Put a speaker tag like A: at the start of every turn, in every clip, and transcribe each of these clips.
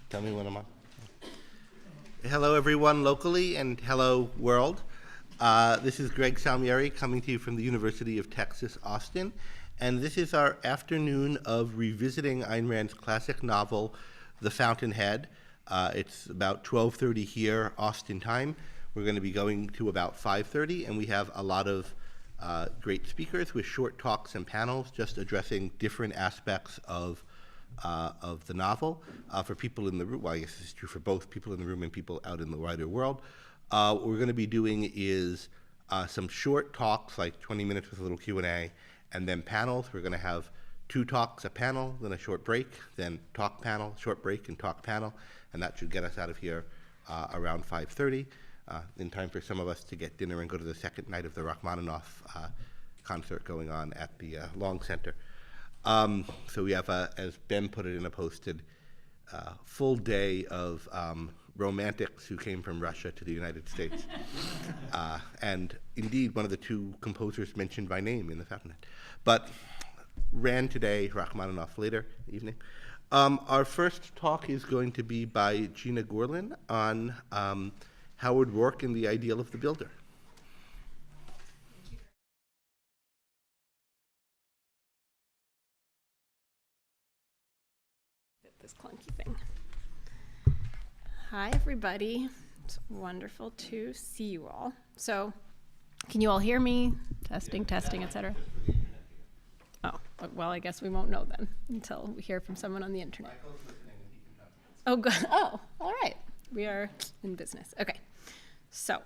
A: Tell me when I'm on. Hello, everyone locally, and hello, world. This is Greg Salmieri coming to you from the University of Texas, Austin. And this is our afternoon of revisiting Ayn Rand's classic novel, The Fountainhead. It's about 12:30 here, Austin time. We're going to be going to about 5:30, and we have a lot of great speakers with short talks and panels just addressing different aspects of the novel. For people in the room, well, I guess this is true for both people in the room and people out in the wider world. What we're going to be doing is some short talks, like 20 minutes with a little Q&A, and then panels. We're going to have 2 talks, a panel, then a short break, then talk panel, short break, and talk panel, and that should get us out of here around 5:30, in time for some of us to get dinner and go to the second night of the Rachmaninoff concert going on at the Long Center. So we have, as Ben put it in a posted, full day of romantics who came from Russia to the United States. And indeed, one of the 2 composers mentioned by name in The Fountainhead. But Rand today, Rachmaninoff later evening. Our first talk is going to be by Gina Gorlin on Howard Roark and the Ideal of the Builder.
B: This clunky thing. Hi, everybody. It's wonderful to see you all. So, can you all hear me? Testing, etc. Oh, well, I guess we won't know then until we hear from someone on the internet. Oh, good. Oh, all right. We are in business. Okay. So,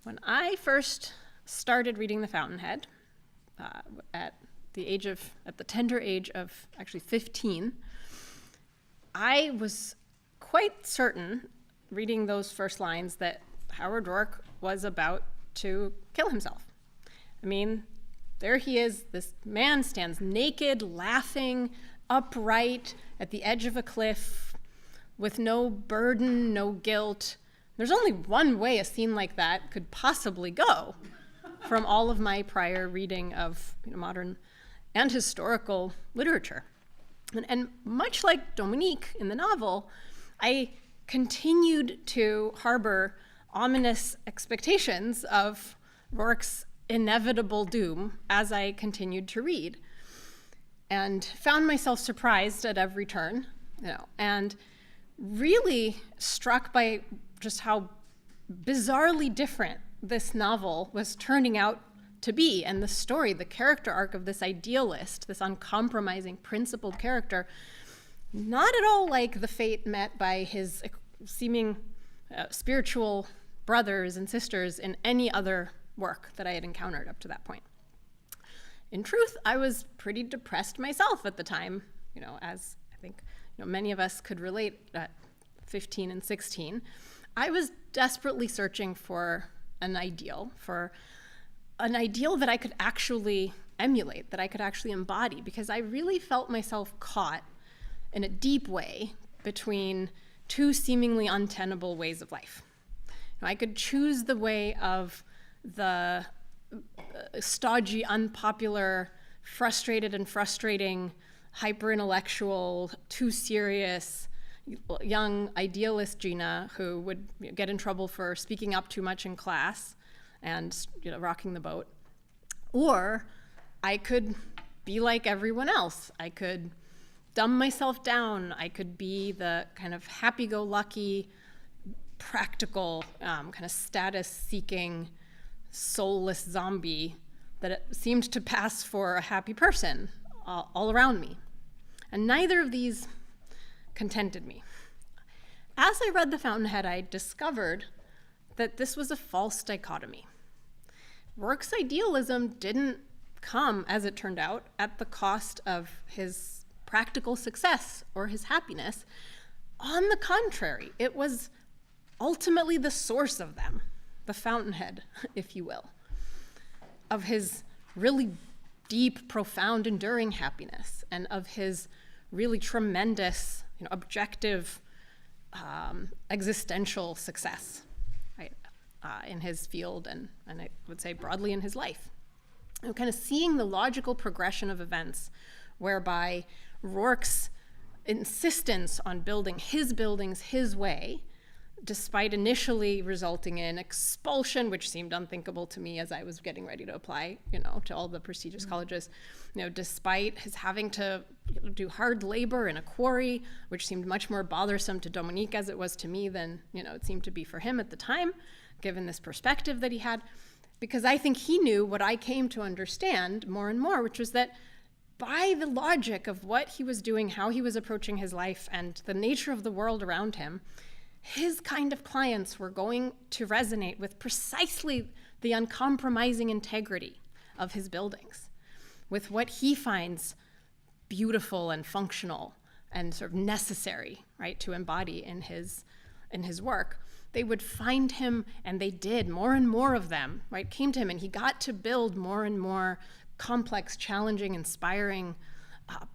B: when I first started reading The Fountainhead, at the tender age of actually 15, I was quite certain, reading those first lines, that Howard Roark was about to kill himself. I mean, there he is, this man stands naked, laughing, upright, at the edge of a cliff, with no burden, no guilt. There's only one way a scene like that could possibly go from all of my prior reading of modern and historical literature. And much like Dominique in the novel, I continued to harbor ominous expectations of Roark's inevitable doom as I continued to read, and found myself surprised at every turn, and really struck by just how bizarrely different this novel was turning out to be, and the story, the character arc of this idealist, this uncompromising, principled character, not at all like the fate met by his seeming spiritual brothers and sisters in any other work that I had encountered up to that point. In truth, I was pretty depressed myself at the time, as I think many of us could relate at 15 and 16. I was desperately searching for an ideal that I could actually emulate, that I could actually embody, because I really felt myself caught in a deep way between 2 seemingly untenable ways of life. I could choose the way of the stodgy, unpopular, frustrated and frustrating, hyper-intellectual, too serious, young idealist Gina who would get in trouble for speaking up too much in class and rocking the boat. Or I could be like everyone else. I could dumb myself down. I could be the kind of happy-go-lucky, practical, kind of status-seeking, soulless zombie that it seemed to pass for a happy person all around me. And neither of these contented me. As I read The Fountainhead, I discovered that this was a false dichotomy. Roark's idealism didn't come, as it turned out, at the cost of his practical success or his happiness. On the contrary, it was ultimately the source of them, the fountainhead, if you will, of his really deep, profound, enduring happiness, and of his really tremendous, objective, existential success, right, in his field, and I would say broadly in his life. And kind of seeing the logical progression of events whereby Rourke's insistence on building his buildings his way, despite initially resulting in expulsion, which seemed unthinkable to me as I was getting ready to apply, to all the prestigious colleges, despite his having to do hard labor in a quarry, which seemed much more bothersome to Dominique as it was to me than, it seemed to be for him at the time, given this perspective that he had, because I think he knew what I came to understand more and more, which was that by the logic of what he was doing, how he was approaching his life, and the nature of the world around him, his kind of clients were going to resonate with precisely the uncompromising integrity of his buildings, with what he finds beautiful and functional and sort of necessary, right, to embody in his work. They would find him, and they did. More and more of them, right, came to him, and he got to build more and more complex, challenging, inspiring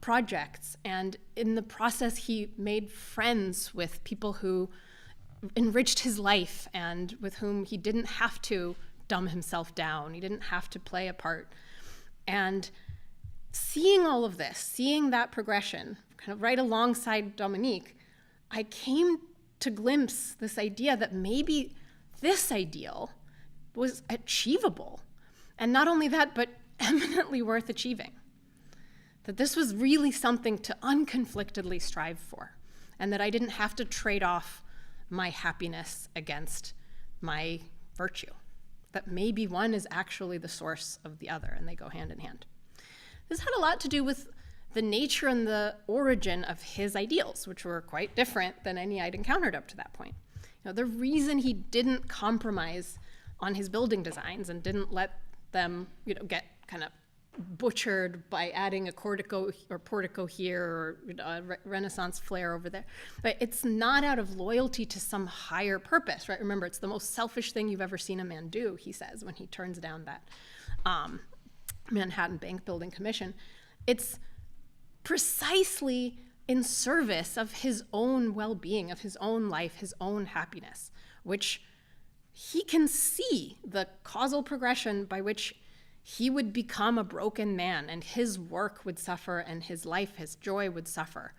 B: projects. And in the process, he made friends with people who enriched his life and with whom he didn't have to dumb himself down. He didn't have to play a part. And seeing all of this, seeing that progression, kind of right alongside Dominique, I came to glimpse this idea that maybe this ideal was achievable. And not only that, but eminently worth achieving. That this was really something to unconflictedly strive for, and that I didn't have to trade off my happiness against my virtue, that maybe one is actually the source of the other, and they go hand in hand. This had a lot to do with the nature and the origin of his ideals, which were quite different than any I'd encountered up to that point. The reason he didn't compromise on his building designs and didn't let them get kind of butchered by adding a portico here or a Renaissance flair over there. But it's not out of loyalty to some higher purpose, right? Remember, it's the most selfish thing you've ever seen a man do, he says, when he turns down that Manhattan Bank building commission. It's precisely in service of his own well-being, of his own life, his own happiness, which he can see the causal progression by which he would become a broken man, and his work would suffer, and his life, his joy would suffer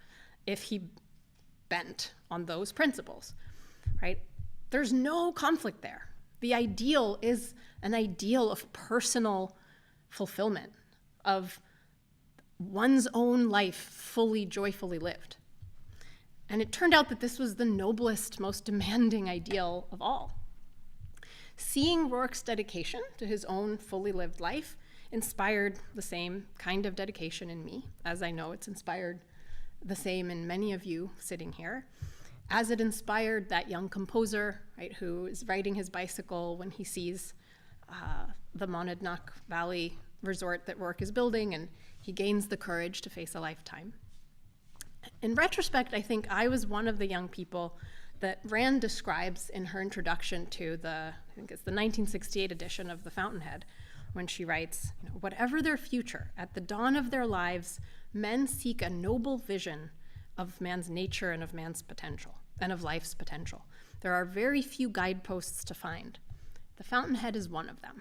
B: if he bent on those principles, right? There's no conflict there. The ideal is an ideal of personal fulfillment, of one's own life fully, joyfully lived. And it turned out that this was the noblest, most demanding ideal of all. Seeing Rourke's dedication to his own fully lived life inspired the same kind of dedication in me, as I know it's inspired the same in many of you sitting here, as it inspired that young composer, right, who is riding his bicycle when he sees the Monadnock Valley resort that Rourke is building, and he gains the courage to face a lifetime. In retrospect, I think I was one of the young people that Rand describes in her introduction to I think it's the 1968 edition of the Fountainhead, when she writes, whatever their future, at the dawn of their lives, men seek a noble vision of man's nature and of man's potential, and of life's potential. There are very few guideposts to find. The Fountainhead is one of them.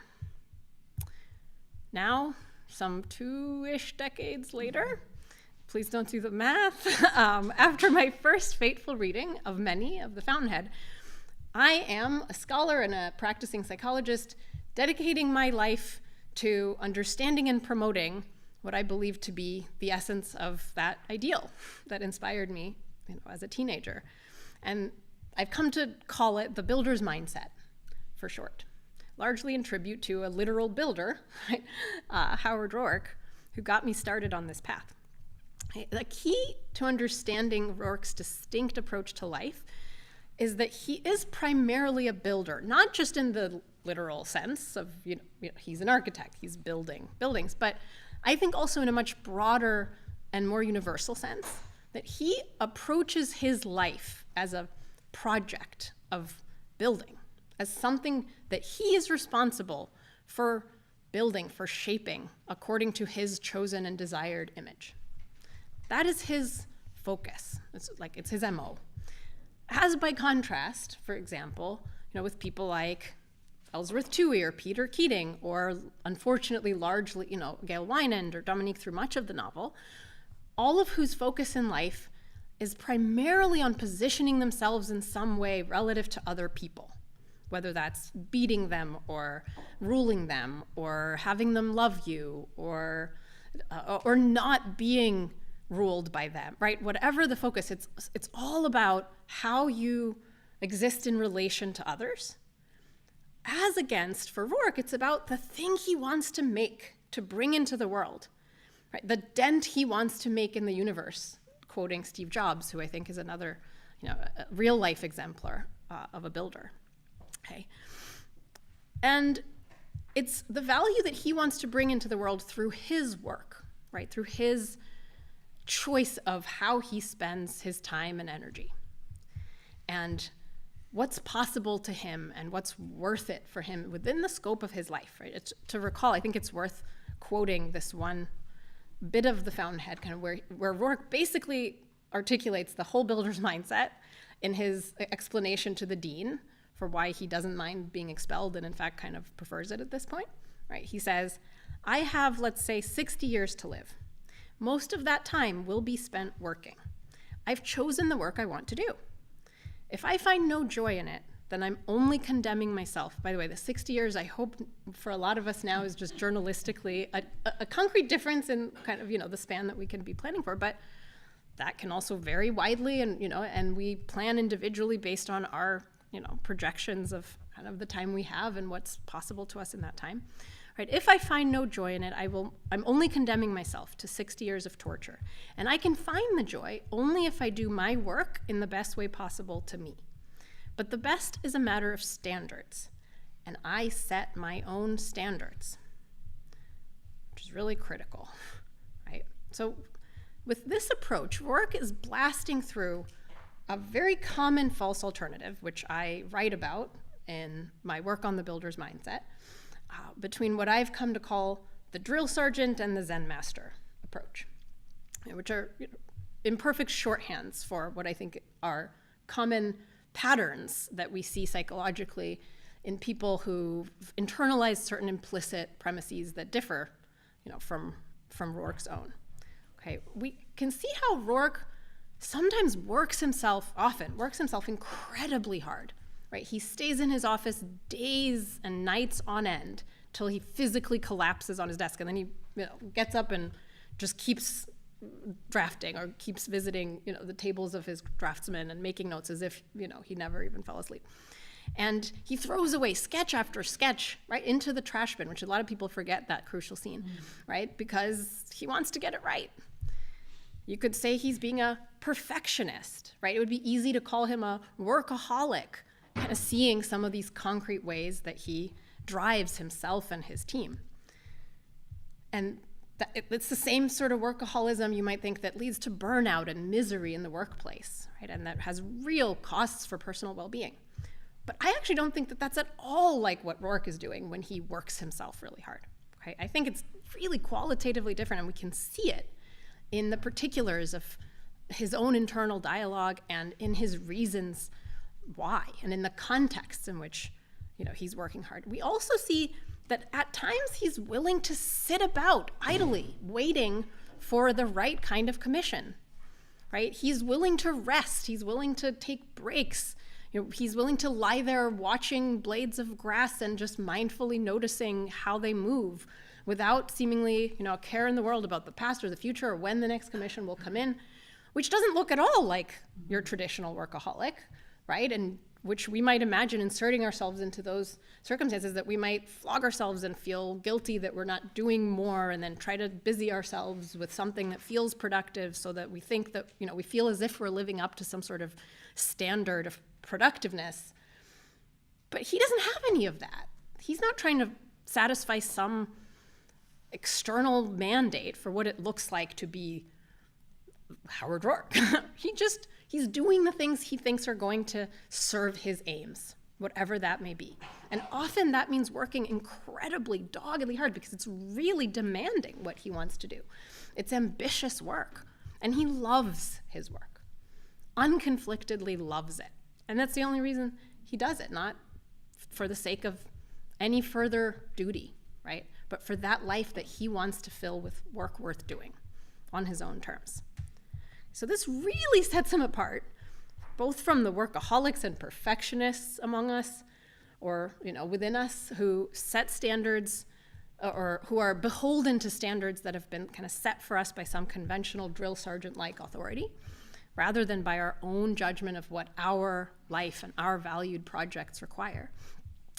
B: Now, some 2-ish decades later, please don't do the math, after my first fateful reading of many of the Fountainhead, I am a scholar and a practicing psychologist dedicating my life to understanding and promoting what I believe to be the essence of that ideal that inspired me as a teenager. And I've come to call it the builder's mindset, for short, largely in tribute to a literal builder, right? Howard Rourke, who got me started on this path. The key to understanding Rourke's distinct approach to life is that he is primarily a builder, not just in the literal sense of, he's an architect, he's building buildings, but I think also in a much broader and more universal sense, that he approaches his life as a project of building, as something that he is responsible for building, for shaping, according to his chosen and desired image. That is his focus. It's his MO. As by contrast, for example, with people like Ellsworth Toohey or Peter Keating, or unfortunately largely, Gail Wynand or Dominique through much of the novel, all of whose focus in life is primarily on positioning themselves in some way relative to other people, whether that's beating them or ruling them or having them love you or not being ruled by them, right? Whatever the focus, it's all about how you exist in relation to others. As against, for Rourke, it's about the thing he wants to make, to bring into the world, right? The dent he wants to make in the universe, quoting Steve Jobs, who I think is another, a real life exemplar of a builder. Okay. And it's the value that he wants to bring into the world through his work, right? Through his choice of how he spends his time and energy. And what's possible to him and what's worth it for him within the scope of his life, right? To recall, I think it's worth quoting this one bit of the Fountainhead, kind of where Rourke basically articulates the whole builder's mindset in his explanation to the dean for why he doesn't mind being expelled and in fact kind of prefers it at this point, right? He says, I have, let's say, 60 years to live. Most of that time will be spent working. I've chosen the work I want to do. If I find no joy in it, then I'm only condemning myself. By the way, the 60 years, I hope for a lot of us now is just journalistically a concrete difference in kind of, the span that we can be planning for, but that can also vary widely and we plan individually based on our, projections of kind of the time we have and what's possible to us in that time. Right? If I find no joy in it, I'm only condemning myself to 60 years of torture. And I can find the joy only if I do my work in the best way possible to me. But the best is a matter of standards, and I set my own standards, which is really critical, right? So with this approach, Rourke is blasting through a very common false alternative, which I write about in my work on the builder's mindset, between what I've come to call the drill sergeant and the Zen master approach, which are imperfect shorthands for what I think are common patterns that we see psychologically in people who've internalized certain implicit premises that differ, from Rourke's own. Okay, we can see how Rourke sometimes works himself incredibly hard, right? He stays in his office days and nights on end till he physically collapses on his desk, and then he gets up and just keeps drafting or keeps visiting the tables of his draftsmen and making notes as if he never even fell asleep. And he throws away sketch after sketch right into the trash bin, which a lot of people forget that crucial scene, right? Because he wants to get it right. You could say he's being a perfectionist, right? It would be easy to call him a workaholic, kind of seeing some of these concrete ways that he drives himself and his team. And it's the same sort of workaholism you might think that leads to burnout and misery in the workplace, right? And that has real costs for personal well-being. But I actually don't think that that's at all like what Rourke is doing when he works himself really hard. Okay? I think it's really qualitatively different, and we can see it in the particulars of his own internal dialogue and in his reasons why, and in the contexts in which he's working hard. We also see that at times he's willing to sit about idly waiting for the right kind of commission, right? He's willing to rest. He's willing to take breaks. He's willing to lie there watching blades of grass and just mindfully noticing how they move without seemingly, a care in the world about the past or the future or when the next commission will come in, which doesn't look at all like your traditional workaholic, right? And which we might imagine inserting ourselves into those circumstances, that we might flog ourselves and feel guilty that we're not doing more, and then try to busy ourselves with something that feels productive so that we think that, we feel as if we're living up to some sort of standard of productiveness. But he doesn't have any of that. He's not trying to satisfy some external mandate for what it looks like to be Howard Rourke. He's doing the things he thinks are going to serve his aims, whatever that may be. And often that means working incredibly doggedly hard because it's really demanding what he wants to do. It's ambitious work, and he loves his work, unconflictedly loves it. And that's the only reason he does it, not for the sake of any further duty, right? But for that life that he wants to fill with work worth doing. on his own terms. So this really sets him apart, both from the workaholics and perfectionists among us, or within us, who set standards or who are beholden to standards that have been kind of set for us by some conventional drill sergeant-like authority, rather than by our own judgment of what our life and our valued projects require.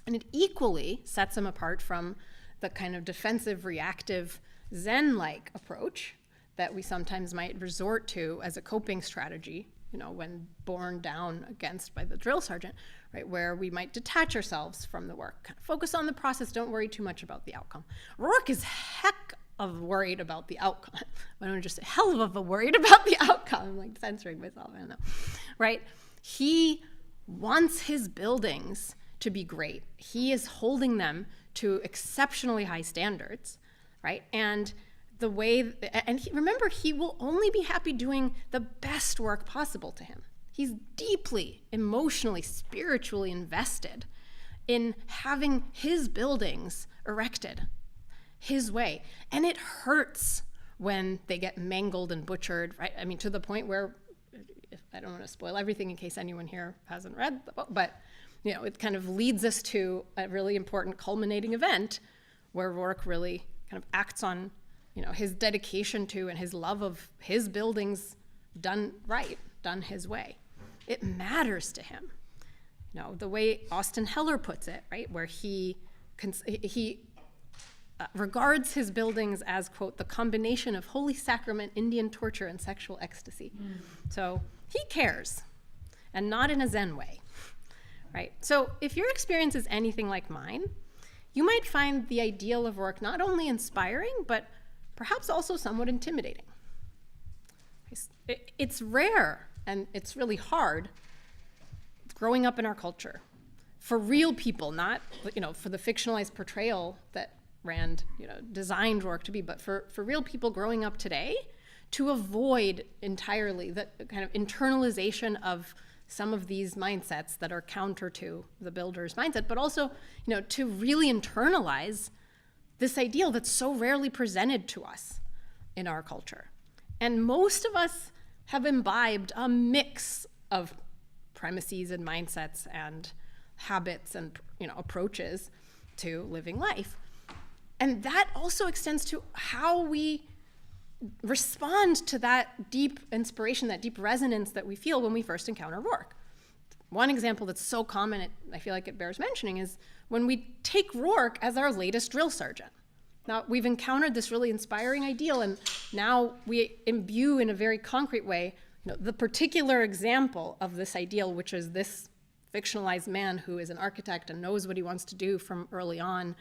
B: And it equally sets them apart from the kind of defensive, reactive, Zen-like approach that we sometimes might resort to as a coping strategy, when borne down against by the drill sergeant, right, where we might detach ourselves from the work, kind of focus on the process, don't worry too much about the outcome. Rourke is heck of worried about the outcome. I don't just say hell of a worried about the outcome. I'm like censoring myself, I don't know, right? He wants his buildings to be great. He is holding them to exceptionally high standards, right? And remember, he will only be happy doing the best work possible to him. He's deeply, emotionally, spiritually invested in having his buildings erected his way. And it hurts when they get mangled and butchered, right? I mean, to the point where, I don't want to spoil everything in case anyone here hasn't read the book, but it kind of leads us to a really important culminating event where Rourke really kind of acts on his dedication to and his love of his buildings done right, done his way. It matters to him. The way Austin Heller puts it, right, where he regards his buildings as, quote, the combination of holy sacrament, Indian torture, and sexual ecstasy. So he cares, and not in a Zen way, right? So if your experience is anything like mine, you might find the ideal of Rourke not only inspiring, but perhaps also somewhat intimidating. It's rare, and it's really hard growing up in our culture for real people, not for the fictionalized portrayal that Rand designed Rourke to be, but for real people growing up today, to avoid entirely the kind of internalization of some of these mindsets that are counter to the builder's mindset, but also to really internalize this ideal that's so rarely presented to us in our culture. And most of us have imbibed a mix of premises and mindsets and habits and approaches to living life. And that also extends to how we respond to that deep inspiration, that deep resonance that we feel when we first encounter Rourke. One example that's so common, I feel like it bears mentioning, is when we take Rourke as our latest drill sergeant. Now, we've encountered this really inspiring ideal, and now we imbue in a very concrete way the particular example of this ideal, which is this fictionalized man who is an architect and knows what he wants to do from early on,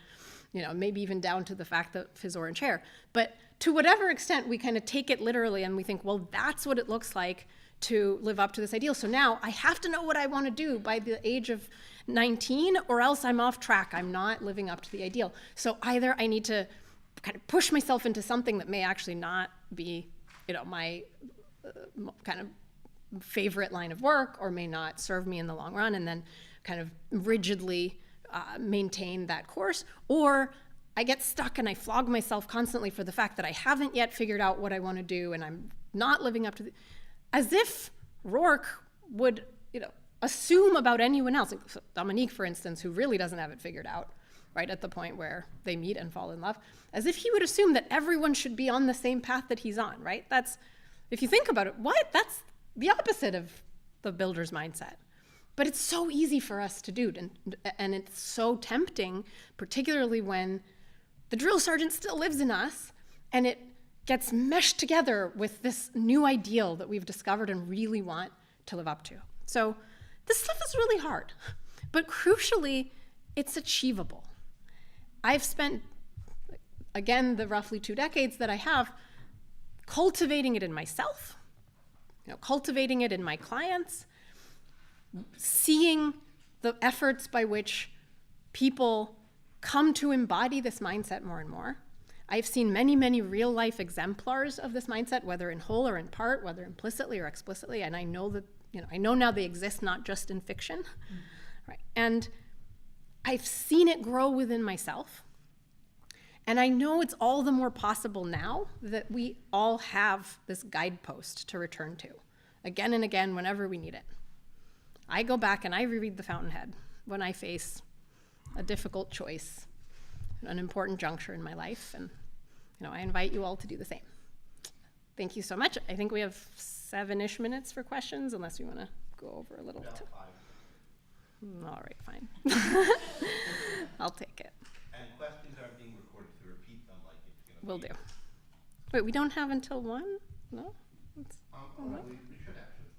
B: maybe even down to the fact of his orange hair. But to whatever extent we kind of take it literally and we think, well, that's what it looks like to live up to this ideal. So now I have to know what I want to do by the age of 19, or else I'm off track. I'm not living up to the ideal. So either I need to kind of push myself into something that may actually not be, my kind of favorite line of work, or may not serve me in the long run, and then kind of rigidly maintain that course, or I get stuck and I flog myself constantly for the fact that I haven't yet figured out what I want to do, and I'm not living up to as if Rourke would, assume about anyone else. So Dominique, for instance, who really doesn't have it figured out, right at the point where they meet and fall in love, as if he would assume that everyone should be on the same path that he's on, right? That's, if you think about it, that's the opposite of the builder's mindset. But it's so easy for us to do, and it's so tempting, particularly when the drill sergeant still lives in us, and it gets meshed together with this new ideal that we've discovered and really want to live up to. So this stuff is really hard, but crucially, it's achievable. I've spent, again, the roughly 2 decades that I have cultivating it in myself, cultivating it in my clients, seeing the efforts by which people come to embody this mindset more and more. I've seen many, many real-life exemplars of this mindset, whether in whole or in part, whether implicitly or explicitly, and I know that, I know now they exist not just in fiction, right? And I've seen it grow within myself. And I know it's all the more possible now that we all have this guidepost to return to again and again whenever we need it. I go back and I reread the Fountainhead when I face a difficult choice, an important juncture in my life, and I invite you all to do the same. Thank you so much. I think we have 7-ish minutes for questions, unless we want to go over a little. All right, fine. I'll take it.
A: And questions are being recorded, so repeat them like it's going to
B: Will do. Wait, we don't have until 1? No?
A: we should actually.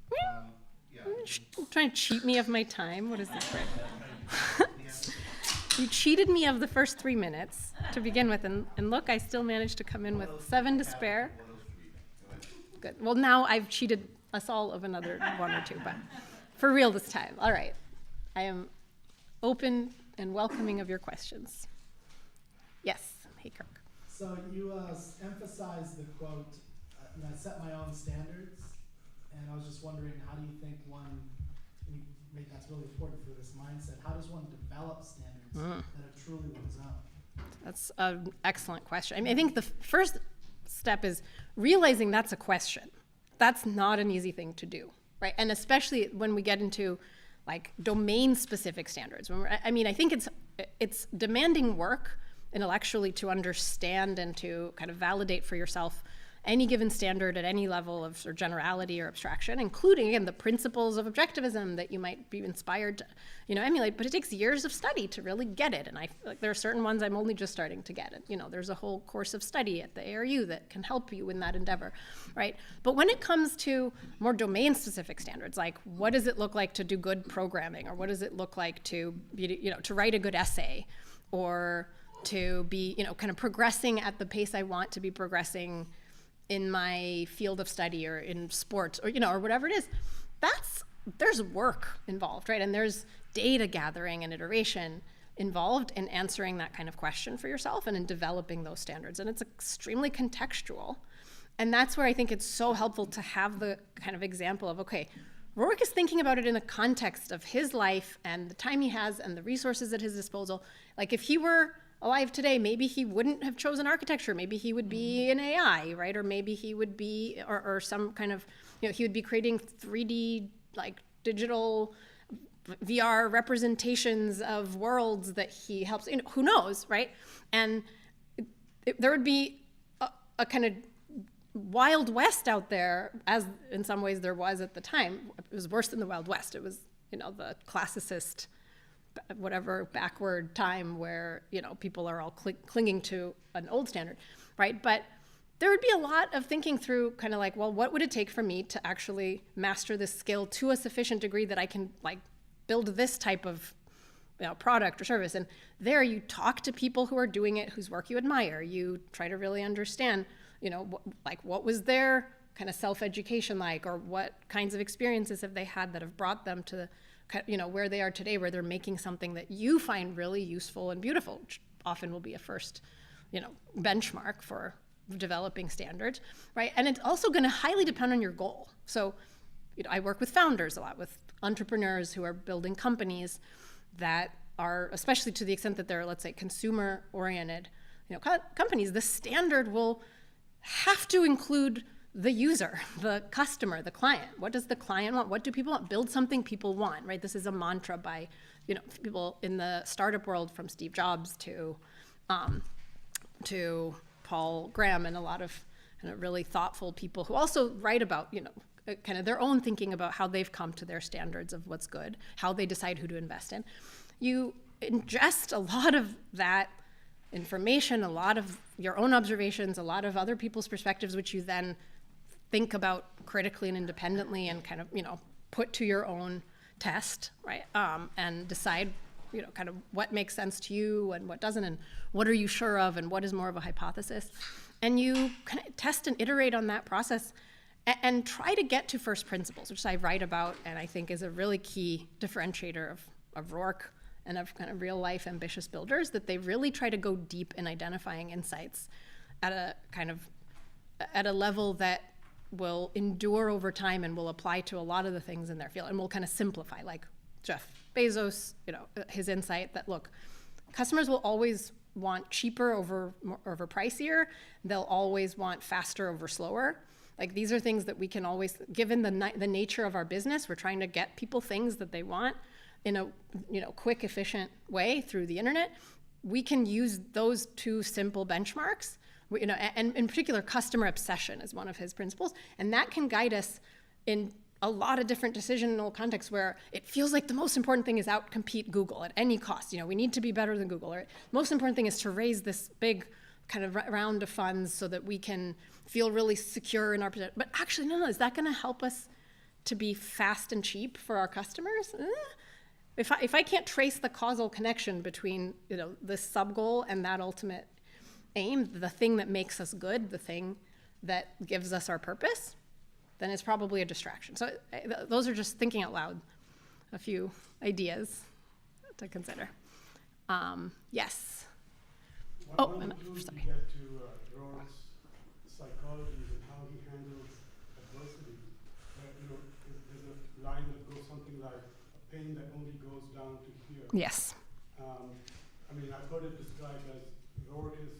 B: Trying to cheat me of my time? What is this, Greg? You cheated me of the first 3 minutes to begin with, and look, I still managed to come in with 7 to spare. Good. Well, now I've cheated us all of another 1 or 2, but for real this time. All right. I am open and welcoming of your questions. Yes. Hey, Kirk.
C: So you emphasized the quote, I set my own standards, and I was just wondering, how do you think one, maybe that's really important for this mindset, how does one develop standards that are truly one's own?
B: That's an excellent question. I mean, I think the first step is realizing that's a question. That's not an easy thing to do, right? And especially when we get into like domain-specific standards. I think it's demanding work intellectually to understand and to kind of validate for yourself any given standard at any level of sort of generality or abstraction, including, again, the principles of objectivism that you might be inspired to, emulate. But it takes years of study to really get it. And there are certain ones I'm only just starting to get it. There's a whole course of study at the ARU that can help you in that endeavor, right? But when it comes to more domain-specific standards, like what does it look like to do good programming, or what does it look like to be, to write a good essay, or to be, kind of progressing at the pace I want to be progressing in my field of study or in sports or, or whatever it is, there's work involved, right? And there's data gathering and iteration involved in answering that kind of question for yourself and in developing those standards. And it's extremely contextual. And that's where I think it's so helpful to have the kind of example of, okay, Rourke is thinking about it in the context of his life and the time he has and the resources at his disposal. Like if he were alive today, maybe he wouldn't have chosen architecture. Maybe he would be in AI, right? Or maybe he would be, or some kind of, he would be creating 3D, like digital VR representations of worlds that he helps, who knows, right? And there would be a kind of Wild West out there, as in some ways there was at the time. It was worse than the Wild West. It was, the classicist, whatever backward time where people are all clinging to an old standard, right? But there would be a lot of thinking through kind of like, well, what would it take for me to actually master this skill to a sufficient degree that I can like build this type of product or service? And there you talk to people who are doing it, whose work you admire. You try to really understand what was their kind of self-education like, or what kinds of experiences have they had that have brought them to where they are today, where they're making something that you find really useful and beautiful, which often will be a first, benchmark for developing standards, right? And it's also going to highly depend on your goal. So, I work with founders a lot, with entrepreneurs who are building companies that are, especially to the extent that they're, let's say, consumer-oriented, companies. The standard will have to include the user, the customer, the client. What does the client want? What do people want? Build something people want, right? This is a mantra by, people in the startup world, from Steve Jobs to Paul Graham, and a lot of kind of really thoughtful people who also write about, kind of their own thinking about how they've come to their standards of what's good, how they decide who to invest in. You ingest a lot of that information, a lot of your own observations, a lot of other people's perspectives, which you then think about critically and independently and kind of, put to your own test, right? And decide, kind of what makes sense to you and what doesn't, and what are you sure of and what is more of a hypothesis. And you kind of test and iterate on that process and try to get to first principles, which I write about and I think is a really key differentiator of Rourke and of kind of real life ambitious builders, that they really try to go deep in identifying insights at a level that will endure over time and will apply to a lot of the things in their field, and will kind of simplify, like Jeff Bezos, his insight that, look, customers will always want cheaper over pricier. They'll always want faster over slower. Like, these are things that we can always, given the nature of our business, we're trying to get people things that they want in a quick, efficient way through the internet. We can use those two simple benchmarks, and in particular, customer obsession is one of his principles, and that can guide us in a lot of different decisional contexts where it feels like the most important thing is outcompete Google at any cost. We need to be better than Google. Or the most important thing is to raise this big kind of round of funds so that we can feel really secure in our position. But actually, no, is that going to help us to be fast and cheap for our customers? If I can't trace the causal connection between this sub goal and that ultimate aim, the thing that makes us good, the thing that gives us our purpose, then it's probably a distraction. So those are just thinking out loud, a few ideas to consider. Yes.
D: What would you get to Rohr's psychology and how he handles adversity? There's a line that goes something like, a pain that only goes down to here.
B: Yes.
D: I've heard it described as Rohr is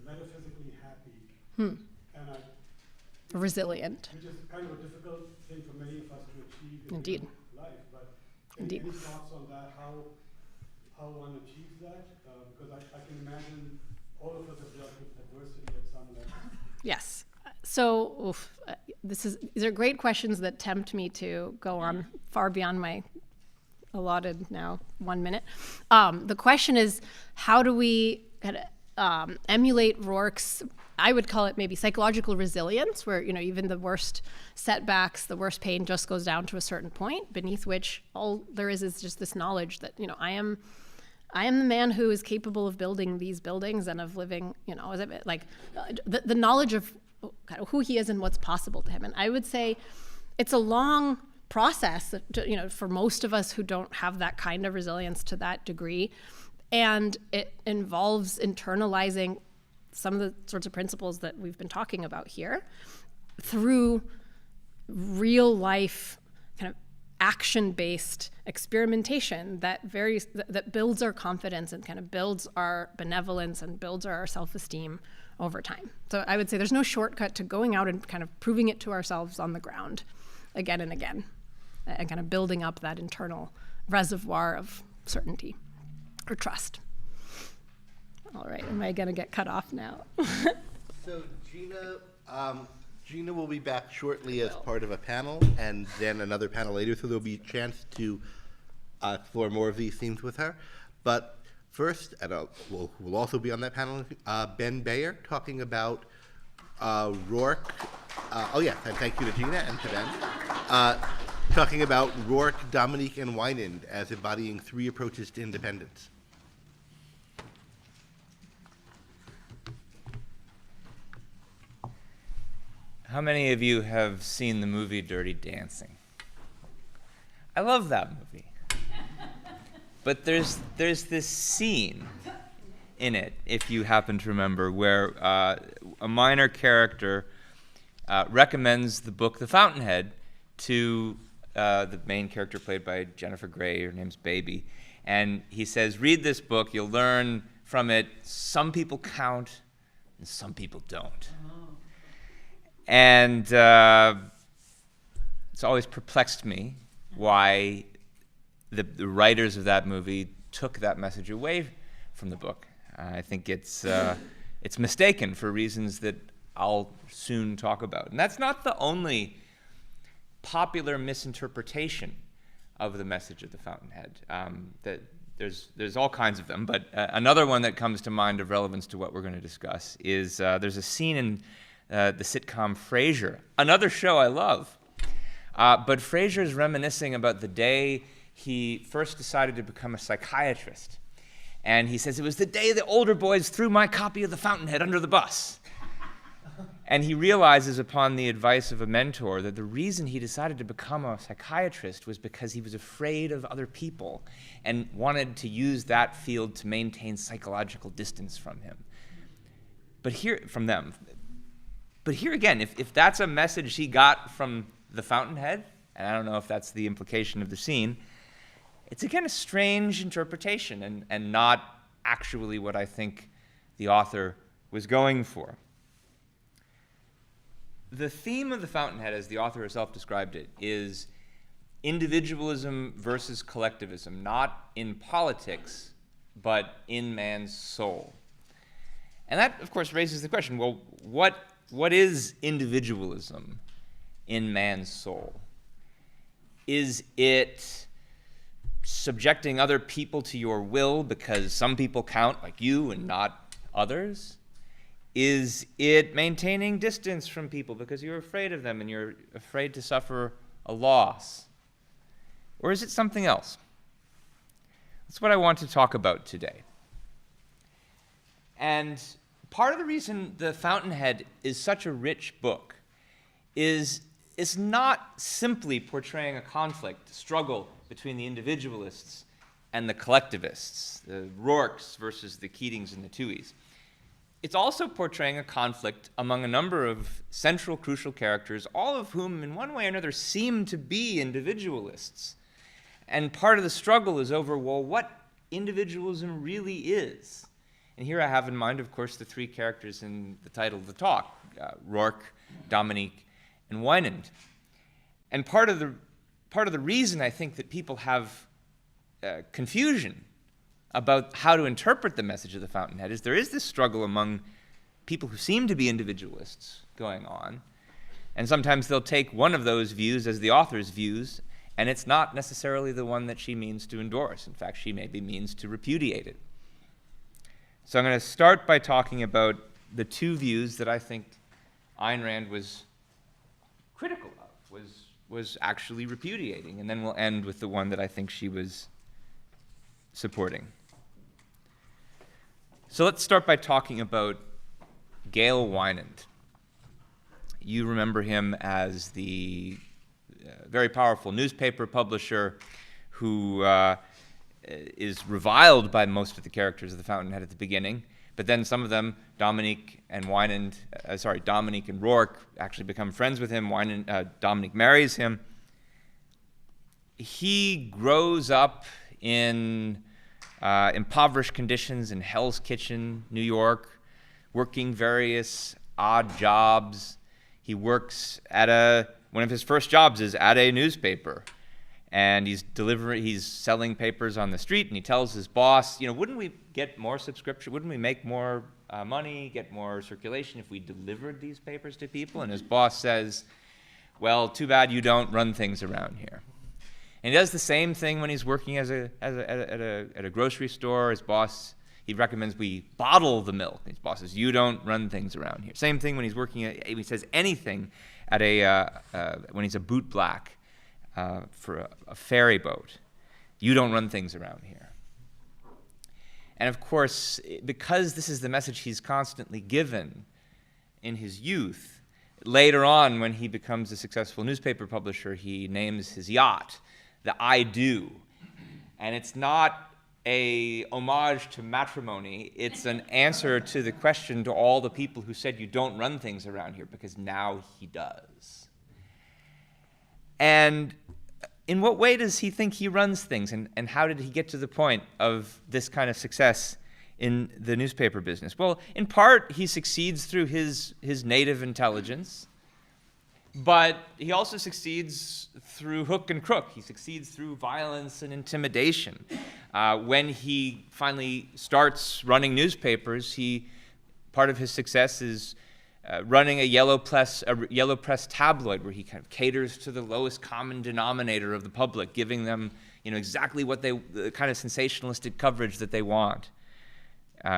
D: metaphysically happy. And
B: Resilient.
D: which is kind of a difficult thing for many of us to achieve in
B: Indeed.
D: life. But
B: Indeed.
D: any thoughts on that? How one achieves that? Because I can imagine all of us have dealt with adversity at some level.
B: Yes. So these are great questions that tempt me to go on far beyond my allotted now 1 minute. The question is, how do we emulate Rourke's, I would call it maybe psychological resilience, where even the worst setbacks, the worst pain just goes down to a certain point, beneath which all there is just this knowledge that I am the man who is capable of building these buildings and of living, the knowledge of kind of who he is and what's possible to him. And I would say it's a long process, for most of us who don't have that kind of resilience to that degree. And it involves internalizing some of the sorts of principles that we've been talking about here through real life kind of action-based experimentation that builds our confidence and kind of builds our benevolence and builds our self-esteem over time. So I would say there's no shortcut to going out and kind of proving it to ourselves on the ground again and again, and kind of building up that internal reservoir of certainty or trust. All right, am I gonna get cut off now?
A: So Gina will be back shortly as part of a panel, and then another panel later, so there'll be a chance to explore more of these themes with her. But first, we'll also be on that panel, Ben Bayer, talking about Rourke. And thank you to Gina and to Ben. Talking about Rourke, Dominique, and Wynand as embodying 3 approaches to independence.
E: How many of you have seen the movie Dirty Dancing? I love that movie. But there's this scene in it, if you happen to remember, where a minor character recommends the book The Fountainhead to the main character played by Jennifer Grey. Her name's Baby. And he says, read this book, you'll learn from it some people count and some people don't. And it's always perplexed me why the writers of that movie took that message away from the book. I think it's mistaken for reasons that I'll soon talk about. And that's not the only popular misinterpretation of the message of the Fountainhead. That there's all kinds of them, but another one that comes to mind of relevance to what we're going to discuss is there's a scene in the sitcom Frasier, another show I love. But Frasier is reminiscing about the day he first decided to become a psychiatrist. And he says, it was the day the older boys threw my copy of The Fountainhead under the bus. And he realizes upon the advice of a mentor that the reason he decided to become a psychiatrist was because he was afraid of other people and wanted to use that field to maintain psychological distance from them. But here again, if that's a message he got from The Fountainhead, and I don't know if that's the implication of the scene, it's again a strange interpretation and not actually what I think the author was going for. The theme of the Fountainhead, as the author herself described it, is individualism versus collectivism, not in politics, but in man's soul. And that, of course, raises the question, well, what is individualism in man's soul? Is it subjecting other people to your will because some people count like you and not others? Is it maintaining distance from people because you're afraid of them and you're afraid to suffer a loss? Or is it something else? That's what I want to talk about today. And part of the reason The Fountainhead is such a rich book is it's not simply portraying a conflict, a struggle between the individualists and the collectivists, the Rourkes versus the Keatings and the Tuohys. It's also portraying a conflict among a number of central, crucial characters, all of whom, in one way or another, seem to be individualists. And part of the struggle is over, well, what individualism really is. And here I have in mind, of course, the three characters in the title of the talk, Rourke, Dominique, and Wynand. And part of the reason I think that people have confusion about how to interpret the message of the Fountainhead is there is this struggle among people who seem to be individualists going on, and sometimes they'll take one of those views as the author's views, and it's not necessarily the one that she means to endorse. In fact, she maybe means to repudiate it. So I'm going to start by talking about the two views that I think Ayn Rand was critical of, was actually repudiating, and then we'll end with the one that I think she was supporting. So let's start by talking about Gail Wynand. You remember him as the very powerful newspaper publisher who is reviled by most of the characters of the Fountainhead at the beginning, but then some of them, Dominique and Rourke, actually become friends with him. Dominique marries him. He grows up in impoverished conditions in Hell's Kitchen, New York, working various odd jobs. He works at one of his first jobs is at a newspaper, and he's selling papers on the street, and he tells his boss, wouldn't we get more subscription? Wouldn't we make more money, get more circulation if we delivered these papers to people? And his boss says, well, too bad you don't run things around here. And he does the same thing when he's working at a grocery store. His boss, he recommends we bottle the milk. His boss says, you don't run things around here. Same thing when he's working he says anything at when he's a bootblack for a ferry boat. You don't run things around here. And of course, because this is the message he's constantly given in his youth, later on when he becomes a successful newspaper publisher, he names his yacht the I Do. And it's not a homage to matrimony. It's an answer to the question to all the people who said you don't run things around here, because now he does. And in what way does he think he runs things, and how did he get to the point of this kind of success in the newspaper business? Well, in part, he succeeds through his native intelligence, but he also succeeds through hook and crook. He succeeds through violence and intimidation. When he finally starts running newspapers, part of his success is running a yellow press tabloid where he kind of caters to the lowest common denominator of the public, giving them exactly the kind of sensationalistic coverage that they want.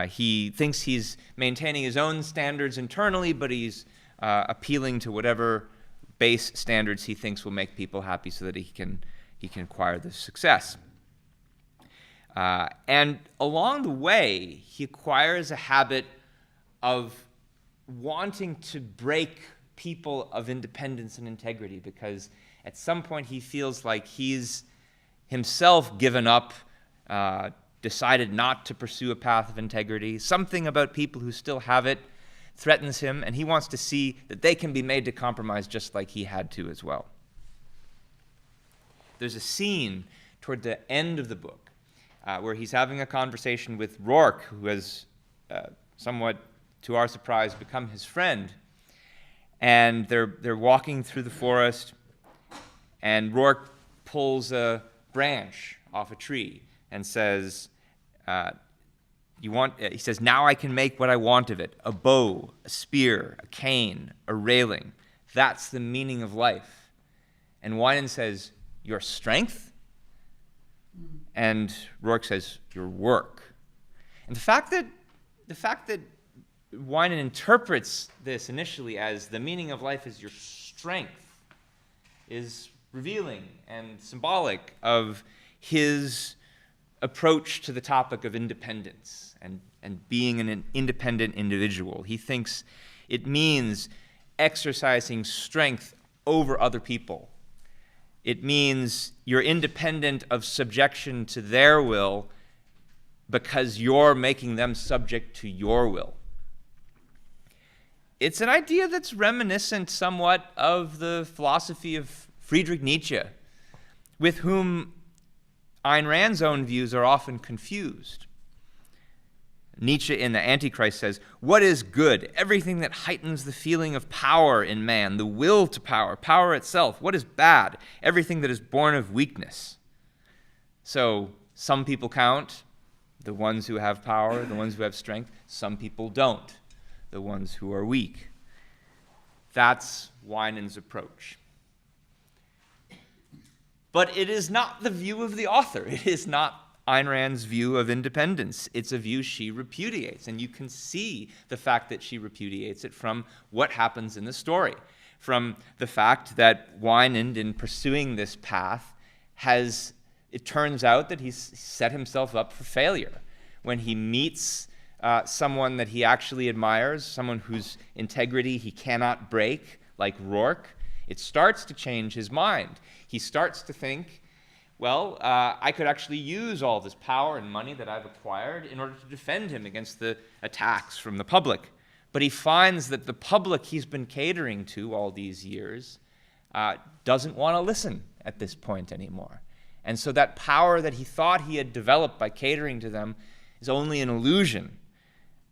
E: He thinks he's maintaining his own standards internally, but he's appealing to whatever base standards he thinks will make people happy so that he can acquire this success. And along the way, he acquires a habit of wanting to break people of independence and integrity, because at some point he feels like he's himself given up, decided not to pursue a path of integrity. Something about people who still have it threatens him, and he wants to see that they can be made to compromise just like he had to as well. There's a scene toward the end of the book where he's having a conversation with Rourke, who has somewhat, to our surprise, become his friend. And they're walking through the forest, and Rourke pulls a branch off a tree and says, he says, now I can make what I want of it, a bow, a spear, a cane, a railing. That's the meaning of life. And Winan says, your strength? And Rourke says, your work. And the fact that Winan interprets this initially as the meaning of life is your strength is revealing and symbolic of his approach to the topic of independence and being an independent individual. He thinks it means exercising strength over other people. It means you're independent of subjection to their will because you're making them subject to your will. It's an idea that's reminiscent somewhat of the philosophy of Friedrich Nietzsche, with whom Ayn Rand's own views are often confused. Nietzsche in The Antichrist says, what is good? Everything that heightens the feeling of power in man, the will to power, power itself. What is bad? Everything that is born of weakness. So some people count, the ones who have power, the ones who have strength. Some people don't, the ones who are weak. That's Winan's approach. But it is not the view of the author. It is not Ayn Rand's view of independence. It's a view she repudiates, and you can see the fact that she repudiates it from what happens in the story, from the fact that Winan, in pursuing this path, it turns out that he's set himself up for failure. When he meets someone that he actually admires, someone whose integrity he cannot break, like Rourke, it starts to change his mind. He starts to think, well, I could actually use all this power and money that I've acquired in order to defend him against the attacks from the public. But he finds that the public he's been catering to all these years doesn't want to listen at this point anymore. And so that power that he thought he had developed by catering to them is only an illusion.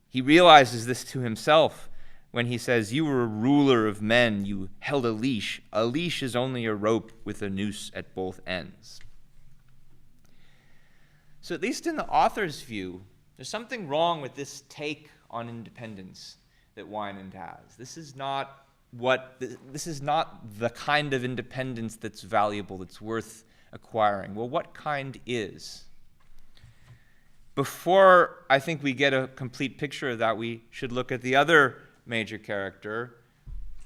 E: He realizes this to himself when he says, you were a ruler of men, you held a leash. A leash is only a rope with a noose at both ends. So at least in the author's view, there's something wrong with this take on independence that Winan has. This is not the kind of independence that's valuable, that's worth acquiring. Well, what kind is? Before I think we get a complete picture of that, we should look at the other major character,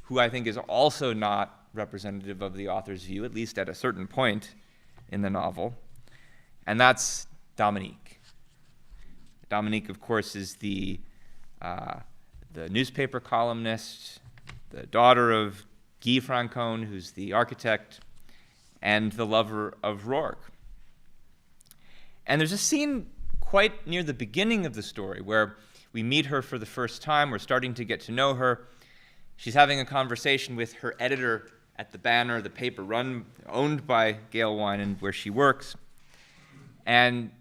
E: who I think is also not representative of the author's view, at least at a certain point in the novel, and that's Dominique. Dominique, of course, is the newspaper columnist, the daughter of Guy Francoeur, who's the architect, and the lover of Rourke. And there's a scene quite near the beginning of the story where we meet her for the first time. We're starting to get to know her. She's having a conversation with her editor at the Banner, the paper owned by Gail Winan, where she works. And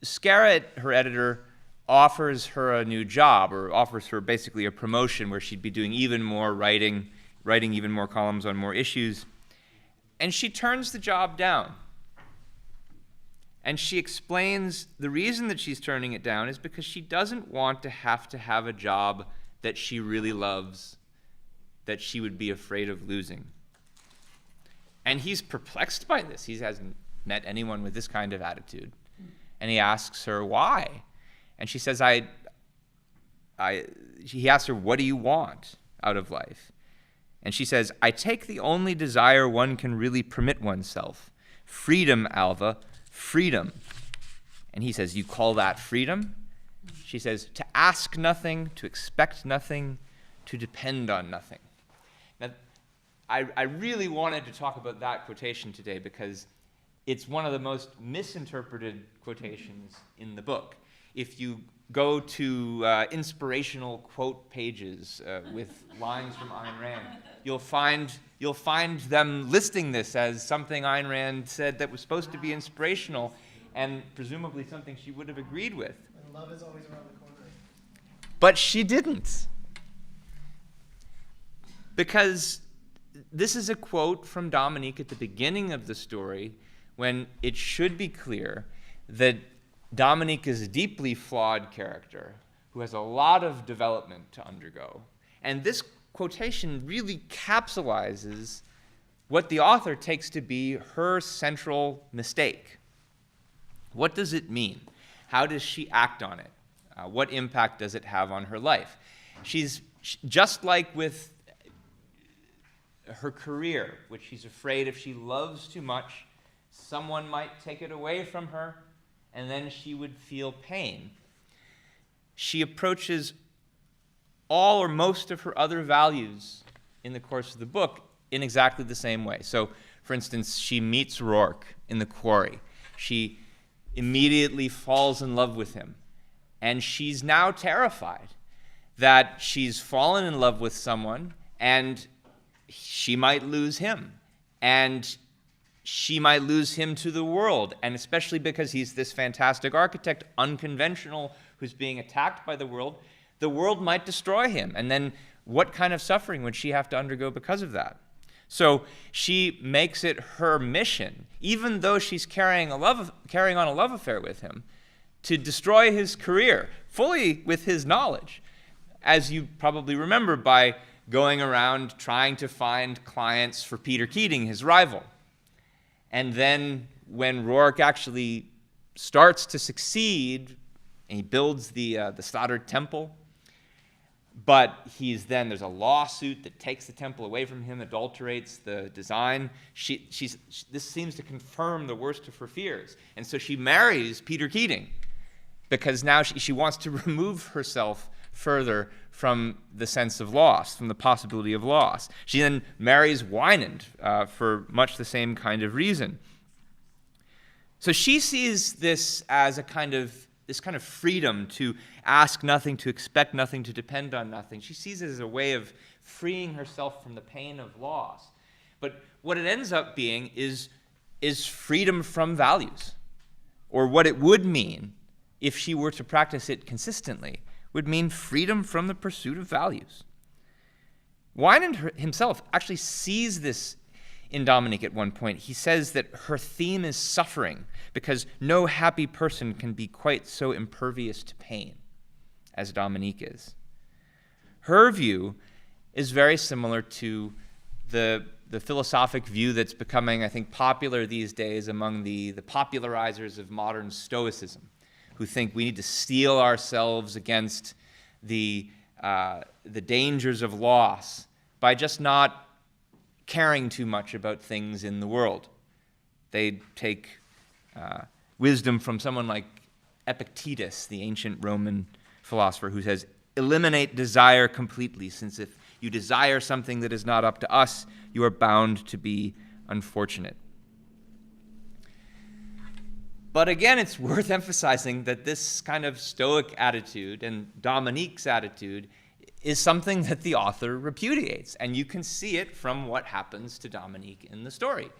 E: Scarrett, her editor, offers her a new job, or offers her basically a promotion where she'd be doing even more writing even more columns on more issues. And she turns the job down. And she explains the reason that she's turning it down is because she doesn't want to have a job that she really loves, that she would be afraid of losing. And he's perplexed by this. He hasn't met anyone with this kind of attitude. And he asks her why. And she says, he asks her, what do you want out of life? And she says, I take the only desire one can really permit oneself. Freedom, Alva, freedom. And he says, you call that freedom? She says, to ask nothing, to expect nothing, to depend on nothing. Now, I really wanted to talk about that quotation today because it's one of the most misinterpreted quotations in the book. If you go to inspirational quote pages with lines from Ayn Rand, you'll find them listing this as something Ayn Rand said that was supposed to be inspirational, and presumably something she would have agreed with.
C: And love is always around the corner.
E: But she didn't. Because this is a quote from Dominique at the beginning of the story, when it should be clear that Dominique is a deeply flawed character who has a lot of development to undergo. And this quotation really capsulizes what the author takes to be her central mistake. What does it mean? How does she act on it? What impact does it have on her life? She's just like with her career, which she's afraid if she loves too much, someone might take it away from her, and then she would feel pain. She approaches all or most of her other values in the course of the book in exactly the same way. So, for instance, she meets Rourke in the quarry. She immediately falls in love with him. And she's now terrified that she's fallen in love with someone and she might lose him. And she might lose him to the world. And especially because he's this fantastic architect, unconventional, who's being attacked by the world might destroy him. And then what kind of suffering would she have to undergo because of that? So she makes it her mission, even though she's carrying on a love affair with him, to destroy his career, fully with his knowledge, as you probably remember, by going around trying to find clients for Peter Keating, his rival. And then when Rourke actually starts to succeed, and he builds the Stoddard Temple, but there's a lawsuit that takes the temple away from him, adulterates the design. This seems to confirm the worst of her fears. And so she marries Peter Keating because now she wants to remove herself further from the sense of loss, from the possibility of loss. She then marries Wynand for much the same kind of reason. So she sees this as this kind of freedom to ask nothing, to expect nothing, to depend on nothing. She sees it as a way of freeing herself from the pain of loss. But what it ends up being is freedom from values, or what it would mean if she were to practice it consistently, would mean freedom from the pursuit of values. Wynand himself actually sees this in Dominique at one point. He says that her theme is suffering because no happy person can be quite so impervious to pain as Dominique is. Her view is very similar to the philosophic view that's becoming, I think, popular these days among the popularizers of modern Stoicism, who think we need to steel ourselves against the dangers of loss by just not caring too much about things in the world. They take wisdom from someone like Epictetus, the ancient Roman philosopher, who says, eliminate desire completely, since if you desire something that is not up to us, you are bound to be unfortunate. But again, it's worth emphasizing that this kind of Stoic attitude and Dominique's attitude is something that the author repudiates. And you can see it from what happens to Dominique in the story.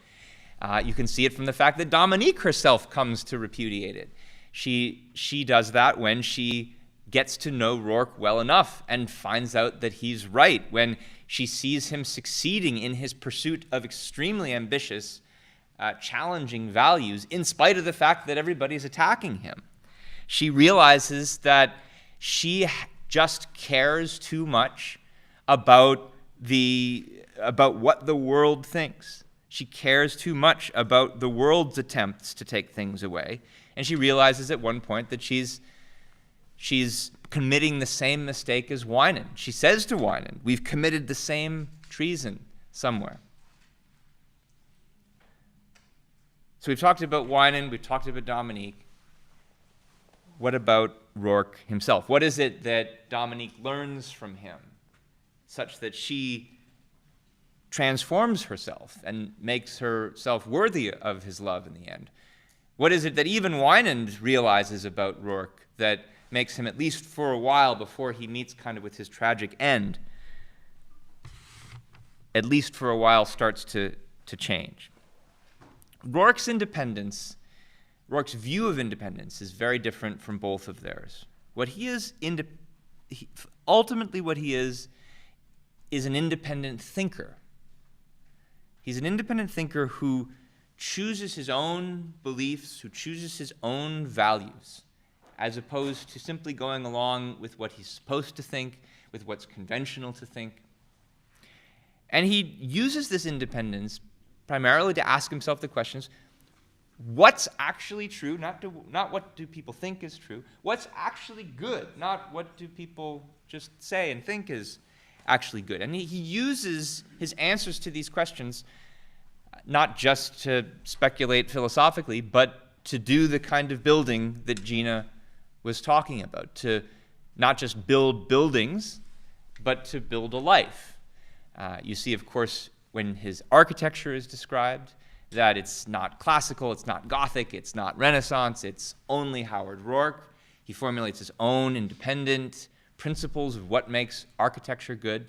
E: You can see it from the fact that Dominique herself comes to repudiate it. She does that when she gets to know Rourke well enough and finds out that he's right, when she sees him succeeding in his pursuit of extremely ambitious, challenging values, in spite of the fact that everybody's attacking him. She realizes that she just cares too much about what the world thinks. She cares too much about the world's attempts to take things away. And she realizes at one point that she's committing the same mistake as Wynand. She says to Wynand, we've committed the same treason somewhere. So we've talked about Wynand, we've talked about Dominique. What about Rourke himself? What is it that Dominique learns from him such that she transforms herself and makes herself worthy of his love in the end? What is it that even Wynand realizes about Rourke that makes him, at least for a while before he meets kind of with his tragic end, at least for a while starts to change? Rourke's independence Rourke's view of independence is very different from both of theirs. What he is, ultimately what he is an independent thinker. He's an independent thinker who chooses his own beliefs, who chooses his own values, as opposed to simply going along with what he's supposed to think, with what's conventional to think. And he uses this independence primarily to ask himself the questions, what's actually true, not what do people think is true, what's actually good, not what do people just say and think is actually good. And he uses his answers to these questions not just to speculate philosophically, but to do the kind of building that Gina was talking about, to not just build buildings, but to build a life. You see, of course, when his architecture is described, that it's not classical, it's not Gothic, it's not Renaissance, it's only Howard Rourke. He formulates his own independent principles of what makes architecture good.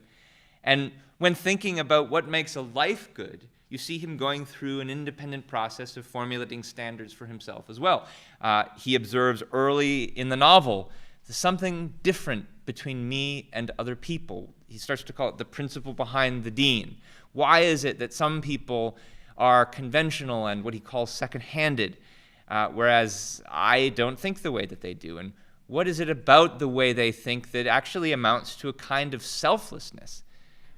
E: And when thinking about what makes a life good, you see him going through an independent process of formulating standards for himself as well. He observes early in the novel, there's something different between me and other people. He starts to call it the principle behind the dean. Why is it that some people are conventional and what he calls second-handed, whereas I don't think the way that they do? And what is it about the way they think that actually amounts to a kind of selflessness?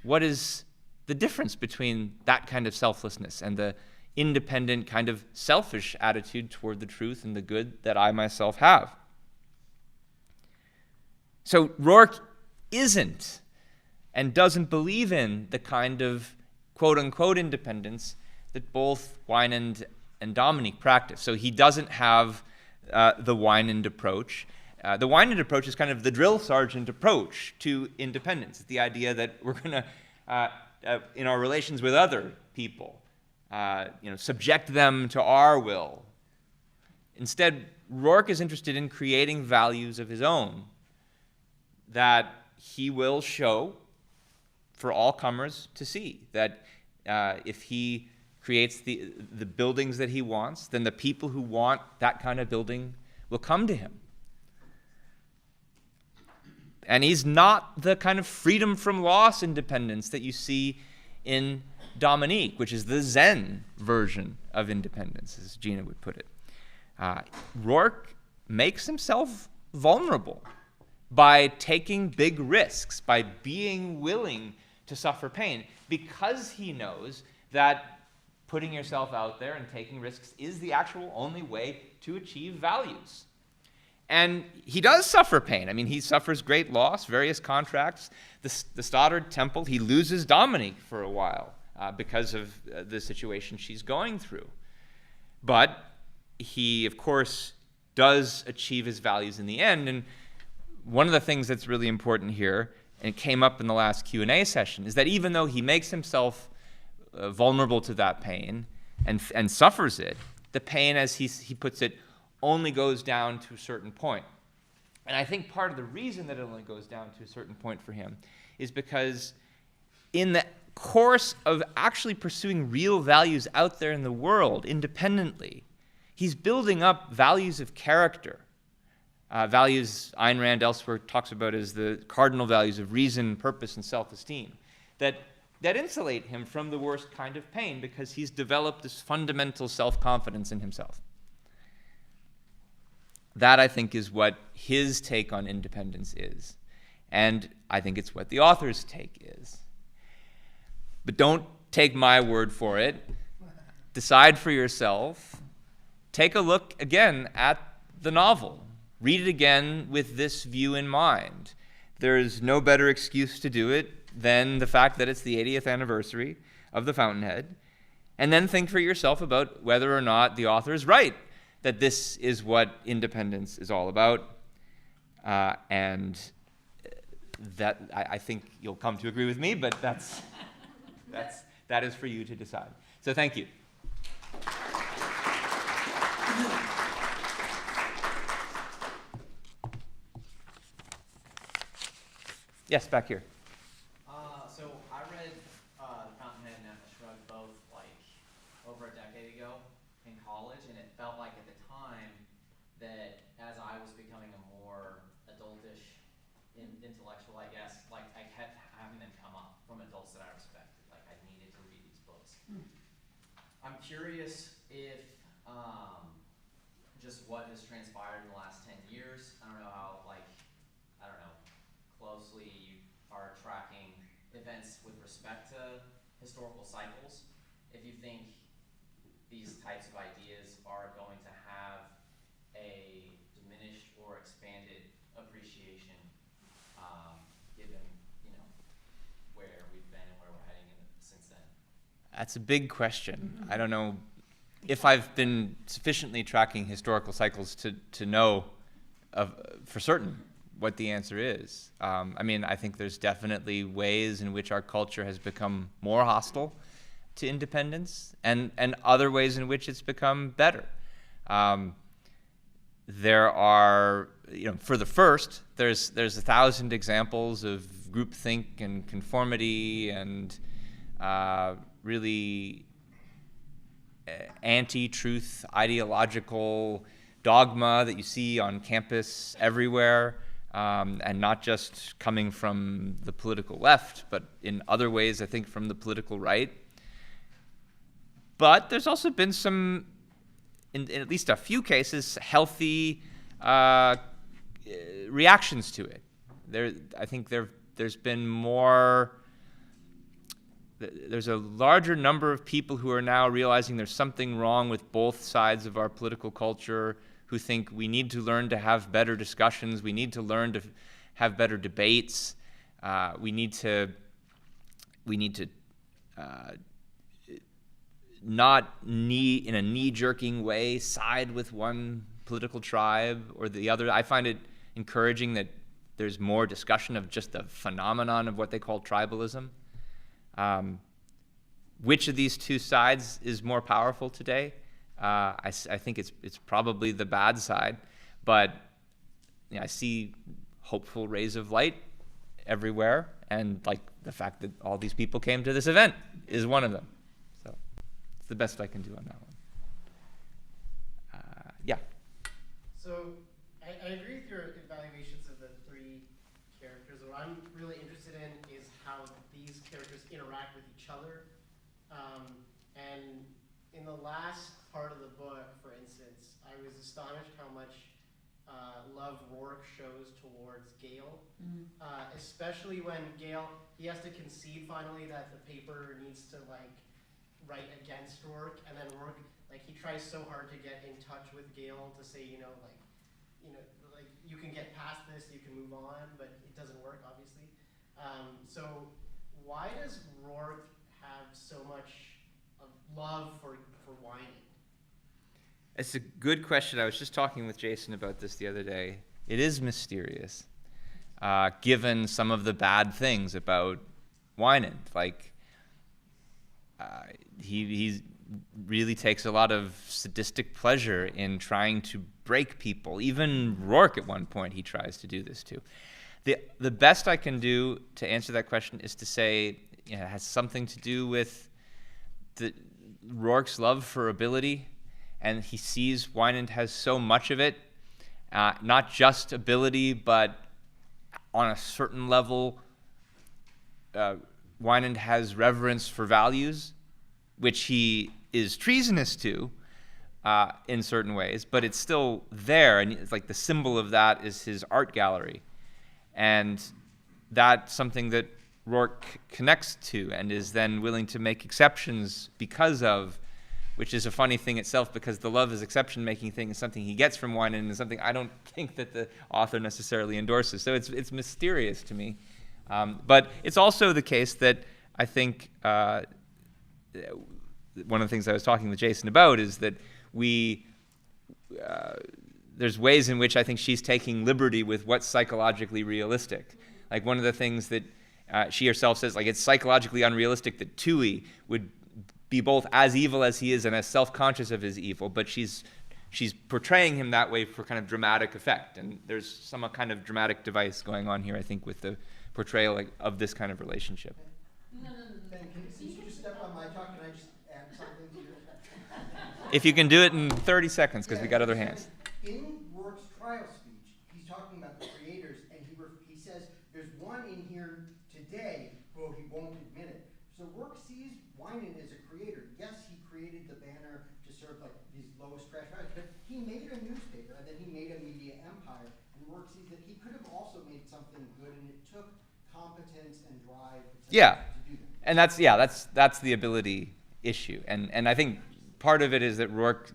E: What is the difference between that kind of selflessness and the independent kind of selfish attitude toward the truth and the good that I myself have? So Rourke isn't and doesn't believe in the kind of quote-unquote independence that both Wynand and Dominique practice. So he doesn't have the Wynand approach. The Wynand approach is kind of the drill sergeant approach to independence. It's the idea that we're going to, in our relations with other people, subject them to our will. Instead, Rourke is interested in creating values of his own that he will show for all comers to see. That if he creates the buildings that he wants, then the people who want that kind of building will come to him. And he's not the kind of freedom from loss independence that you see in Dominique, which is the Zen version of independence, as Gina would put it. Rourke makes himself vulnerable by taking big risks, by being willing to suffer pain, because he knows that putting yourself out there and taking risks is the actual only way to achieve values. And he does suffer pain. I mean, he suffers great loss, various contracts. The Stoddard Temple, he loses Dominique for a while because of the situation she's going through. But he, of course, does achieve his values in the end. And one of the things that's really important here, and it came up in the last Q&A session, is that even though he makes himself vulnerable to that pain and suffers it, the pain, as he puts it, only goes down to a certain point. And I think part of the reason that it only goes down to a certain point for him is because in the course of actually pursuing real values out there in the world independently, he's building up values of character, values Ayn Rand elsewhere talks about as the cardinal values of reason, purpose, and self-esteem, that insulate him from the worst kind of pain because he's developed this fundamental self-confidence in himself. That, I think, is what his take on independence is. And I think it's what the author's take is. But don't take my word for it. Decide for yourself. Take a look again at the novel. Read it again with this view in mind. There's no better excuse to do it than the fact that it's the 80th anniversary of the Fountainhead. And then think for yourself about whether or not the author is right, that this is what independence is all about. And that I think you'll come to agree with me, but that is for you to decide. So thank you. Yes, back here.
F: So I read Fountainhead and Atlas Shrugged both like over a decade ago in college. college, and it felt like at the time that as I was becoming a more adultish, intellectual, I guess, like I kept having them come up from adults that I respected. Like I needed to read these books. I'm curious if just what has transpired in the last 10 years. I don't know how, closely you are tracking events with respect to historical cycles. If you think these types of ideas are going to have a diminished or expanded appreciation, given where we've been and where we're heading since then.
E: That's a big question. I don't know if I've been sufficiently tracking historical cycles to know for certain what the answer is. I think there's definitely ways in which our culture has become more hostile to independence, and other ways in which it's become better. There are, for the first, there's 1,000 examples of groupthink and conformity and really anti-truth ideological dogma that you see on campus everywhere, and not just coming from the political left, but in other ways, I think, from the political right. But there's also been some, in at least a few cases, healthy reactions to it. I think there's been more. There's a larger number of people who are now realizing there's something wrong with both sides of our political culture, who think we need to learn to have better discussions, we need to learn to have better debates, we need to not in a knee-jerking way side with one political tribe or the other. I find it encouraging that there's more discussion of just the phenomenon of what they call tribalism. Which of these two sides is more powerful today? I think it's probably the bad side, but I see hopeful rays of light everywhere, and like the fact that all these people came to this event is one of them. So it's the best I can do on that one. Yeah.
G: So I agree with your evaluations of the three characters. What I'm really interested in is how these characters interact with each other. And in the last part of the book, for instance, I was astonished how much love Rourke shows towards Gale, especially when Gale, he has to concede finally that the paper needs to write against Rourke, and then Rourke, he tries so hard to get in touch with Gale to say, you can get past this, you can move on, but it doesn't work, obviously. So why does Rourke have so much of love for whining?
E: It's a good question. I was just talking with Jason about this the other day. It is mysterious, given some of the bad things about Winant. He really takes a lot of sadistic pleasure in trying to break people. Even Rourke, at one point, he tries to do this too. The best I can do to answer that question is to say it has something to do with Rourke's love for ability, and he sees Winant has so much of it, not just ability, but on a certain level, Winant has reverence for values, which he is treasonous to in certain ways, but it's still there, and it's like the symbol of that is his art gallery. And that's something that Rourke connects to and is then willing to make exceptions because of, which is a funny thing itself, because the love is exception-making thing is something he gets from Winant and is something I don't think that the author necessarily endorses. So it's mysterious to me. But it's also the case that I think one of the things I was talking with Jason about is that there's ways in which I think she's taking liberty with what's psychologically realistic. Like one of the things that she herself says, it's psychologically unrealistic that Toohey would be both as evil as he is and as self-conscious of his evil, but she's portraying him that way for kind of dramatic effect. And there's some kind of dramatic device going on here, I think, with the portrayal of this kind of relationship.
H: Ben, since you just stepped on my talk, can I just add something to yours?
E: If you can do it in 30 seconds, because we got other hands.
H: In Rourke's trial speech, he's talking about the creators, and he says there's one in here today, quote, he won't admit it. So Rourke sees Winan as a creator. Yes, he created the banner to serve like these lowest trash values, but he made a newspaper, and then he made a media empire. And Rourke sees that he could have also made something good, and it took competence and drive
E: Yeah.
H: to do that.
E: And that's the ability issue. And I think part of it is that Rourke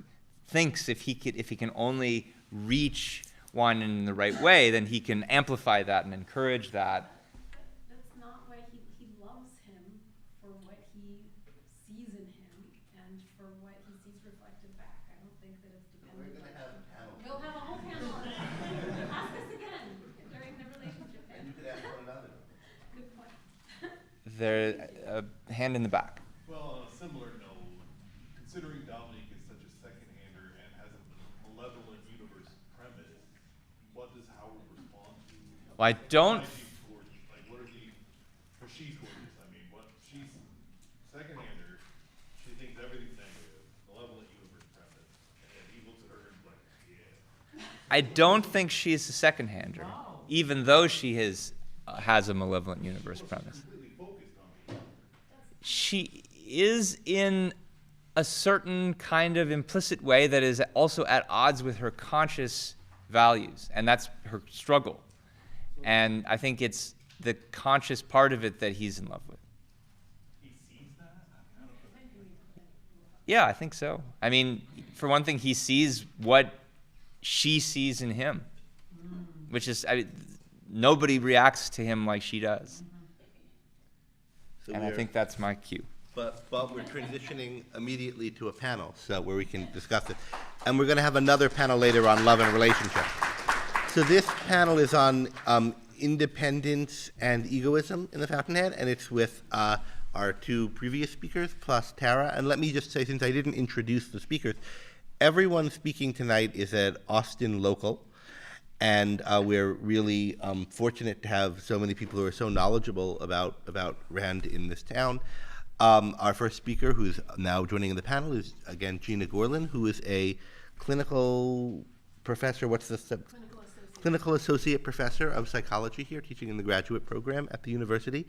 E: thinks if he can only reach one in the right way, then he can amplify that and encourage that.
B: That's not why he loves him for what he sees in him and for what he sees reflected back. I don't think that it's dependent on him. We'll have a whole panel on it. Ask us again during the relationship panel.
A: You could ask one another.
B: Good point.
E: There, a hand in the back.
I: Well, on a similar note, considering Dominique is such a second-hander and has a malevolent universe premise, what does Howard respond to?
E: Well, I don't.
I: Like, what are the? Because she's gorgeous. I mean, what she's second-hander. She thinks everything's negative. Malevolent universe premise, and he looks at her and is like, yeah.
E: I don't think she's a second-hander, even though she has a malevolent universe premise.
I: Completely focused on me.
E: She is in a certain kind of implicit way that is also at odds with her conscious values, and that's her struggle. And I think it's the conscious part of it that he's in love with.
I: He sees that. I don't know.
E: Yeah, I think so. I mean, for one thing, he sees what she sees in him, which is, nobody reacts to him like she does.
A: So
E: And I
A: we're-
E: think that's my cue.
A: But we're transitioning immediately to a panel, so where we can discuss it. And we're going to have another panel later on love and relationships. So this panel is on independence and egoism in the Fountainhead, and it's with our two previous speakers plus Tara. And let me just say, since I didn't introduce the speakers, everyone speaking tonight is an Austin local. And we're really fortunate to have so many people who are so knowledgeable about Rand in this town. Our first speaker, who's now joining the panel, is again Gina Gorlin, who is a clinical professor. What's the clinical associate professor of psychology here, teaching in the graduate program at the university.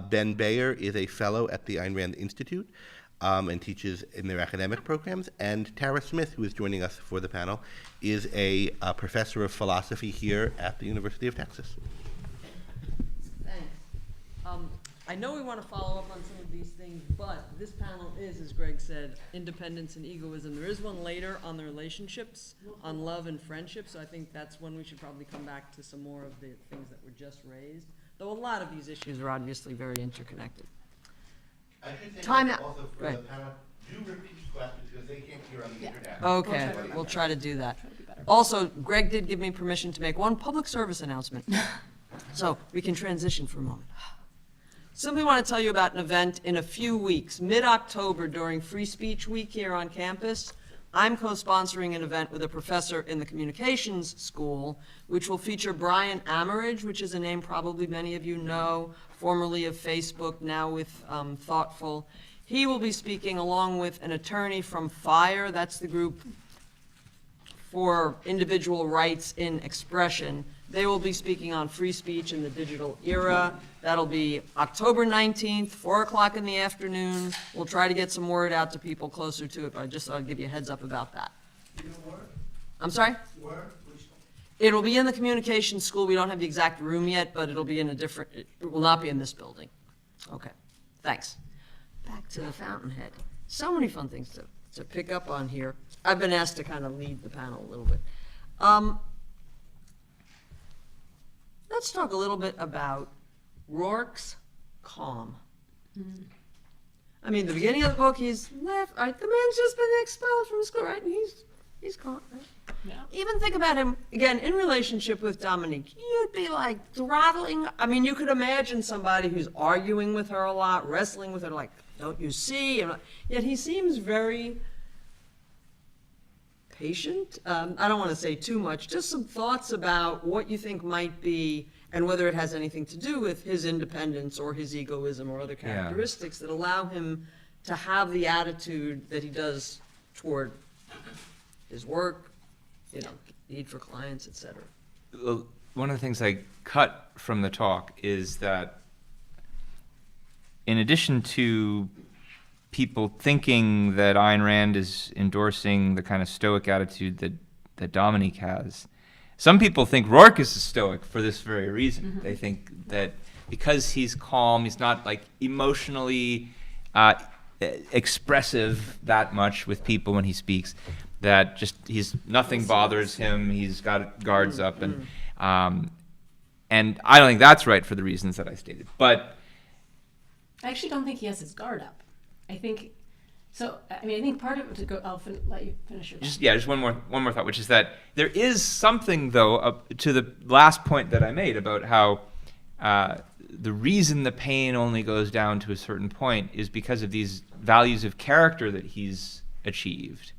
A: Ben Bayer is a fellow at the Ayn Rand Institute and teaches in their academic programs. And Tara Smith, who is joining us for the panel, is a professor of philosophy here at the University of Texas.
J: Thanks. I know we want to follow up on some of these things, but this panel is, as Greg said, independence and egoism. There is one later on the relationships, on love and friendship, so I think that's when we should probably come back to some more of the things that were just raised, though a lot of these issues are obviously very interconnected.
A: I should say
J: Time
A: that
J: out.
A: also for
J: Right.
A: the panel, do repeat questions because they can't hear on the internet.
J: Okay, we'll try to do that. Also, Greg did give me permission to make one public service announcement, so we can transition for a moment. Simply want to tell you about an event in a few weeks, mid-October during Free Speech Week here on campus. I'm co-sponsoring an event with a professor in the communications school, which will feature Brian Amerige, which is a name probably many of you know, formerly of Facebook, now with Thoughtful. He will be speaking along with an attorney from FIRE, that's the group for individual rights in expression. They will be speaking on free speech in the digital era. That'll be October 19th, 4 o'clock in the afternoon. We'll try to get some word out to people closer to it, but I'll give you a heads up about that. I'm sorry? It'll be in the communications school. We don't have the exact room yet, but it'll be in a different, it will not be in this building. Okay, thanks. Back to the Fountainhead. So many fun things to pick up on here. I've been asked to kind of lead the panel a little bit. Let's talk a little bit about Rourke's calm. I mean, the beginning of the book, he's left, right? The man's just been expelled from school, right? And he's calm, right?
B: Yeah.
J: Even think about him, again, in relationship with Dominique. You'd be like throttling. I mean, you could imagine somebody who's arguing with her a lot, wrestling with her, like, don't you see? And yet he seems very patient. I don't want to say too much, just some thoughts about what you think might be and whether it has anything to do with his independence or his egoism or other characteristics that allow him to have the attitude that he does toward his work, you know, need for clients, et cetera.
E: Well, one of the things I cut from the talk is that in addition to people thinking that Ayn Rand is endorsing the kind of stoic attitude that Dominique has, some people think Rourke is a stoic for this very reason. They think that because he's calm, he's not like emotionally expressive that much with people when he speaks, that just nothing bothers him, he's got guards up, and I don't think that's right for the reasons that I stated. But
B: I actually don't think he has his guard up. I think so. I mean, I think part of it to go. Let you finish your.
E: Just one more thought, which is that there is something though to the last point that I made about how the reason the pain only goes down to a certain point is because of these values of character that he's achieved.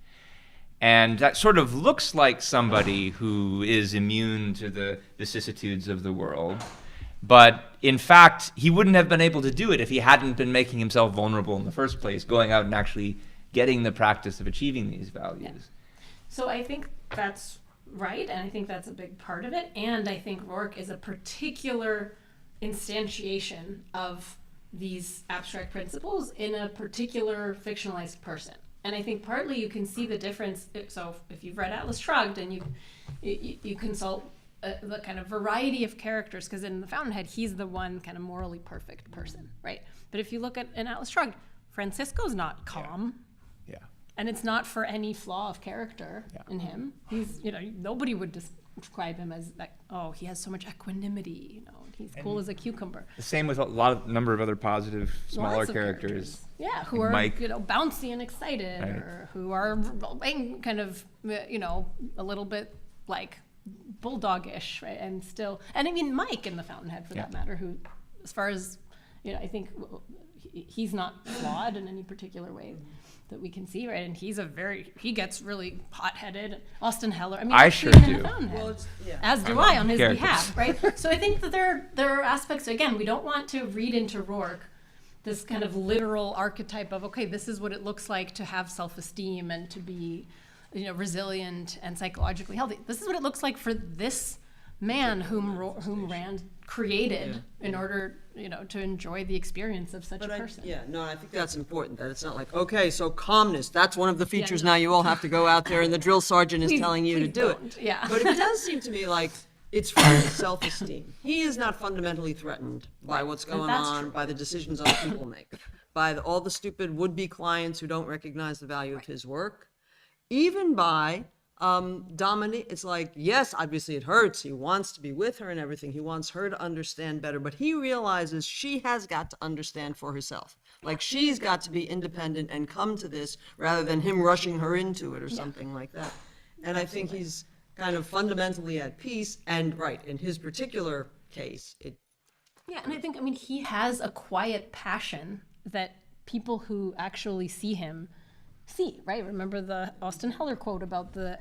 E: And that sort of looks like somebody who is immune to the vicissitudes of the world. But in fact, he wouldn't have been able to do it if he hadn't been making himself vulnerable in the first place, going out and actually getting the practice of achieving these values.
B: Yeah. So I think that's right, and I think that's a big part of it. And I think Rourke is a particular instantiation of these abstract principles in a particular fictionalized person. And I think partly you can see the difference. So if you've read Atlas Shrugged and you consult the kind of variety of characters, because in the Fountainhead, he's the one kind of morally perfect person, right? But if you look at in Atlas Shrugged, Francisco's not calm.
E: Yeah.
B: And it's not for any flaw of character in him. He's, nobody would describe him as like, oh, he has so much equanimity, he's cool as a cucumber.
E: The same with number of other positive, smaller characters.
B: Yeah, who are,
E: Mike.
B: bouncy and excited,
E: Right.
B: or who are kind of, a little bit like bulldogish, right? And I mean, Mike in the Fountainhead, for that matter, who, as far as, I think he's not flawed in any particular way that we can see, right? And he gets really hot-headed. Austin Heller, I mean,
E: I
B: you
E: sure
B: see him in
E: do.
B: the Fountainhead,
J: Well,
B: as do I on his
E: characters.
B: behalf, right? So I think that there are aspects, again, we don't want to read into Rourke this kind of literal archetype of, okay, this is what it looks like to have self-esteem and to be, resilient and psychologically healthy. This is what it looks like for this man whom Rand created in order, to enjoy the experience of such a person.
J: I think that's important, that it's not like, okay, so calmness, that's one of the features now you all have to go out there and the drill sergeant is telling you to
B: Please
J: do
B: don't.
J: it.
B: Yeah.
J: But it does seem to me like it's for his self-esteem. He is not fundamentally threatened by what's going
B: That's
J: on,
B: true.
J: by the decisions other people make, by all the stupid would-be clients who don't recognize the value of his work, even by Dominique. It's like, yes, obviously it hurts. He wants to be with her and everything. He wants her to understand better, but he realizes she has got to understand for herself. Like, she's got to be independent and come to this rather than him rushing her into it or something like that. And I think he's kind of fundamentally at peace. And right, in his particular case,
B: Yeah, and I think, he has a quiet passion that people who actually see him see, right? Remember the Austin Heller quote about the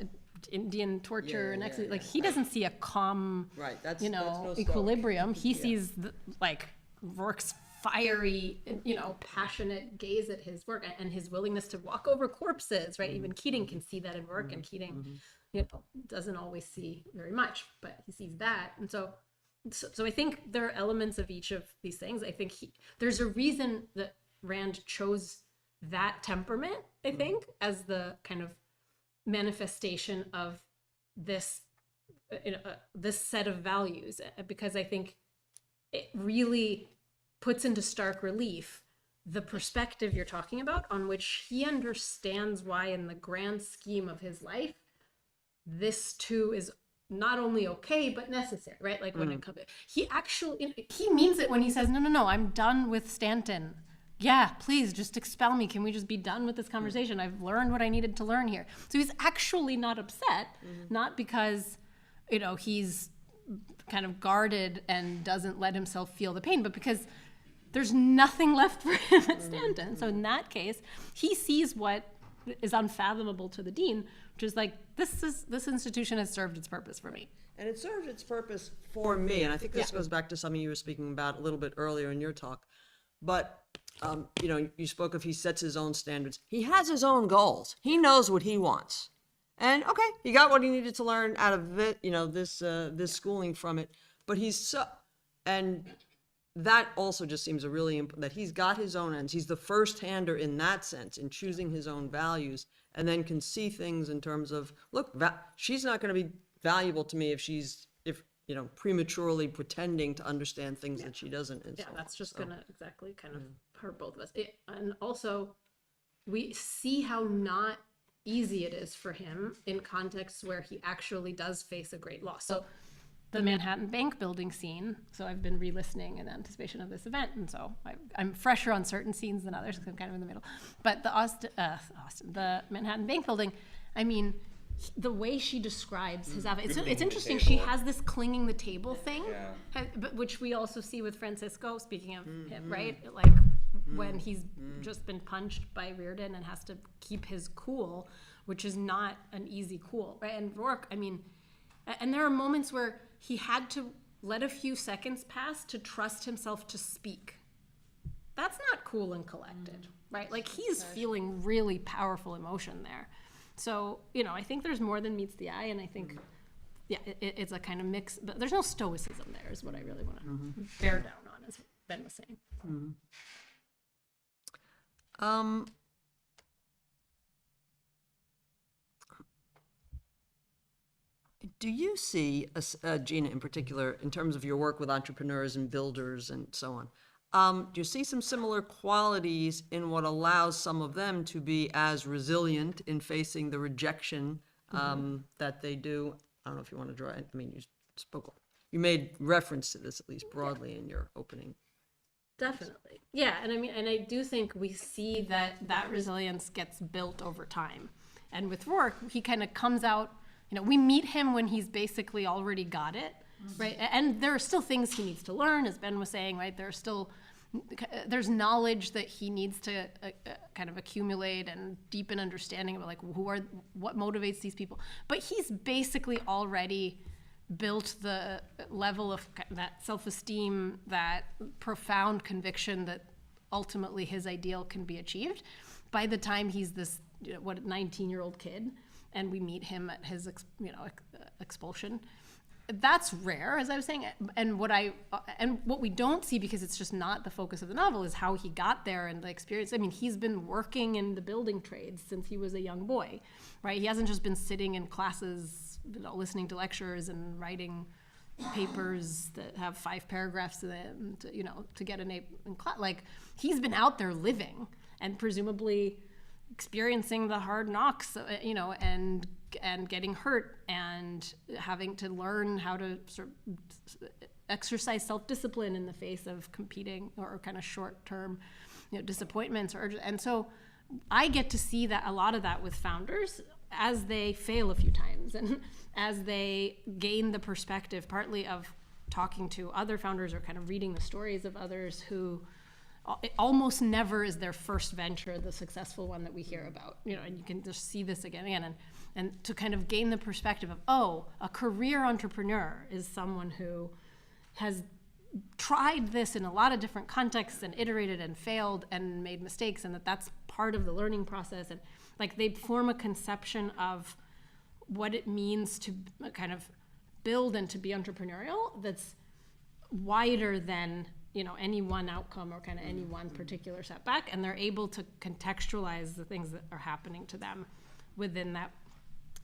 B: Indian torture and exile? Like, he doesn't see a calm,
J: right, that's no
B: equilibrium. He sees Rourke's fiery, passionate gaze at his work and his willingness to walk over corpses, right? Even Keating can see that in Rourke, and Keating, doesn't always see very much, but he sees that. And so I think there are elements of each of these things. I think there's a reason that Rand chose that temperament, I think, as the kind of manifestation of this, this set of values, because I think it really puts into stark relief the perspective you're talking about, on which he understands why, in the grand scheme of his life, this too is not only okay but necessary, right? Like when it comes, he actually, he means it when he says, no, I'm done with Stanton. Yeah, please just expel me. Can we just be done with this conversation? I've learned what I needed to learn here. So he's actually not upset, not because, he's kind of guarded and doesn't let himself feel the pain, but because there's nothing left for him at Stanton. So in that case, he sees what is unfathomable to the dean, which is like, this institution has served its purpose for me.
J: And it served its purpose for me. And I think this goes back to something you were speaking about a little bit earlier in your talk. But you know, you spoke of he sets his own standards. He has his own goals. He knows what he wants. And okay, he got what he needed to learn out of it, you know, this schooling from it. But and that also just seems a really that he's got his own ends. He's the first hander in that sense, in choosing his own values, and then can see things in terms of, look, she's not going to be valuable to me if you know, prematurely pretending to understand things that she doesn't. And
B: Yeah,
J: so
B: that's just
J: on.
B: gonna exactly kind of hurt both of us. And also, we see how not easy it is for him in contexts where he actually does face a great loss. So the Manhattan Bank building scene, so I've been re-listening in anticipation of this event, and so I'm fresher on certain scenes than others because I'm kind of in the middle. But the Manhattan Bank building, I mean, the way she describes his outfit, it's interesting. She has this clinging the table thing, but which we also see with Francisco, speaking of him, right? Like when he's just been punched by Reardon and has to keep his cool, which is not an easy cool, right? And Rourke, I mean, and there are moments where he had to let a few seconds pass to trust himself to speak. That's not cool and collected, right? Like he's feeling really powerful emotion there. So, you know, I think there's more than meets the eye, and I think, yeah, it's a kind of mix, but there's no stoicism there is what I really want to bear down on, as Ben was saying.
J: Do you see, Gina in particular, in terms of your work with entrepreneurs and builders and so on, do you see some similar qualities in what allows some of them to be as resilient in facing the rejection that they do? I don't know if you want to draw it. I mean, you made reference to this at least broadly in your opening.
B: Definitely. Yeah, and I mean, and I do think we see that resilience gets built over time. And with Rourke, he kind of comes out, you know, we meet him when he's basically already got it, right? And there are still things he needs to learn, as Ben was saying, right? There's knowledge that he needs to kind of accumulate and deepen understanding about, like, what motivates these people. But he's basically already built the level of that self-esteem, that profound conviction that ultimately his ideal can be achieved by the time he's this, 19-year-old kid, and we meet him at his, expulsion. That's rare, as I was saying, and what we don't see, because it's just not the focus of the novel, is how he got there and the experience. I mean, he's been working in the building trades since he was a young boy, right? He hasn't just been sitting in classes, listening to lectures and writing papers that have 5 paragraphs in them to get an A in class. Like, he's been out there living and presumably experiencing the hard knocks, and getting hurt and having to learn how to sort of exercise self-discipline in the face of competing or kind of short-term, disappointments. And so I get to see that a lot of that with founders as they fail a few times and as they gain the perspective, partly of talking to other founders or kind of reading the stories of others who it almost never is their first venture the successful one that we hear about, and you can just see this again and to kind of gain the perspective of, a career entrepreneur is someone who has tried this in a lot of different contexts and iterated and failed and made mistakes, and that's part of the learning process. And like, they form a conception of what it means to kind of build and to be entrepreneurial that's wider than any one outcome or kind of any one particular setback, and they're able to contextualize the things that are happening to them within that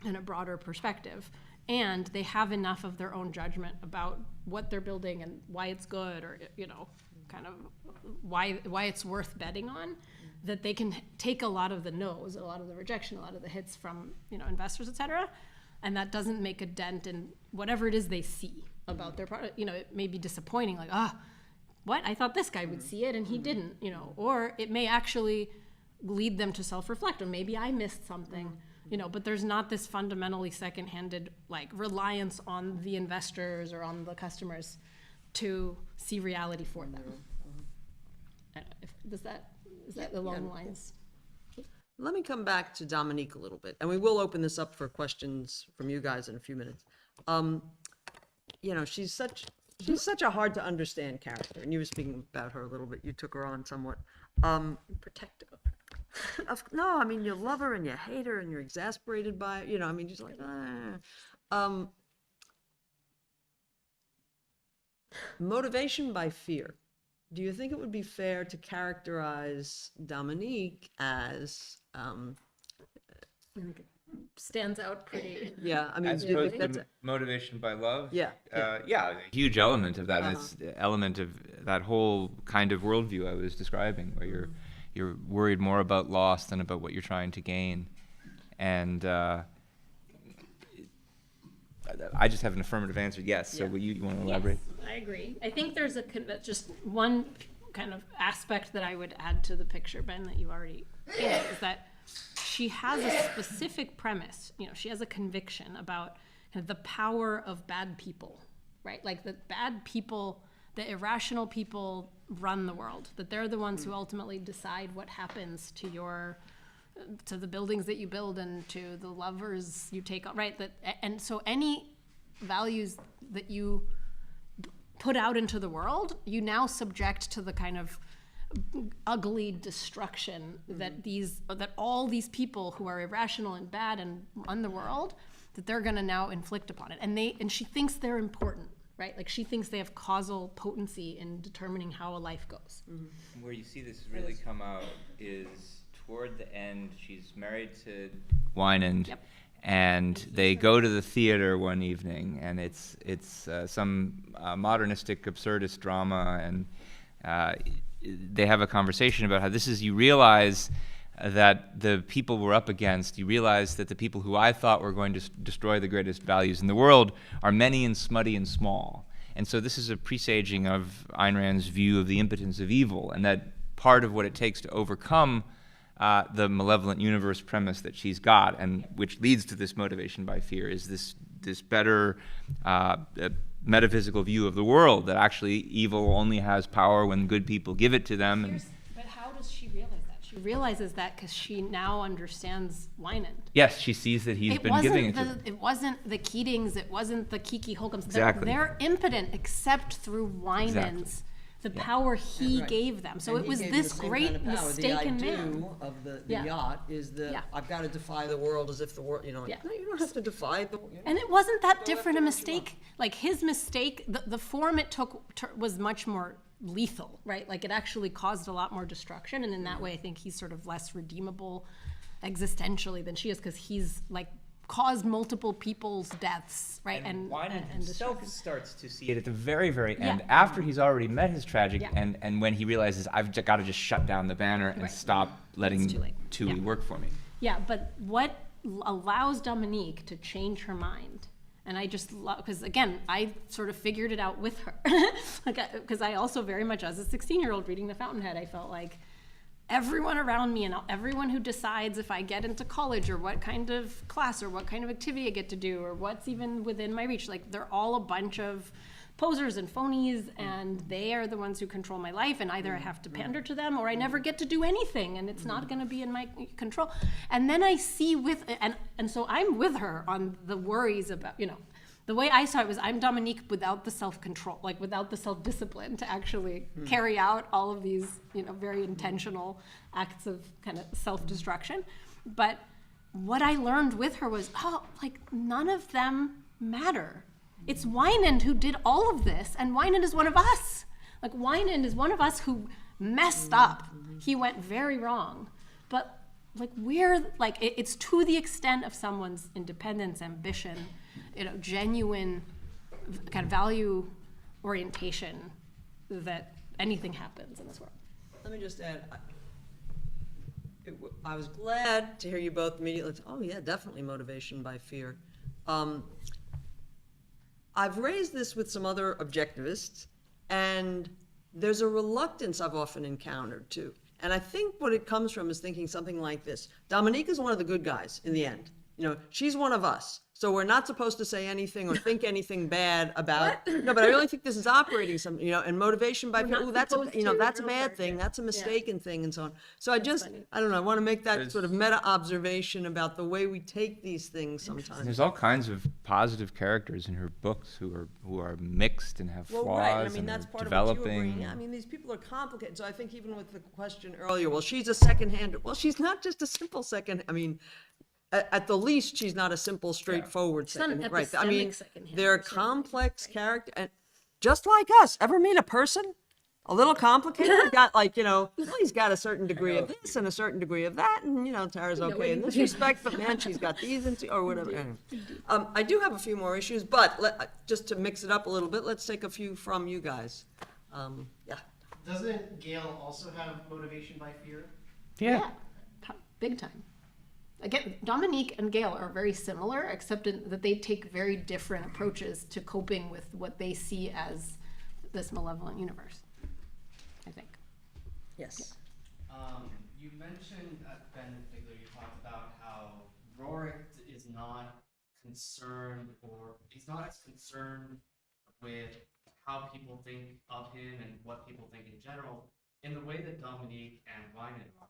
B: in a broader perspective. And they have enough of their own judgment about what they're building and why it's good, or kind of why it's worth betting on, that they can take a lot of the no's, a lot of the rejection, a lot of the hits from investors, et cetera, and that doesn't make a dent in whatever it is they see about their product. It may be disappointing, like, what? I thought this guy would see it and he didn't, or it may actually lead them to self-reflect, or maybe I missed something, but there's not this fundamentally second-handed, like, reliance on the investors or on the customers to see reality for them. Is that along the lines?
J: Let me come back to Dominique a little bit, and we will open this up for questions from you guys in a few minutes. She's such a hard to understand character, and you were speaking about her a little bit. You took her on somewhat.
B: Protective.
J: No, I mean, you love her and you hate her and you're exasperated by it. You know, I mean, just like, motivation by fear. Do you think it would be fair to characterize Dominique as,
B: Stands out pretty.
J: yeah, I mean,
E: As
J: do you
E: opposed
J: think that's
E: to motivation by love?
J: Yeah,
E: Yeah, a huge element of that. And it's the element of that whole kind of worldview I was describing, where you're worried more about loss than about what you're trying to gain. And I just have an affirmative answer, yes. So
J: Yeah.
E: will you want to elaborate?
B: Yes, I agree. I think there's just one kind of aspect that I would add to the picture, Ben, that you already painted, is that she has a specific premise. You know, she has a conviction about kind of the power of bad people, right? Like that bad people, the irrational people run the world, that they're the ones who ultimately decide what happens to the buildings that you build and to the lovers you take on, right? And so any values that you put out into the world, you now subject to the kind of ugly destruction that all these people who are irrational and bad and run the world, that they're going to now inflict upon it. And she thinks they're important, right? Like she thinks they have causal potency in determining how a life goes.
E: Where you see this really come out is toward the end. She's married to Wynand,
B: Yep.
E: and they go to the theater one evening, and it's some modernistic absurdist drama, and they have a conversation about how you realize that the people we're up against, you realize that the people who I thought were going to destroy the greatest values in the world are many and smutty and small. And so this is a presaging of Ayn Rand's view of the impotence of evil, and that part of what it takes to overcome the malevolent universe premise that she's got, and which leads to this motivation by fear, is this better metaphysical view of the world, that actually evil only has power when good people give it to them.
B: But how does she realize that? She realizes that because she now understands Wynand.
E: Yes, she sees that he's been giving it to them.
B: It wasn't the Keatings, it wasn't the Kiki Holcombs.
E: Exactly.
B: They're impotent except through Wynand's, the power he
J: Right.
B: gave them. So
J: And
B: it
J: he
B: was
J: gave
B: this
J: the same
B: great
J: kind of power.
B: mistaken
J: the
B: man.
J: idea of the
B: Yeah.
J: yacht is that
B: Yeah.
J: I've got to defy the world as if the world,
B: Yeah.
J: no, you don't have to defy the
B: And it wasn't that different a mistake. Like his mistake, the form it took was much more lethal, right? Like it actually caused a lot more destruction. And in that way, I think he's sort of less redeemable existentially than she is, because he's like caused multiple people's deaths, right?
E: And Wynand himself
B: destruction.
E: starts to see it at the very, very end,
B: Yeah.
E: after he's already met his tragic,
B: Yeah.
E: and when he realizes, I've got to just shut down the banner and
B: Right.
E: stop letting
B: It's too late.
E: Tui
B: Yeah.
E: work for me.
B: Yeah, but what allows Dominique to change her mind, and I just love, because again, I sort of figured it out with her, because I also very much, as a 16-year-old reading The Fountainhead, I felt like everyone around me and everyone who decides if I get into college or what kind of class or what kind of activity I get to do or what's even within my reach, like they're all a bunch of posers and phonies, and they are the ones who control my life, and either I have to pander to them or I never get to do anything, and it's not going to be in my control. And then I see and so I'm with her on the worries about, the way I saw it was, I'm Dominique without the self-control, like without the self-discipline to actually carry out all of these, very intentional acts of kind of self-destruction. But what I learned with her was, none of them matter. It's Wynand who did all of this, and Wynand is one of us. Like Wynand is one of us who messed up. He went very wrong. But it's to the extent of someone's independence, ambition, genuine kind of value orientation that anything happens in this world.
J: Let me just add, I was glad to hear you both immediately, oh yeah, definitely motivation by fear. I've raised this with some other objectivists, and there's a reluctance I've often encountered too. And I think what it comes from is thinking something like this. Dominique is one of the good guys in the end. she's one of us. So we're not supposed to say anything or think anything bad about, no, but I really think this is operating some, and motivation by,
B: We're not
J: oh, that's a,
B: supposed to,
J: that's a
B: real
J: bad
B: quick.
J: thing, that's a mistaken thing, and so on. So I
B: funny.
J: don't know, I want to make that
E: There's-
J: sort of meta observation about the way we take these things sometimes.
E: There's all kinds of positive characters in her books who are mixed and have
J: Well,
E: flaws
J: right, I mean,
E: and
J: that's
E: are
J: part of what you were
E: developing.
J: bringing. I mean, these people are complicated, so I think even with the question earlier, well, she's a second-hand, well, she's not just a simple second, I mean, at the least, she's not a simple, straightforward
B: She's not an
J: second, right? I mean,
B: epistemic second-hander,
J: they're
B: so-
J: complex character, and just like us, ever meet a person? A little complicated, got like, well, he's got a certain degree of this and a certain degree of that, and, Tara's okay in this respect, but man, she's got these and, or whatever. Anyway. I do have a few more issues, but just to mix it up a little bit, let's take a few from you guys. Yeah.
G: Doesn't Gail also have motivation by fear?
B: Yeah, big time. Again, Dominique and Gail are very similar, except in that they take very different approaches to coping with what they see as this malevolent universe, I think.
J: Yes.
K: You mentioned, Ben in particular, you talked about how Rorik is not concerned, or he's not as concerned with how people think of him and what people think in general, in the way that Dominique and Winan are.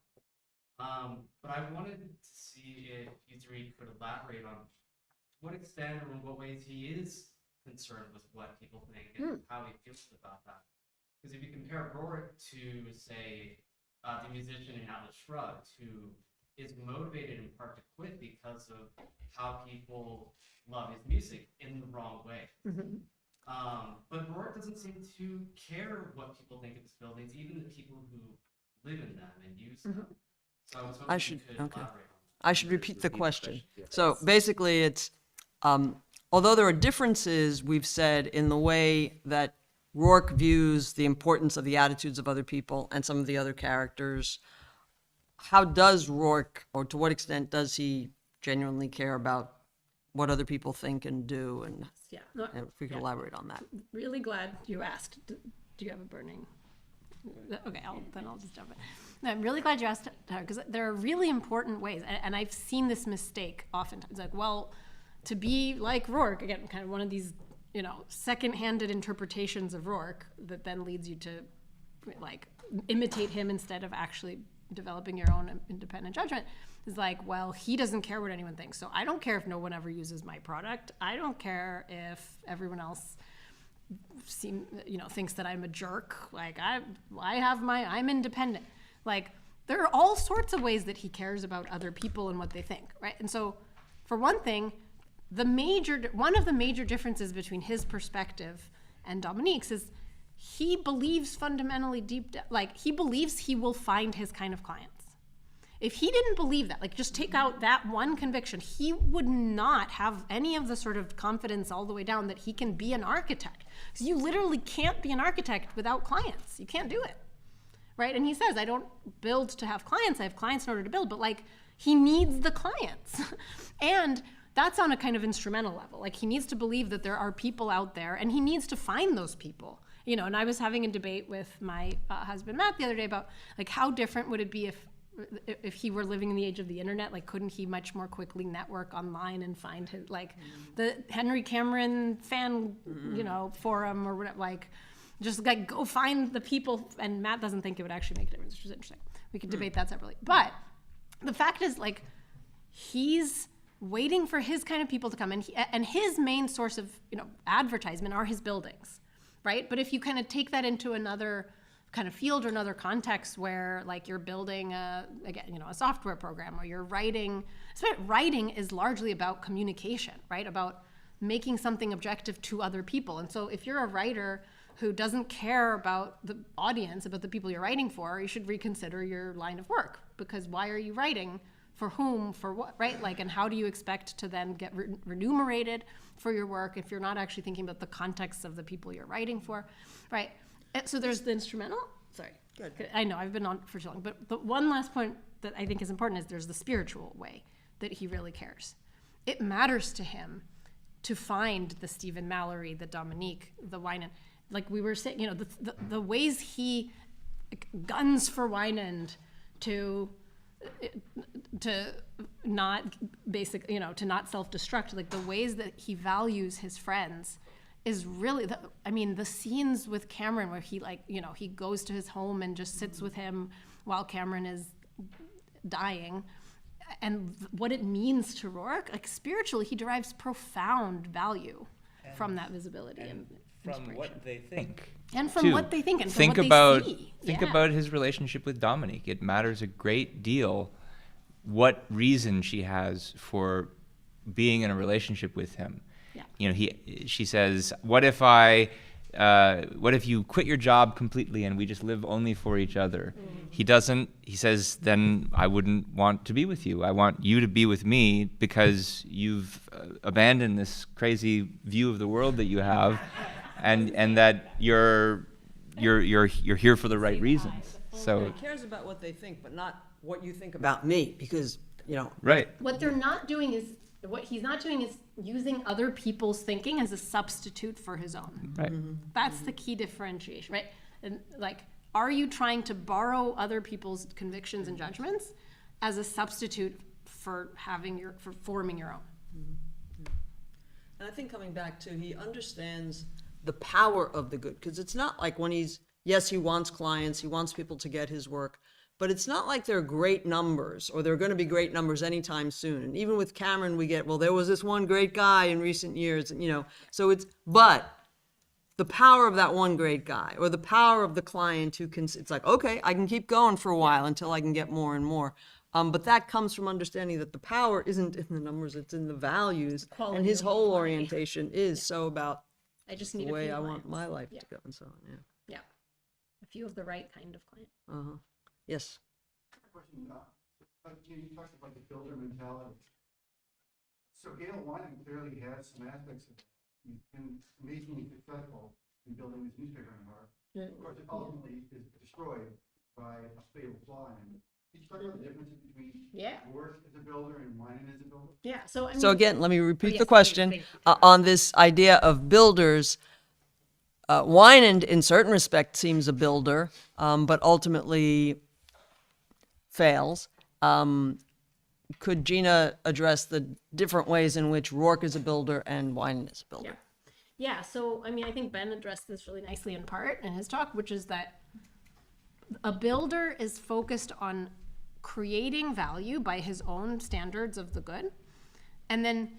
K: But I wanted to see if you three could elaborate on to what extent or in what ways he is concerned with what people think and how he feels about that. Because if you compare Rorik to, say, the musician in Atlas Shrugged, who is motivated in part to quit because of how people love his music in the wrong way. But Rorik doesn't seem to care what people think of his buildings, even the people who live in them and use them. So I was hoping you could elaborate on that.
J: I should repeat the question. So basically, it's, although there are differences, we've said, in the way that Rourke views the importance of the attitudes of other people and some of the other characters, how does Rourke, or to what extent does he genuinely care about what other people think and do? And
B: Yeah. No,
J: if we could elaborate on that.
B: really glad you asked. Do you have a burning? Okay, I'll just jump in. No, I'm really glad you asked, because there are really important ways, and I've seen this mistake oftentimes. Like, well, to be like Rourke, again, kind of one of these, second-handed interpretations of Rourke that then leads you to, like, imitate him instead of actually developing your own independent judgment, is like, well, he doesn't care what anyone thinks, so I don't care if no one ever uses my product. I don't care if everyone else thinks that I'm a jerk. Like, I'm independent. Like, there are all sorts of ways that he cares about other people and what they think, right? And so, for one thing, one of the major differences between his perspective and Dominique's is he believes fundamentally he believes he will find his kind of clients. If he didn't believe that, like, just take out that one conviction, he would not have any of the sort of confidence all the way down that he can be an architect. Because you literally can't be an architect without clients. You can't do it, right? And he says, I don't build to have clients. I have clients in order to build. But, like, he needs the clients. And that's on a kind of instrumental level. Like, he needs to believe that there are people out there, and he needs to find those people. And I was having a debate with my husband, Matt, the other day about, like, how different would it be if he were living in the age of the internet? Like, couldn't he much more quickly network online and find his, like, the Henry Cameron fan, forum or whatever, like, just, like, go find the people. And Matt doesn't think it would actually make a difference, which is interesting. We could debate that separately. But the fact is, like, he's waiting for his kind of people to come, and his main source of, advertisement are his buildings, right? But if you kind of take that into another kind of field or another context where, like, you're building a software program, or you're writing is largely about communication, right? About making something objective to other people. And so if you're a writer who doesn't care about the audience, about the people you're writing for, you should reconsider your line of work, because why are you writing? For whom, for what, right? Like, and how do you expect to then get remunerated for your work if you're not actually thinking about the context of the people you're writing for, right? So there's the instrumental. Sorry. Good. I know, I've been on for too long. But the one last point that I think is important is there's the spiritual way that he really cares. It matters to him to find the Stephen Mallory, the Dominique, the Winan. Like we were saying, the ways he guns for Winan to not to not self-destruct, like the ways that he values his friends is really, the scenes with Cameron where he he goes to his home and just sits with him while Cameron is dying, and what it means to Rourke, like spiritually, he derives profound value from that visibility and
E: from
B: inspiration.
E: what they think.
B: And from
E: too.
B: what they think and from
E: Think
B: what
E: about,
B: they see.
E: Think
B: Yeah.
E: about his relationship with Dominique. It matters a great deal what reason she has for being in a relationship with him.
B: Yeah.
E: She says, what if you quit your job completely and we just live only for each other? He says, then I wouldn't want to be with you. I want you to be with me because you've abandoned this crazy view of the world that you have, and that you're here for the right reasons. So
J: He cares about what they think, but not what you think about me, because,
E: right.
B: What he's not doing is using other people's thinking as a substitute for his own.
E: Right.
B: That's the key differentiation, right? And are you trying to borrow other people's convictions and judgments as a substitute for forming your own?
J: And I think coming back to, he understands the power of the good, because it's not like when he wants clients, he wants people to get his work, but it's not like they're great numbers or they're going to be great numbers anytime soon. And even with Cameron, we get, well, there was this one great guy in recent years, and but the power of that one great guy or the power of the client who can, it's like, okay, I can keep going for a while until I can get more and more. But that comes from understanding that the power isn't in the numbers, it's in the values.
B: Quality
J: And his
B: of
J: whole
B: quality.
J: orientation is so about
B: I just
J: the
B: need a
J: way
B: few
J: I want
B: clients.
J: my life
B: Yeah.
J: to go and so on, yeah.
B: Yeah. A few of the right kind of client.
J: Uh-huh. Yes.
D: Question, you talked about the builder mentality. So Gail Wyman clearly has some aspects of that. He's been amazingly successful in building this newspaper empire. Of course, it ultimately is destroyed by a fatal flaw in it. Could you talk about the differences between Rourke as a builder and Wyman as a builder?
B: Yeah. So
J: So again, let me repeat
B: yes,
J: the question.
B: please.
J: On this idea of builders, Winand in certain respects seems a builder, but ultimately fails. Could Gina address the different ways in which Rourke is a builder and Winand is a builder?
B: Yeah, so I think Ben addressed this really nicely in part in his talk, which is that a builder is focused on creating value by his own standards of the good, and then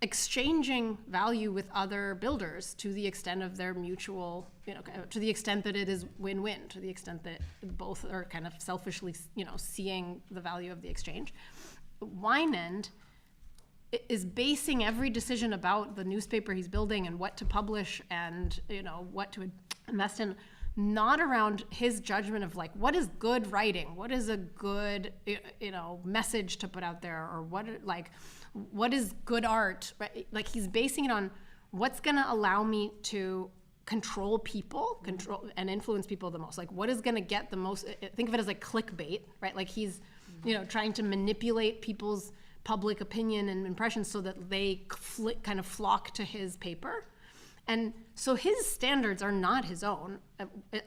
B: exchanging value with other builders to the extent of their mutual, to the extent that it is win-win, to the extent that both are kind of selfishly, seeing the value of the exchange. Winand is basing every decision about the newspaper he's building and what to publish and what to invest in, not around his judgment of what is good writing, what is a good message to put out there, or what is good art, right? He's basing it on what's going to allow me to control and influence people the most. What is going to get the most? Think of it as clickbait, right? He's trying to manipulate people's public opinion and impressions so that they kind of flock to his paper. And so his standards are not his own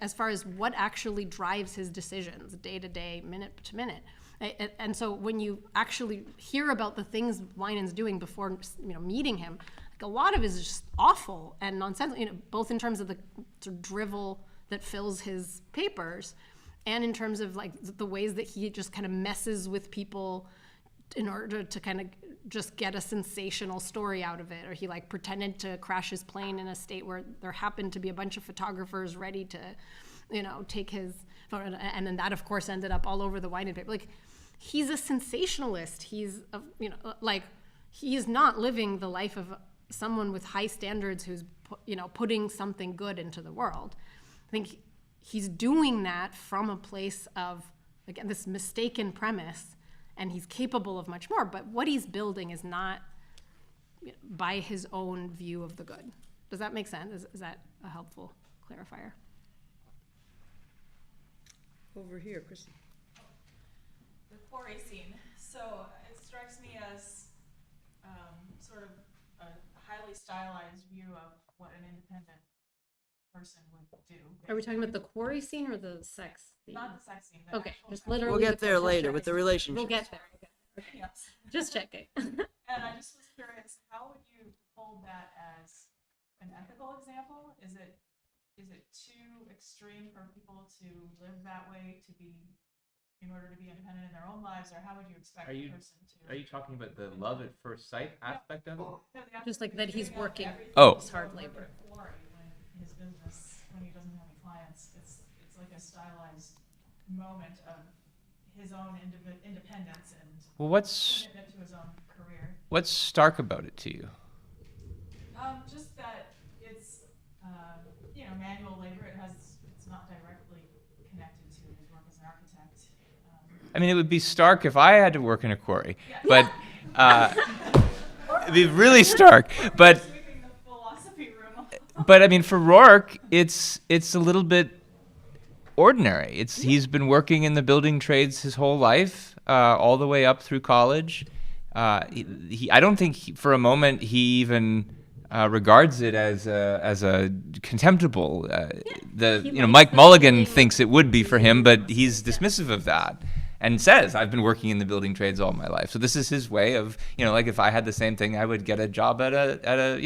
B: as far as what actually drives his decisions day to day, minute to minute. And so when you actually hear about the things Winand's doing before meeting him, a lot of it is just awful and nonsensical, both in terms of the sort of drivel that fills his papers and in terms of the ways that he just kind of messes with people in order to kind of just get a sensational story out of it. Or he pretended to crash his plane in a state where there happened to be a bunch of photographers ready to, take his photo. And then that of course ended up all over the Winand paper. He's a sensationalist. He's, he's not living the life of someone with high standards who's, putting something good into the world. I think he's doing that from a place of, again, this mistaken premise, and he's capable of much more, but what he's building is not by his own view of the good. Does that make sense? Is that a helpful clarifier?
J: Over here, Kristen.
L: The quarry scene. So it strikes me as sort of a highly stylized view of what an independent person would do.
B: Are we talking about the quarry scene or the sex scene?
L: Not the sex scene. The
B: Okay,
L: actual
B: just
L: sex.
B: literally.
J: We'll get
B: the
J: there
B: quarry
J: later
B: scene.
J: with the relationship.
B: We'll get there.
L: Yes.
B: Just checking.
L: And I just was curious, how would you hold that as an ethical example? Is it too extreme for people to live that way in order to be independent in their own lives, or how would you expect
E: Are you-
L: a person to?
E: Are you talking about the love at first sight aspect of it?
L: No, the
B: Just like that he's
L: giving up
B: working
L: everything
E: Oh.
B: his hard labor.
L: at a quarry when his business, when he doesn't have any clients, it's like a stylized moment of his own independence and
E: Well, what's
L: commitment to his own career.
E: stark about it to you?
L: Just that it's, manual labor. It's not directly connected to his work as an architect.
E: I mean, it would be stark if I had to work in a quarry, but it'd be really stark. But
L: Sweeping the philosophy room.
E: but I mean, for Rourke, it's a little bit ordinary. He's been working in the building trades his whole life, all the way up through college. I don't think for a moment he even regards it as a contemptible. Mike Mulligan thinks it would be for him, but he's dismissive of that and says, "I've been working in the building trades all my life." So this is his way of, like if I had the same thing, I would get a job at a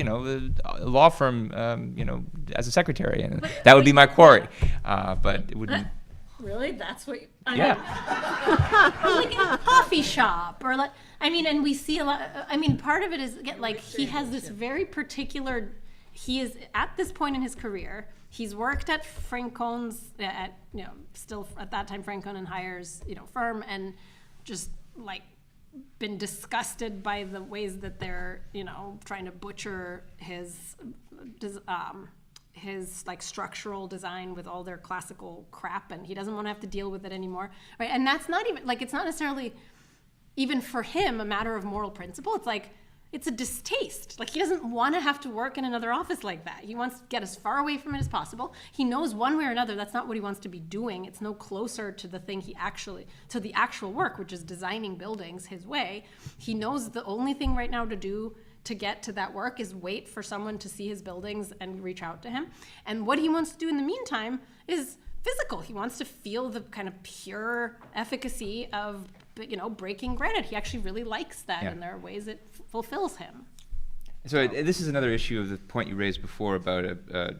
E: law firm, as a secretary, and that would be my quarry. But it wouldn't.
B: Really? That's what?
E: Yeah.
B: Or like in a coffee shop, or and we see a lot. Part of it is like he has this very particular. He is at this point in his career. He's worked at Francone's still at that time Francone and Hires firm, and just like been disgusted by the ways that they're trying to butcher his like structural design with all their classical crap, and he doesn't want to have to deal with it anymore, right? And that's not even like, it's not necessarily even for him a matter of moral principle. It's like, it's a distaste. Like, he doesn't want to have to work in another office like that. He wants to get as far away from it as possible. He knows one way or another that's not what he wants to be doing. It's no closer to the thing to the actual work, which is designing buildings his way. He knows the only thing right now to do to get to that work is wait for someone to see his buildings and reach out to him. And what he wants to do in the meantime is physical. He wants to feel the kind of pure efficacy of, breaking granite. He actually really likes that, and there are ways it fulfills him.
E: So this is another issue of the point you raised before about a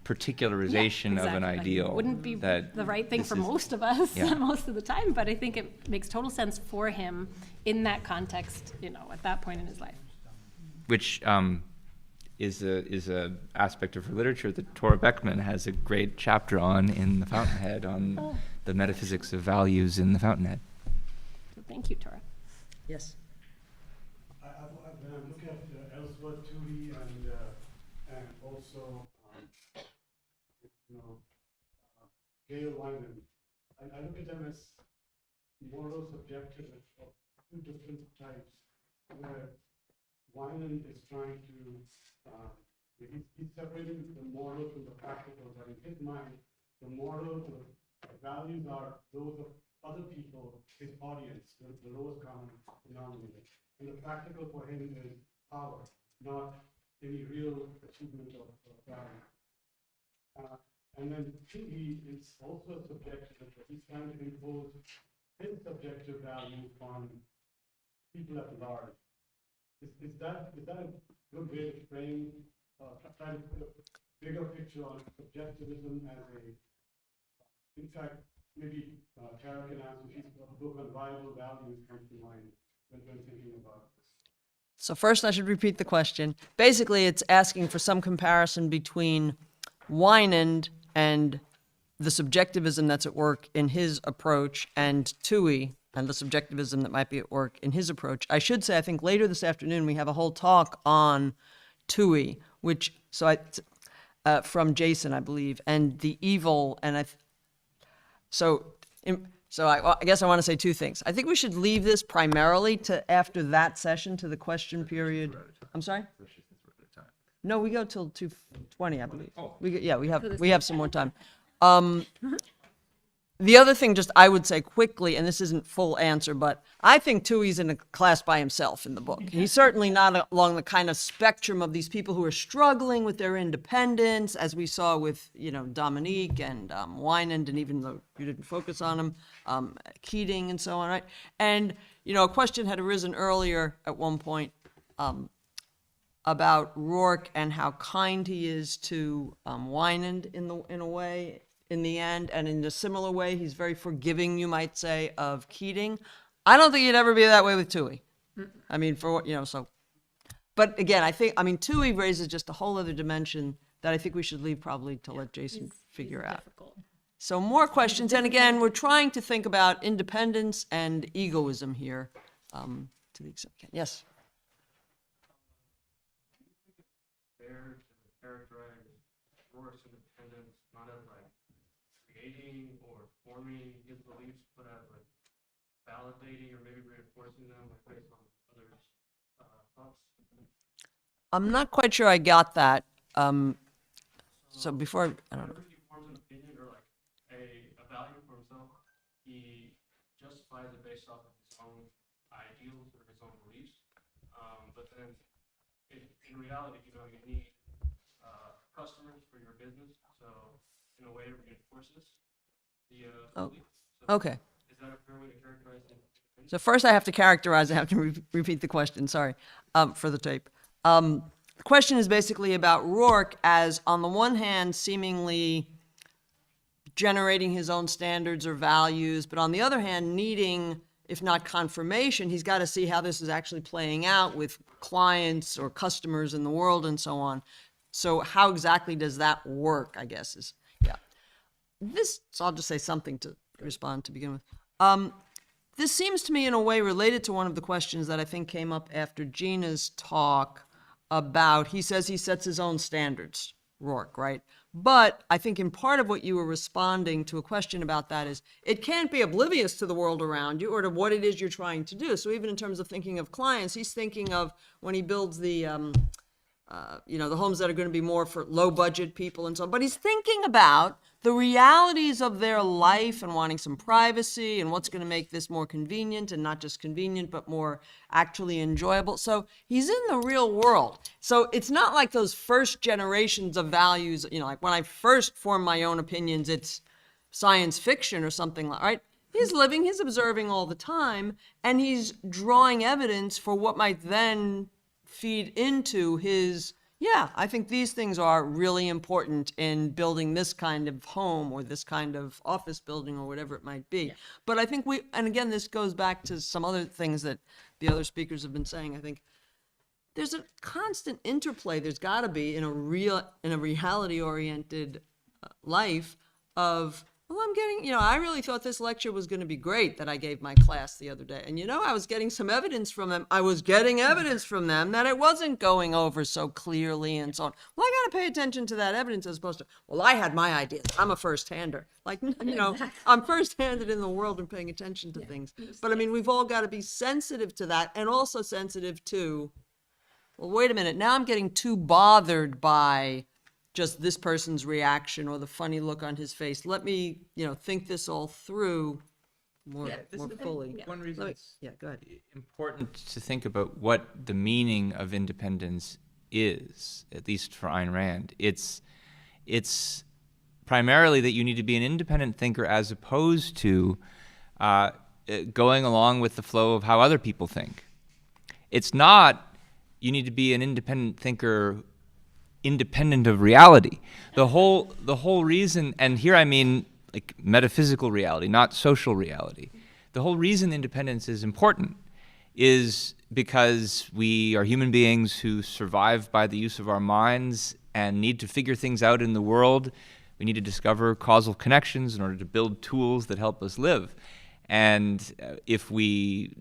E: particularization of an ideal.
B: It wouldn't be
E: that
B: the right thing
E: this
B: for
E: is-
B: most of us
E: Yeah.
B: most of the time, but I think it makes total sense for him in that context, at that point in his life.
E: which is a aspect of her literature that Tora Beckman has a great chapter on in the Fountainhead, on the metaphysics of values in the Fountainhead.
B: So thank you, Tora.
J: Yes.
D: When I look at Ellsworth Toohey and also Gail Wyman, I look at them as moral subjectivists of two different types, where Wyman is trying to he's separating the moral from the practical, but in his mind, the moral, the values are those of other people, his audience, the lowest common denominator. And the practical for him is power, not any real achievement of value. And then he is also subjective, but he's trying to impose his subjective values on people at large. Is that a good way to frame, try to put a bigger picture on subjectivism as in fact, maybe Tara can answer, she's a book on viable values comes to mind when thinking about this.
J: So first I should repeat the question. Basically, it's asking for some comparison between Wynand and the subjectivism that's at work in his approach, and Toohey and the subjectivism that might be at work in his approach. I should say, I think later this afternoon we have a whole talk on Toohey, from Jason, I believe, and the evil, and I guess I want to say two things. I think we should leave this primarily to after that session, to the question period. I'm sorry? No, we go till 2:20, I believe. We have some more time. The other thing, just I would say quickly, and this isn't full answer, but I think Tui's in a class by himself in the book. He's certainly not along the kind of spectrum of these people who are struggling with their independence, as we saw with, Dominique and Winand, and even though you didn't focus on him, Keating and so on, right? And, a question had arisen earlier at one point about Rourke and how kind he is to Winand in a way. In the end, and in a similar way, he's very forgiving, you might say, of Keating. I don't think he'd ever be that way with Tui. I mean, so. But again, Tui raises just a whole other dimension that I think we should leave probably to let Jason figure out.
B: Difficult.
J: So more questions, and again, we're trying to think about independence and egoism here, to the extent we can. Yes?
K: Fair to characterize Rourke's independence not as creating or forming his beliefs, but as validating or maybe reinforcing them based on others' thoughts?
J: I'm not quite sure I got that. So before, I don't know.
K: Whenever he forms an opinion or a value for himself, he justifies it based off of his own ideals or his own beliefs. But then in reality, you need customers for your business. So in a way, it reinforces the belief. So
J: Okay.
K: is that a fair way to characterize it?
J: So first I have to characterize, I have to repeat the question, sorry, for the tape. The question is basically about Rourke as, on the one hand, seemingly generating his own standards or values, but on the other hand, needing, if not confirmation, he's got to see how this is actually playing out with clients or customers in the world and so on. So how exactly does that work, I guess, is, yeah. So I'll just say something to respond to begin with. This seems to me in a way related to one of the questions that I think came up after Gina's talk about, he says he sets his own standards, Rourke, right? But I think in part of what you were responding to a question about that is, it can't be oblivious to the world around you or to what it is you're trying to do. So even in terms of thinking of clients, he's thinking of when he builds the homes that are going to be more for low budget people and so on. But he's thinking about the realities of their life and wanting some privacy and what's going to make this more convenient, and not just convenient, but more actually enjoyable. So he's in the real world. So it's not like those first generations of values, like when I first formed my own opinions, it's science fiction or something like, right? He's living, he's observing all the time, and he's drawing evidence for what might then feed into his, I think these things are really important in building this kind of home or this kind of office building or whatever it might be. Yeah. But I think and again, this goes back to some other things that the other speakers have been saying. I think there's a constant interplay, there's got to be in a reality-oriented life of, well, I'm getting, I really thought this lecture was going to be great that I gave my class the other day. And, I was getting some evidence from them. I was getting evidence from them that it wasn't going over so clearly and so on. Well, I got to pay attention to that evidence as opposed to, well, I had my ideas. I'm a first-hander. I'm first-handed in the world and paying attention to things. But, we've all got to be sensitive to that, and also sensitive to, well, wait a minute, now I'm getting too bothered by just this person's reaction or the funny look on his face. Let me, think this all through more fully.
E: One reason it's
J: go ahead.
E: important to think about what the meaning of independence is, at least for Ayn Rand. It's primarily that you need to be an independent thinker as opposed to going along with the flow of how other people think. It's not you need to be an independent thinker independent of reality. The whole reason, and here I mean like metaphysical reality, not social reality. The whole reason independence is important is because we are human beings who survive by the use of our minds and need to figure things out in the world. We need to discover causal connections in order to build tools that help us live. And if we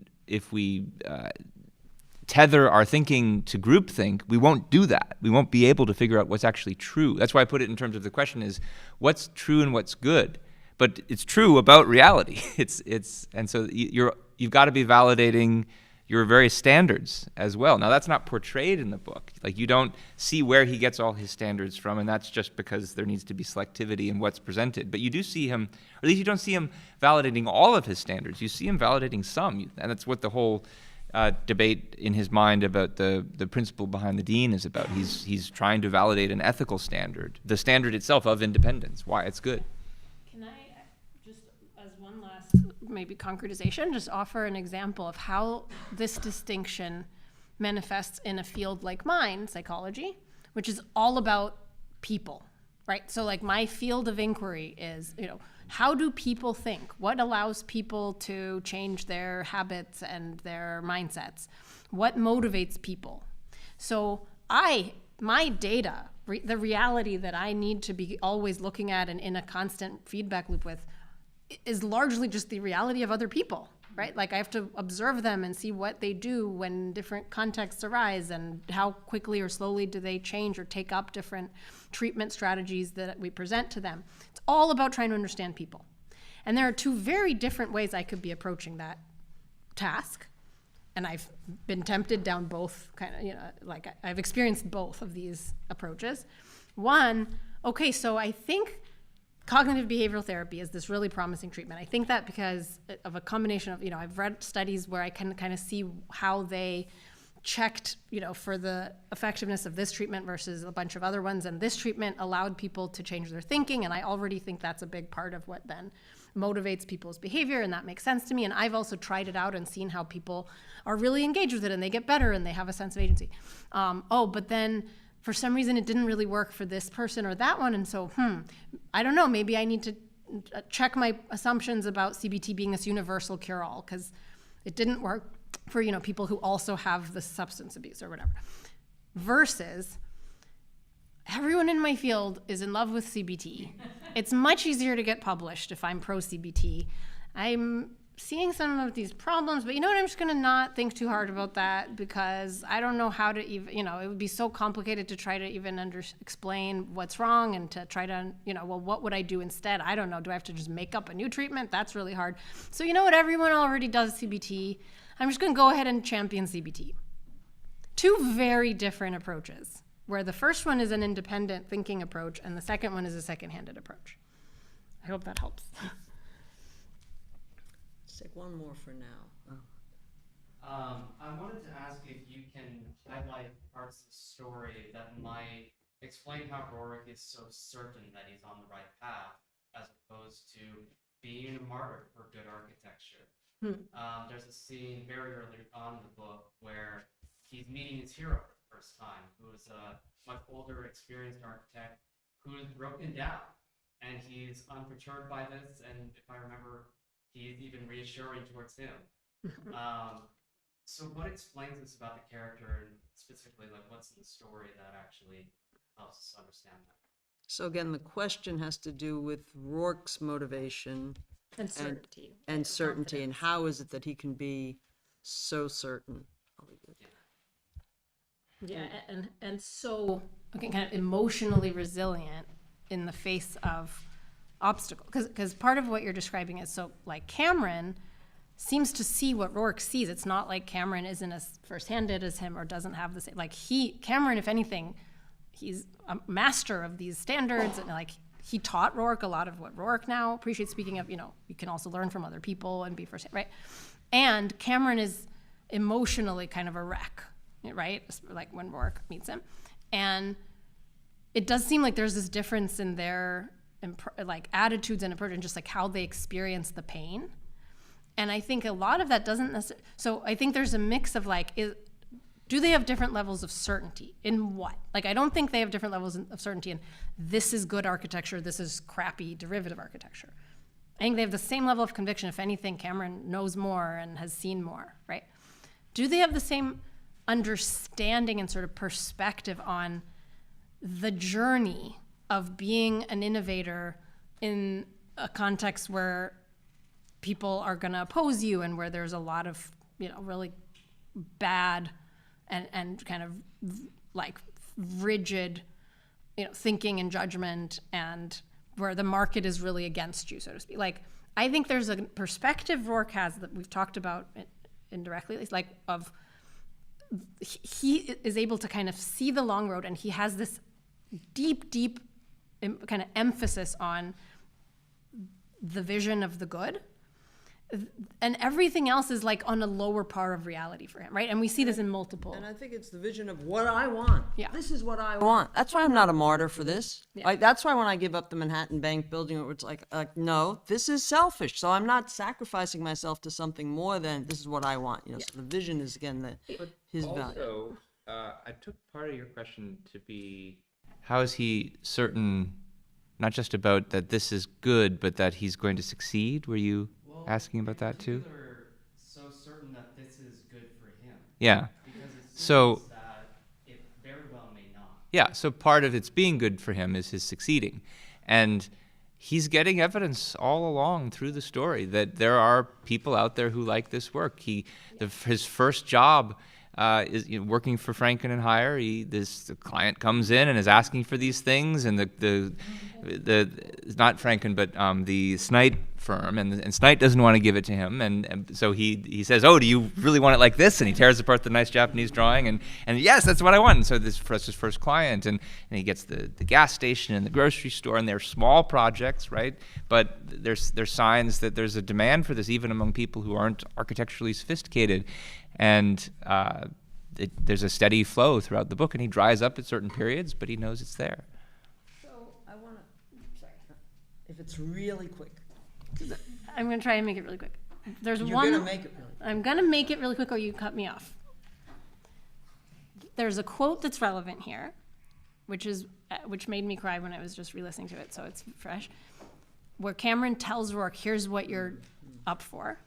E: tether our thinking to groupthink, we won't do that. We won't be able to figure out what's actually true. That's why I put it in terms of the question is, what's true and what's good? But it's true about reality. And so you've got to be validating your various standards as well. Now, that's not portrayed in the book. Like, you don't see where he gets all his standards from, and that's just because there needs to be selectivity in what's presented. But you do see him, or at least you don't see him validating all of his standards. You see him validating some, and that's what the whole debate in his mind about the principle behind the dean is about. He's trying to validate an ethical standard, the standard itself of independence, why it's good.
B: Can I just, as one last maybe concretization, just offer an example of how this distinction manifests in a field like mine, psychology, which is all about people, right? So like my field of inquiry is, how do people think? What allows people to change their habits and their mindsets? What motivates people? So my data, the reality that I need to be always looking at and in a constant feedback loop with, is largely just the reality of other people, right? Like I have to observe them and see what they do when different contexts arise and how quickly or slowly do they change or take up different treatment strategies that we present to them. It's all about trying to understand people. And there are two very different ways I could be approaching that task. And I've been tempted down both like I've experienced both of these approaches. One, okay, so I think cognitive behavioral therapy is this really promising treatment. I think that because of a combination of, I've read studies where I can kind of see how they checked, for the effectiveness of this treatment versus a bunch of other ones. And this treatment allowed people to change their thinking. And I already think that's a big part of what then motivates people's behavior. And that makes sense to me. And I've also tried it out and seen how people are really engaged with it and they get better and they have a sense of agency. But then for some reason it didn't really work for this person or that one. And so, I don't know, maybe I need to check my assumptions about CBT being this universal cure-all because it didn't work for, people who also have the substance abuse or whatever. Versus everyone in my field is in love with CBT. It's much easier to get published if I'm pro-CBT. I'm seeing some of these problems, but I'm just going to not think too hard about that because I don't know how to even, it would be so complicated to try to even explain what's wrong and to try to, what would I do instead? I don't know. Do I have to just make up a new treatment? That's really hard. So what? Everyone already does CBT. I'm just going to go ahead and champion CBT. Two very different approaches, where the first one is an independent thinking approach and the second one is a second-handed approach. I hope that helps.
J: Take one more for now.
K: I wanted to ask if you can highlight parts of the story that might explain how Rorik is so certain that he's on the right path, as opposed to being a martyr for good architecture. There's a scene very early on in the book where he's meeting his hero for the first time, who is a much older, experienced architect who is broken down, and he's unperturbed by this, and if I remember, he's even reassuring towards him. So what explains this about the character, and specifically like what's in the story that actually helps us understand that?
J: So again, the question has to do with Rourke's motivation
B: And certainty.
J: and certainty, and how is it that he can be so certain?
B: Yeah, and so kind of emotionally resilient in the face of obstacle, because part of what you're describing is so like Cameron seems to see what Rourke sees. It's not like Cameron isn't as first-handed as him or doesn't have the same, like Cameron, if anything, he's a master of these standards, and like he taught Rourke a lot of what Rourke now appreciates. Speaking of, you can also learn from other people and be first, right? And Cameron is emotionally kind of a wreck, right? Like when Rourke meets him. And it does seem like there's this difference in their like attitudes and approach and just like how they experience the pain. And I think a lot of that doesn't necessarily, so I think there's a mix of like, do they have different levels of certainty in what? Like, I don't think they have different levels of certainty in this is good architecture, this is crappy derivative architecture. I think they have the same level of conviction. If anything, Cameron knows more and has seen more, right? Do they have the same understanding and sort of perspective on the journey of being an innovator in a context where people are going to oppose you and where there's a lot of, really bad and kind of like rigid, thinking and judgment, and where the market is really against you, so to speak. Like, I think there's a perspective Rourke has that we've talked about indirectly, it's like of he is able to kind of see the long road, and he has this deep kind of emphasis on the vision of the good, and everything else is like on a lower part of reality for him, right? And we see this in multiple.
J: And I think it's the vision of what I want.
B: Yeah.
J: This is what I want. That's why I'm not a martyr for this.
B: Yeah.
J: Like, that's why when I give up the Manhattan Bank building, it's like, no, this is selfish. So I'm not sacrificing myself to something more than this is what I want. You know, so the vision is, again, his value.
E: Also, I took part of your question to be, how is he certain, not just about that this is good, but that he's going to succeed? Were you asking about that too?
K: So certain that this is good for him.
E: Yeah.
K: Because it seems
E: So,
K: that it very well may not.
E: yeah, so part of it's being good for him is his succeeding. And he's getting evidence all along through the story that there are people out there who like this work. His first job is working for Franken and Hire. The client comes in and is asking for these things, and the not Franken, but the Snite firm, and Snite doesn't want to give it to him, and so he says, "Oh, do you really want it like this?" And he tears apart the nice Japanese drawing, and yes, that's what I want. And so that's his first client, and he gets the gas station and the grocery store, and they're small projects, right? But there's signs that there's a demand for this even among people who aren't architecturally sophisticated, and there's a steady flow throughout the book, and he dries up at certain periods, but he knows it's there.
J: So I want to, sorry, if it's really quick.
B: I'm going to try and make it really quick. There's
J: You're
B: one.
J: going to make it really quick.
B: I'm going to make it really quick, or you cut me off. There's a quote that's relevant here, which made me cry when I was just re-listening to it, so it's fresh, where Cameron tells Rourke, here's what you're up for,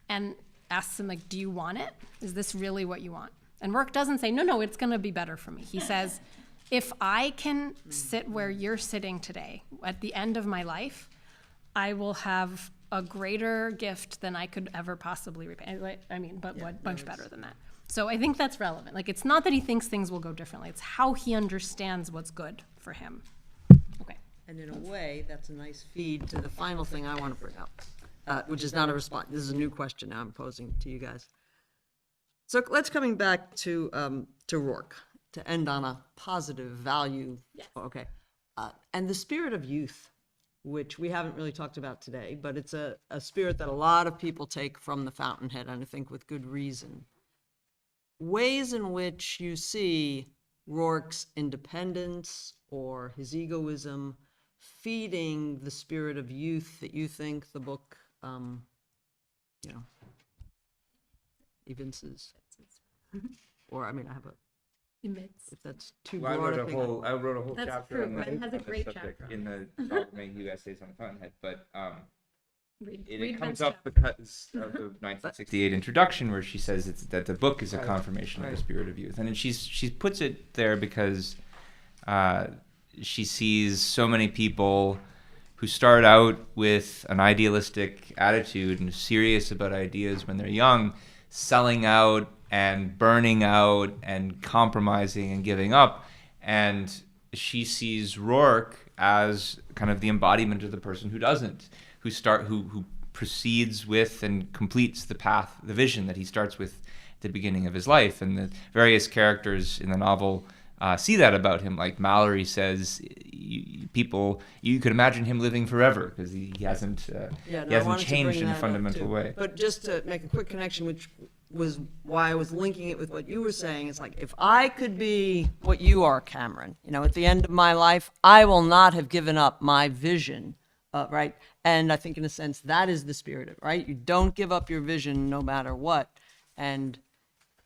B: and asks him, like, do you want it? Is this really what you want? And Rourke doesn't say, no, it's going to be better for me. He says, if I can sit where you're sitting today, at the end of my life, I will have a greater gift than I could ever possibly repay. I mean, but much better than that. So I think that's relevant. Like, it's not that he thinks things will go differently. It's how he understands what's good for him. Okay.
J: And in a way, that's a nice feed to the final thing I want to bring up, which is not a response. This is a new question now I'm posing to you guys. So let's coming back to Rourke, to end on a positive value.
B: Yes.
J: Okay. And the spirit of youth, which we haven't really talked about today, but it's a spirit that a lot of people take from the Fountainhead, and I think with good reason. Ways in which you see Rourke's independence or his egoism feeding the spirit of youth that you think the book, evinces. Or, I mean, I have a,
B: Emits.
J: if that's too
E: Well,
J: broad
E: I wrote a whole
B: That's
E: chapter
B: true.
E: on
B: Glenn has a
E: this
B: great
E: subject
B: chapter
E: in the Documenting New Essays on the Fountainhead, but
B: Read
E: it comes
B: Ben's
E: up because of the 1968 introduction, where she says that the book is a confirmation of the spirit of youth, and she puts it there because she sees so many people who start out with an idealistic attitude and serious about ideas when they're young, selling out and burning out and compromising and giving up. And she sees Rourke as kind of the embodiment of the person who doesn't, who proceeds with and completes the path, the vision that he starts with at the beginning of his life. And the various characters in the novel see that about him. Like Mallory says, you could imagine him living forever because he hasn't changed in a fundamental way.
J: But just to make a quick connection, which was why I was linking it with what you were saying, it's like, if I could be what you are, Cameron, at the end of my life, I will not have given up my vision, right? And I think in a sense, that is the spirit of it, right? You don't give up your vision no matter what. And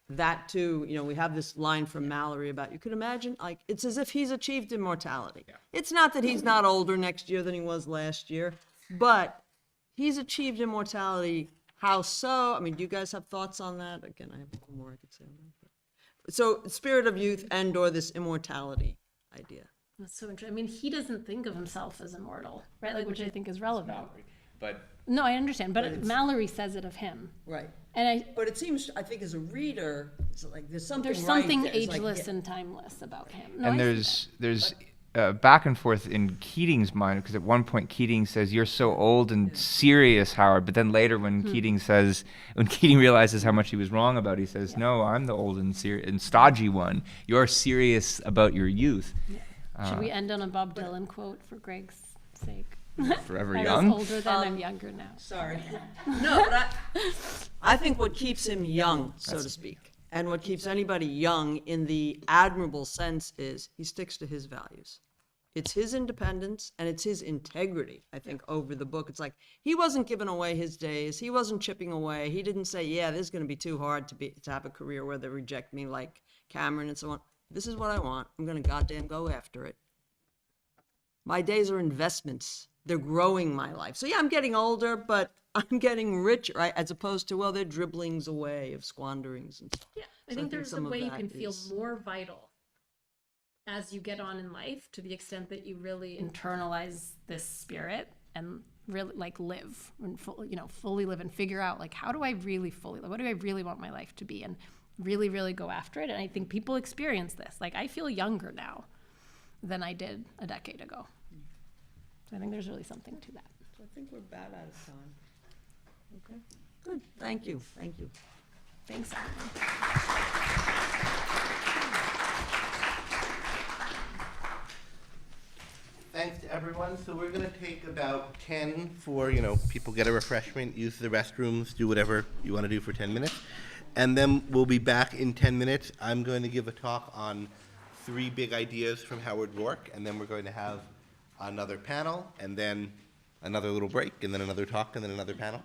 J: that too, we have this line from Mallory about, you could imagine, like, it's as if he's achieved immortality. Yeah. It's not that he's not older next year than he was last year, but he's achieved immortality. How so? I mean, do you guys have thoughts on that? Again, I have a little more I could say on that. So, spirit of youth and or this immortality idea.
B: That's so interesting. I mean, he doesn't think of himself as immortal, right? Like, which I think is relevant.
E: But
B: no, I understand. But Mallory says it of him.
J: Right.
B: But
J: it seems, I think, as a reader, it's like there's something
B: ageless and timeless about him. No,
E: and there's back and forth in Keating's mind, because at one point Keating says, "You're so old and serious, Howard," but then later when Keating realizes how much he was wrong about, he says, "No, I'm the old and stodgy one. You're serious about your youth."
B: Should we end on a Bob Dylan quote for Greg's sake?
E: Forever
B: I
E: young.
B: was older then, I'm younger now.
J: Sorry. No, but I think what keeps him young, so to speak, and what keeps anybody young in the admirable sense is he sticks to his values. It's his independence and it's his integrity, I think, over the book. It's like he wasn't giving away his days. He wasn't chipping away. He didn't say, yeah, this is going to be too hard to have a career where they reject me like Cameron and so on. This is what I want. I'm going to goddamn go after it. My days are investments. They're growing my life. So yeah, I'm getting older, but I'm getting richer, right? As opposed to, well, they're dribblings away of squanderings. And
B: Yeah, I
J: so
B: think there's a
J: some of
B: way you
J: that
B: can feel
J: is-
B: more vital as you get on in life, to the extent that you really internalize this spirit and really like live and fully live and figure out like, how do I really fully live? What do I really want my life to be? And really, really go after it. And I think people experience this. Like, I feel younger now than I did a decade ago. So I think there's really something to that.
J: So I think we're about out of time. Okay, good. Thank you. Thank you.
B: Thanks, everyone.
A: Thanks to everyone. So we're going to take about 10 for, people get a refreshment, use the restrooms, do whatever you want to do for 10 minutes. And then we'll be back in 10 minutes. I'm going to give a talk on 3 big ideas from Howard Rourke, and then we're going to have another panel, and then another little break, and then another talk, and then another panel.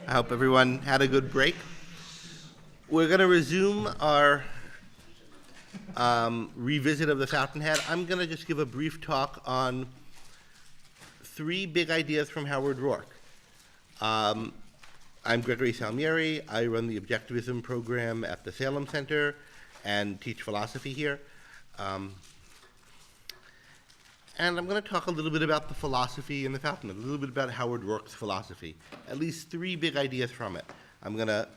A: I hope everyone had a good break. We're going to resume our revisit of the Fountainhead. I'm going to just give a brief talk on 3 big ideas from Howard Rourke. I'm Gregory Salmieri. I run the Objectivism program at the Salem Center and teach philosophy here. And I'm going to talk a little bit about the philosophy in the Fountainhead, a little bit about Howard Rourke's philosophy, at least 3 big ideas from it. I'm going to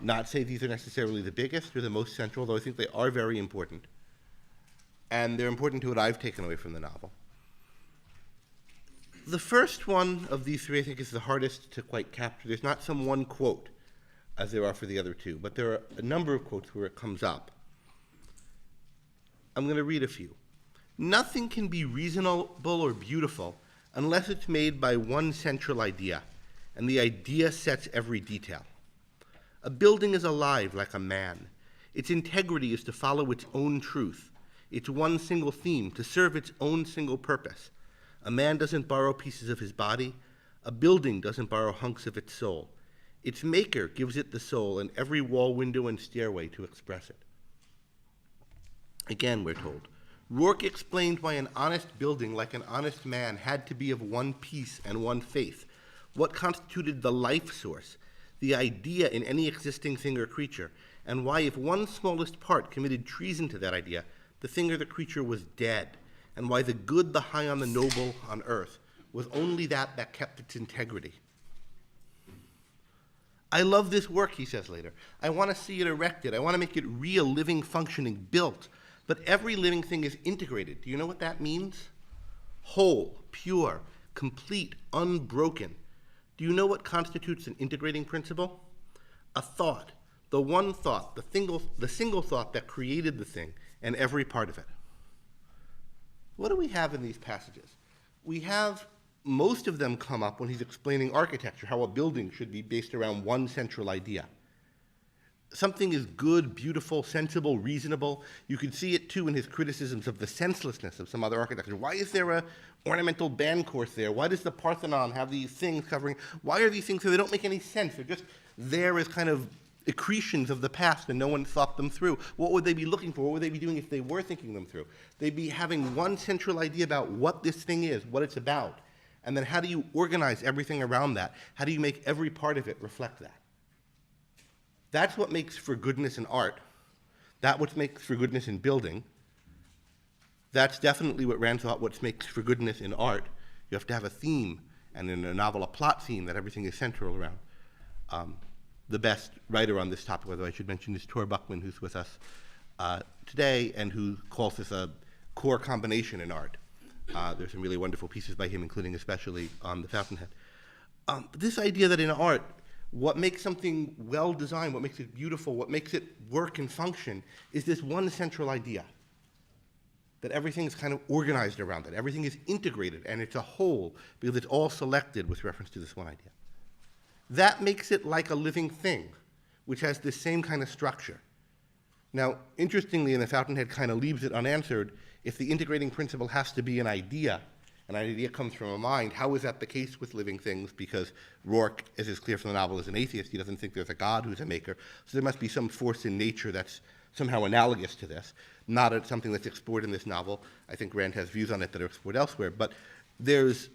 A: not say these are necessarily the biggest or the most central, though I think they are very important. And they're important to what I've taken away from the novel. The first one of these 3, I think, is the hardest to quite capture. There's not some one quote, as there are for the other 2, but there are a number of quotes where it comes up. I'm going to read a few. Nothing can be reasonable or beautiful unless it's made by one central idea, and the idea sets every detail. A building is alive like a man. Its integrity is to follow its own truth, its one single theme, to serve its own single purpose. A man doesn't borrow pieces of his body. A building doesn't borrow hunks of its soul. Its maker gives it the soul and every wall, window, and stairway to express it. Again, we're told, Rourke explained why an honest building like an honest man had to be of one piece and one faith, what constituted the life source, the idea in any existing thing or creature, and why if one smallest part committed treason to that idea, the thing or the creature was dead, and why the good, the high, and the noble on earth was only that kept its integrity. I love this work, he says later. I want to see it erected. I want to make it real, living, functioning, built. But every living thing is integrated. Do you know what that means? Whole, pure, complete, unbroken. Do you know what constitutes an integrating principle? A thought, the one thought, the single thought that created the thing and every part of it. What do we have in these passages? We have most of them come up when he's explaining architecture, how a building should be based around one central idea. Something is good, beautiful, sensible, reasonable. You can see it too in his criticisms of the senselessness of some other architecture. Why is there a ornamental band course there? Why does the Parthenon have these things covering? Why are these things so they don't make any sense? They're just there as kind of accretions of the past and no one thought them through. What would they be looking for? What would they be doing if they were thinking them through? They'd be having one central idea about what this thing is, what it's about. And then how do you organize everything around that? How do you make every part of it reflect that? That's what makes for goodness in art. That's what makes for goodness in building. That's definitely what Rand thought what makes for goodness in art. You have to have a theme, and in a novel, a plot theme that everything is central around. The best writer on this topic, by the way, I should mention, is Tor Buckman, who's with us today, and who calls this a core combination in art. There's some really wonderful pieces by him, including especially on the Fountainhead. This idea that in art, what makes something well designed, what makes it beautiful, what makes it work and function, is this one central idea. That everything is kind of organized around it. Everything is integrated, and it's a whole, because it's all selected with reference to this one idea. That makes it like a living thing, which has this same kind of structure. Now, interestingly, and the Fountainhead kind of leaves it unanswered, if the integrating principle has to be an idea comes from a mind, how is that the case with living things? Because Rourke, as is clear from the novel, is an atheist. He doesn't think there's a God who's a maker. So there must be some force in nature that's somehow analogous to this, not something that's explored in this novel. I think Rand has views on it that are explored elsewhere. But there's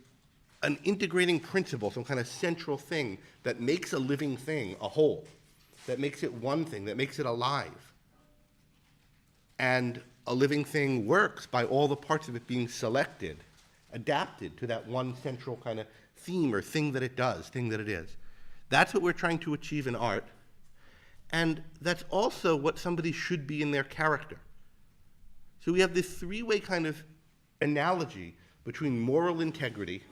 A: an integrating principle, some kind of central thing that makes a living thing a whole, that makes it one thing, that makes it alive. And a living thing works by all the parts of it being selected, adapted to that one central kind of theme or thing that it does, thing that it is. That's what we're trying to achieve in art. And that's also what somebody should be in their character. So we have this 3-way kind of analogy between moral integrity,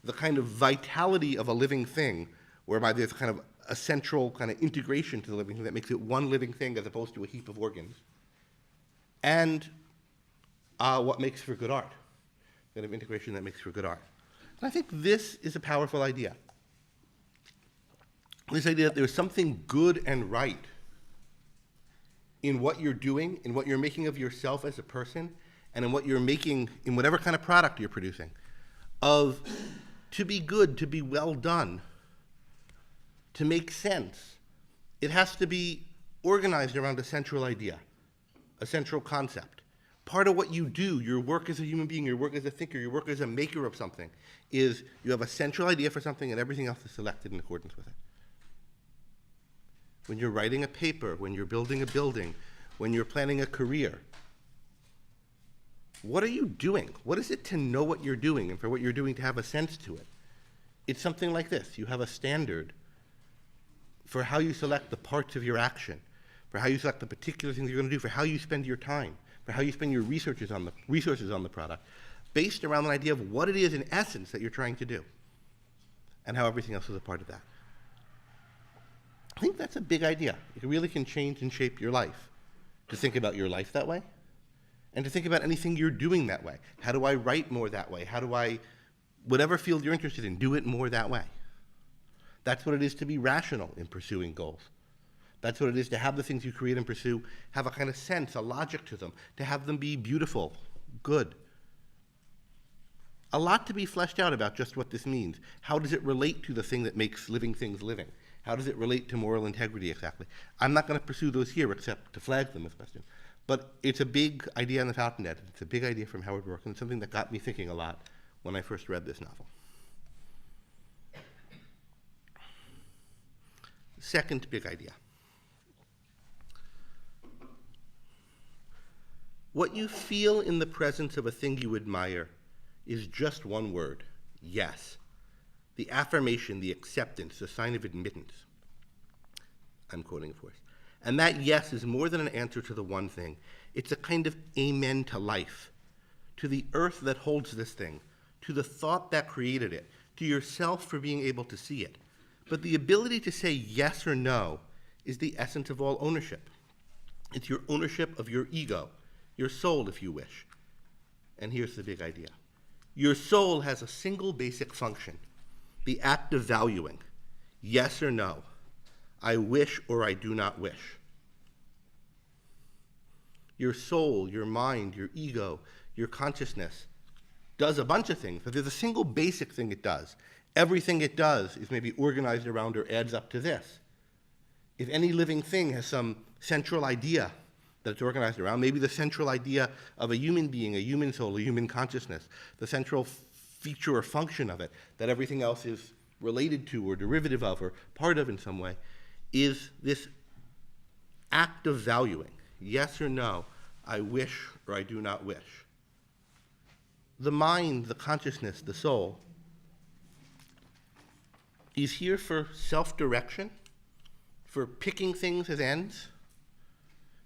A: the kind of vitality of a living thing, whereby there's kind of a central kind of integration to the living thing that makes it one living thing as opposed to a heap of organs, and what makes for good art, kind of integration that makes for good art. And I think this is a powerful idea. This idea that there's something good and right in what you're doing, in what you're making of yourself as a person, and in what you're making, in whatever kind of product you're producing, of to be good, to be well done, to make sense, it has to be organized around a central idea, a central concept. Part of what you do, your work as a human being, your work as a thinker, your work as a maker of something, is you have a central idea for something and everything else is selected in accordance with it. When you're writing a paper, when you're building a building, when you're planning a career, what are you doing? What is it to know what you're doing and for what you're doing to have a sense to it? It's something like this. You have a standard for how you select the parts of your action, for how you select the particular things you're going to do, for how you spend your time, for how you spend your resources on the product, based around an idea of what it is in essence that you're trying to do, and how everything else is a part of that. I think that's a big idea. It really can change and shape your life, to think about your life that way, and to think about anything you're doing that way. How do I write more that way? How do I, whatever field you're interested in, do it more that way? That's what it is to be rational in pursuing goals. That's what it is to have the things you create and pursue have a kind of sense, a logic to them, to have them be beautiful, good. A lot to be fleshed out about just what this means. How does it relate to the thing that makes living things living? How does it relate to moral integrity exactly? I'm not going to pursue those here except to flag them as questions. But it's a big idea in the Fountainhead. It's a big idea from Howard Roark, and it's something that got me thinking a lot when I first read this novel. Second big idea. What you feel in the presence of a thing you admire is just one word: yes. The affirmation, the acceptance, the sign of admittance. I'm quoting, of course. And that yes is more than an answer to the one thing. It's a kind of amen to life, to the earth that holds this thing, to the thought that created it, to yourself for being able to see it. But the ability to say yes or no is the essence of all ownership. It's your ownership of your ego, your soul, if you wish. And here's the big idea. Your soul has a single basic function: the act of valuing, yes or no, I wish or I do not wish. Your soul, your mind, your ego, your consciousness does a bunch of things, but there's a single basic thing it does. Everything it does is maybe organized around or adds up to this. If any living thing has some central idea that it's organized around, maybe the central idea of a human being, a human soul, a human consciousness, the central feature or function of it that everything else is related to or derivative of or part of in some way, is this act of valuing, yes or no, I wish or I do not wish. The mind, the consciousness, the soul, is here for self-direction, for picking things as ends,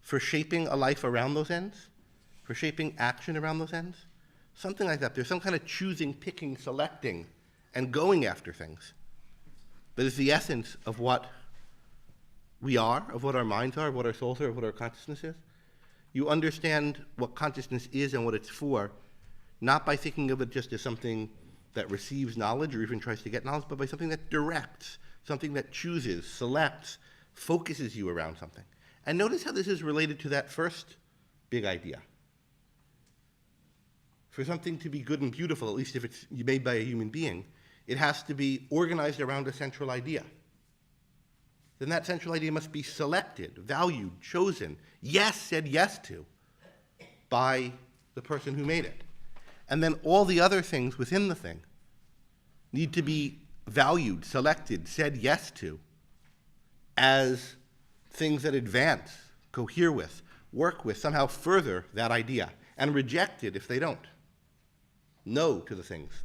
A: for shaping a life around those ends, for shaping action around those ends. Something like that. There's some kind of choosing, picking, selecting, and going after things that is the essence of what we are, of what our minds are, of what our souls are, of what our consciousness is. You understand what consciousness is and what it's for, not by thinking of it just as something that receives knowledge or even tries to get knowledge, but by something that directs, something that chooses, selects, focuses you around something. And notice how this is related to that first big idea. For something to be good and beautiful, at least if it's made by a human being, it has to be organized around a central idea. Then that central idea must be selected, valued, chosen, said yes to by the person who made it. And then all the other things within the thing need to be valued, selected, said yes to as things that advance, cohere with, work with, somehow further that idea, and rejected if they don't. No to the things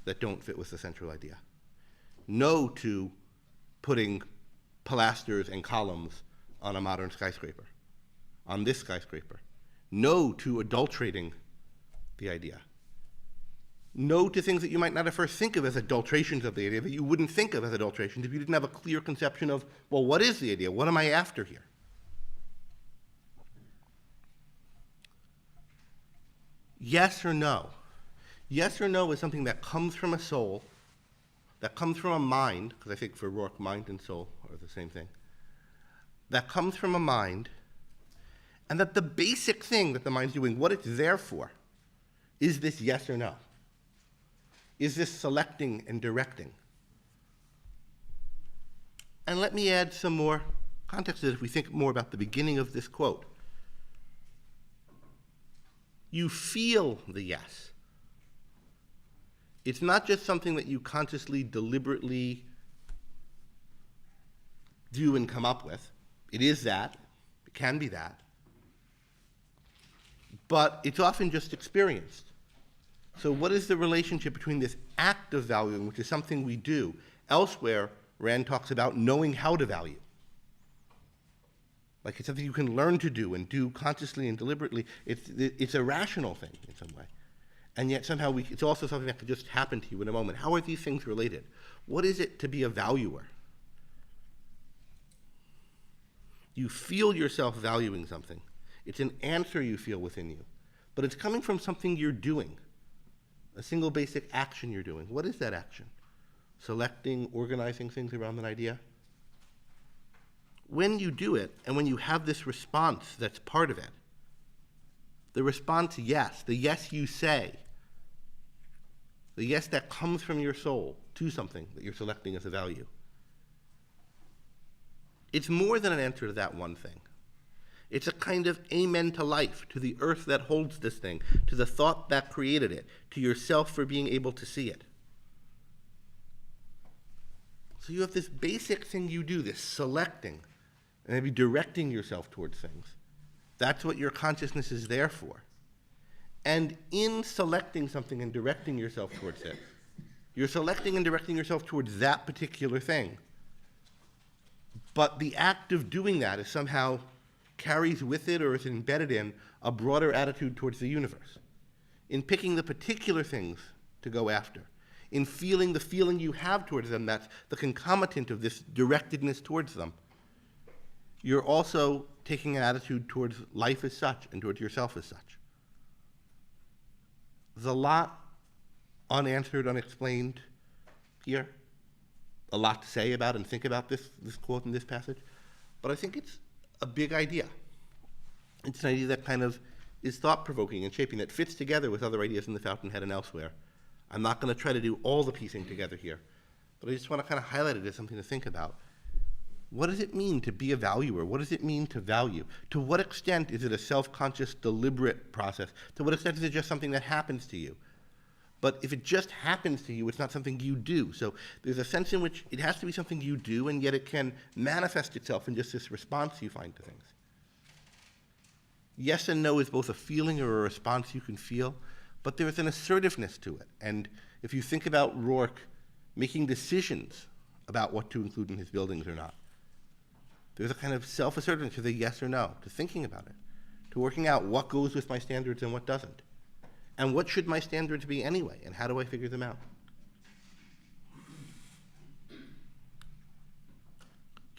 A: that don't fit with the central idea. No to putting pilasters and columns on a modern skyscraper, on this skyscraper. No to adulterating the idea. No to things that you might not at first think of as adulterations of the idea, that you wouldn't think of as adulterations if you didn't have a clear conception of, well, what is the idea? What am I after here? Yes or no? Yes or no is something that comes from a soul, that comes from a mind, because I think for Roark, mind and soul are the same thing, that comes from a mind, and that the basic thing that the mind's doing, what it's there for, is this yes or no. Is this selecting and directing? And let me add some more context to this if we think more about the beginning of this quote. You feel the yes. It's not just something that you consciously, deliberately do and come up with. It is that. It can be that. But it's often just experienced. So what is the relationship between this act of valuing, which is something we do? Elsewhere, Rand talks about knowing how to value. Like it's something you can learn to do and do consciously and deliberately. It's a rational thing in some way. And yet somehow it's also something that could just happen to you in a moment. How are these things related? What is it to be a valuer? You feel yourself valuing something. It's an answer you feel within you. But it's coming from something you're doing, a single basic action you're doing. What is that action? Selecting, organizing things around an idea? When you do it, and when you have this response that's part of it, the response yes, the yes you say, the yes that comes from your soul to something that you're selecting as a value, it's more than an answer to that one thing. It's a kind of amen to life, to the earth that holds this thing, to the thought that created it, to yourself for being able to see it. So you have this basic thing you do, this selecting, and maybe directing yourself towards things. That's what your consciousness is there for. And in selecting something and directing yourself towards it, you're selecting and directing yourself towards that particular thing. But the act of doing that is somehow carries with it or is embedded in a broader attitude towards the universe. In picking the particular things to go after, in feeling the feeling you have towards them, that's the concomitant of this directedness towards them, you're also taking an attitude towards life as such and towards yourself as such. There's a lot unanswered, unexplained here, a lot to say about and think about this quote in this passage, but I think it's a big idea. It's an idea that kind of is thought-provoking and shaping, that fits together with other ideas in the Fountainhead and elsewhere. I'm not going to try to do all the piecing together here, but I just want to kind of highlight it as something to think about. What does it mean to be a valuer? What does it mean to value? To what extent is it a self-conscious, deliberate process? To what extent is it just something that happens to you? But if it just happens to you, it's not something you do. So there's a sense in which it has to be something you do, and yet it can manifest itself in just this response you find to things. Yes and no is both a feeling or a response you can feel, but there's an assertiveness to it. And if you think about Rourke making decisions about what to include in his buildings or not, there's a kind of self-assertiveness to the yes or no, to thinking about it, to working out what goes with my standards and what doesn't. And what should my standards be anyway, and how do I figure them out?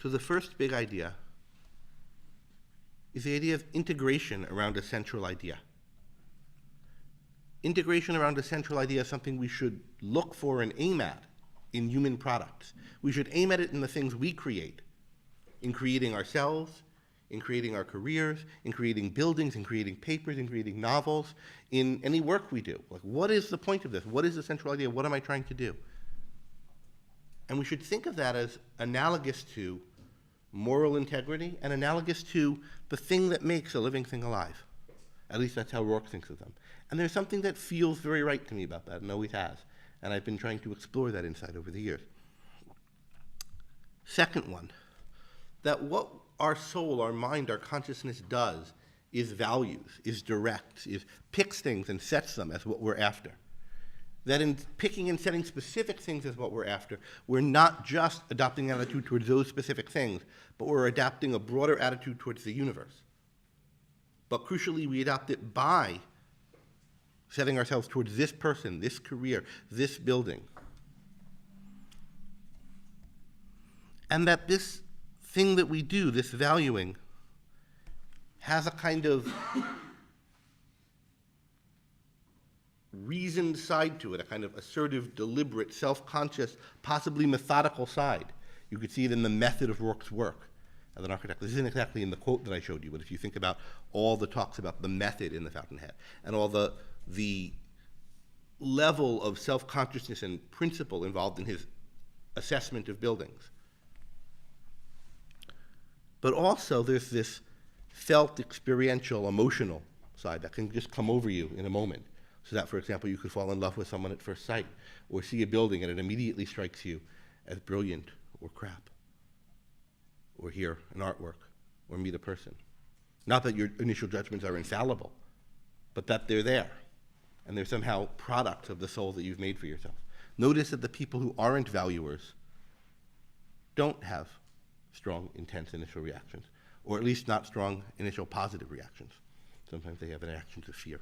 A: So the first big idea is the idea of integration around a central idea. Integration around a central idea is something we should look for and aim at in human products. We should aim at it in the things we create, in creating ourselves, in creating our careers, in creating buildings, in creating papers, in creating novels, in any work we do. Like, what is the point of this? What is the central idea? What am I trying to do? And we should think of that as analogous to moral integrity and analogous to the thing that makes a living thing alive. At least that's how Rourke thinks of them. And there's something that feels very right to me about that, and always has. And I've been trying to explore that insight over the years. Second one, that what our soul, our mind, our consciousness does is values, is directs, is picks things and sets them as what we're after. That in picking and setting specific things as what we're after, we're not just adopting an attitude towards those specific things, but we're adapting a broader attitude towards the universe. But crucially, we adopt it by setting ourselves towards this person, this career, this building. And that this thing that we do, this valuing, has a kind of reasoned side to it, a kind of assertive, deliberate, self-conscious, possibly methodical side. You could see it in the method of Rourke's work as an architect. This isn't exactly in the quote that I showed you, but if you think about all the talks about the method in the Fountainhead and all the level of self-consciousness and principle involved in his assessment of buildings, But also there's this felt, experiential, emotional side that can just come over you in a moment. So that, for example, you could fall in love with someone at first sight, or see a building and it immediately strikes you as brilliant or crap, or hear an artwork, or meet a person. Not that your initial judgments are infallible, but that they're there, and they're somehow products of the soul that you've made for yourself. Notice that the people who aren't valuers don't have strong, intense initial reactions, or at least not strong initial positive reactions. Sometimes they have reactions of fear.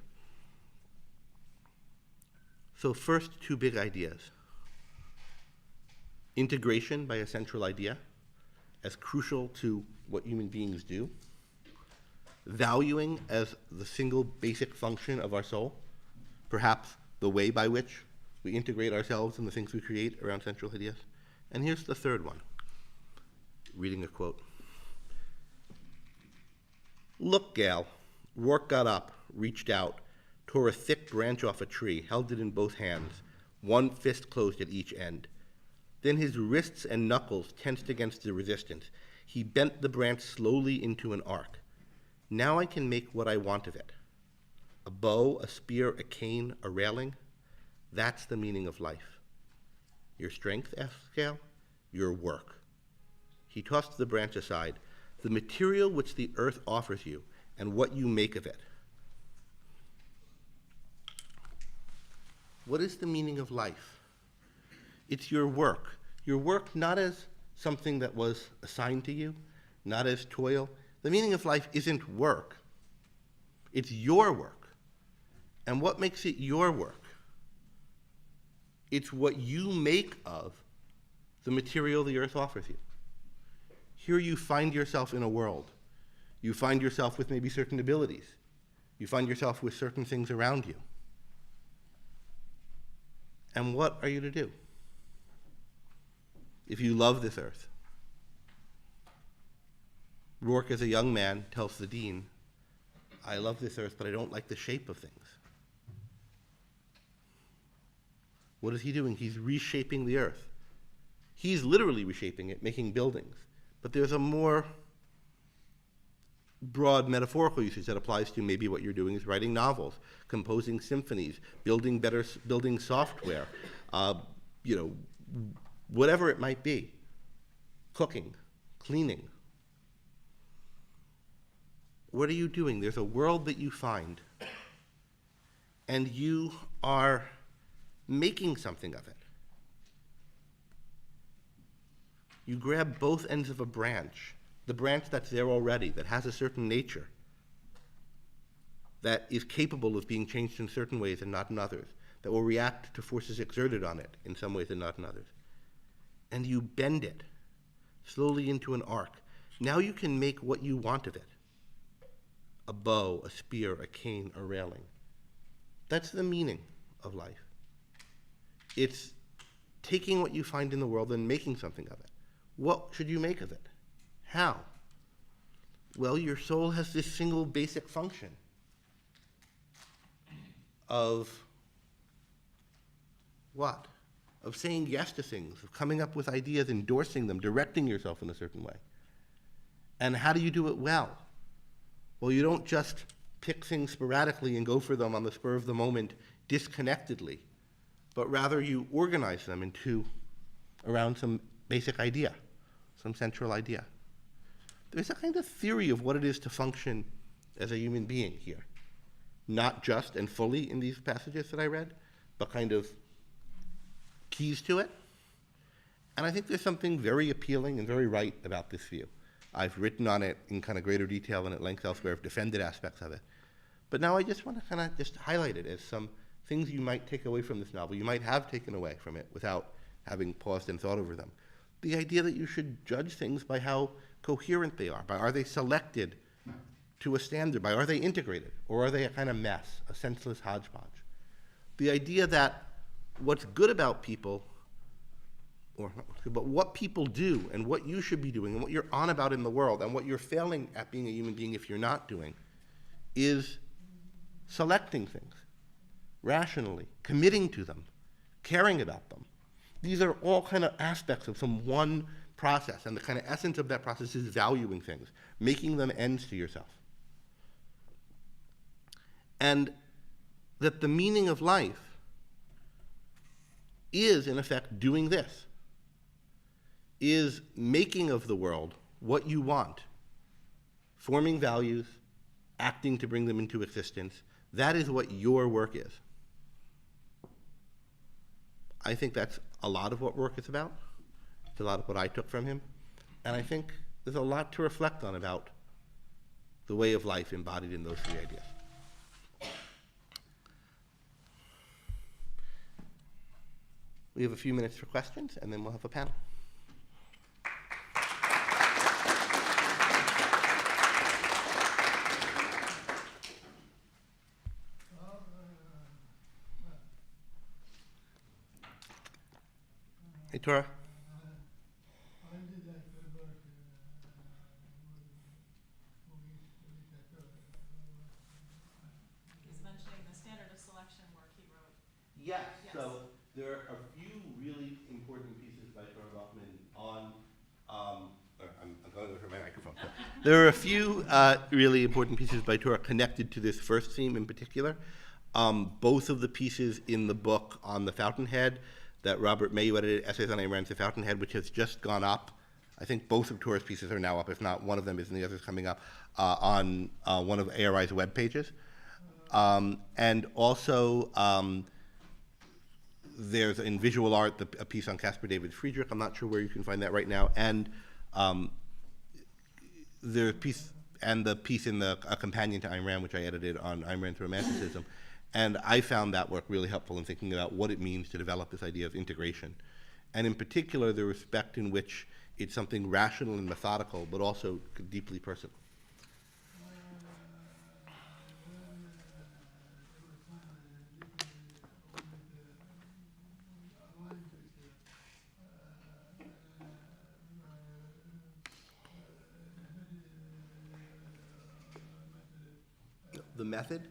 A: So first, two big ideas. Integration by a central idea as crucial to what human beings do. Valuing as the single basic function of our soul, perhaps the way by which we integrate ourselves and the things we create around central ideas. And here's the third one, reading a quote. "Look, gal." Rourke got up, reached out, tore a thick branch off a tree, held it in both hands, one fist closed at each end. Then his wrists and knuckles tensed against the resistance. He bent the branch slowly into an arc. "Now I can make what I want of it. A bow, a spear, a cane, a railing. That's the meaning of life. Your strength?" asked Gal. "Your work." He tossed the branch aside. "The material which the earth offers you, and what you make of it." What is the meaning of life? It's your work. Your work not as something that was assigned to you, not as toil. The meaning of life isn't work. It's your work. And what makes it your work? It's what you make of the material the earth offers you. Here you find yourself in a world. You find yourself with maybe certain abilities. You find yourself with certain things around you. And what are you to do? If you love this earth. Rourke, as a young man, tells the dean, "I love this earth, but I don't like the shape of things." What is he doing? He's reshaping the earth. He's literally reshaping it, making buildings. But there's a more broad metaphorical usage that applies to maybe what you're doing is writing novels, composing symphonies, building software, whatever it might be, cooking, cleaning. What are you doing? There's a world that you find, and you are making something of it. You grab both ends of a branch, the branch that's there already, that has a certain nature, that is capable of being changed in certain ways and not in others, that will react to forces exerted on it in some ways and not in others. And you bend it slowly into an arc. Now you can make what you want of it. A bow, a spear, a cane, a railing. That's the meaning of life. It's taking what you find in the world and making something of it. What should you make of it? How? Well, your soul has this single basic function of what? Of saying yes to things, of coming up with ideas, endorsing them, directing yourself in a certain way. And how do you do it well? Well, you don't just pick things sporadically and go for them on the spur of the moment disconnectedly, but rather you organize them around some basic idea, some central idea. There's a kind of theory of what it is to function as a human being here. Not just and fully in these passages that I read, but kind of keys to it. And I think there's something very appealing and very right about this view. I've written on it in kind of greater detail and at length elsewhere. I've defended aspects of it. But now I just want to kind of just highlight it as some things you might take away from this novel. You might have taken away from it without having paused and thought over them. The idea that you should judge things by how coherent they are, by are they selected to a standard, by are they integrated, or are they a kind of mess, a senseless hodgepodge? The idea that what's good about people, but what people do and what you should be doing and what you're on about in the world and what you're failing at being a human being if you're not doing is selecting things rationally, committing to them, caring about them. These are all kind of aspects of some one process, and the kind of essence of that process is valuing things, making them ends to yourself. And that the meaning of life is, in effect, doing this, is making of the world what you want, forming values, acting to bring them into existence. That is what your work is. I think that's a lot of what work is about. It's a lot of what I took from him. And I think there's a lot to reflect on about the way of life embodied in those three ideas. We have a few minutes for questions, and then we'll have a panel. Hey, Tora.
L: He's mentioning the standard of selection work he wrote.
A: Yes.
L: Yes.
A: So there are a few really important pieces by Tora Goffman on. I'm going over my microphone. There are a few really important pieces by Tora connected to this first theme in particular. Both of the pieces in the book on the Fountainhead that Robert Mayu edited, Essays on Ayn Rand's The Fountainhead, which has just gone up. I think both of Tora's pieces are now up. If not, one of them is and the other is coming up on one of ARI's web pages. And also, there's in visual art a piece on Caspar David Friedrich. I'm not sure where you can find that right now. And the piece in the a companion to Ayn Rand, which I edited on Ayn Rand's Romanticism. And I found that work really helpful in thinking about what it means to develop this idea of integration. And in particular, the respect in which it's something rational and methodical, but also deeply personal. The method?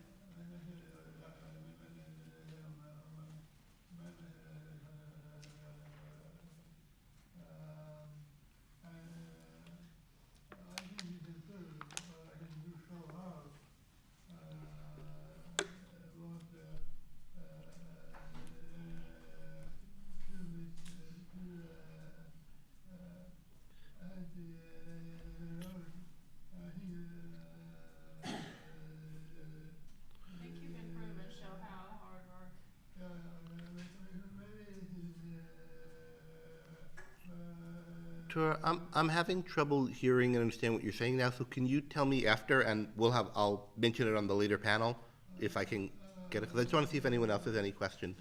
A: I'm having trouble hearing and understand what you're saying now, so can you tell me after, and I'll mention it on the later panel, if I can get it, because I just want to see if anyone else has any questions.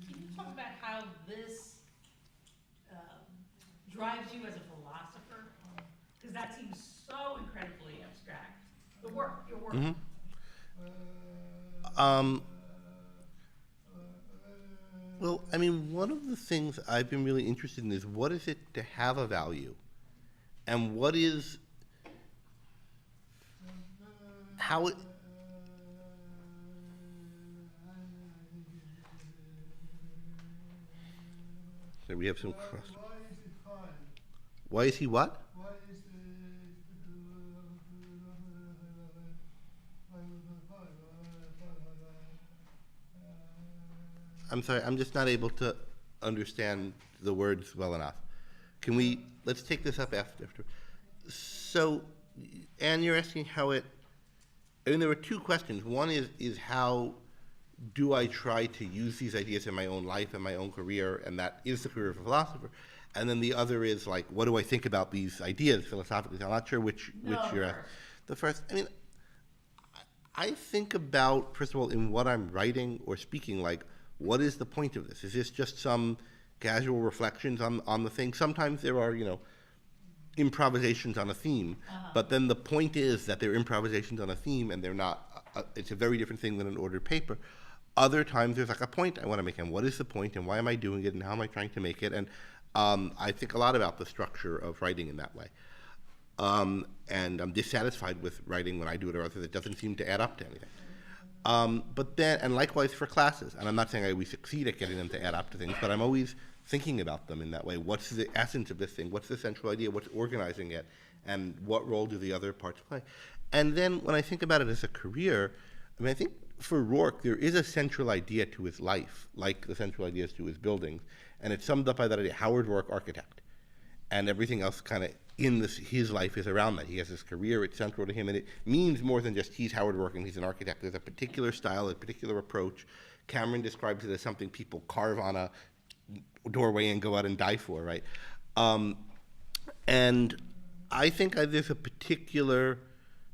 M: Can you talk about how this drives you as a philosopher? Because that seems so incredibly abstract. The work, your work.
A: Mm-hmm. Well, I mean, one of the things I've been really interested in is what is it to have a value? And what is, how it, so we have some questions. Why is he what? I'm sorry, I'm just not able to understand the words well enough. Let's take this up after. So, Anne, you're asking how there were two questions. One is how do I try to use these ideas in my own life and my own career, and that is the career of a philosopher. And then the other is like, what do I think about these ideas philosophically? I'm not sure which you're asking. The first, I mean, I think about, first of all, in what I'm writing or speaking, like, what is the point of this? Is this just some casual reflections on the thing? Sometimes there are, improvisations on a theme, but then the point is that they're improvisations on a theme and they're not, it's a very different thing than an ordered paper. Other times there's like a point I want to make, and what is the point, and why am I doing it, and how am I trying to make it? And I think a lot about the structure of writing in that way. And I'm dissatisfied with writing when I do it, or else it doesn't seem to add up to anything. But then, and likewise for classes, and I'm not saying I always succeed at getting them to add up to things, but I'm always thinking about them in that way. What's the essence of this thing? What's the central idea? What's organizing it? And what role do the other parts play? And then when I think about it as a career, I mean, I think for Rourke, there is a central idea to his life, like the central ideas to his buildings, and it's summed up by that idea, Howard Rourke, architect. And everything else kind of in his life is around that. He has his career, it's central to him, and it means more than just he's Howard Rourke and he's an architect. There's a particular style, a particular approach. Cameron describes it as something people carve on a doorway and go out and die for, right? And I think there's a particular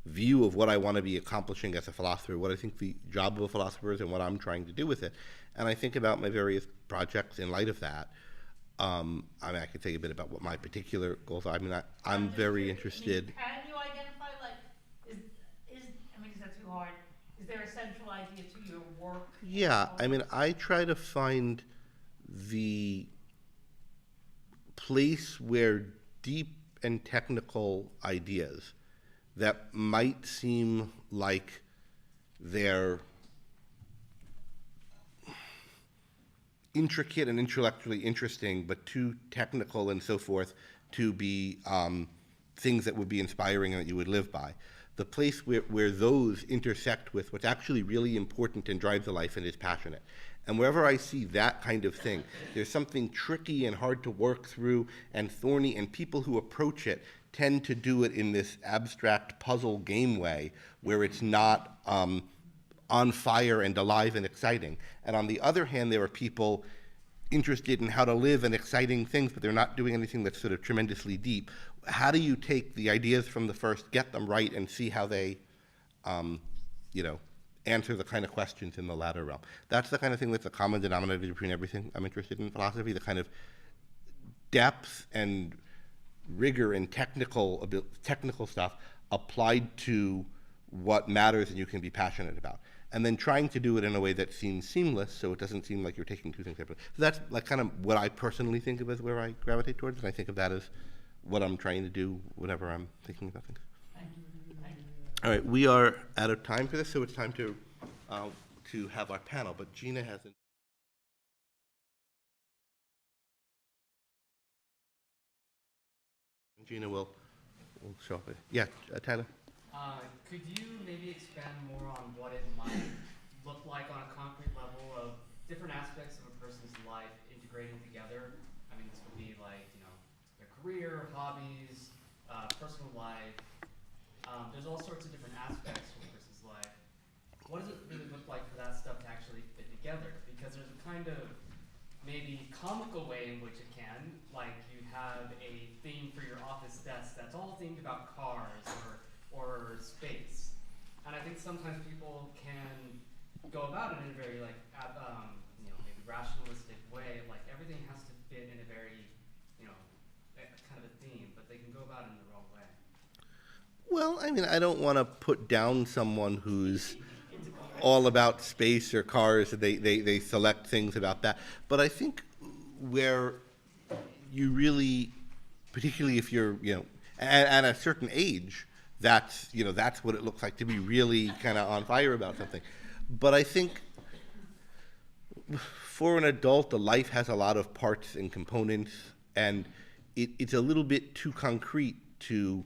A: view of what I want to be accomplishing as a philosopher, what I think the job of a philosopher is and what I'm trying to do with it. And I think about my various projects in light of that. I mean, I could tell you a bit about what my particular goals are. I mean, I'm very interested.
M: Can you identify, like, I mean, is that too hard? Is there a central idea to your work?
A: Yeah, I mean, I try to find the place where deep and technical ideas that might seem like they're intricate and intellectually interesting, but too technical and so forth to be things that would be inspiring and that you would live by. The place where those intersect with what's actually really important and drives the life and is passionate. And wherever I see that kind of thing, there's something tricky and hard to work through and thorny, and people who approach it tend to do it in this abstract puzzle game way where it's not on fire and alive and exciting. And on the other hand, there are people interested in how to live and exciting things, but they're not doing anything that's sort of tremendously deep. How do you take the ideas from the first, get them right, and see how they, answer the kind of questions in the latter realm? That's the kind of thing that's a common denominator between everything I'm interested in philosophy, the kind of depth and rigor and technical stuff applied to what matters and you can be passionate about. And then trying to do it in a way that seems seamless, so it doesn't seem like you're taking two things separately. So that's like kind of what I personally think of as where I gravitate towards, and I think of that as what I'm trying to do whenever I'm thinking about things.
M: Thank you. Thank you.
A: All right, we are out of time for this, so it's time to have our panel. But Gina hasn't. Gina will show up. Yeah, Tyler.
K: Could you maybe expand more on what it might look like on a concrete level of different aspects of a person's life integrating together? I mean, this would be like, their career, hobbies, personal life. There's all sorts of different aspects of a person's life. What does it really look like for that stuff to actually fit together? Because there's a kind of maybe comical way in which it can, like you have a theme for your office desk that's all themed about cars or space. And I think sometimes people can go about it in a very maybe rationalistic way, like everything has to fit in a very, kind of a theme, but they can go about it in the wrong way.
A: Well, I mean, I don't want to put down someone who's all about space or cars. They select things about that. But I think where you really, particularly if you're, at a certain age, that's what it looks like to be really kind of on fire about something. But I think for an adult, the life has a lot of parts and components, and it's a little bit too concrete to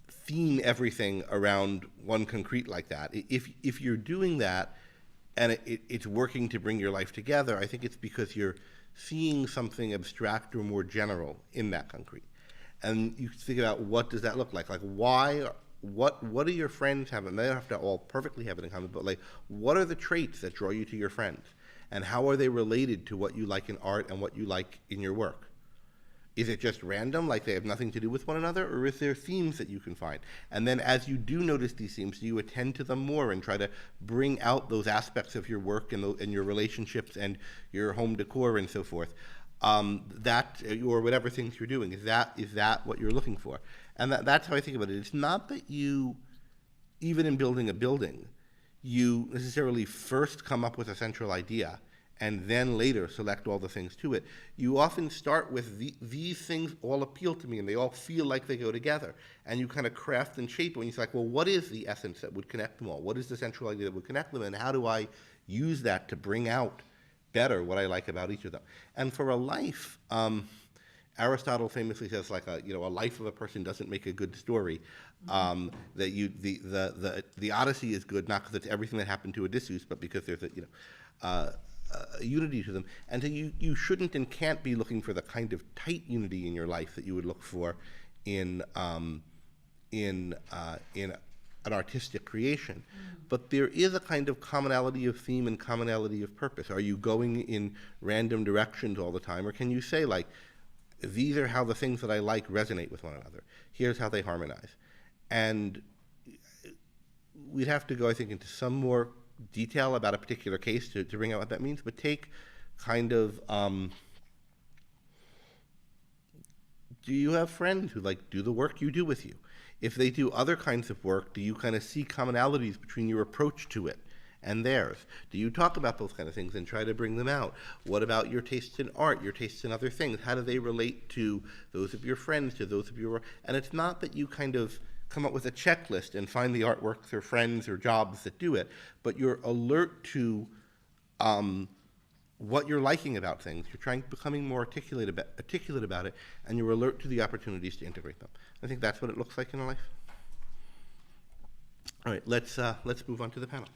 A: theme everything around one concrete like that. If you're doing that and it's working to bring your life together, I think it's because you're seeing something abstract or more general in that concrete. And you think about, what does that look like? Like, what do your friends have? And they don't have to all perfectly have it in common, but like, what are the traits that draw you to your friends? And how are they related to what you like in art and what you like in your work? Is it just random, like they have nothing to do with one another, or is there themes that you can find? And then as you do notice these themes, you attend to them more and try to bring out those aspects of your work and your relationships and your home decor and so forth. That, or whatever things you're doing, is that what you're looking for? And that's how I think about it. It's not that you, even in building a building, you necessarily first come up with a central idea and then later select all the things to it. You often start with these things all appeal to me, and they all feel like they go together. And you kind of craft and shape it, and you say, like, well, what is the essence that would connect them all? What is the central idea that would connect them, and how do I use that to bring out better what I like about each of them? And for a life, Aristotle famously says, like, a life of a person doesn't make a good story. That the Odyssey is good not because it's everything that happened to Odysseus, but because there's a unity to them. And so you shouldn't and can't be looking for the kind of tight unity in your life that you would look for in an artistic creation. But there is a kind of commonality of theme and commonality of purpose. Are you going in random directions all the time, or can you say, like, these are how the things that I like resonate with one another. Here's how they harmonize. And we'd have to go, I think, into some more detail about a particular case to bring out what that means, but take kind of, do you have friends who like do the work you do with you? If they do other kinds of work, do you kind of see commonalities between your approach to it and theirs? Do you talk about those kind of things and try to bring them out? What about your tastes in art, your tastes in other things? How do they relate to those of your friends, to those of your... And it's not that you kind of come up with a checklist and find the artworks or friends or jobs that do it, but you're alert to what you're liking about things. You're becoming more articulate about it, and you're alert to the opportunities to integrate them. I think that's what it looks like in a life. All right, let's move on to the panel.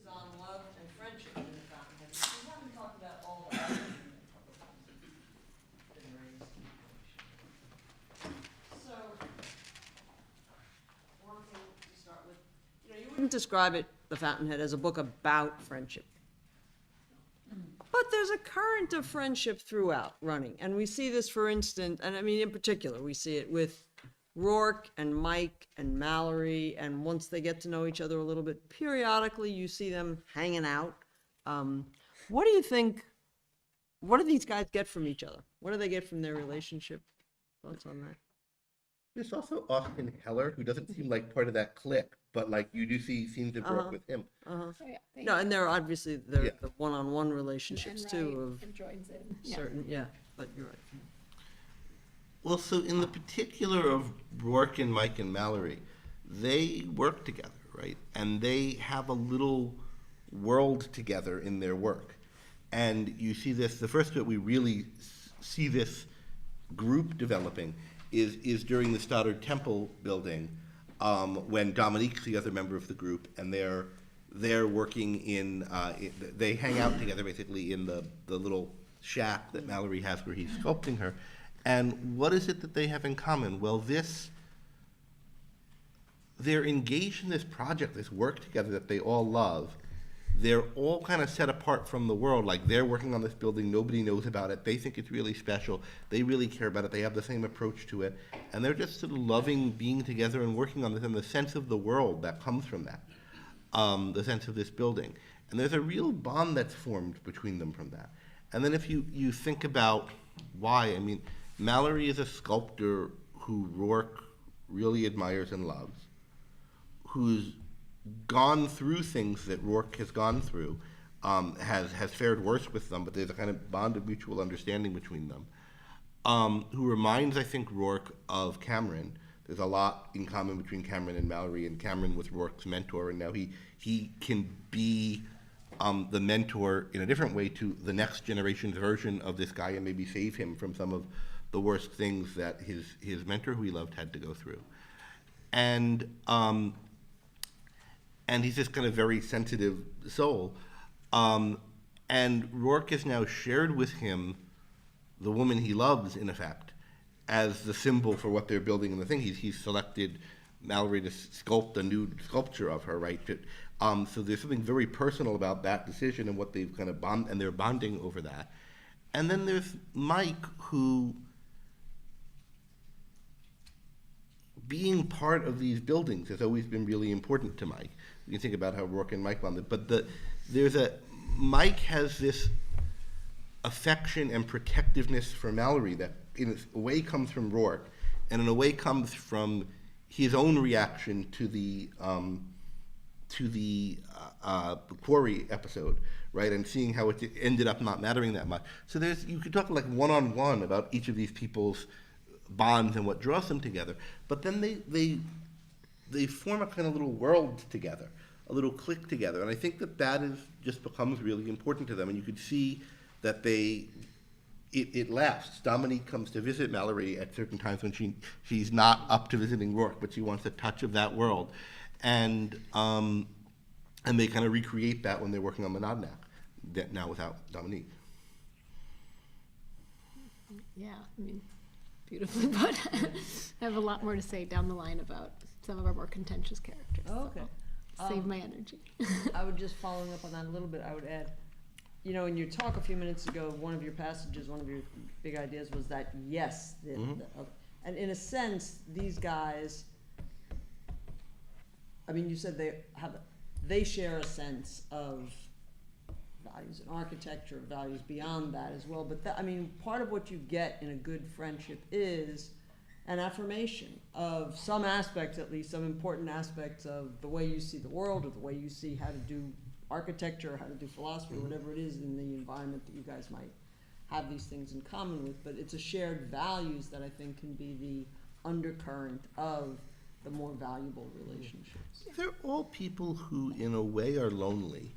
J: Is on love and friendship in the Fountainhead. We haven't talked about all the other things that been raised. So, one thing to start with, you wouldn't describe it, the Fountainhead, as a book about friendship. But there's a current of friendship throughout running, and we see this, for instance, and I mean in particular, we see it with Rourke and Mike and Mallory, and once they get to know each other a little bit, periodically you see them hanging out. What do you think, what do these guys get from each other? What do they get from their relationship? Thoughts on that?
A: There's also Austin Heller, who doesn't seem like part of that clique, but like you do see scenes of work with him.
B: Oh, yeah,
J: No, and there are obviously the
A: Yeah.
J: one-on-one relationships
B: And
J: too
B: Wright joins in.
J: of
B: Yeah.
J: certain, yeah, but you're right.
A: Well, so in the particular of Rourke and Mike and Mallory, they work together, right? And they have a little world together in their work. And you see this, the first bit we really see this group developing is during the Stoddard Temple building, when Dominique's the other member of the group, and they're working they hang out together basically in the little shack that Mallory has where he's sculpting her. And what is it that they have in common? Well, they're engaged in this project, this work together that they all love. They're all kind of set apart from the world. Like, they're working on this building, nobody knows about it. They think it's really special. They really care about it. They have the same approach to it. And they're just sort of loving being together and working on this, and the sense of the world that comes from that, the sense of this building. And there's a real bond that's formed between them from that. And then if you think about why, I mean, Mallory is a sculptor who Rourke really admires and loves, who's gone through things that Rourke has gone through, has fared worse with them, but there's a kind of bond of mutual understanding between them, who reminds, I think, Rourke of Cameron. There's a lot in common between Cameron and Mallory, and Cameron was Rourke's mentor, and now he can be the mentor in a different way to the next generation's version of this guy and maybe save him from some of the worst things that his mentor, who he loved, had to go through. And he's this kind of very sensitive soul. And Rourke has now shared with him the woman he loves, in effect, as the symbol for what they're building in the thing. He's selected Mallory to sculpt a new sculpture of her, right? So there's something very personal about that decision and what they've kind of and they're bonding over that. And then there's Mike, who, being part of these buildings has always been really important to Mike. You can think about how Rourke and Mike bonded, but Mike has this affection and protectiveness for Mallory that in a way comes from Rourke, and in a way comes from his own reaction to the Quarry episode, right? And seeing how it ended up not mattering that much. So you could talk like one-on-one about each of these people's bonds and what draws them together. But then they form a kind of little world together, a little clique together. And I think that just becomes really important to them. And you could see that it lasts. Dominique comes to visit Mallory at certain times when she's not up to visiting Rourke, but she wants a touch of that world. And they kind of recreate that when they're working on Monadnock, now without Dominique.
B: Yeah, I mean, beautifully put. I have a lot more to say down the line about some of our more contentious characters.
J: Oh, okay.
B: So save my energy.
J: I would just, following up on that a little bit, I would add, you know, in your talk a few minutes ago, one of your passages, one of your big ideas was that yes, and in a sense, these guys, I mean, you said they share a sense of values in architecture, values beyond that as well. But I mean, part of what you get in a good friendship is an affirmation of some aspects, at least some important aspects of the way you see the world, or the way you see how to do architecture, or how to do philosophy, or whatever it is in the environment that you guys might have these things in common with. But it's a shared values that I think can be the undercurrent of the more valuable relationships.
A: They're all people who, in a way, are lonely.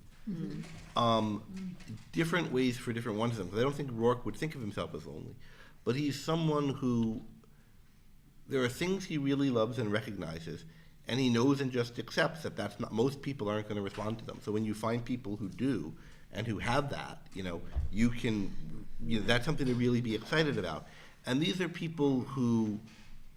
A: Different ways for different ones of them. Because I don't think Rourke would think of himself as lonely. But he's someone who, there are things he really loves and recognizes, and he knows and just accepts that that's not, most people aren't going to respond to them. So when you find people who do, and who have that, that's something to really be excited about. And these are people who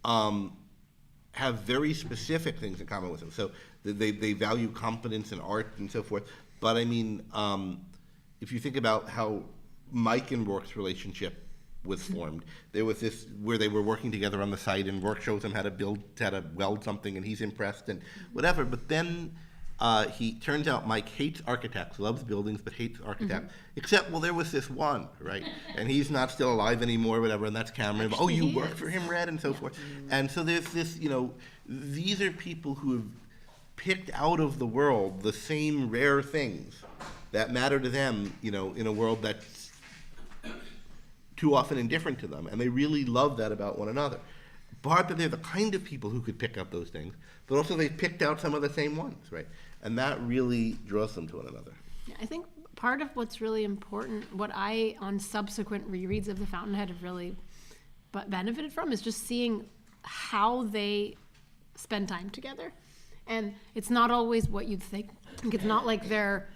A: have very specific things in common with him. So they value competence and art and so forth. But I mean, if you think about how Mike and Rourke's relationship was formed, there was this where they were working together on the site, and Rourke shows him how to weld something, and he's impressed and whatever. But then he turns out Mike hates architects, loves buildings, but hates architects. Except, well, there was this one, right? And he's not still alive anymore, whatever, and that's Cameron. But, you work for him, Red, and so forth. And so there's this, these are people who have picked out of the world the same rare things that matter to them, in a world that's too often indifferent to them. And they really love that about one another. But that they're the kind of people who could pick up those things, but also they've picked out some of the same ones, right? And that really draws them to one another.
B: Yeah, I think part of what's really important, what I, on subsequent rereads of The Fountainhead, have really benefited from, is just seeing how they spend time together. And it's not always what you'd think. It's not like they're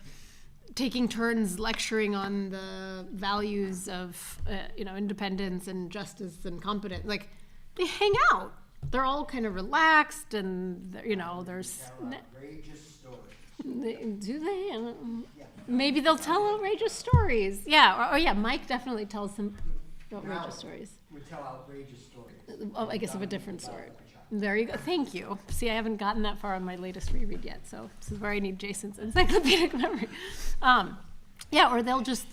B: taking turns lecturing on the values of, independence and justice and competence. Like, they hang out. They're all kind of relaxed, and there's
H: outrageous stories.
B: do they? Maybe they'll tell outrageous stories. Yeah, Mike definitely tells some outrageous stories.
H: Would tell outrageous stories.
B: Oh, I guess of a different sort. There you go. Thank you. See, I haven't gotten that far on my latest reread yet, so this is where I need Jason's encyclopedic memory. Or they'll just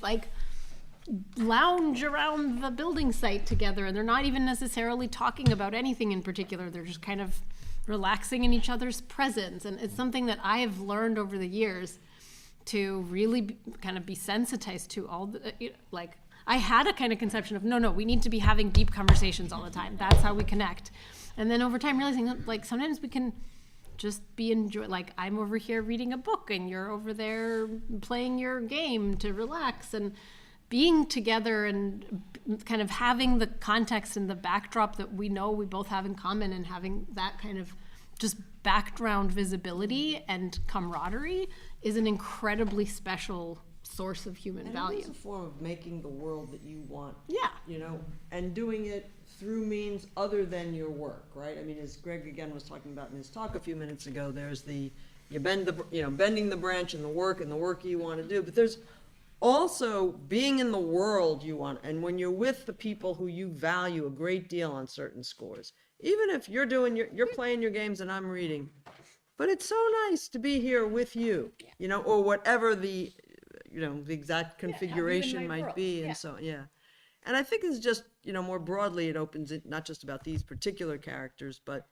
B: lounge around the building site together, and they're not even necessarily talking about anything in particular. They're just kind of relaxing in each other's presence. And it's something that I have learned over the years to really kind of be sensitized to all the, I had a kind of conception of, no, we need to be having deep conversations all the time. That's how we connect. And then over time realizing that, sometimes we can just be I'm over here reading a book and you're over there playing your game to relax, and being together and kind of having the context and the backdrop that we know we both have in common, and having that kind of just background visibility and camaraderie is an incredibly special source of human
J: And
B: value.
J: it is a form of making the world that you want.
B: Yeah.
J: You know, and doing it through means other than your work, right? I mean, as Greg again was talking about in his talk a few minutes ago, there's bending the branch and the work you want to do, but there's also being in the world you want, and when you're with the people who you value a great deal on certain scores, even if you're playing your games and I'm reading, but it's so nice to be here with you, you know, or whatever the exact configuration might be, and so, yeah. And I think it's just, more broadly, it opens it, not just about these particular characters, but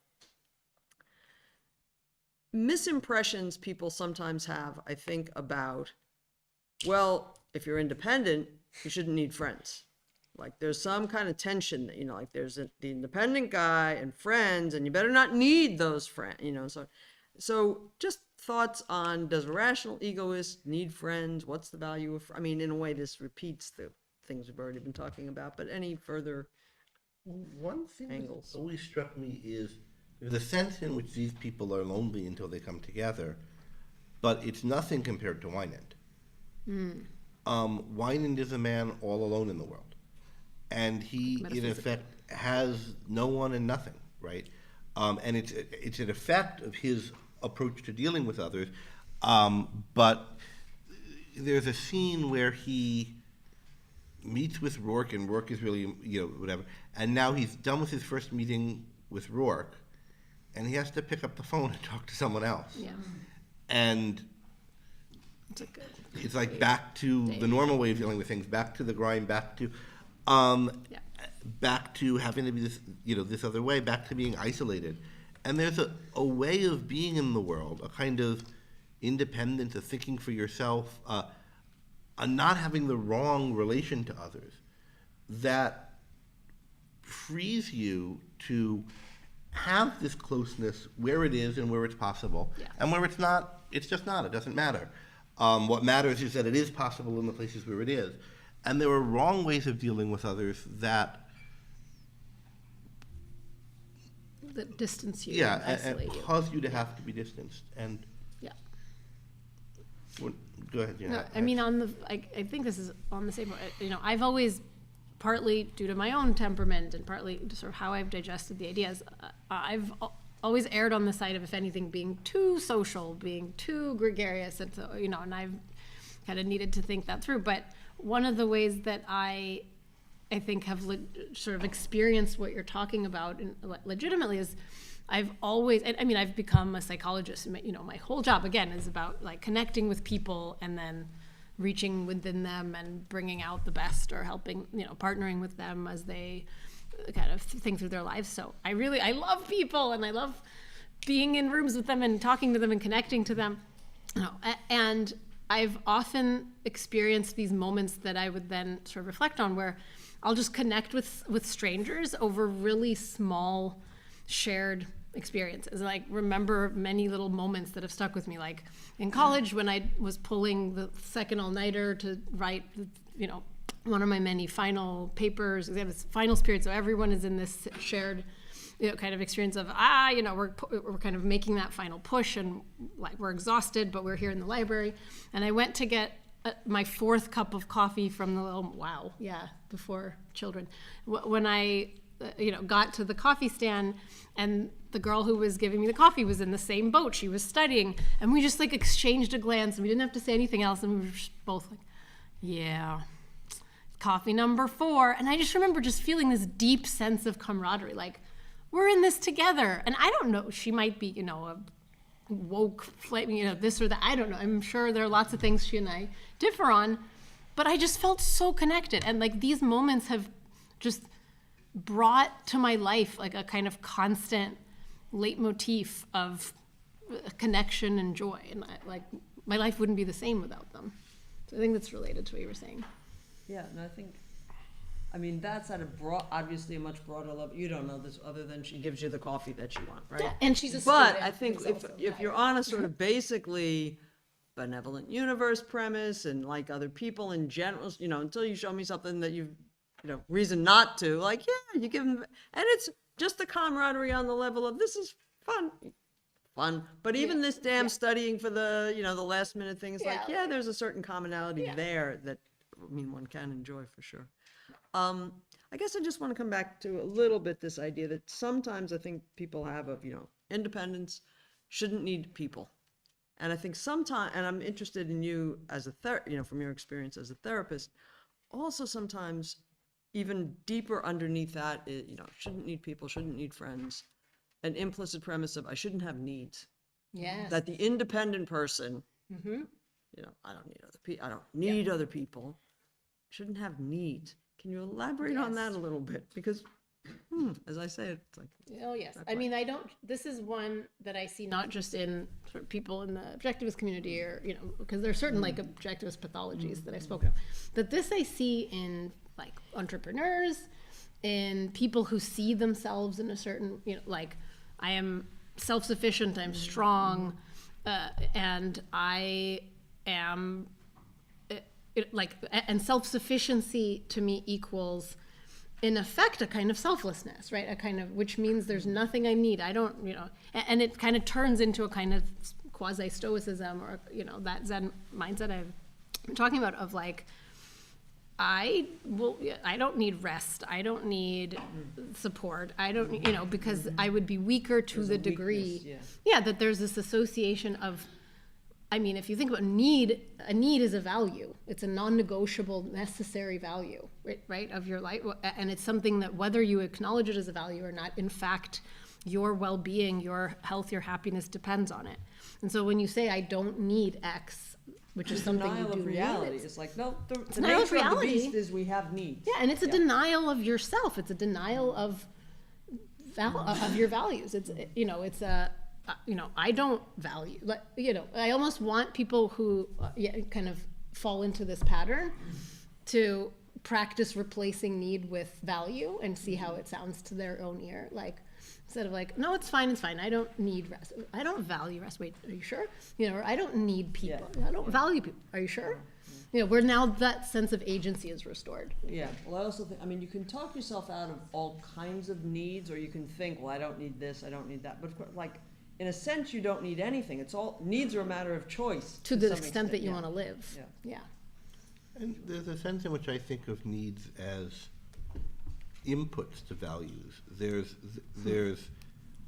J: misimpressions people sometimes have, I think, about, well, if you're independent, you shouldn't need friends. Like, there's some kind of tension, like there's the independent guy and friends, and you better not need those friends, so just thoughts on, does a rational egoist need friends? What's the value of, in a way, this repeats the things we've already been talking about, but any further
A: One thing
J: angles?
A: that always struck me is there's a sense in which these people are lonely until they come together, but it's nothing compared to Wynand. Wynand is a man all alone in the world, and he, in effect, has no one and nothing, right? And it's an effect of his approach to dealing with others, but there's a scene where he meets with Rourke, and Rourke is really, whatever, and now he's done with his first meeting with Rourke, and he has to pick up the phone and talk to someone else.
B: Yeah.
A: And it's like back to the normal way of dealing with things, back to the grind, back to having to be this, this other way, back to being isolated. And there's a way of being in the world, a kind of independence, of thinking for yourself, a not having the wrong relation to others, that frees you to have this closeness where it is and where it's possible, and where it's not, it's just not, it doesn't matter. What matters is that it is possible in the places where it is. And there are wrong ways of dealing with others that
B: distance you, and isolate you.
A: cause you to have to be distanced. And go ahead,
B: No, I think this is on the same, I've always, partly due to my own temperament and partly sort of how I've digested the ideas, I've always erred on the side of, if anything, being too social, being too gregarious, and so, and I've kind of needed to think that through. But one of the ways that I think have sort of experienced what you're talking about legitimately is I've always, I've become a psychologist, my whole job, again, is about like connecting with people and then reaching within them and bringing out the best, or helping, partnering with them as they kind of think through their lives. So I love people, and I love being in rooms with them and talking to them and connecting to them. And I've often experienced these moments that I would then sort of reflect on, where I'll just connect with strangers over really small shared experiences. And I remember many little moments that have stuck with me, like in college when I was pulling the second all-nighter to write, one of my many final papers. We have this finals period, so everyone is in this shared, kind of experience of, we're kind of making that final push, and like we're exhausted, but we're here in the library. And I went to get my fourth cup of coffee from the little, before children. When I, got to the coffee stand, and the girl who was giving me the coffee was in the same boat. She was studying, and we just like exchanged a glance, and we didn't have to say anything else, and we were just both like, yeah, coffee number 4. And I just remember just feeling this deep sense of camaraderie, like we're in this together. And I don't know, she might be, a woke flame, this or that, I don't know. I'm sure there are lots of things she and I differ on, but I just felt so connected. And like these moments have just brought to my life like a kind of constant leitmotif of connection and joy. And my life wouldn't be the same without them. So I think that's related to what you were saying.
J: Yeah, and I think, that's at obviously a much broader level. You don't know this other than she gives you the coffee that you want, right?
B: Yeah, and she's a
J: But
B: student.
J: I think if you're on a sort of basically benevolent universe premise, and like other people in general, until you show me something that you've, reason not to, like, you give them, and it's just the camaraderie on the level of, this is fun. But even this damn studying for the, the last minute thing is like,
B: Yeah.
J: yeah, there's a certain commonality there that, I mean, one can enjoy for sure. I guess I just want to come back to a little bit this idea that sometimes I think people have of, independence shouldn't need people. And I think sometimes, and I'm interested in you as a from your experience as a therapist, also sometimes even deeper underneath that, shouldn't need people, shouldn't need friends. An implicit premise of I shouldn't have needs.
B: Yes.
J: That the independent person,
B: Mm-hmm.
J: I don't need other people. I don't need other people. Shouldn't have needs. Can you elaborate on that a little bit? Because, as I say, it's like.
B: Oh, yes. I mean, this is one that I see not just in sort of people in the objectivist community or, because there are certain like objectivist pathologies that I've spoken of. But this I see in like entrepreneurs, in people who see themselves in a certain, like I am self-sufficient, I'm strong, and I am and self-sufficiency to me equals in effect a kind of selflessness, right? A kind of, which means there's nothing I need. I don't, and it kind of turns into a kind of quasi-stoicism or, that Zen mindset I've been talking about of like, I don't need rest. I don't need support. I don't, because I would be weaker to the degree.
J: Weakness,
B: that there's this association of, I mean, if you think about need, a need is a value. It's a non-negotiable, necessary value, right, of your life. And it's something that whether you acknowledge it as a value or not, in fact, your well-being, your health, your happiness depends on it. And so when you say, I don't need X, which is something you do
J: of reality.
B: need,
J: It's like, no, the
B: denial of
J: nature of the
B: reality.
J: beast is we have needs.
B: Yeah, and it's a denial of yourself. It's a denial of your values. It's it's a I don't value. I almost want people who kind of fall into this pattern to practice replacing need with value and see how it sounds to their own ear. Like instead of like, no, it's fine. I don't need rest. I don't value rest. Wait, are you sure? Or I don't need people. I don't value people. Are you sure? Where now that sense of agency is restored.
J: Yeah, well, I also think, you can talk yourself out of all kinds of needs, or you can think, well, I don't need this, I don't need that. But like, in a sense, you don't need anything. It's all, needs are a matter of choice.
B: To the extent that you want to live. Yeah.
A: And there's a sense in which I think of needs as inputs to values. There's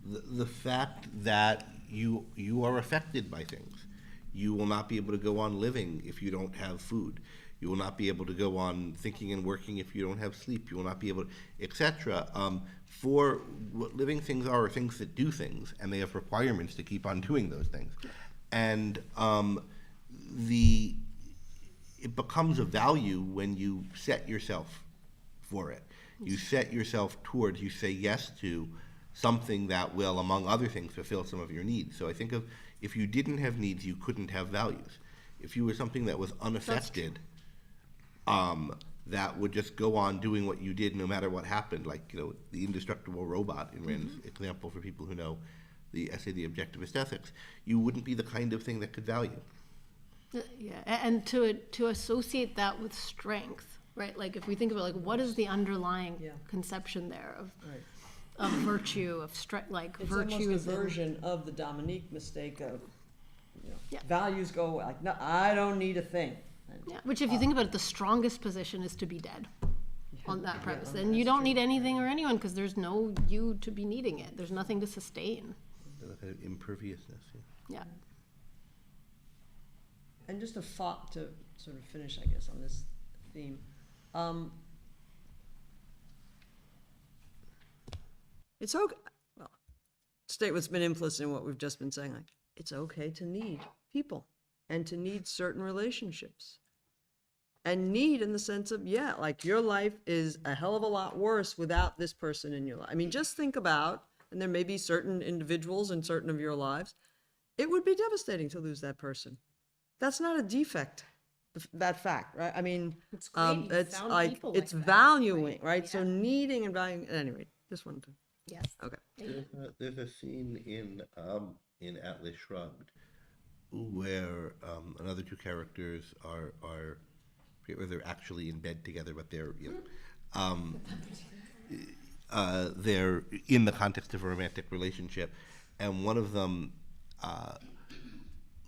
A: the fact that you are affected by things. You will not be able to go on living if you don't have food. You will not be able to go on thinking and working if you don't have sleep. You will not be able to, etc. For what living things are things that do things, and they have requirements to keep on doing those things. And it becomes a value when you set yourself for it. You set yourself towards, you say yes to something that will, among other things, fulfill some of your needs. So I think of, if you didn't have needs, you couldn't have values. If you were something that was unaffected, that would just go on doing what you did no matter what happened, like the indestructible robot in Rand's example, for people who know the essay The Objectivist Ethics, you wouldn't be the kind of thing that could value.
B: Yeah, and to associate that with strength, right? Like if we think about like what is the underlying conception there of virtue, of like
J: it's
B: virtue
J: almost
B: is
J: a version of the Dominique mistake of values go away. Like, no, I don't need a thing.
B: Yeah, which if you think about it, the strongest position is to be dead on that premise. And you don't need anything or anyone because there's no you to be needing it. There's nothing to sustain.
A: The kind of imperviousness.
B: Yeah.
J: And just a thought to sort of finish, I guess, on this theme. It's okay. Well, state what's been implicit in what we've just been saying. Like, it's okay to need people and to need certain relationships. And need in the sense of, like your life is a hell of a lot worse without this person in your life. I mean, just think about, and there may be certain individuals in certain of your lives, it would be devastating to lose that person. That's not a defect, that fact, right? I mean,
B: it's great.
J: It's
B: like
J: it's
B: that,
J: valuing, right?
B: Yeah.
J: So needing and valuing. Anyway, just wanted to.
B: Yes.
J: Okay.
A: There's a scene in Atlas Shrugged where another two characters are they're actually in bed together, but they're they're in the context of a romantic relationship, and one of them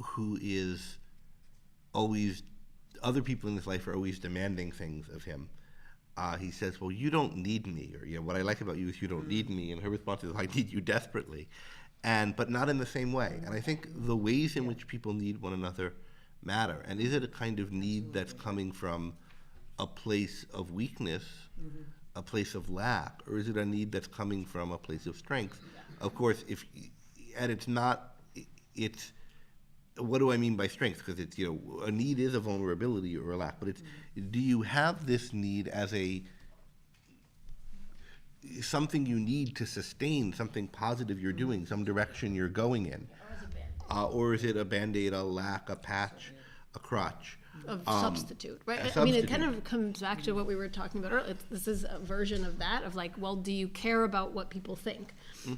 A: who is always, other people in his life are always demanding things of him. He says, well, you don't need me, or, you know, what I like about you is you don't need me, and her response is, I need you desperately, but not in the same way. And I think the ways in which people need one another matter. And is it a kind of need that's coming from a place of weakness, a place of lack, or is it a need that's coming from a place of strength? Of course, and it's not, it's, what do I mean by strength? Because it's, you know, a need is a vulnerability or a lack, but it's, do you have this need as something you need to sustain, something positive you're doing, some direction you're going in? Or is it a Band-Aid, a lack, a patch, a crutch?
B: Of substitute, right?
A: A
B: I mean, it
A: substitute.
B: kind of comes back to what we were talking about earlier. This is a version of that, of like, well, do you care about what people think?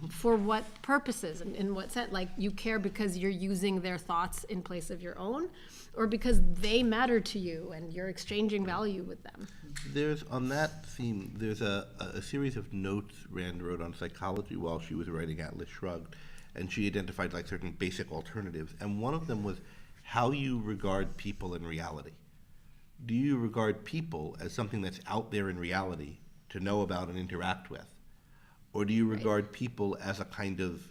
B: For what purposes and in what sense? Like, you care because you're using their thoughts in place of your own, or because they matter to you and you're exchanging value with them?
A: There's, on that theme, there's a series of notes Rand wrote on psychology while she was writing Atlas Shrugged, and she identified like certain basic alternatives, and one of them was how you regard people in reality. Do you regard people as something that's out there in reality to know about and interact with? Or do you regard people as a kind of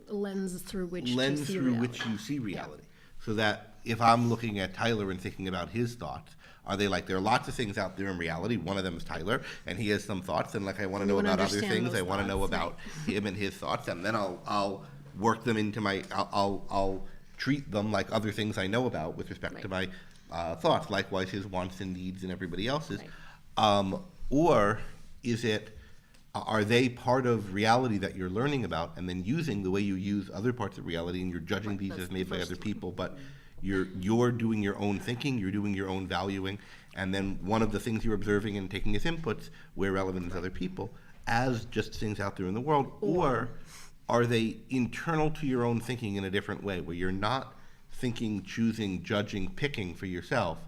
B: lens through which you
A: lens
B: see
A: through
B: reality.
A: which you see reality? So that if I'm looking at Tyler and thinking about his thoughts, are they like, there are lots of things out there in reality, one of them is Tyler, and he has some thoughts, and like I want to
B: You
A: know
B: wanna
A: about other
B: understand
A: things,
B: those
A: I want to know
B: thoughts,
A: about him and his thoughts, and then I'll work them into my, I'll treat them like other things I know about with respect to my thoughts, likewise his wants and needs and everybody else's. Or is it, are they part of reality that you're learning about and then using the way you use other parts of reality, and you're judging these as made by other people, but you're doing your own thinking, you're doing your own valuing, and then one of the things you're observing and taking as inputs, where relevant as other people, as just things out there in the world, or are they internal to your own thinking in a different way, where you're not thinking, choosing, judging, picking for yourself,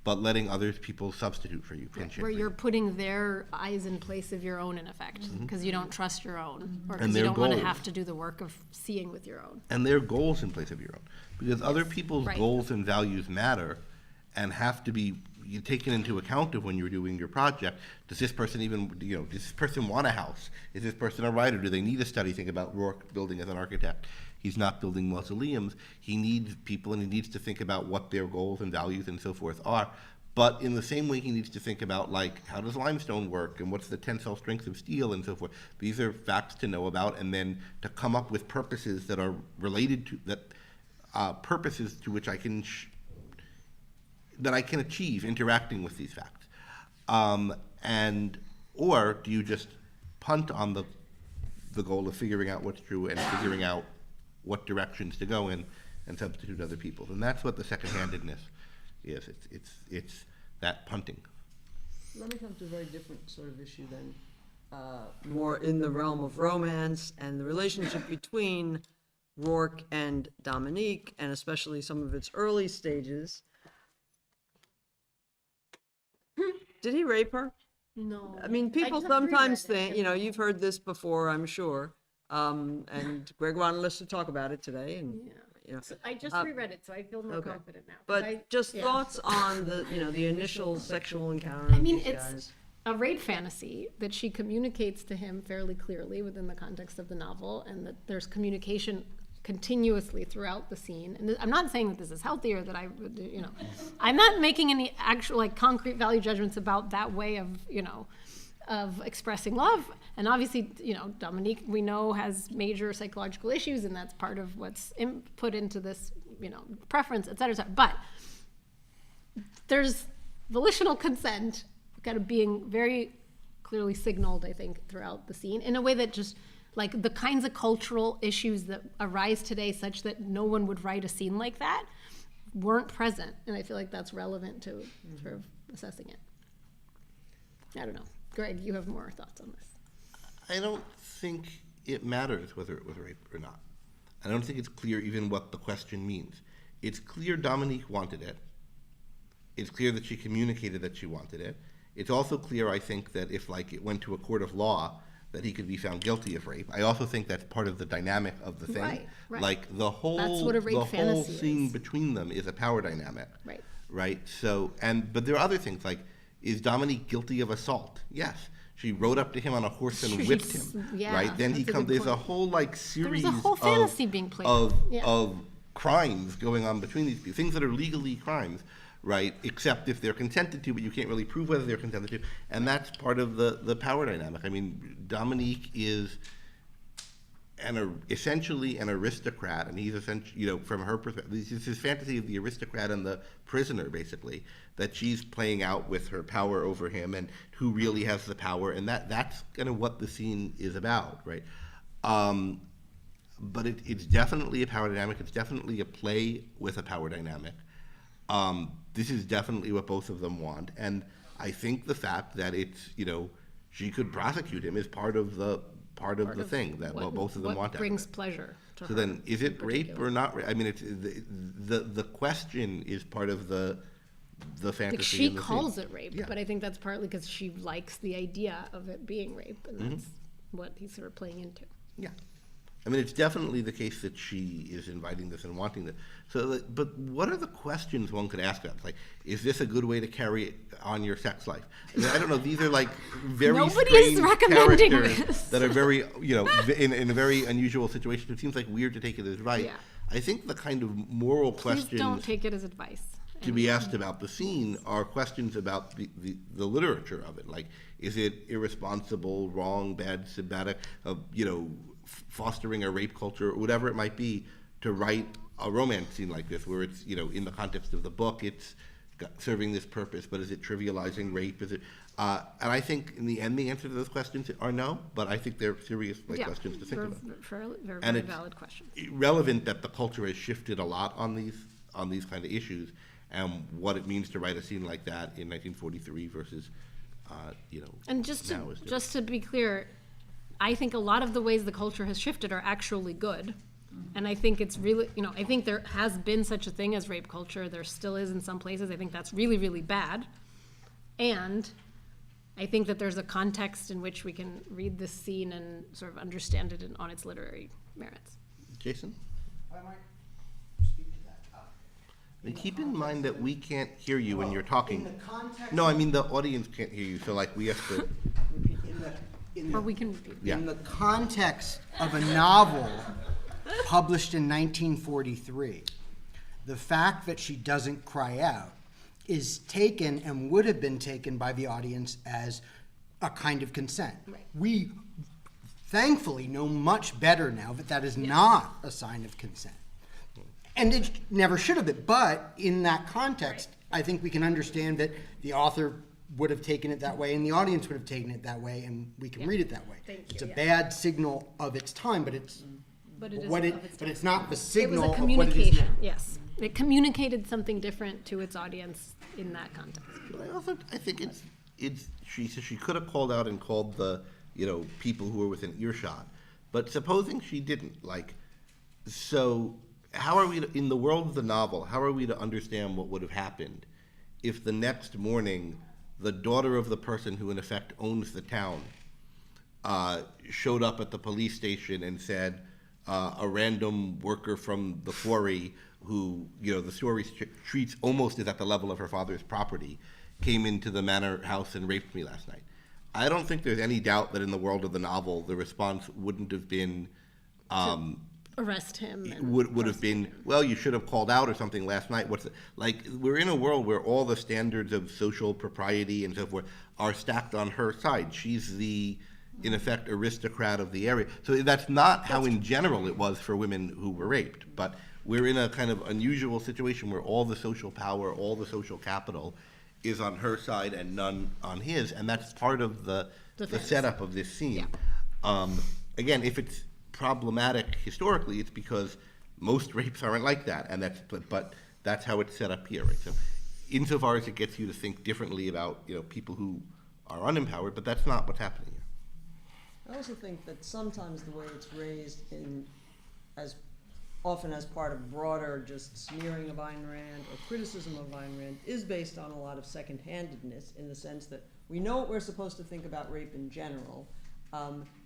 A: but letting other people substitute for you, pinching
B: Where
A: for
B: you're
A: you.
B: putting their eyes in place of your own, in effect, because you don't trust your own, or
A: And
B: because you
A: their
B: don't want to
A: goals.
B: have to do the work of seeing with your own.
A: And their goals in place of your own. Because other people's
B: right.
A: goals and values matter and have to be taken into account of when you're doing your project. Does this person even, does this person want a house? Is this person a writer? Do they need a study? Think about Rourke building as an architect. He's not building mausoleums. He needs people, and he needs to think about what their goals and values and so forth are. But in the same way, he needs to think about, like, how does limestone work, and what's the tensile strength of steel, and so forth. These are facts to know about, and then to come up with purposes that are related to that, purposes to which I can that I can achieve interacting with these facts. Or do you just punt on the goal of figuring out what's true and figuring out what directions to go in and substitute other people's? And that's what the second-handedness is. It's that punting.
J: Let me come to a very different sort of issue then, more in the realm of romance and the relationship between Rourke and Dominique, and especially some of its early stages. Did he rape her?
B: No.
J: I mean, people sometimes think, you've heard this before, I'm sure, and Greg wanted us to talk about it today, and
B: I just reread it, so I feel more
J: okay.
B: confident now.
J: But just thoughts on the initial sexual encounter.
B: I mean,
J: of these
B: it's
J: guys.
B: a rape fantasy that she communicates to him fairly clearly within the context of the novel, and that there's communication continuously throughout the scene. And I'm not saying that this is healthy or that I would, I'm not making any actual concrete value judgments about that way of, of expressing love. And obviously, Dominique, we know, has major psychological issues, and that's part of what's put into this, preference, et cetera, et cetera. But there's volitional consent kind of being very clearly signaled, I think, throughout the scene in a way that just, like, the kinds of cultural issues that arise today such that no one would write a scene like that weren't present. And I feel like that's relevant to sort of assessing it. I don't know. Greg, you have more thoughts on this.
A: I don't think it matters whether it was rape or not. I don't think it's clear even what the question means. It's clear Dominique wanted it. It's clear that she communicated that she wanted it. It's also clear, I think, that if, like, it went to a court of law, that he could be found guilty of rape. I also think that's part of the dynamic of the thing.
B: Right.
A: Like the whole
B: That's what a rape
A: the whole
B: fantasy
A: scene
B: is.
A: between them is a power dynamic.
B: Right.
A: Right. So but there are other things like, is Dominique guilty of assault? Yes. She rode up to him on a horse and whipped him.
B: Yeah,
A: right. Then he
B: that's a
A: comes.
B: good
A: There's a
B: point.
A: whole like series
B: There's a whole fantasy being played
A: of
B: out. Yeah.
A: of crimes going on between these people, things that are legally crimes, right? Except if they're consented to, but you can't really prove whether they're consented to, and that's part of the power dynamic. I mean, Dominique is essentially an aristocrat, and he's essentially, from her perspective, this is his fantasy of the aristocrat and the prisoner, basically, that she's playing out with her power over him, and who really has the power, and that's kind of what the scene is about, right? But it's definitely a power dynamic. It's definitely a play with a power dynamic. This is definitely what both of them want, and I think the fact that it's she could prosecute him is part of the thing that both of them want.
B: What brings pleasure to her.
A: So then, is it rape
B: particular.
A: or not? I mean, it's the question is part of the fantasy.
B: Like she
A: and the
B: calls
A: scene.
B: it rape,
A: Yeah.
B: but I think that's partly because she likes the idea of it being rape, and that's what he's sort of playing into.
A: Yeah. I mean, it's definitely the case that she is inviting this and wanting this. So, but what are the questions one could ask about? Like, is this a good way to carry on your sex life? I mean, I don't know. These are like very
B: Nobody is
A: strange
B: recommending
A: characters
B: this.
A: that are very, in a very unusual situation. It seems like weird to take it as right.
B: Yeah.
A: I think the kind of moral
B: Please
A: questions
B: don't take it as advice.
A: to be asked about the scene are questions about the literature of it. Like, is it irresponsible, wrong, bad, symbolic, fostering a rape culture, or whatever it might be, to write a romance scene like this, where it's, in the context of the book, it's serving this purpose, but is it trivializing rape? Is it? And I think in the end, the answer to those questions are no, but I think they're serious questions to think about.
B: Very
A: And it's
B: valid questions.
A: relevant that the culture has shifted a lot on these kind of issues, and what it means to write a scene like that in 1943 versus,
B: And just
A: now is different.
B: to be clear, I think a lot of the ways the culture has shifted are actually good. And I think it's really, I think there has been such a thing as rape culture. There still is in some places. I think that's really, really bad. And I think that there's a context in which we can read this scene and sort of understand it on its literary merits.
A: Jason?
H: I might speak to that.
A: And keep in mind that we can't hear you when you're talking.
H: In the context.
A: No, I mean the audience can't hear you, so like we have to.
B: Or we can repeat.
A: Yeah.
H: In the context of a novel published in 1943, the fact that she doesn't cry out is taken and would have been taken by the audience as a kind of consent.
B: Right.
H: We thankfully know much better now that that is not a sign of consent. And it never should have been, but in that context, I think we can understand that the author would have taken it that way and the audience would have taken it that way, and we can read it that way. It's a bad signal of its time, but it's
B: But it is
H: what
B: of its
H: but
B: time.
H: it's not the
B: It was
H: signal
B: a
H: of what it is
B: communication,
H: now.
B: yes. It communicated something different to its audience in that context.
A: But I think she could have called out and called the people who were within earshot, but supposing she didn't, so how are we in the world of the novel? How are we to understand what would have happened if the next morning the daughter of the person who in effect owns the town showed up at the police station and said a random worker from the quarry who the story treats almost as at the level of her father's property came into the manor house and raped me last night? I don't think there's any doubt that in the world of the novel the response wouldn't have been
B: Arrest him. and
A: would have been, well, you should have called out or something last night. We're in a world where all the standards of social propriety and so forth are stacked on her side. She's the, in effect, aristocrat of the area. So that's not how in general it was for women who were raped, but we're in a kind of unusual situation where all the social power, all the social capital is on her side and none on his, and that's part of the setup of this scene. Again, if it's problematic historically, it's because most rapes aren't like that, and but that's how it's set up here, right? So, insofar as it gets you to think differently about people who are unempowered, but that's not what's happening here.
J: I also think that sometimes the way it's raised as often as part of broader just smearing of Ayn Rand or criticism of Ayn Rand is based on a lot of second-handedness, in the sense that we know what we're supposed to think about rape in general,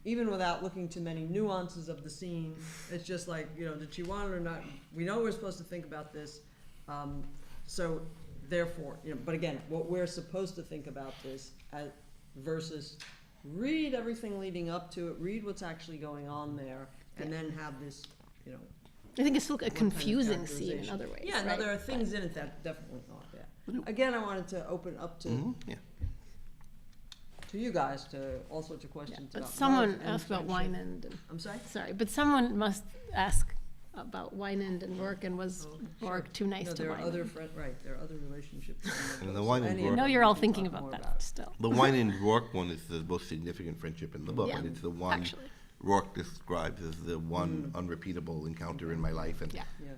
J: Even without looking to many nuances of the scene, it's just like, you know, did she want it or not? We know we're supposed to think about this, so therefore, you know, but again, what we're supposed to think about this versus read everything leading up to it, read what's actually going on there, and then have this, you know.
B: I think it's still a
J: what kind of
B: confusing scene in
J: characterization.
B: other ways.
J: Yeah, no,
B: right?
J: there are things in it that definitely aren't bad. Again, I wanted to open up to
A: Yeah.
J: to you guys to all sorts of
B: Yeah,
J: questions
B: but
J: about
B: someone
J: love and
B: asked about
J: friendship.
B: Wynand and,
J: I'm sorry?
B: sorry, but someone must ask about Wynand and Rourke, and was Rourke too nice
J: No,
B: to
J: there are other
B: Wynand?
J: right, there are other relationships.
A: And the wine and
J: Any
A: Rourke-
J: of
B: I know
J: them
B: you're
J: we
B: all
J: can
B: thinking
J: talk
B: about
J: more
B: that still.
A: The wine and Rourke one is the most significant friendship in the book,
B: Yeah,
A: and it's the one
B: actually.
A: Rourke describes as the one unrepeatable encounter in my life. And
B: Yeah.
J: Yeah.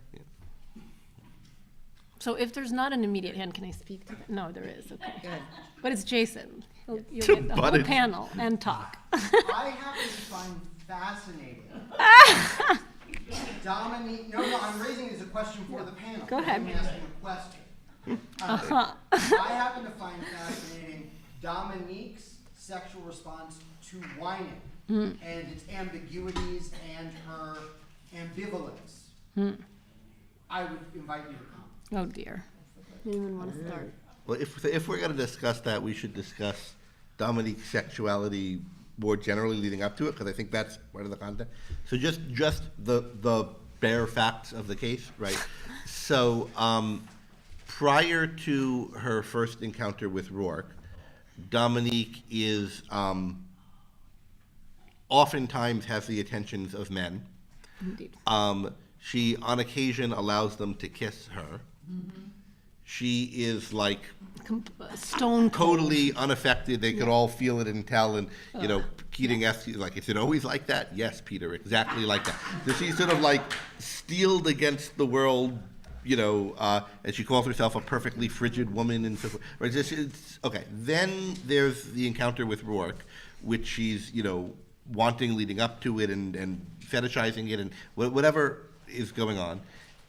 B: So if there's not an immediate hand, can I speak to that? No, there is, okay.
J: Go ahead.
B: But it's Jason. You'll get the
A: But
B: whole
A: it's-
B: panel and talk.
H: I happen to find fascinating Dominique, no, I'm raising it as a question for the panel.
B: Go ahead.
H: I'm asking a question.
B: Uh-huh.
H: I happen to find fascinating Dominique's sexual response to whining and its ambiguities and her ambivalence. I would invite you to comment.
B: Oh dear. Anyone want to start?
A: Well, if we're going to discuss that, we should discuss Dominique's sexuality more generally leading up to it, because I think that's part of the content. So just the bare facts of the case, right? So prior to her first encounter with Rourke, Dominique is oftentimes has the attentions of men.
B: Indeed.
A: She, on occasion, allows them to kiss her. She is like
B: Stone cold.
A: totally unaffected. They could all feel it and tell. And, you know, Keating asks you, like, is it always like that? Yes, Peter, exactly like that. So she's sort of like steeled against the world, you know, and she calls herself a perfectly frigid woman and so forth. Right? Okay, then there's the encounter with Rourke, which she's, you know, wanting leading up to it and fetishizing it and whatever is going on.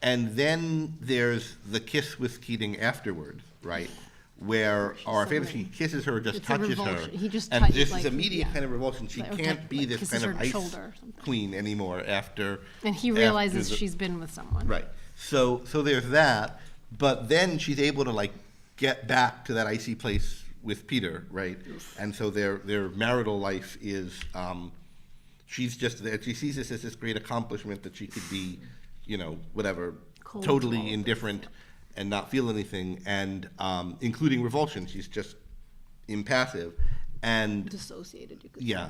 A: And then there's the kiss with Keating afterwards, right? Where our favorite, he kisses her, just
B: It's a
A: touches her.
B: revulsion. He just
A: and
B: touches,
A: this
B: like,
A: is immediate
B: yeah.
A: kind of revulsion. She
B: Like,
A: can't be
B: like
A: this
B: kisses
A: kind of
B: her
A: ice
B: shoulder or something.
A: queen anymore after.
B: And he
A: after
B: realizes
A: the-
B: she's been with someone.
A: Right. So there's that, but then she's able to like get back to that icy place with Peter, right? And so their marital life is she's just there. She sees this as this great accomplishment that she could be, you know, whatever,
B: Cold to all
A: totally
B: of
A: indifferent and not feel anything, and including revulsion. She's just impassive. And
B: Dissociated, you could
A: yeah,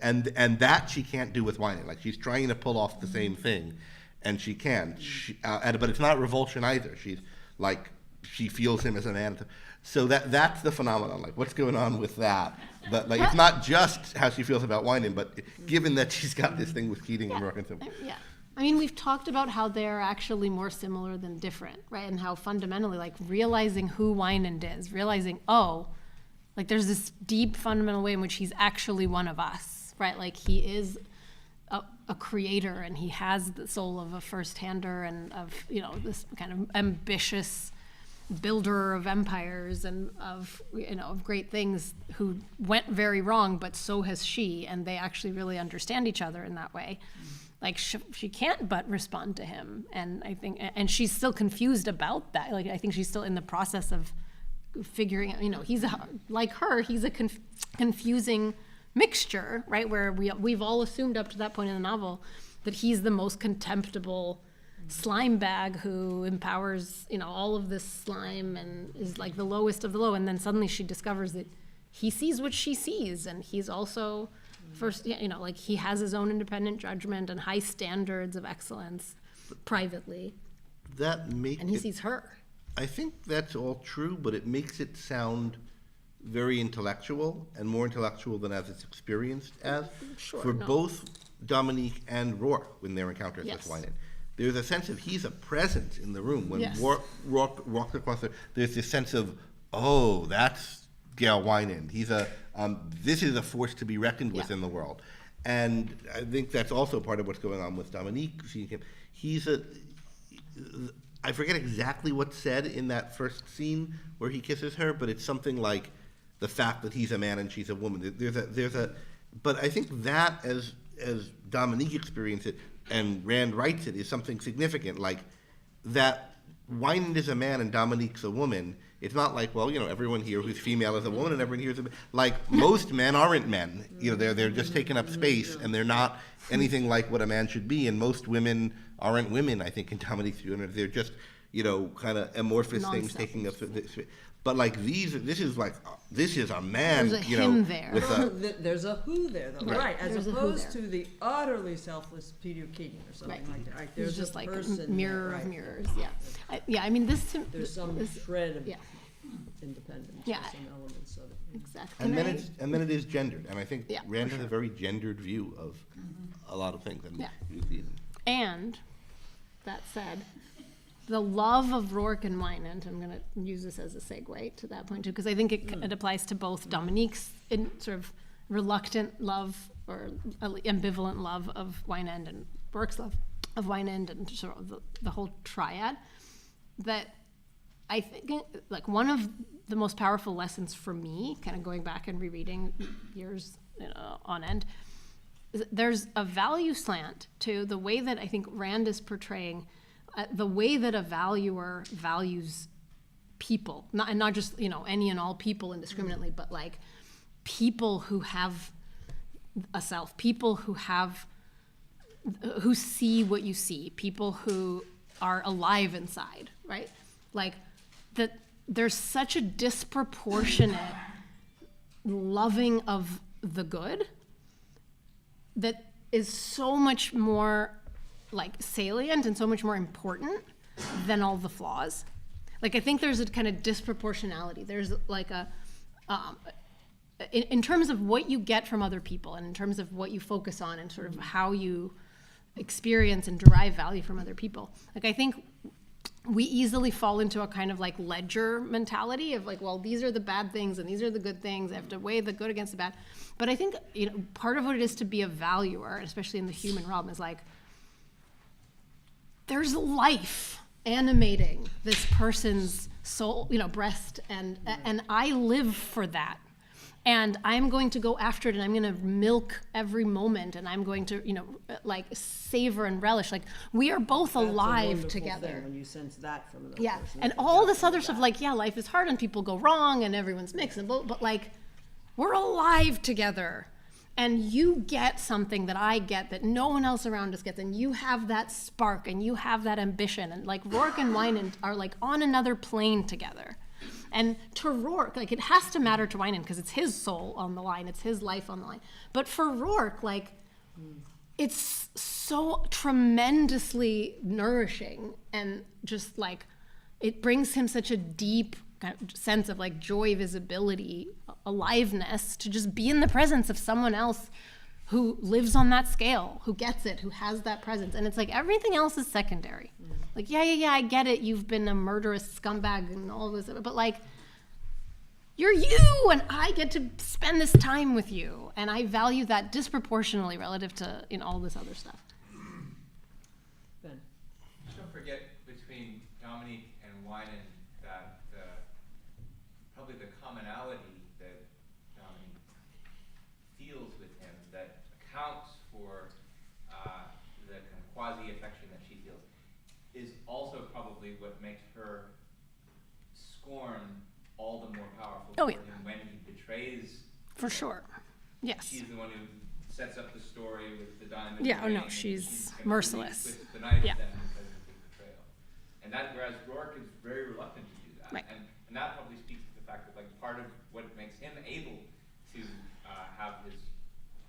A: and that she can't do with whining. Like she's trying to pull off the same thing, and she can't. But it's not revulsion either. She's like she feels him as a man. So that's the phenomenon. Like what's going on with that? But like it's not just how she feels about whining, but given that she's got this thing with Keating and Rourke and so.
B: Yeah. I mean, we've talked about how they're actually more similar than different, right? And how fundamentally, like, realizing who Wynand is, realizing, oh, like, there's this deep fundamental way in which he's actually one of us, right? Like, he is a creator, and he has the soul of a first-hander and of, you know, this kind of ambitious builder of empires and of, you know, of great things who went very wrong, but so has she, and they actually really understand each other in that way. Like she can't but respond to him, and I think, and she's still confused about that. Like I think she's still in the process of figuring out. You know, he's like her. He's a confusing mixture, right? Where we've all assumed up to that point in the novel that he's the most contemptible slime bag who empowers, you know, all of this slime and is like the lowest of the low. And then suddenly she discovers that he sees what she sees, and he's also. First, you know, like he has his own independent judgment and high standards of excellence privately, and he sees her.
A: I think that's all true, but it makes it sound very intellectual and more intellectual than as it's experienced as.
B: Sure,
A: for
B: no.
A: both Dominique and Rourke when their encounters
B: Yes.
A: with Wynand. There's a sense of he's a presence in the room. When
B: Yes.
A: Rourke walks across there's this sense of, oh, that's Gail Wynand. He's this is a force to be reckoned with
B: Yeah.
A: in the world. And I think that's also part of what's going on with Dominique. Seeing him. I forget exactly what's said in that first scene where he kisses her, but it's something like the fact that he's a man and she's a woman. There's But I think that, as Dominique experienced it and Rand writes it, is something significant. Like that Wynand is a man and Dominique's a woman. It's not like, well, everyone here who's female is a woman and everyone here is a man. Like most men aren't men. They're just taking up space and they're not anything like what a man should be. And most women aren't women, I think, in Dominique's view. And they're just, kind of amorphous things taking up space. But like this is a man.
B: There's a him there.
A: With a,
J: There's a who there, though,
B: Right.
J: right? As
B: There's a who
J: opposed
B: there.
J: to the utterly selfless Peter Keating or something
B: Right.
J: like that. Right?
B: There's
J: There's
B: just
J: a
B: like
J: person
B: mirror
J: there,
B: of
J: right?
B: mirrors. Yeah. I mean, this.
J: There's some
B: this-
J: shred of
B: yeah.
J: independence.
B: Yeah.
J: Or some elements of it.
B: Exactly.
A: and then it is gendered, and I think
B: Yeah,
A: Rand
B: for
A: has a very gendered view of a lot of things. And
B: Yeah.
A: you-
B: And that said, the love of Rourke and Wynand, I'm going to use this as a segue to that point too, because I think it applies to both Dominique's sort of reluctant love or ambivalent love of Wynand and Rourke's love of Wynand and sort of the whole triad. That I think, like, one of the most powerful lessons for me, kind of going back and rereading years on end, is there's a value slant to the way that I think Rand is portraying the way that a valuer values people, not just any and all people indiscriminately, but like people who have a self, people who see what you see, people who are alive inside, right? Like that there's such a disproportionate loving of the good that is so much more like salient and so much more important than all the flaws. Like I think there's a kind of disproportionality. There's like in terms of what you get from other people and in terms of what you focus on and sort of how you experience and derive value from other people. Like I think we easily fall into a kind of like ledger mentality of like, well, these are the bad things and these are the good things. I have to weigh the good against the bad. But I think part of what it is to be a valuer, especially in the human realm, is like there's life animating this person's soul, breast, and I live for that. And I'm going to go after it, and I'm going to milk every moment, and I'm going to, like savor and relish. Like we are both alive together.
J: When you sense that from another
B: Yeah,
J: person.
B: and all this other stuff, like life is hard, and people go wrong, and everyone's mixed, but like we're alive together, and you get something that I get that no one else around us gets, and you have that spark, and you have that ambition, and like Rourke and Wynand are like on another plane together. And to Rourke, like it has to matter to Wynand because it's his soul on the line, it's his life on the line. But for Rourke, like it's so tremendously nourishing and just like it brings him such a deep kind of sense of like joy, visibility, aliveness to just be in the presence of someone else who lives on that scale, who gets it, who has that presence. And it's like everything else is secondary. Like, yeah, I get it. You've been a murderous scumbag and all this, but like, you're you, and I get to spend this time with you. And I value that disproportionately relative to all this other stuff.
J: Ben.
E: Don't forget between Dominique and Wynand that probably the commonality that Dominique feels with him that accounts for the kind of quasi-affection that she feels is also probably what makes her scorn all the more powerful
B: Oh,
E: for
B: yeah.
E: him when he betrays.
B: For sure. Yes.
E: She's the one who sets up the story with the diamond.
B: Yeah, oh no,
E: ring, and
B: she's
E: kind of
B: merciless.
E: twists the knife
B: Yeah.
E: then because of the betrayal. And that, whereas Rourke is very reluctant to do that.
B: Right.
E: And that probably speaks to the fact that like part of what makes him able to have his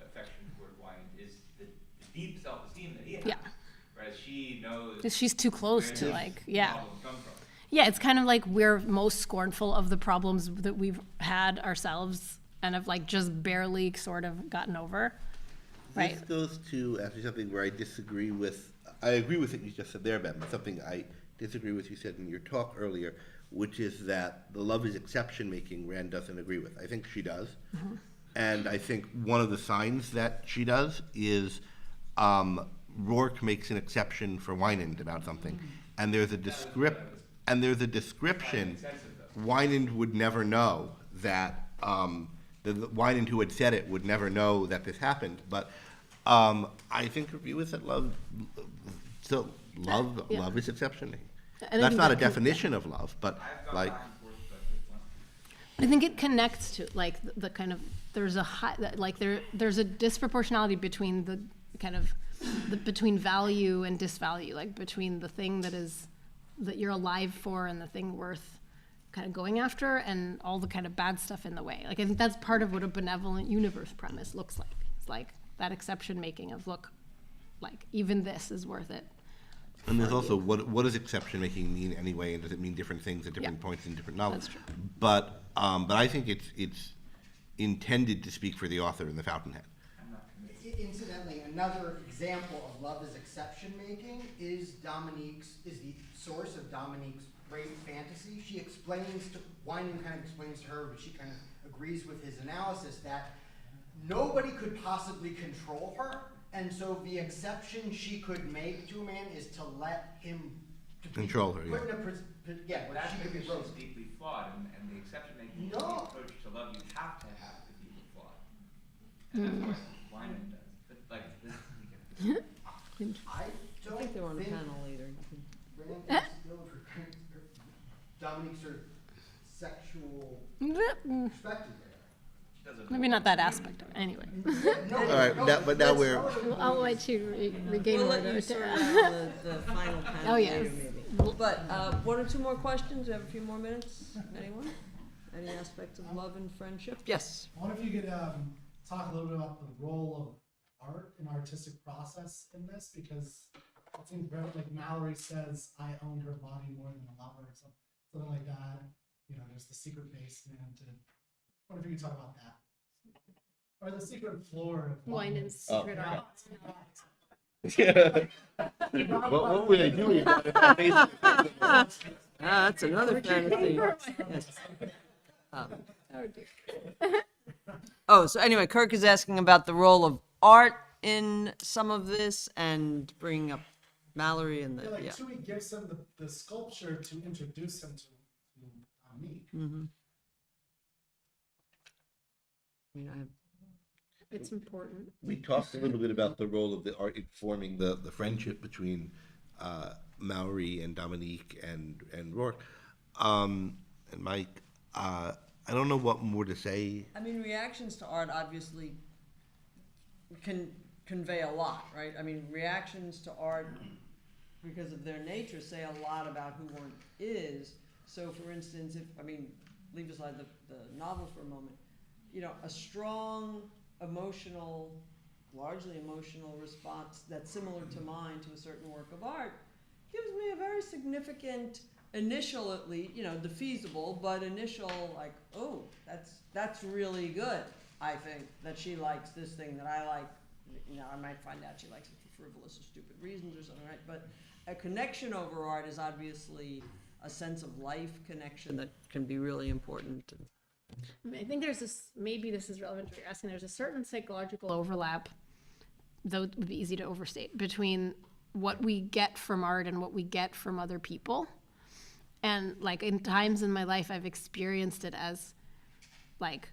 E: affection toward Wynand is the deep self-esteem that he has.
B: Yeah.
E: Whereas she knows
B: She's too close
E: where
B: to
E: his
B: like, yeah.
E: problems come from.
B: Yeah, it's kind of like we're most scornful of the problems that we've had ourselves and have like just barely sort of gotten over. Right.
A: This goes to actually something where I agree with what you just said there, Ben, but something I disagree with you said in your talk earlier, which is that the love is exception making Rand doesn't agree with. I think she does. Mm-hmm. And I think one of the signs that she does is Rourke makes an exception for Wynand about something. And there's a description Wynand would never know that the Winan who had said it would never know that this happened. But I think her view is that love is exception making.
B: And I
A: That's
B: think
A: not a
B: that
A: definition of love, but like.
B: I think it connects to like the kind of there's a high like there's a disproportionality between the kind of between value and disvalue, like between the thing that you're alive for and the thing worth kind of going after, and all the kind of bad stuff in the way. Like I think that's part of what a benevolent universe premise looks like. It's like that exception making of look, like even this is worth it.
A: And there's also what does exception making mean anyway, and does it mean different things at different points in different novels?
B: That's true.
A: But I think it's intended to speak for the author in the Fountainhead.
H: Incidentally, another example of love as exception making is the source of Dominique's great fantasy. She explains to Winan kind of explains to her, but she kind of agrees with his analysis that nobody could possibly control her. And so the exception she could make to a man is to let him
A: Control her,
H: put in a
E: Well, that's
H: she could be
E: because she's
H: broken.
E: deeply flawed, and the exception making
H: No.
E: approach to love you have to have the deeply flawed. And that's what Winan does. But like,
H: I don't
J: think they were on the panel later.
H: Rand is still Dominique's sort of sexual perspective there.
B: Maybe not that aspect of it. Anyway.
A: All right, but now we're.
B: I'll let you regain
J: We'll
B: order.
J: let you sort out the final panel
B: Oh, yes.
J: later, maybe. But one or two more questions? We have a few more minutes. Anyone? Any aspects of love and friendship? Yes.
C: I wonder if you could talk a little bit about the role of art and artistic process in this, because it seems very like Mallory says, I owned her body more than a lover, or something like that. You know, there's the secret basement. I wonder if you could talk about that. Or the secret floor of
B: Winan's secret art.
I: What were they doing about it?
J: That's another fantasy. Yes. So anyway, Kirk is asking about the role of art in some of this and bringing up Mallory and the,
C: Like Tui gives him the sculpture to introduce him to Dominique.
J: Mm-hmm. I mean,
B: It's important.
A: We talked a little bit about the role of the art in forming the friendship between Mallory and Dominique and Rourke. And Mike, I don't know what more to say.
J: I mean, reactions to art obviously can convey a lot, right? I mean, reactions to art, because of their nature, say a lot about who one is. So, for instance, leave aside the novel for a moment, you know, a strong largely emotional response that's similar to mine to a certain work of art gives me a very significant initial, at least, you know, defeasible, but initial, like, oh, that's really good. I think that she likes this thing that I like. You know, I might find out she likes it for frivolous or stupid reasons or something, right? But a connection over art is obviously a sense of life connection that can be really important.
B: I think there's this, maybe this is relevant to what you're asking, there's a certain psychological overlap, though it would be easy to overstate, between what we get from art and what we get from other people. And like in times in my life, I've experienced it as like,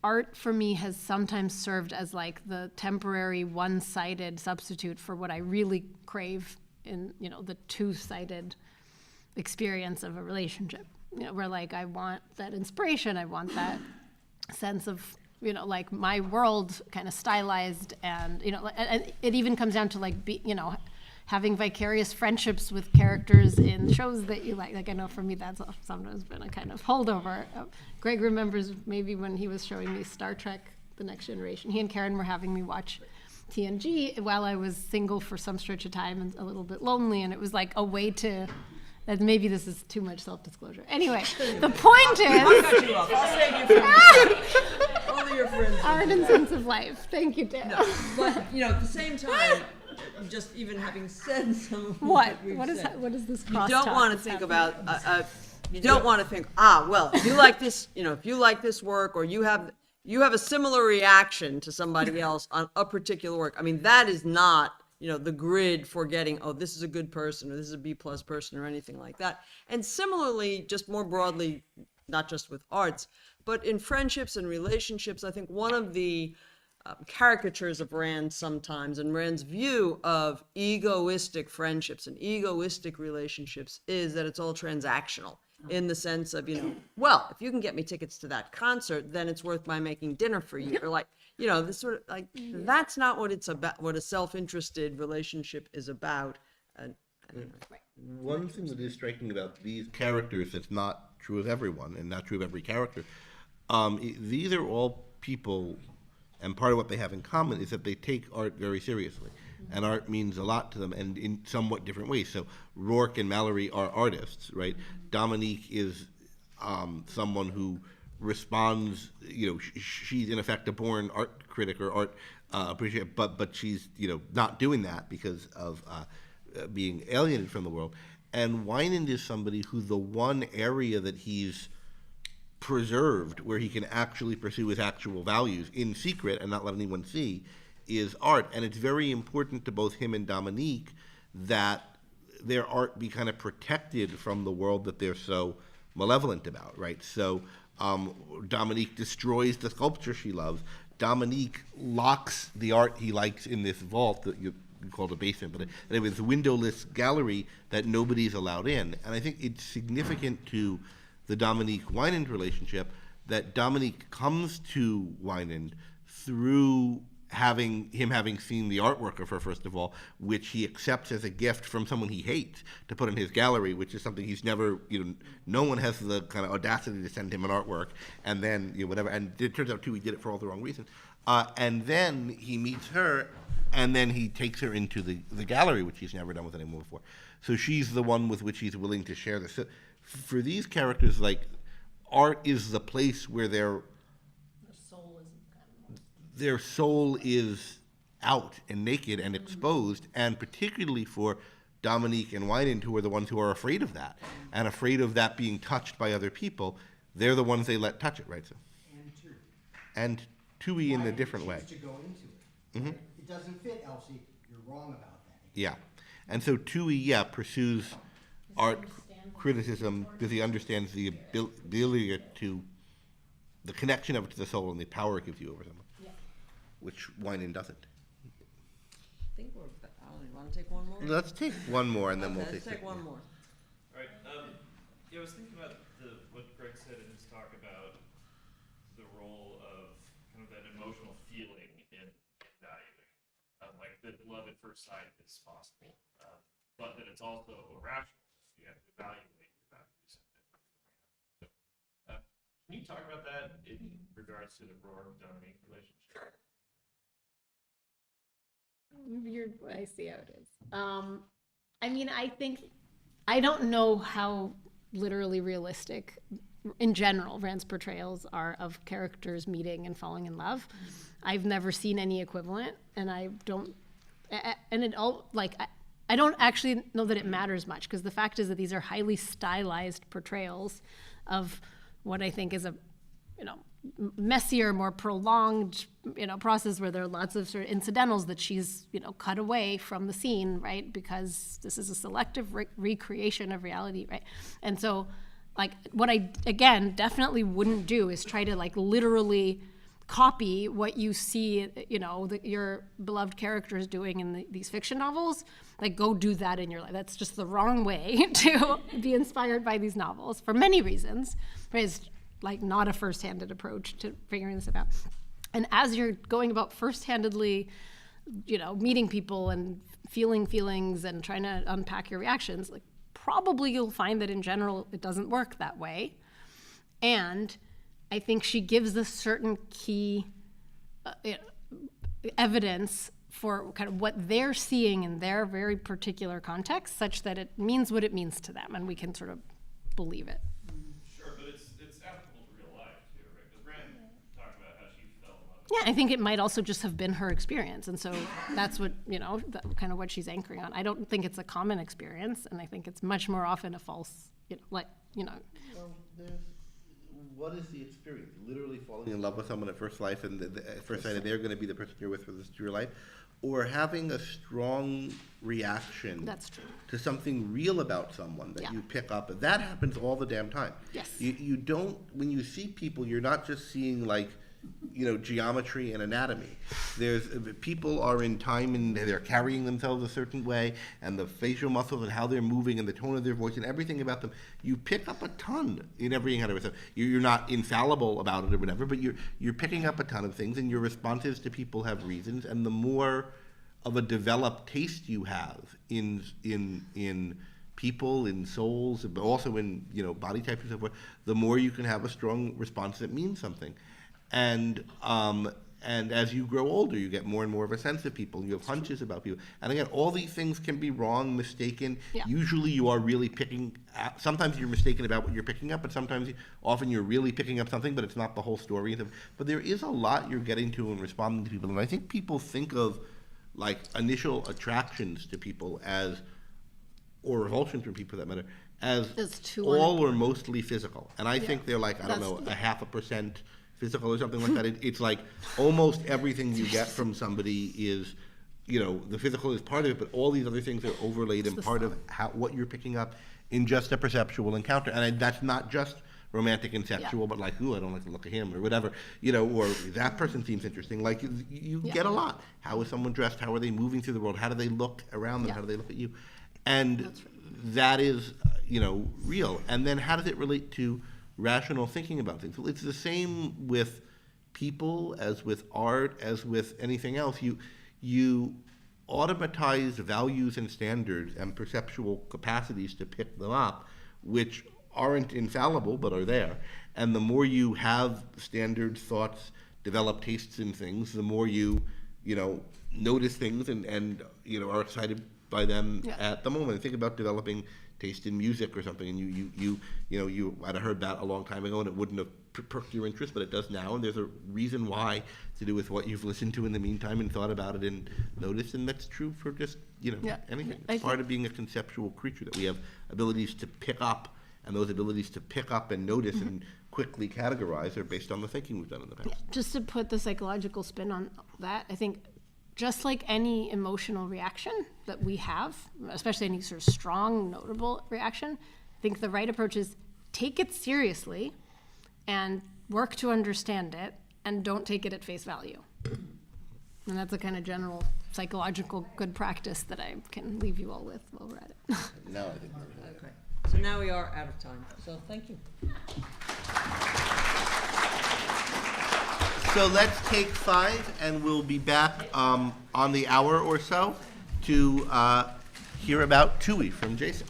B: art for me has sometimes served as like the temporary one-sided substitute for what I really crave in, you know, the two-sided experience of a relationship. You know, where like I want that inspiration, I want that sense of, you know, like my world kind of stylized, and you know, and it even comes down to like you know, having vicarious friendships with characters in shows that you like. Like I know for me that's sometimes been a kind of holdover. Greg remembers maybe when he was showing me Star Trek: The Next Generation. He and Karen were having me watch TNG while I was single for some stretch of time and a little bit lonely, and it was like a way to. That maybe this is too much self-disclosure. Anyway, the point is...
J: I'll cut you off. I'll save you from only your friends.
B: Art and sense of life. Thank you, Dan.
J: No, but, you know, at the same time, just even having said some of
B: What?
J: we've
B: What is
J: said,
B: what is this
J: you
B: crosstalk?
J: don't want to think about... you don't want to think, well, if you like this, you know, if you like this work, or you have a similar reaction to somebody else on a particular work. I mean, that is not... you know, the grid for getting, oh, this is a good person, or this is a B+ person, or anything like that. And similarly, just more broadly, not just with arts, But in friendships and relationships, I think one of the caricatures of Rand sometimes, and Rand's view of egoistic friendships and egoistic relationships, is that it's all transactional, in the sense of, well, if you can get me tickets to that concert, then it's worth my making dinner for you. Or like, this sort of like, that's not what it's about, what a self-interested relationship is about. And
A: One thing that is striking about these characters that's not true of everyone and not true of every character, these are all people, and part of what they have in common is that they take art very seriously. And art means a lot to them, and in somewhat different ways. So Rourke and Mallory are artists, right? Dominique is someone who responds, she's in effect a born art critic or art appreciator, but she's, not doing that because of being alienated from the world. And Winand is somebody who the one area that he's preserved, where he can actually pursue his actual values in secret and not let anyone see, is art. And it's very important to both him and Dominique that their art be kind of protected from the world that they're so malevolent about, right? So Dominique destroys the sculpture she loves. Dominique locks the art he likes in this vault that you call the basement, but it was a windowless gallery that nobody's allowed in. And I think it's significant to the Dominique-Winand relationship that Dominique comes to Winand through having seen the artwork of her, first of all, which he accepts as a gift from someone he hates to put in his gallery, which is something he's never, no one has the kind of audacity to send him an artwork, and then, whatever, and it turns out, too, he did it for all the wrong reasons. And then he meets her, and then he takes her into the gallery, which he's never done with anyone before. So she's the one with which he's willing to share this. So for these characters, like, art is the place where their soul is out and naked and exposed, and particularly for Dominique and Winand, who are the ones who are afraid of that, and afraid of that being touched by other people, they're the ones they let touch it, right? So, and Tui in a different way.
H: To go into it.
A: Mm-hmm.
H: It doesn't fit, Elsie. You're wrong about that.
A: Yeah. And so Tui, pursues art criticism because he understands the ability to, the connection of it to the soul and the power it gives you over someone, which Winand doesn't.
J: I think we're, want to take one more?
A: Let's take one more, and then
J: Okay,
A: we'll
J: let's take one more.
N: All right. I was thinking about what Greg said in his talk about the role of kind of that emotional feeling in valuing, like that love at first sight is possible, but that it's also irrational. You have to evaluate your values. So, can you talk about that in regards to the Rourke-Dominique relationship?
B: I see how it is. I don't know how literally realistic, in general, Rand's portrayals are of characters meeting and falling in love. I've never seen any equivalent, and I don't actually know that it matters much, because the fact is that these are highly stylized portrayals of what I think is a, messier, more prolonged, process where there are lots of sort of incidentals that she's, cut away from the scene, right? Because this is a selective recreation of reality, right? And so, like, what I, again, definitely wouldn't do is try to, like, literally copy what you see, your beloved characters doing in these fiction novels. Like, go do that in your life. That's just the wrong way to be inspired by these novels for many reasons. It's like not a first-handed approach to figuring this out. And as you're going about first-handedly, meeting people and feeling feelings and trying to unpack your reactions, like, probably you'll find that in general it doesn't work that way. And I think she gives a certain key evidence for kind of what they're seeing in their very particular context, such that it means what it means to them, and we can sort of believe it.
N: Sure, but it's applicable to real life too, right? Because Rand talked about how she fell in love.
B: Yeah, I think it might also just have been her experience, and so that's what, kind of what she's anchoring on. I don't think it's a common experience, and I think it's much more often a false,
A: Well, what is the experience? Literally falling in love with someone at first life and at first sight, and they're going to be the person you're with for the rest of your life, or having a strong reaction
B: That's true.
A: to something real about someone that
B: Yeah.
A: you pick up. That happens all the damn time.
B: Yes.
A: You don't, when you see people, you're not just seeing like, geometry and anatomy. There's people are in time and they're carrying themselves a certain way, and the facial muscles and how they're moving and the tone of their voice and everything about them. You pick up a ton in every encounter with them. You're not infallible about it or whatever, but you're picking up a ton of things, and your responses to people have reasons. And the more of a developed taste you have in people, in souls, but also in body types and so forth, the more you can have a strong response that means something. And as you grow older, you get more and more of a sense of people. You have hunches about people. And again, all these things can be wrong, mistaken.
B: Yeah.
A: Usually you are really picking up, sometimes you're mistaken about what you're picking up, but often you're really picking up something, but it's not the whole story. But there is a lot you're getting to in responding to people. And I think people think of like initial attractions to people or revulsion from people, that matter, as all or mostly physical. And I think they're like, I don't know, 0.5% physical or something like that. It's like almost everything you get from somebody is, the physical is part of it, but all these other things are overlaid and part of what you're picking up in just a perceptual encounter. And that's not just romantic and sexual, but like, ooh, I don't like the look of him or whatever, or that person seems interesting. Like you get a lot. How is someone dressed? How are they moving through the world? How do they look around them? How do they look at you? And that is, real. And then how does it relate to rational thinking about things? Well, it's the same with people as with art, as with anything else. You automatize values and standards and perceptual capacities to pick them up, which aren't infallible but are there. And the more you have standards, thoughts, develop tastes in things, the more you notice things and are excited by them at the moment. Think about developing taste in music or something, and you I'd have heard that a long time ago, and it wouldn't have perked your interest, but it does now, and there's a reason why, to do with what you've listened to in the meantime and thought about it and noticed, and that's true for just anything. It's part of being a conceptual creature, that we have abilities to pick up, and those abilities to pick up and notice and quickly categorize are based on the thinking we've done in the past.
B: Just to put the psychological spin on that, I think just like any emotional reaction that we have, especially any sort of strong, notable reaction, I think the right approach is take it seriously and work to understand it, and don't take it at face value. And that's a kind of general psychological good practice that I can leave you all with while we're at it.
A: Now I think
J: Okay. So now we are out of time. So thank you.
A: So let's take 5, and we'll be back on the hour or so to hear about TUI from Jason.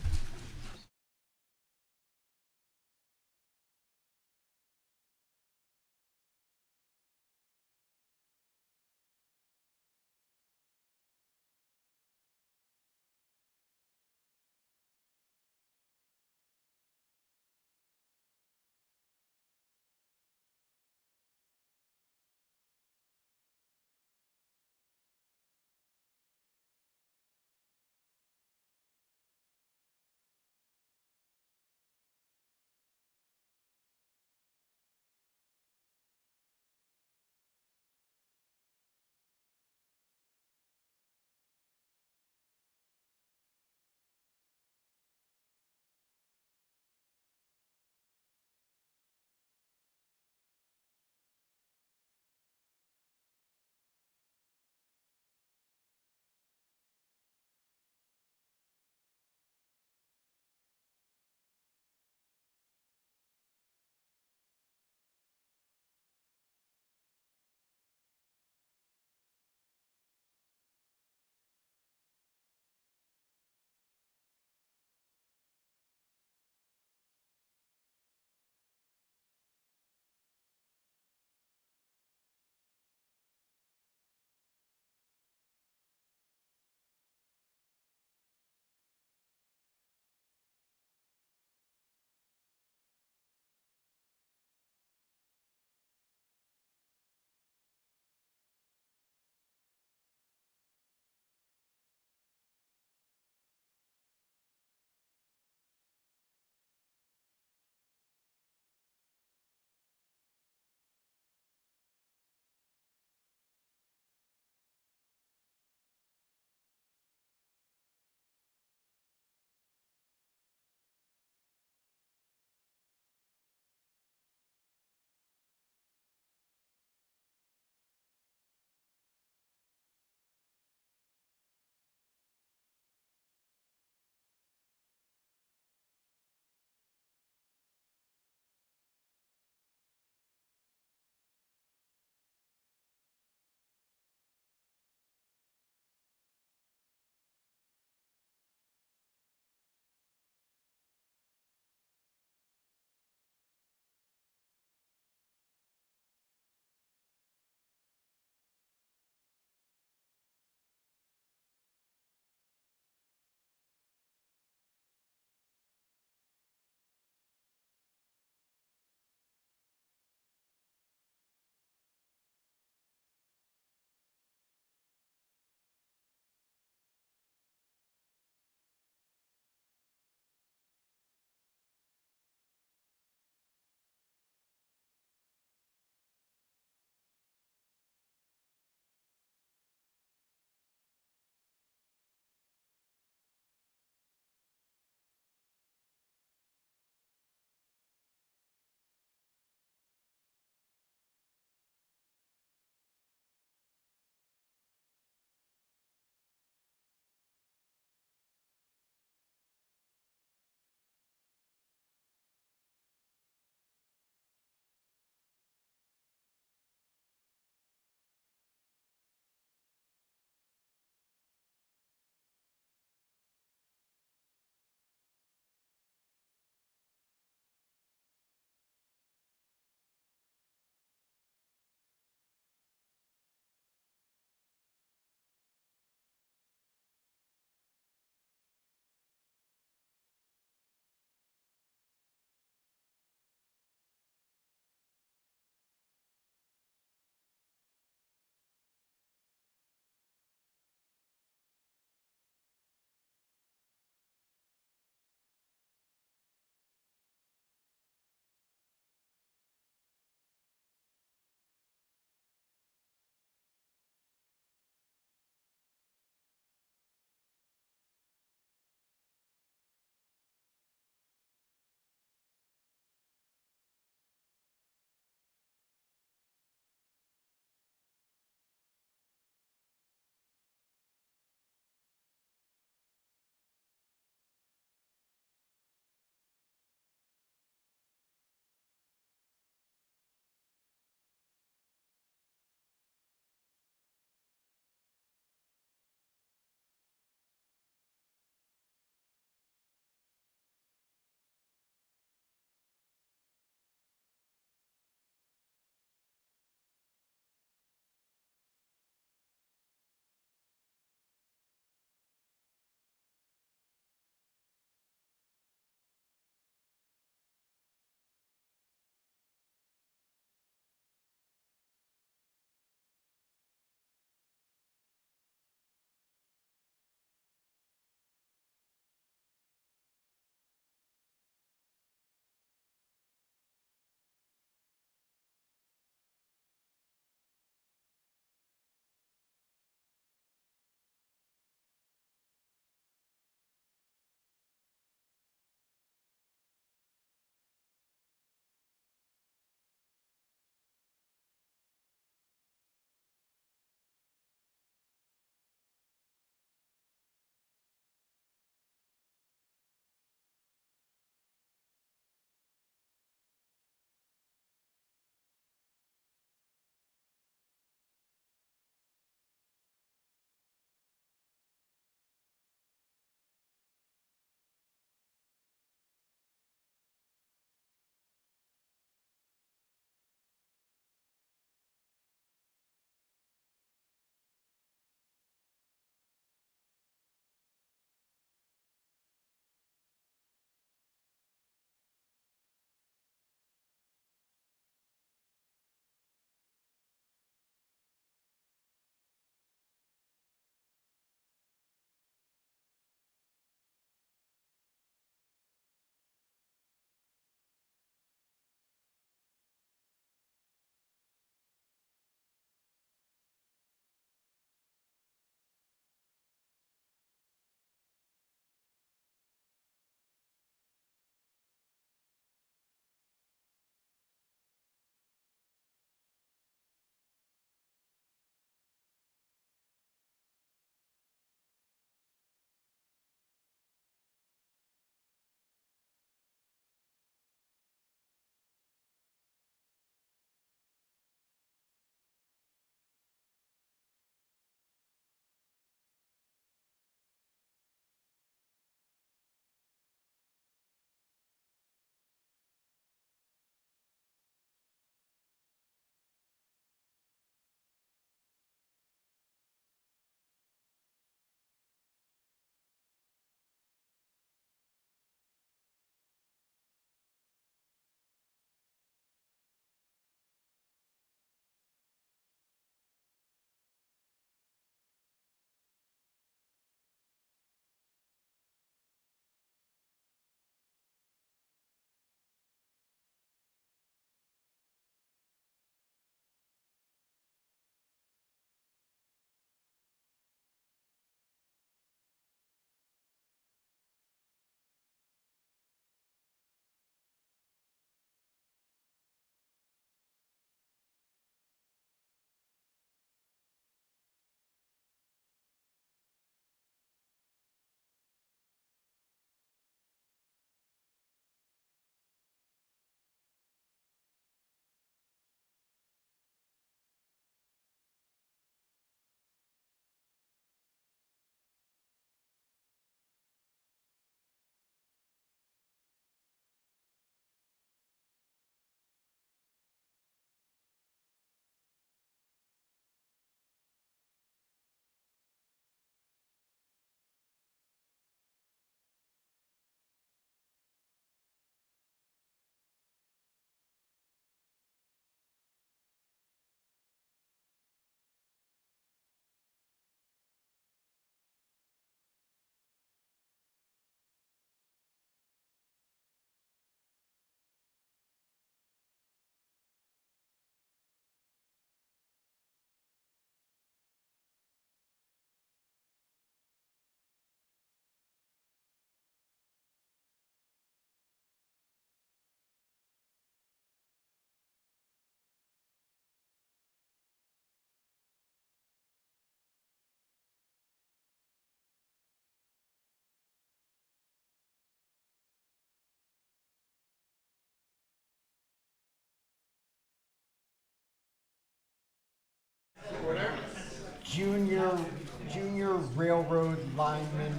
H: junior railroad lineman,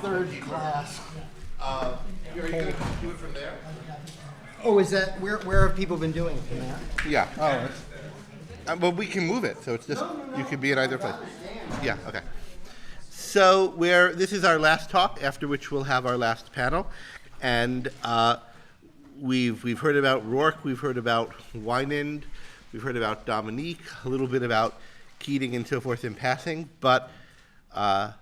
H: third class.
A: You're going to do it from there?
H: Oh, is that, where have people been doing it from there?
A: Yeah.
H: Oh,
A: Well, we can move it, so it's just, you could be at either place. Yeah, okay. So this is our last talk, after which we'll have our last panel. And we've heard about Rourke, we've heard about Wynand, we've heard about Dominique, a little bit about Keating and so forth in passing, but the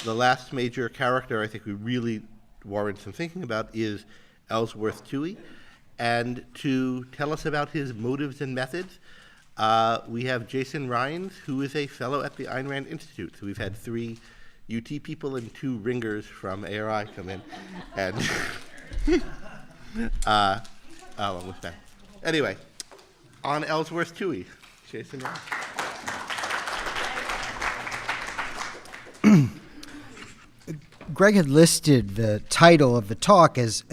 A: last major character I think we really warrant some thinking about is Ellsworth Toohey. And to tell us about his motives and methods, we have Jason Rhines, who is a fellow at the Ayn Rand Institute. So we've had 3 UT people and 2 ringers from ARI come in. And along with Ben. Anyway, on Ellsworth Toohey, Jason Rhines.
H: Greg had listed the title of the talk as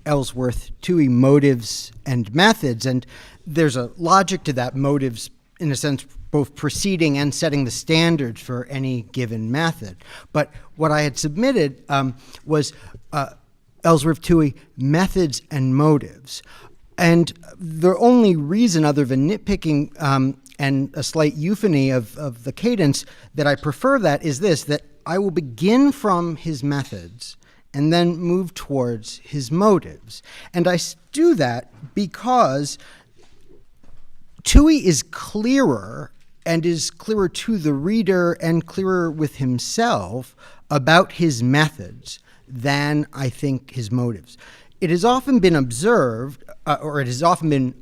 H: Ellsworth Toohey, Motives and Methods, and there's a logic to that, motives in a sense both preceding and setting the standards for any given method. But what I had submitted was Ellsworth Toohey, Methods and Motives. And the only reason, other than nitpicking and a slight euphony of the cadence, that I prefer that is this, that I will begin from his methods and then move towards his motives. And I do that because Toohey is clearer and is clearer to the reader and clearer with himself about his methods than I think his motives. It has often been observed, or it has often been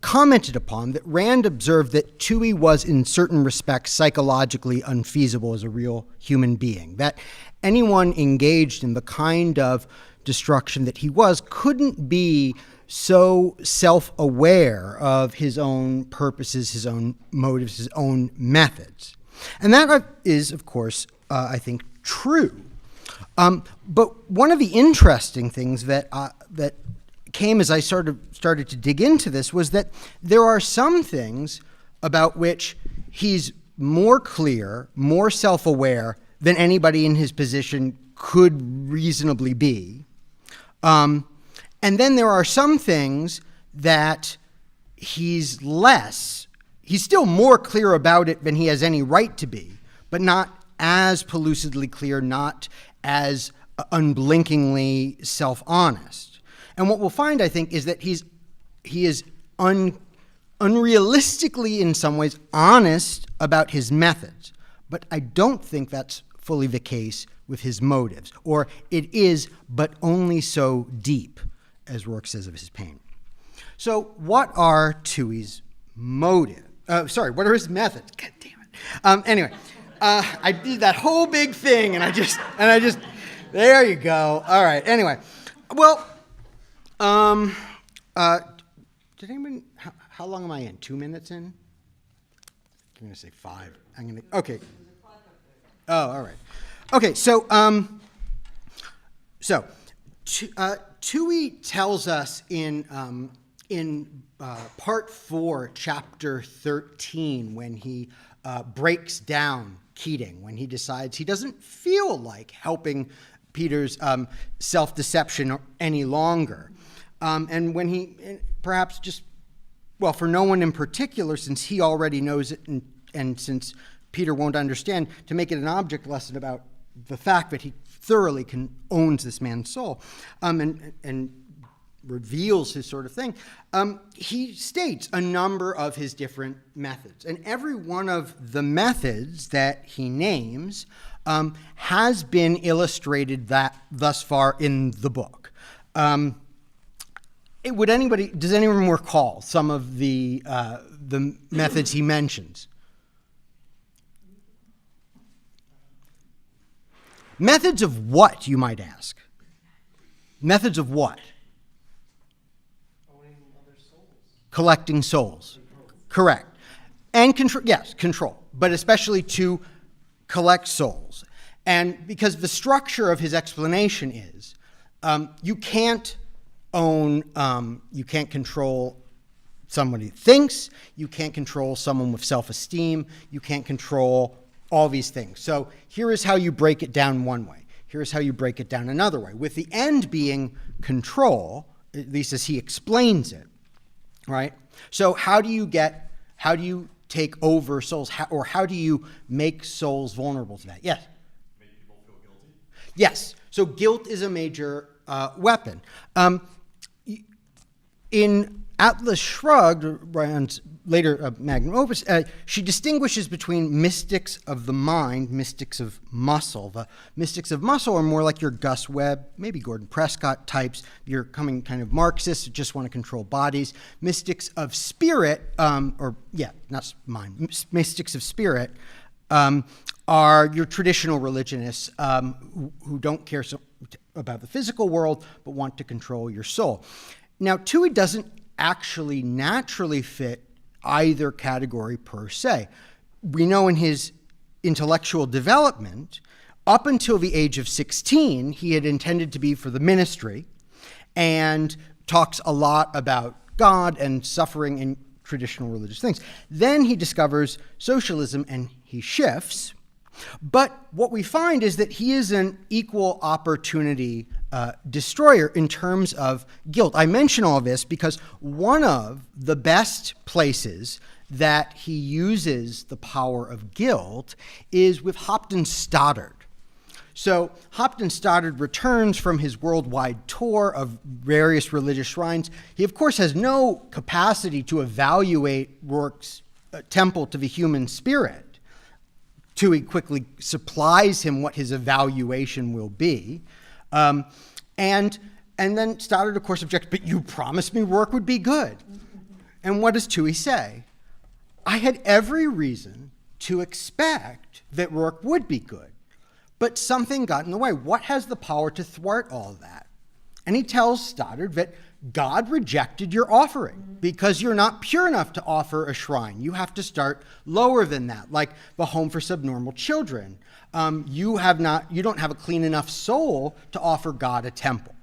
H: commented upon, that Rand observed that Toohey was in certain respects psychologically unfeasible as a real human being, that anyone engaged in the kind of destruction that he was couldn't be so self-aware of his own purposes, his own motives, his own methods. And that is, of course, I think, true. But one of the interesting things that came as I started to dig into this was that there are some things about which he's more clear, more self-aware than anybody in his position could reasonably be. And then there are some things that he's still more clear about it than he has any right to be, but not as pellucidly clear, not as unblinkingly self-honest. And what we'll find, I think, is that he is unrealistically, in some ways, honest about his methods. But I don't think that's fully the case with his motives. Or it is, but only so deep, as Rourke says of his pain. So what are Toohey's motives? What are his methods? God damn it. Anyway, I did that whole big thing, and I just, there you go. All right, anyway. Well, did anyone, how long am I in? 2 minutes in? I'm going to say 5. Okay. Oh, all right. Okay, so Toohey tells us in part 4, chapter 13, when he breaks down Keating, when he decides he doesn't feel like helping Peter's self-deception any longer. And when he perhaps just, well, for no one in particular, since he already knows it and since Peter won't understand, to make it an object lesson about the fact that he thoroughly owns this man's soul and reveals his sort of thing, he states a number of his different methods. And every one of the methods that he names has been illustrated thus far in the book. Does anyone recall some of the methods he mentions? Methods of what, you might ask? Methods of what?
G: Owning other souls.
H: Collecting souls. Correct. And control, but especially to collect souls. And because the structure of his explanation is, you can't control
O: somebody thinks, you can't control someone with self-esteem, you can't control all these things. So here is how you break it down one way. Here's how you break it down another way, with the end being control, at least as he explains it, right? So how do you take over souls, or how do you make souls vulnerable to that? Yes?
I: Make people feel guilty?
O: Yes. So guilt is a major weapon. In Atlas Shrugged, Rand's later magnum opus, she distinguishes between mystics of the mind, mystics of muscle. The mystics of muscle are more like your Gus Webb, maybe Gordon Prescott types. You're coming kind of Marxists who just want to control bodies. Mystics of spirit, not mind, mystics of spirit are your traditional religionists who don't care about the physical world but want to control your soul. Now, Toohey doesn't actually naturally fit either category per se. We know in his intellectual development, up until the age of 16, he had intended to be for the ministry and talks a lot about God and suffering and traditional religious things. Then he discovers socialism and he shifts. But what we find is that he is an equal opportunity destroyer in terms of guilt. I mention all this because one of the best places that he uses the power of guilt is with Hopton Stoddard. So Hopton Stoddard returns from his worldwide tour of various religious shrines. He, of course, has no capacity to evaluate Rourke's temple to the human spirit. Toohey quickly supplies him what his evaluation will be. And then Stoddard, of course, objects, but you promised me Rourke would be good. And what does Toohey say? I had every reason to expect that Rourke would be good, but something got in the way. What has the power to thwart all of that? And he tells Stoddard that God rejected your offering because you're not pure enough to offer a shrine. You have to start lower than that, like the home for subnormal children. You don't have a clean enough soul to offer God a temple.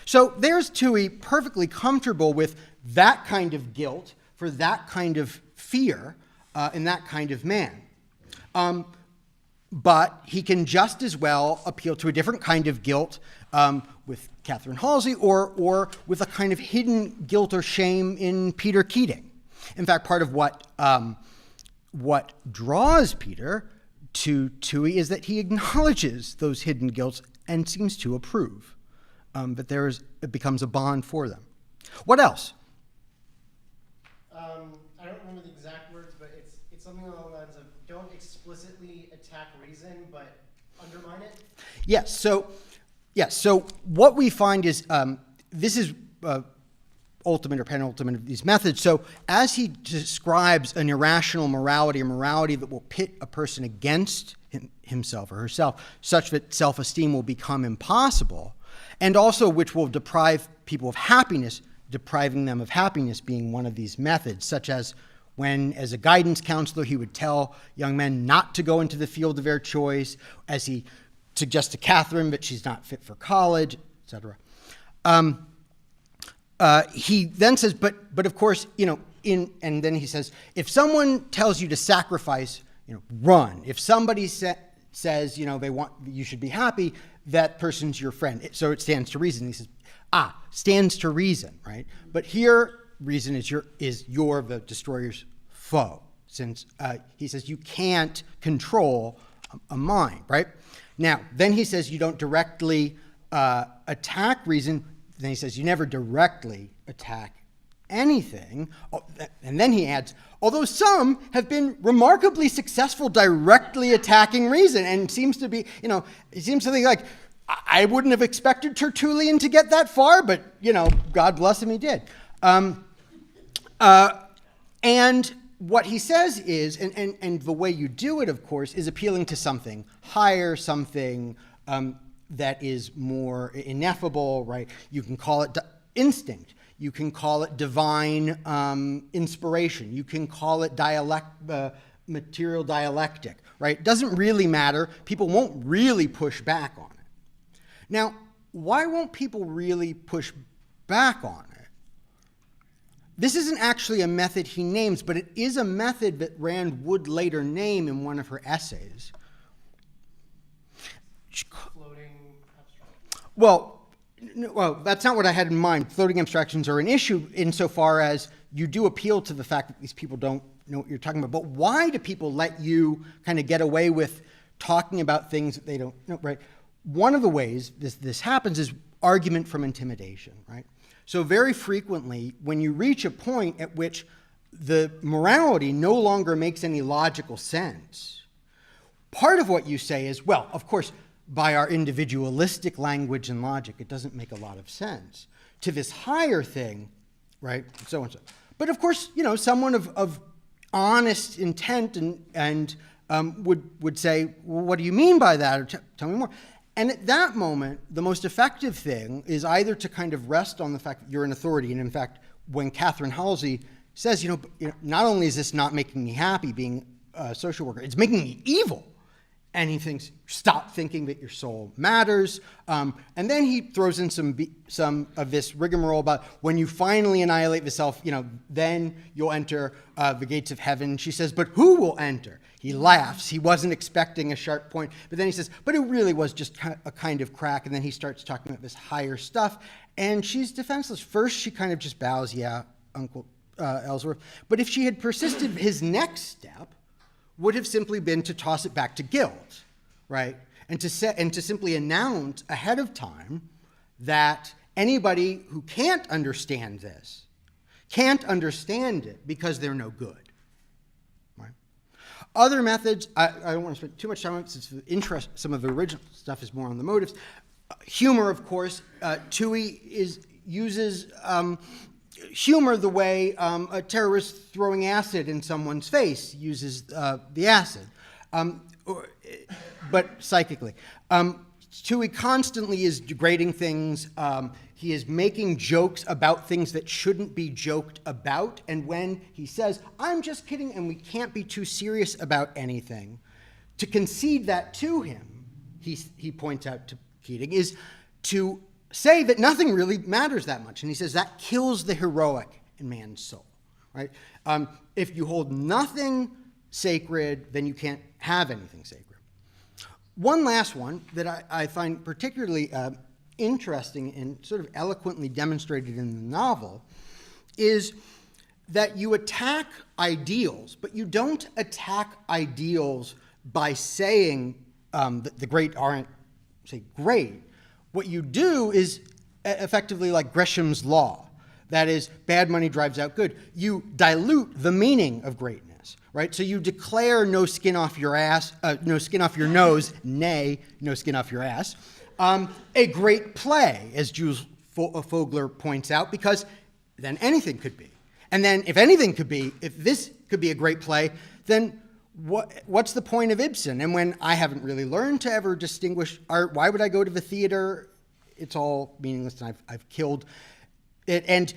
O: So there's Toohey perfectly comfortable with that kind of guilt for that kind of fear in that kind of man. But he can just as well appeal to a different kind of guilt with Catherine Halsey or with a kind of hidden guilt or shame in Peter Keating. In fact, part of what draws Peter to Toohey is that he acknowledges those hidden guilts and seems to approve. That it becomes a bond for them. What else?
G: I don't remember the exact words, but it's something along the lines of don't explicitly attack reason, but undermine it.
O: Yes. So what we find is this is ultimate or penultimate of these methods. So as he describes an irrational morality, a morality that will pit a person against himself or herself, such that self-esteem will become impossible, and also which will deprive people of happiness, depriving them of happiness being one of these methods, such as when, as a guidance counselor, he would tell young men not to go into the field of their choice, as he suggests to Catherine that she's not fit for college, etc. He then says, but of course, and then he says, if someone tells you to sacrifice, run. If somebody says, you should be happy, that person's your friend. So it stands to reason. He says, stands to reason, right? But here, reason is you're the destroyer's foe, since he says you can't control a mind, right? Now, then he says you don't directly attack reason. Then he says you never directly attack anything. And then he adds, although some have been remarkably successful directly attacking reason, and seems to be, it seems to think like, I wouldn't have expected Tertullian to get that far, but, God bless him, he did. And what he says is, and the way you do it, of course, is appealing to something higher, something that is more ineffable, right? You can call it instinct. You can call it divine inspiration. You can call it material dialectic, right? It doesn't really matter. People won't really push back on it. Now, why won't people really push back on it? This isn't actually a method he names, but it is a method that Rand would later name in one of her essays.
G: Floating abstract.
O: Well, that's not what I had in mind. Floating abstractions are an issue insofar as you do appeal to the fact that these people don't know what you're talking about. But why do people let you kind of get away with talking about things that they don't know, right? One of the ways this happens is argument from intimidation, right? So very frequently, when you reach a point at which the morality no longer makes any logical sense, part of what you say is, well, of course, by our individualistic language and logic, it doesn't make a lot of sense. To this higher thing, right, so and so. But of course, someone of honest intent and would say, well, what do you mean by that? Or tell me more. And at that moment, the most effective thing is either to kind of rest on the fact that you're an authority. And in fact, when Catherine Halsey says, not only is this not making me happy being a social worker, it's making me evil. And he thinks, stop thinking that your soul matters. And then he throws in some of this rigmarole about when you finally annihilate the self, then you'll enter the gates of heaven. She says, but who will enter? He laughs. He wasn't expecting a sharp point. But then he says, but it really was just a kind of crack. And then he starts talking about this higher stuff. And she's defenseless. First, she kind of just bows, yeah, Uncle Ellsworth. But if she had persisted, his next step would have simply been to toss it back to guilt, right? And to simply announce ahead of time that anybody who can't understand this can't understand it because they're no good. Other methods, I don't want to spend too much time on it since the interest, some of the original stuff is more on the motives. Humor, of course, Toohey uses humor the way a terrorist throwing acid in someone's face uses the acid, but psychically. Toohey constantly is degrading things. He is making jokes about things that shouldn't be joked about. And when he says, I'm just kidding, and we can't be too serious about anything, to concede that to him, he points out to Keating, is to say that nothing really matters that much. And he says that kills the heroic in man's soul, right? If you hold nothing sacred, then you can't have anything sacred. One last one that I find particularly interesting and sort of eloquently demonstrated in the novel is that you attack ideals, but you don't attack ideals by saying that the great aren't, say, great. What you do is effectively like Gresham's law. That is, bad money drives out good. You dilute the meaning of greatness, right? So you declare no skin off your ass, no skin off your nose, nay, no skin off your ass, a great play, as Jules Fogler points out, because then anything could be. And then if anything could be, if this could be a great play, then what's the point of Ibsen? And when I haven't really learned to ever distinguish art, why would I go to the theater? It's all meaningless, and I've killed it. And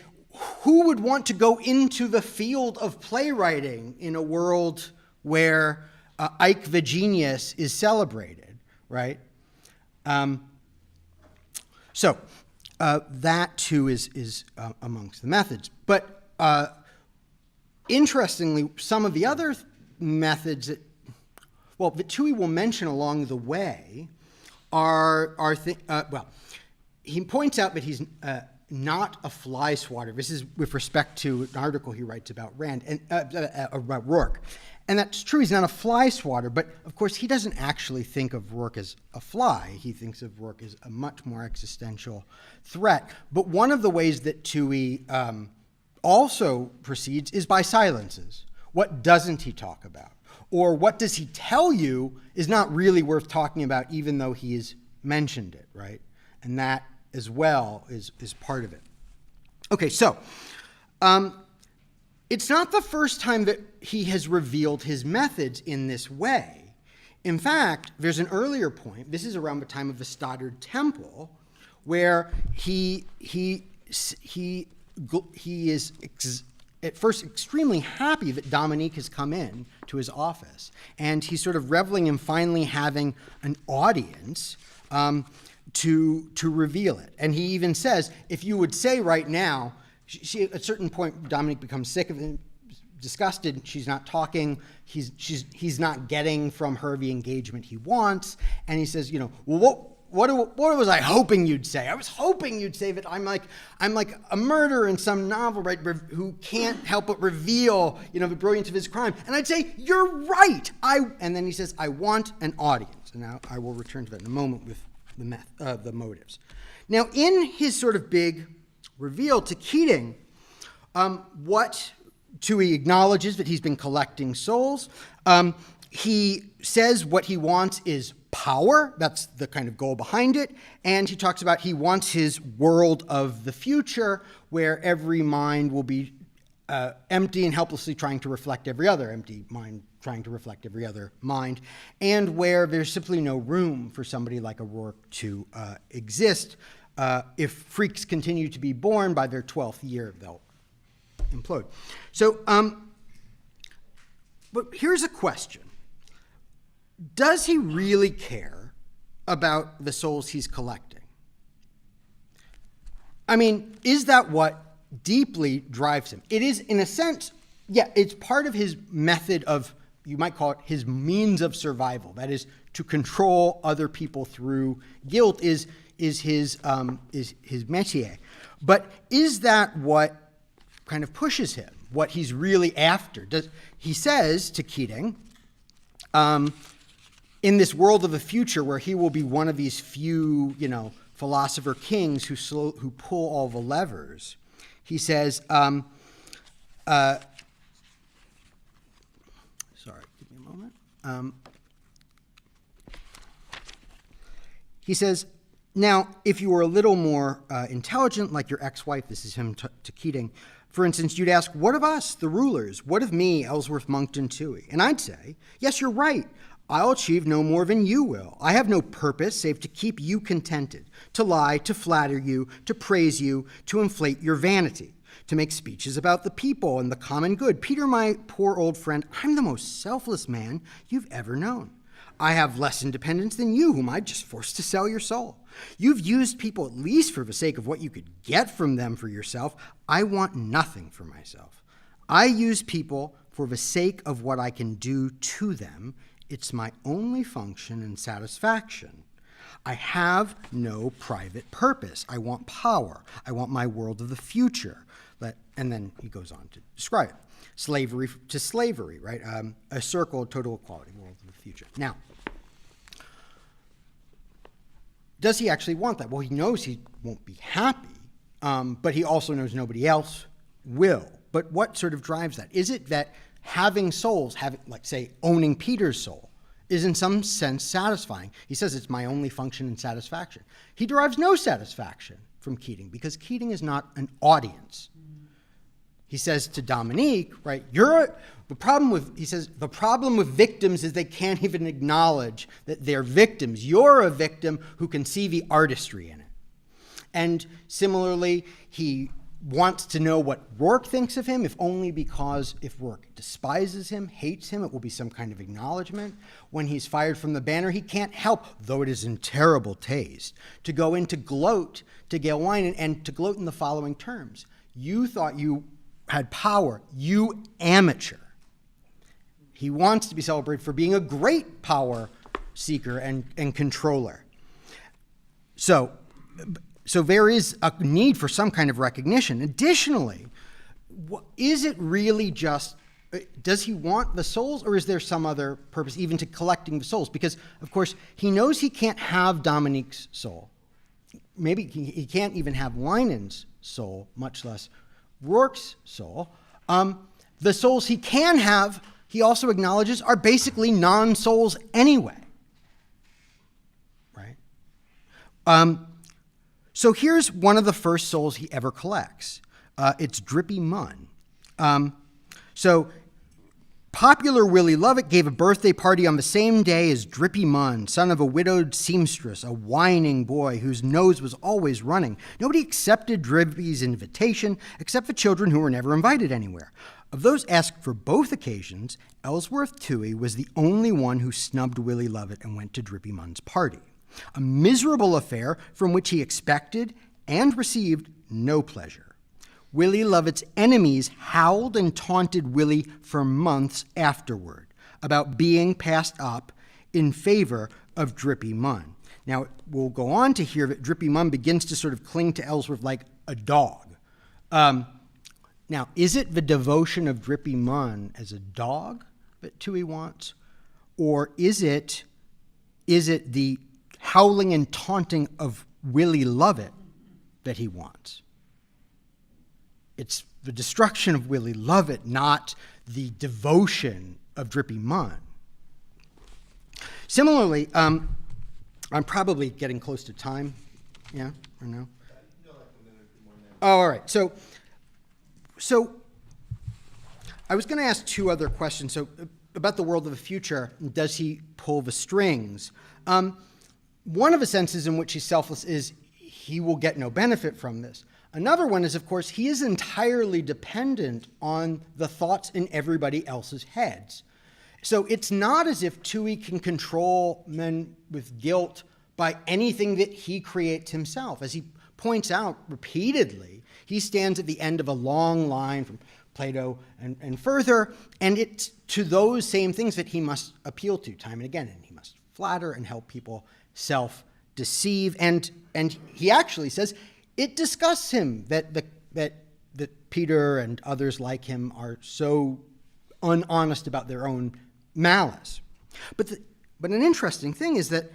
O: who would want to go into the field of playwriting in a world where Ike the genius is celebrated, right? So that too is amongst the methods. But interestingly, some of the other methods that Toohey will mention along the way he points out that he's not a fly swatter. This is with respect to an article he writes about Rand and about Rourke. And that's true, he's not a fly swatter, but of course he doesn't actually think of Rourke as a fly. He thinks of Rourke as a much more existential threat. But one of the ways that Toohey also proceeds is by silences. What doesn't he talk about? Or what does he tell you is not really worth talking about, even though he has mentioned it, right? And that as well is part of it. Okay, so it's not the first time that he has revealed his methods in this way. In fact, there's an earlier point, this is around the time of the Stoddard Temple, where he is at first extremely happy that Dominique has come in to his office, and he's sort of reveling in finally having an audience to reveal it. And he even says, if you would say right now, she at a certain point, Dominique becomes sick of him, disgusted. She's not talking. He's not getting from her the engagement he wants. And he says, well, what was I hoping you'd say? I was hoping you'd say that I'm like a murderer in some novel, right, who can't help but reveal, the brilliance of his crime. And I'd say, you're right. And then he says, I want an audience. And now I will return to that in a moment with the motives. Now, in his sort of big reveal to Keating, what Toohey acknowledges that he's been collecting souls. He says what he wants is power. That's the kind of goal behind it. And he talks about he wants his world of the future where every mind will be empty and helplessly trying to reflect every other empty mind, trying to reflect every other mind, and where there's simply no room for somebody like a Rourke to exist. If freaks continue to be born, by their 12th year, they'll implode. So, but here's a question. Does he really care about the souls he's collecting? I mean, is that what deeply drives him? It is, in a sense, yeah, it's part of his method of, you might call it his means of survival. That is, to control other people through guilt is his métier. But is that what kind of pushes him, what he's really after? He says to Keating, in this world of the future where he will be one of these few, philosopher kings who pull all the levers, he says, sorry, give me a moment. He says, now, if you were a little more intelligent, like your ex-wife, this is him to Keating, for instance, you'd ask, what of us, the rulers? What of me, Ellsworth Monckton Toohey? And I'd say, yes, you're right. I'll achieve no more than you will. I have no purpose save to keep you contented, to lie, to flatter you, to praise you, to inflate your vanity, to make speeches about the people and the common good. Peter, my poor old friend, I'm the most selfless man you've ever known. I have less independence than you, whom I just forced to sell your soul. You've used people at least for the sake of what you could get from them for yourself. I want nothing for myself. I use people for the sake of what I can do to them. It's my only function and satisfaction. I have no private purpose. I want power. I want my world of the future. And then he goes on to describe it. Slavery to slavery, right? A circle of total equality, world of the future. Now, does he actually want that? Well, he knows he won't be happy, but he also knows nobody else will. But what sort of drives that? Is it that having souls, like, say, owning Peter's soul, is in some sense satisfying? He says it's my only function and satisfaction. He derives no satisfaction from Keating because Keating is not an audience. He says to Dominique, right, the problem with victims is they can't even acknowledge that they're victims. You're a victim who can see the artistry in it. And similarly, he wants to know what Rourke thinks of him, if only because if Rourke despises him, hates him, it will be some kind of acknowledgement. When he's fired from the Banner, he can't help, though it is in terrible taste, to go in to gloat to Gail Wynan and to gloat in the following terms. You thought you had power, you amateur. He wants to be celebrated for being a great power seeker and controller. So there is a need for some kind of recognition. Additionally, is it really just, does he want the souls, or is there some other purpose even to collecting the souls? Because, of course, he knows he can't have Dominique's soul. Maybe he can't even have Wynan's soul, much less Rourke's soul. The souls he can have, he also acknowledges, are basically non-souls anyway. Right? So here's one of the first souls he ever collects. It's Drippy Munn. So popular Willie Lovett gave a birthday party on the same day as Drippy Munn, son of a widowed seamstress, a whining boy whose nose was always running. Nobody accepted Drippy's invitation except the children who were never invited anywhere. Of those asked for both occasions, Ellsworth Toohey was the only one who snubbed Willie Lovett and went to Drippy Munn's party. A miserable affair from which he expected and received no pleasure. Willie Lovett's enemies howled and taunted Willie for months afterward about being passed up in favor of Drippy Munn. Now, we'll go on to hear that Drippy Munn begins to sort of cling to Ellsworth like a dog. Now, is it the devotion of Drippy Munn as a dog that Toohey wants? Or is it the howling and taunting of Willie Lovett that he wants? It's the destruction of Willie Lovett, not the devotion of Drippy Munn. Similarly, I'm probably getting close to time. Yeah, or no? Oh, all right. So I was going to ask two other questions. So about the world of the future, does he pull the strings? One of the senses in which he's selfless is he will get no benefit from this. Another one is, of course, he is entirely dependent on the thoughts in everybody else's heads. So it's not as if Toohey can control men with guilt by anything that he creates himself. As he points out repeatedly, he stands at the end of a long line from Plato and further, and it's to those same things that he must appeal to time and again, and he must flatter and help people self-deceive, and he actually says it disgusts him that Peter and others like him are so unhonest about their own malice. But an interesting thing is that,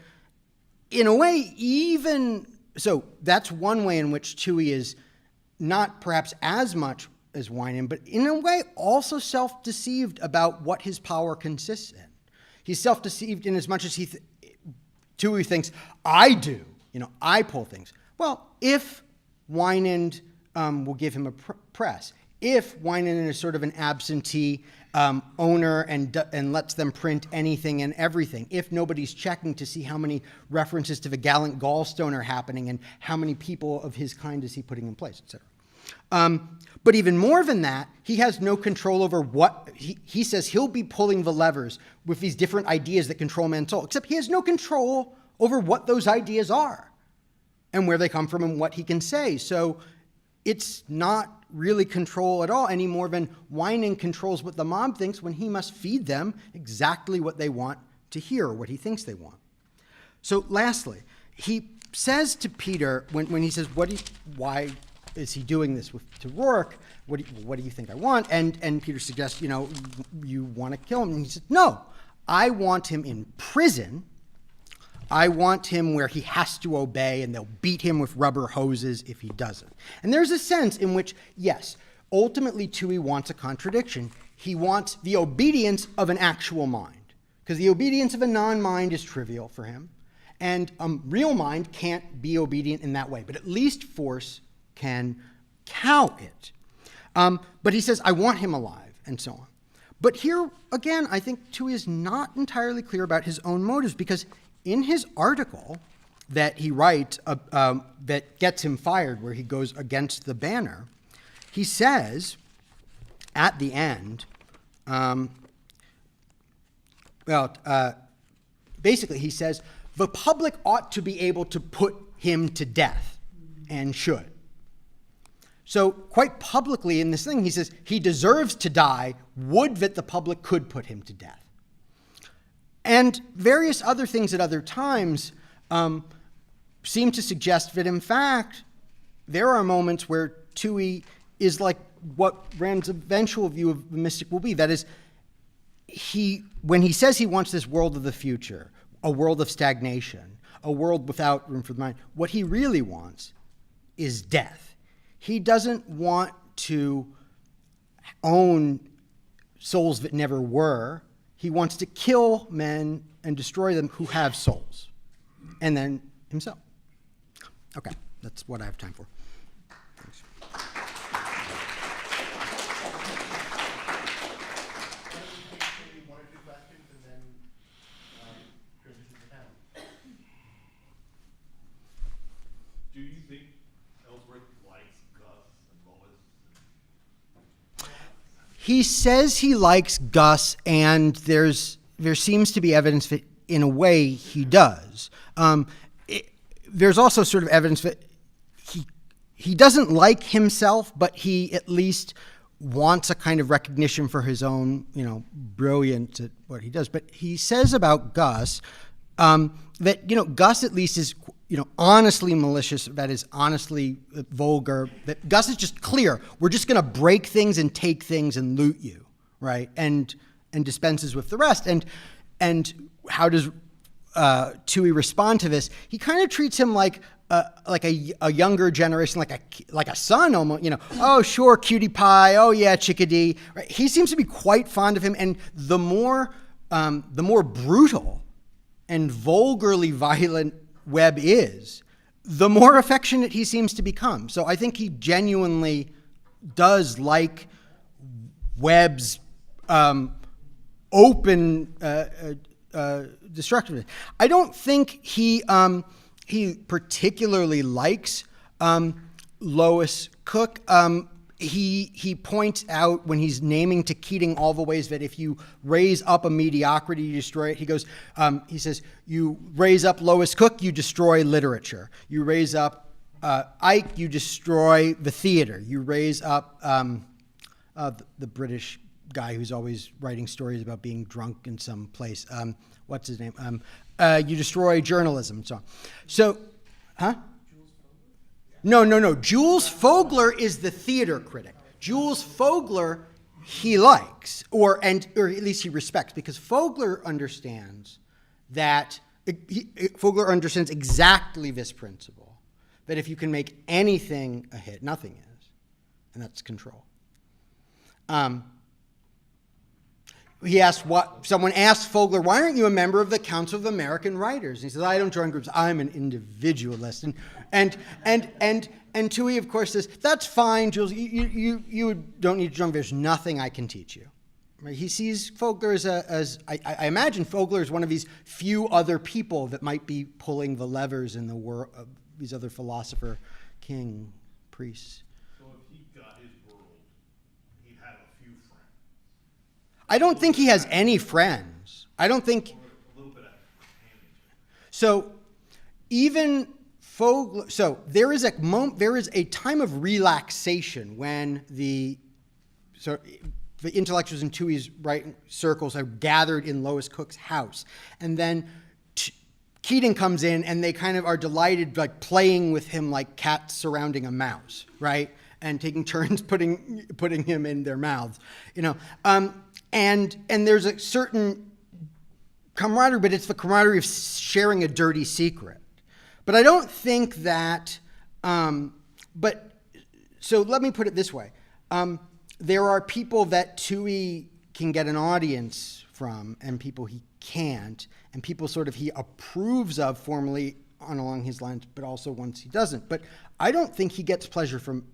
O: in a way, so that's one way in which Toohey is not perhaps as much as Winan, but in a way also self-deceived about what his power consists in. He's self-deceived in as much as Toohey thinks, I do, I pull things. Well, if Winan will give him a press, if Winan is sort of an absentee owner and lets them print anything and everything, if nobody's checking to see how many references to the gallant gallstone are happening and how many people of his kind is he putting in place, etc. But even more than that, he has no control over what, he says he'll be pulling the levers with these different ideas that control man's soul, except he has no control over what those ideas are and where they come from and what he can say. So it's not really control at all any more than Winan controls what the mob thinks when he must feed them exactly what they want to hear, or what he thinks they want. So lastly, he says to Peter, when he says, why is he doing this to Rourke? What do you think I want? And Peter suggests, you want to kill him. And he says, no, I want him in prison. I want him where he has to obey, and they'll beat him with rubber hoses if he doesn't. And there's a sense in which, yes, ultimately Toohey wants a contradiction. He wants the obedience of an actual mind, because the obedience of a non-mind is trivial for him, and a real mind can't be obedient in that way, but at least force can cow it. But he says, I want him alive, and so on. But here, again, I think Toohey is not entirely clear about his own motives, because in his article that he writes that gets him fired, where he goes against the banner, he says at the end, basically he says, the public ought to be able to put him to death, and should. So quite publicly in this thing, he says he deserves to die, would that the public could put him to death. And various other things at other times seem to suggest that, in fact, there are moments where Toohey is like what Rand's eventual view of the mystic will be. That is, when he says he wants this world of the future, a world of stagnation, a world without room for the mind, what he really wants is death. He doesn't want to own souls that never were. He wants to kill men and destroy them who have souls, and then himself. Okay, that's what I have time for. Thanks.
A: One or two questions, and then transition to panel.
I: Do you think Ellsworth likes Gus and Lois?
O: He says he likes Gus, and there seems to be evidence that, in a way, he does. There's also sort of evidence that he doesn't like himself, but he at least wants a kind of recognition for his own, brilliance at what he does. But he says about Gus that, Gus at least is, honestly malicious, that is honestly vulgar, that Gus is just clear. We're just going to break things and take things and loot you, right? And dispenses with the rest. And how does Tui respond to this? He kind of treats him like a younger generation, like a son almost, oh, sure, cutie pie, oh, yeah, chickadee. Right? He seems to be quite fond of him, and the more brutal and vulgarly violent Webb is, the more affectionate he seems to become. So I think he genuinely does like Webb's open destructiveness. I don't think he particularly likes Lois Cook. He points out when he's naming to Keating all the ways that if you raise up a mediocrity, you destroy it. He says, you raise up Lois Cook, you destroy literature. You raise up Ike, you destroy the theater. You raise up the British guy who's always writing stories about being drunk in some place. What's his name? You destroy journalism and so on. So, huh? No. Jules Fogler is the theater critic. Jules Fogler, he likes, or at least he respects, because Fogler understands exactly this principle, that if you can make anything a hit, nothing is, and that's control. Someone asked Fogler, why aren't you a member of the Council of American Writers? And he says, I don't join groups, I'm an individualist. And Tui, of course, says, that's fine, Jules, you don't need to join, there's nothing I can teach you. Right? He sees Fogler as I imagine Fogler is one of these few other people that might be pulling the levers in the world of these other philosopher, king, priests.
I: So if he got his world, he'd have a few friends.
O: I don't think he has any friends. I don't think.
I: A little bit of
O: So even Fogler. So there is a time of relaxation when the intellectuals in Tui's right circles are gathered in Lois Cook's house, and then Keating comes in, and they kind of are delighted, like playing with him like cats surrounding a mouse, right? And taking turns putting him in their mouths, And there's a certain camaraderie, but it's the camaraderie of sharing a dirty secret. But I don't think that, so let me put it this way. There are people that Tui can get an audience from and people he can't, and people sort of he approves of formally along his lines, but also ones he doesn't. But I don't think he gets pleasure from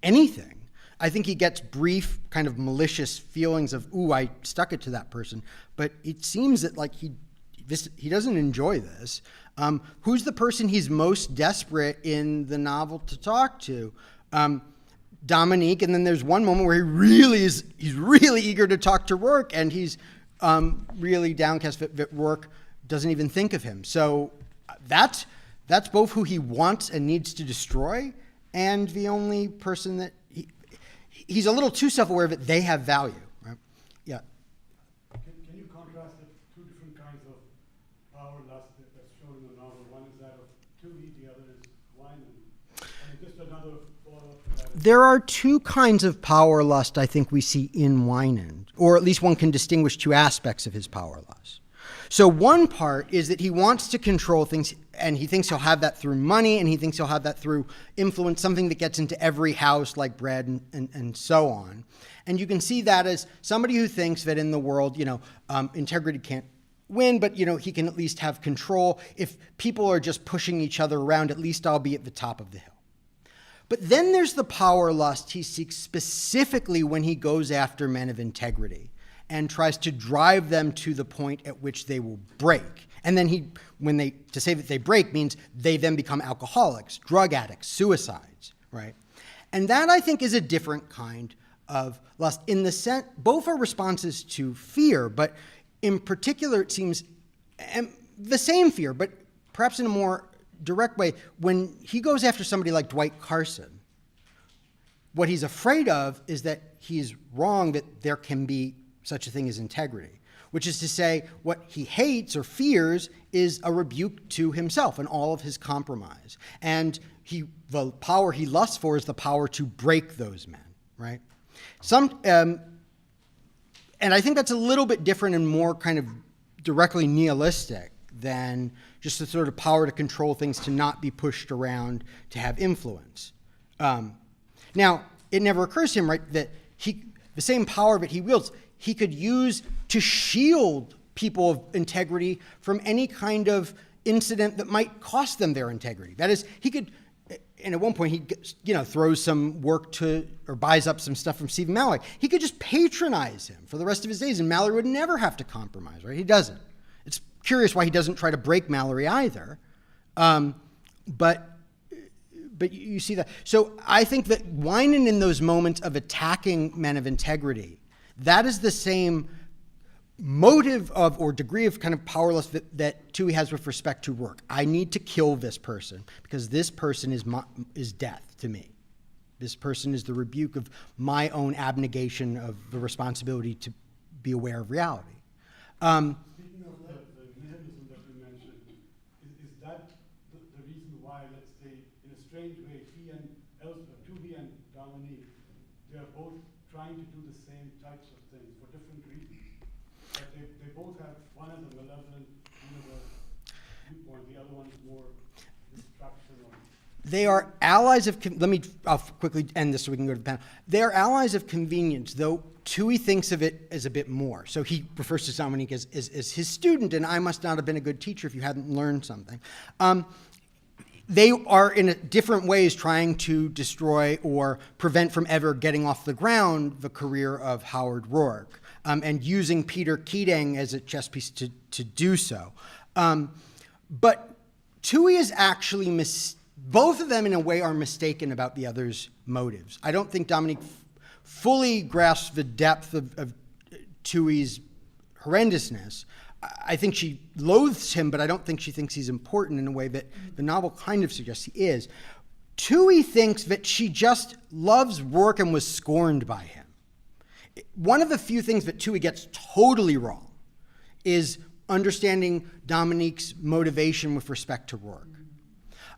O: anything. I think he gets brief, kind of malicious feelings of, ooh, I stuck it to that person. But it seems that like he doesn't enjoy this. Who's the person he's most desperate in the novel to talk to? Dominique, and then there's one moment where he's really eager to talk to Rourke, and he's really downcast that Rourke doesn't even think of him. So that's both who he wants and needs to destroy, and the only person that he's a little too self-aware that they have value, right? Yeah.
D: Can you contrast the two different kinds of power lust that's shown in the novel? One is that of Tui, the other is Wyman. And just another follow-up to that.
O: There are two kinds of power lust I think we see in Wyman, or at least one can distinguish two aspects of his power lust. So one part is that he wants to control things, and he thinks he'll have that through money, and he thinks he'll have that through influence, something that gets into every house like bread and so on. And you can see that as somebody who thinks that in the world, integrity can't win, but he can at least have control. If people are just pushing each other around, at least I'll be at the top of the hill. But then there's the power lust he seeks specifically when he goes after men of integrity and tries to drive them to the point at which they will break. And then to say that they break means they then become alcoholics, drug addicts, suicides, right? And that, I think, is a different kind of lust. In the sense, both are responses to fear, but in particular, it seems the same fear, but perhaps in a more direct way. When he goes after somebody like Dwight Carson, what he's afraid of is that he's wrong, that there can be such a thing as integrity, which is to say what he hates or fears is a rebuke to himself and all of his compromise. And the power he lusts for is the power to break those men, right? And I think that's a little bit different and more kind of directly nihilistic than just the sort of power to control things, to not be pushed around, to have influence. Now, it never occurs to him, right, that the same power that he wields, he could use to shield people of integrity from any kind of incident that might cost them their integrity. That is, he could, and at one point he throws some work to, or buys up some stuff from Stephen Mallory. He could just patronize him for the rest of his days, and Mallory would never have to compromise, right? He doesn't. It's curious why he doesn't try to break Mallory either. But you see that. So I think that Winan, in those moments of attacking men of integrity, that is the same motive of, or degree of kind of powerlessness that Toohey has with respect to Rourke. I need to kill this person because this person is death to me. This person is the rebuke of my own abnegation of the responsibility to be aware of reality.
D: Speaking of the nihilism that you mentioned, is that the reason why, let's say, in a strange way, Toohey and Dominique, they are both trying to do the same types of things for different reasons? But they both have, one has a malevolent universe viewpoint, the other one is more destruction or...
O: They are allies of, I'll quickly end this so we can go to the panel. They are allies of convenience, though Toohey thinks of it as a bit more. So he refers to Dominique as his student, and I must not have been a good teacher if you hadn't learned something. They are in different ways trying to destroy or prevent from ever getting off the ground the career of Howard Rourke, and using Peter Keating as a chess piece to do so. But Toohey is actually both of them in a way are mistaken about the other's motives. I don't think Dominique fully grasps the depth of Toohey's horrendousness. I think she loathes him, but I don't think she thinks he's important in a way that the novel kind of suggests he is. Toohey thinks that she just loves Rourke and was scorned by him. One of the few things that Toohey gets totally wrong is understanding Dominique's motivation with respect to Rourke.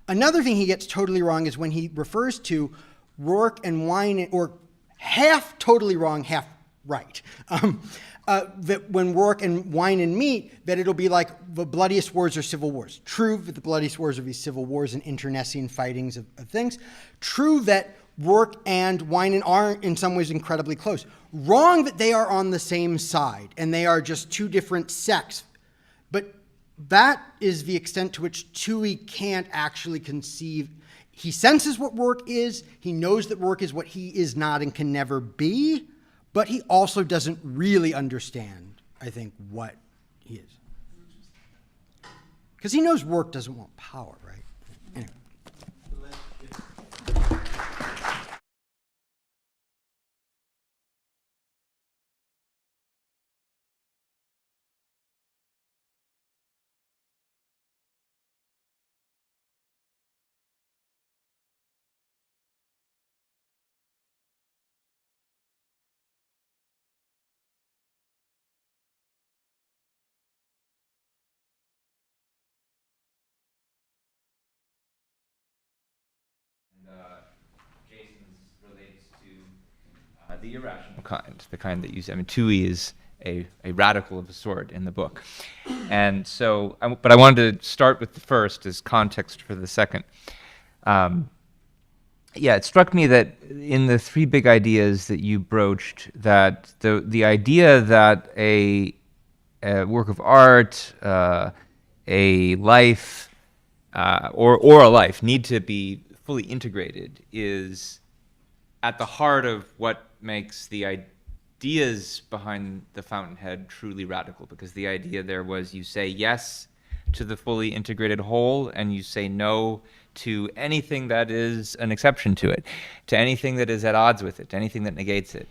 O: Another thing he gets totally wrong is when he refers to Rourke and Winan, or half totally wrong, half right. That when Rourke and Winan meet, that it'll be like the bloodiest wars are civil wars. True that the bloodiest wars will be civil wars and internecine fightings of things. True that Rourke and Winan are in some ways incredibly close. Wrong that they are on the same side and they are just two different sects. But that is the extent to which Toohey can't actually conceive. He senses what Rourke is. He knows that Rourke is what he is not and can never be. But he also doesn't really understand, I think, what he is. Because he knows Rourke doesn't want power, right? Anyway.
E: Jason's relates to the irrational kind, the kind that you say. I mean, Toohey is a radical of a sort in the book. And so, but I wanted to start with the first as context for the second. Yeah, it struck me that in the three big ideas that you broached, that the idea that a work of art, a life, or a life need to be fully integrated is at the heart of what makes the ideas behind the Fountainhead truly radical, because the idea there was you say yes to the fully integrated whole and you say no to anything that is an exception to it, to anything that is at odds with it, to anything that negates it.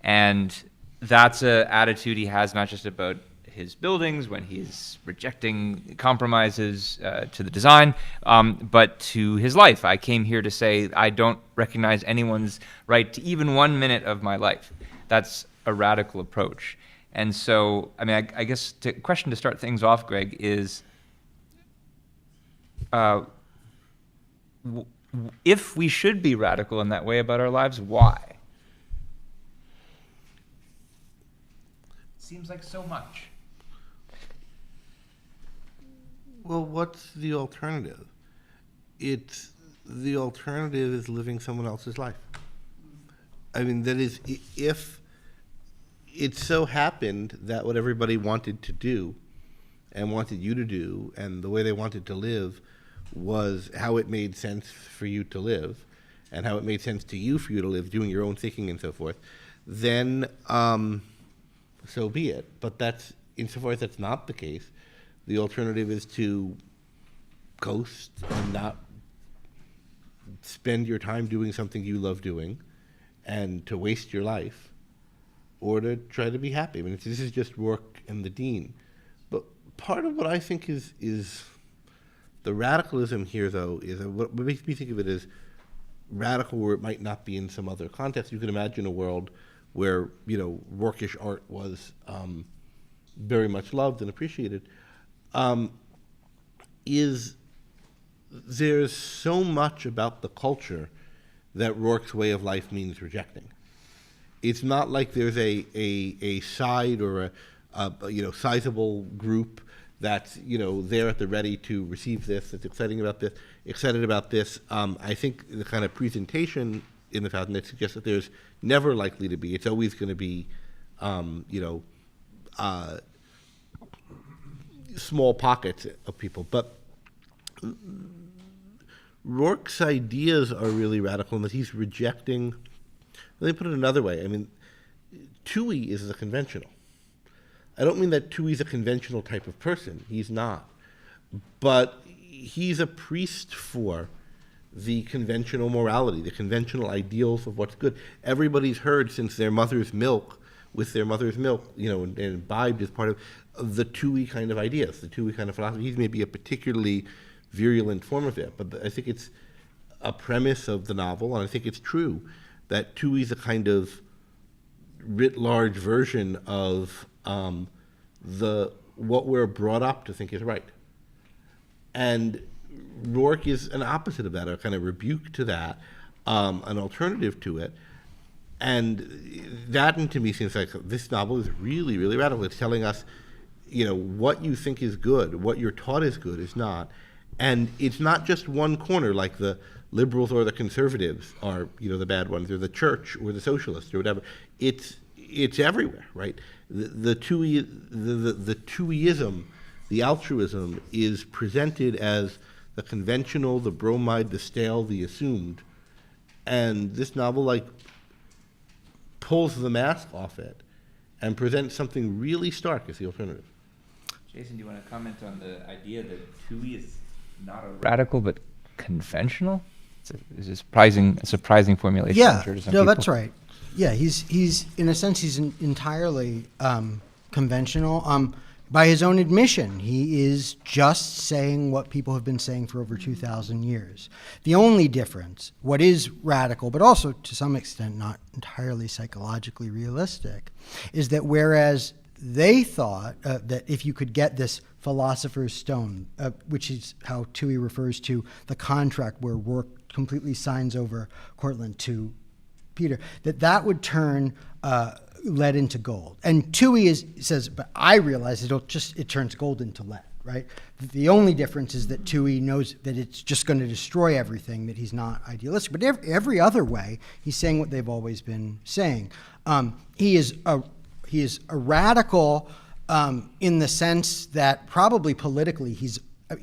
E: And that's an attitude he has not just about his buildings, when he's rejecting compromises to the design, but to his life. I came here to say I don't recognize anyone's right to even 1 minute of my life. That's a radical approach. And so, I mean, I guess the question to start things off, Greg, is if we should be radical in that way about our lives, why? Seems like so much.
A: Well, what's the alternative? The alternative is living someone else's life. I mean, that is, if it so happened that what everybody wanted to do and wanted you to do and the way they wanted to live was how it made sense for you to live and how it made sense to you for you to live, doing your own thinking and so forth, then so be it. But that's, insofar as that's not the case, the alternative is to coast and not spend your time doing something you love doing and to waste your life, or to try to be happy. I mean, this is just Rourke and the Dean. But part of what I think is the radicalism here, though, is what makes me think of it as radical where it might not be in some other context. You can imagine a world where, you know, Rourkish art was very much loved and appreciated. There's so much about the culture that Rourke's way of life means rejecting. It's not like there's a side or a sizable group that's, you know, there at the ready to receive this, that's excited about this. I think the kind of presentation in the Fountainhead suggests that there's never likely to be. It's always going to be, small pockets of people. But Rourke's ideas are really radical in that he's rejecting. Let me put it another way. I mean, Toohey is a conventional. I don't mean that Toohey's a conventional type of person. He's not. But he's a priest for the conventional morality, the conventional ideals of what's good. Everybody's heard since their mother's milk, with their mother's milk, you know, and imbibed as part of the Toohey kind of ideas, the Toohey kind of philosophy. He's maybe a particularly virulent form of it, but I think it's a premise of the novel, and I think it's true that Toohey's a kind of writ large version of what we're brought up to think is right. And Rourke is an opposite of that, a kind of rebuke to that, an alternative to it. And that, to me, seems like this novel is really, really radical. It's telling us, you know, what you think is good, what you're taught is good is not. And it's not just one corner, like the liberals or the conservatives are, you know, the bad ones, or the church or the socialists or whatever. It's everywhere, right? The Tooheyism, the altruism, is presented as the conventional, the bromide, the stale, the assumed. And this novel, like, pulls the mask off it and presents something really stark as the alternative.
E: Jason, do you want to comment on the idea that Toohey is not a radical but conventional? It's a surprising formulation.
O: Yeah,
E: I'm sure to some
O: no,
E: people.
O: that's right. Yeah, he's in a sense he's entirely conventional. By his own admission, he is just saying what people have been saying for over 2,000 years. The only difference, what is radical, but also to some extent not entirely psychologically realistic, is that whereas they thought that if you could get this philosopher's stone, which is how Toohey refers to the contract where Rourke completely signs over Cortlandt to Peter, that would turn lead into gold. And Toohey says, but I realize it turns gold into lead, right? The only difference is that Toohey knows that it's just going to destroy everything, that he's not idealistic. But every other way, he's saying what they've always been saying. He is a radical in the sense that probably politically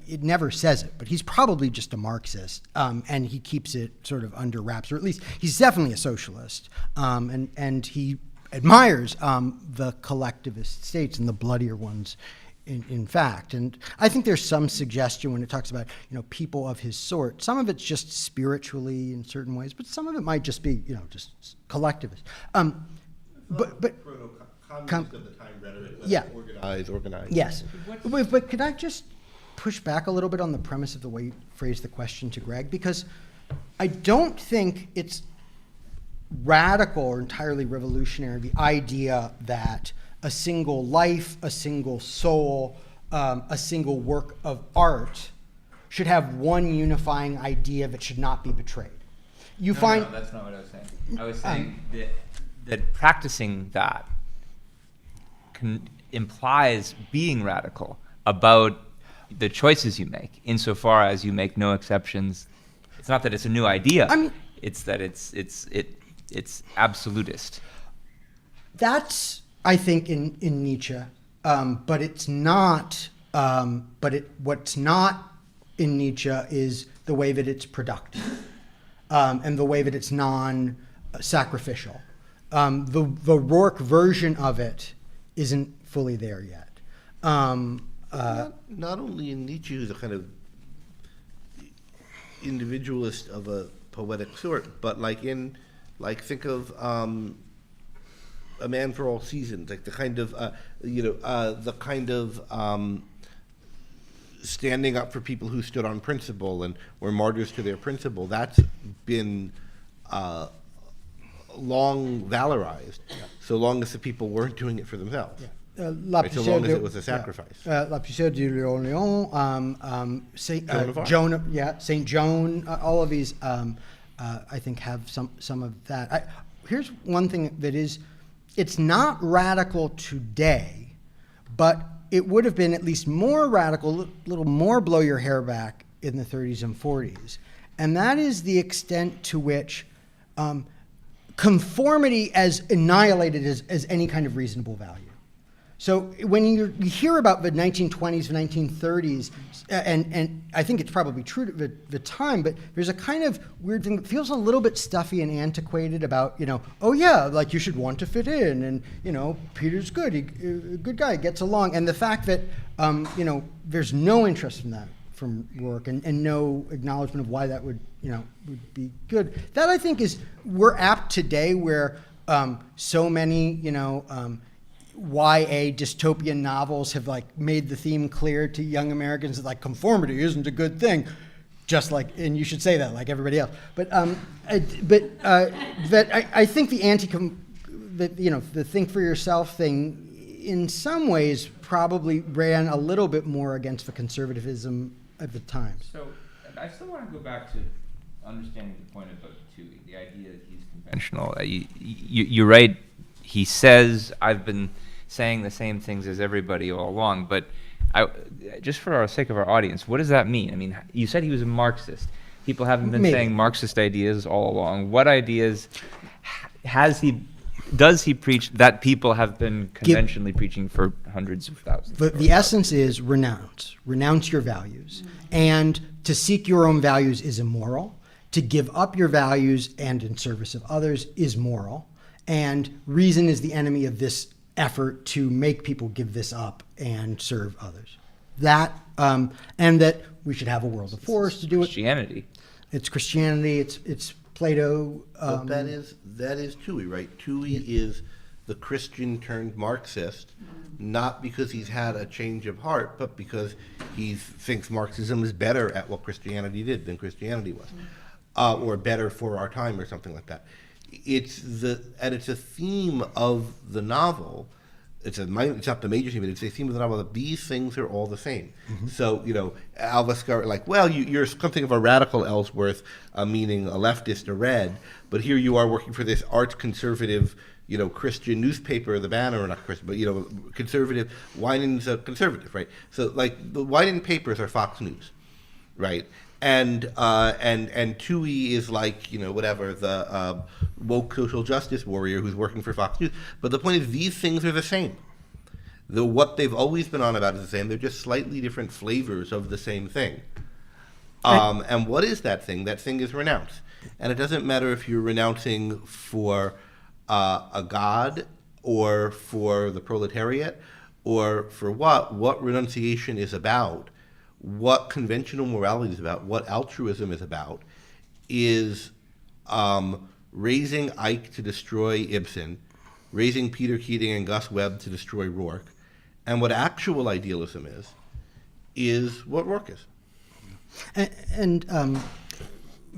O: it never says it, but he's probably just a Marxist, and he keeps it sort of under wraps, or at least he's definitely a socialist, and he admires the collectivist states and the bloodier ones, in fact. And I think there's some suggestion when it talks about, you know, people of his sort. Some of it's just spiritually in certain ways, but some of it might just be, you know, just collectivist. But
A: communist of the time rhetoric.
O: Yeah.
A: Organize.
O: Yes. But could I just push back a little bit on the premise of the way you phrased the question to Greg? Because I don't think it's radical or entirely revolutionary, the idea that a single life, a single soul, a single work of art should have one unifying idea that should not be betrayed. You find
E: No, that's not what I was saying. I was saying that practicing that implies being radical about the choices you make, insofar as you make no exceptions. It's not that it's a new idea.
O: I mean,
E: it's that it's absolutist.
O: That's, I think, in Nietzsche, but it's not. What's not in Nietzsche is the way that it's productive, and the way that it's non-sacrificial. The Rourke version of it isn't fully there yet.
A: Not only in Nietzsche, who's a kind of individualist of a poetic sort, but think of A Man for All Seasons, like the kind of standing up for people who stood on principle and were martyrs to their principle. That's been long valorized, so long as the people weren't doing it for themselves.
O: Yeah.
A: Right, so long as it was a sacrifice.
O: La Pucelle de Lorient, Saint
A: Joan of
O: Arc. Saint Joan, all of these, I think, have some of that. Here's one thing that is, it's not radical today, but it would have been at least more radical, a little more blow your hair back in the 30s and 40s. And that is the extent to which conformity as annihilated as any kind of reasonable value. So when you hear about the 1920s, 1930s, and I think it's probably true to the time, but there's a kind of weird thing that feels a little bit stuffy and antiquated about, oh yeah, like you should want to fit in, and Peter's good, a good guy, gets along, and the fact that there's no interest in that from Rourke, and no acknowledgement of why that would be good. That, I think, we're apt today where so many YA dystopian novels have made the theme clear to young Americans that conformity isn't a good thing, just and you should say that like everybody else. But that I think the think for yourself thing in some ways probably ran a little bit more against the conservatism of the time.
E: So I still want to go back to understanding the point about Toohey, the idea that he's conventional. You're right. He says, I've been saying the same things as everybody all along, but just for our sake of our audience, what does that mean? I mean, you said he was a Marxist. People haven't been saying Marxist ideas all along. What ideas does he preach that people have been conventionally preaching for hundreds of thousands?
O: The essence is renounce your values. And to seek your own values is immoral. To give up your values and in service of others is moral. And reason is the enemy of this effort to make people give this up and serve others. That, and that we should have a world of force to do
E: Christianity.
O: It's Christianity. It's Plato.
A: But that is Toohey, right? Toohey is the Christian turned Marxist, not because he's had a change of heart, but because he thinks Marxism is better at what Christianity did than Christianity was, or better for our time, or something like that. It's a theme of the novel. It's not the major theme, but it's a theme of the novel that these things are all the same. Mm-hmm. So, Alva you're something of a radical Ellsworth, meaning a leftist, a red, but here you are working for this arts conservative, Christian newspaper, the Banner, or not Christian, but, conservative. Wining's a conservative, right? So, the Wining papers are Fox News, right? And Toohey is the woke social justice warrior who's working for Fox News. But the point is, these things are the same. What they've always been on about is the same. They're just slightly different flavors of the same thing. And what is that thing? That thing is renounce. And it doesn't matter if you're renouncing for a god or for the proletariat or for what renunciation is about. What conventional morality is about, what altruism is about, is raising Ike to destroy Ibsen raising Peter Keating and Gus Webb to destroy Rourke. And what actual idealism is what Rourke is.
O: And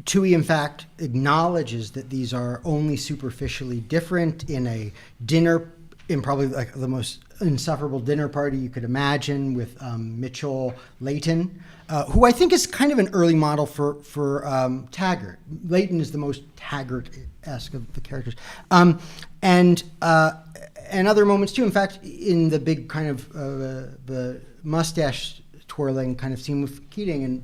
O: Toohey, in fact, acknowledges that these are only superficially different in a dinner, in probably like the most insufferable dinner party you could imagine with Mitchell Layton, who I think is kind of an early model for Taggart. Layton is the most Taggart-esque of the characters. And other moments too. In fact, in the big kind of the mustache twirling kind of scene with Keating in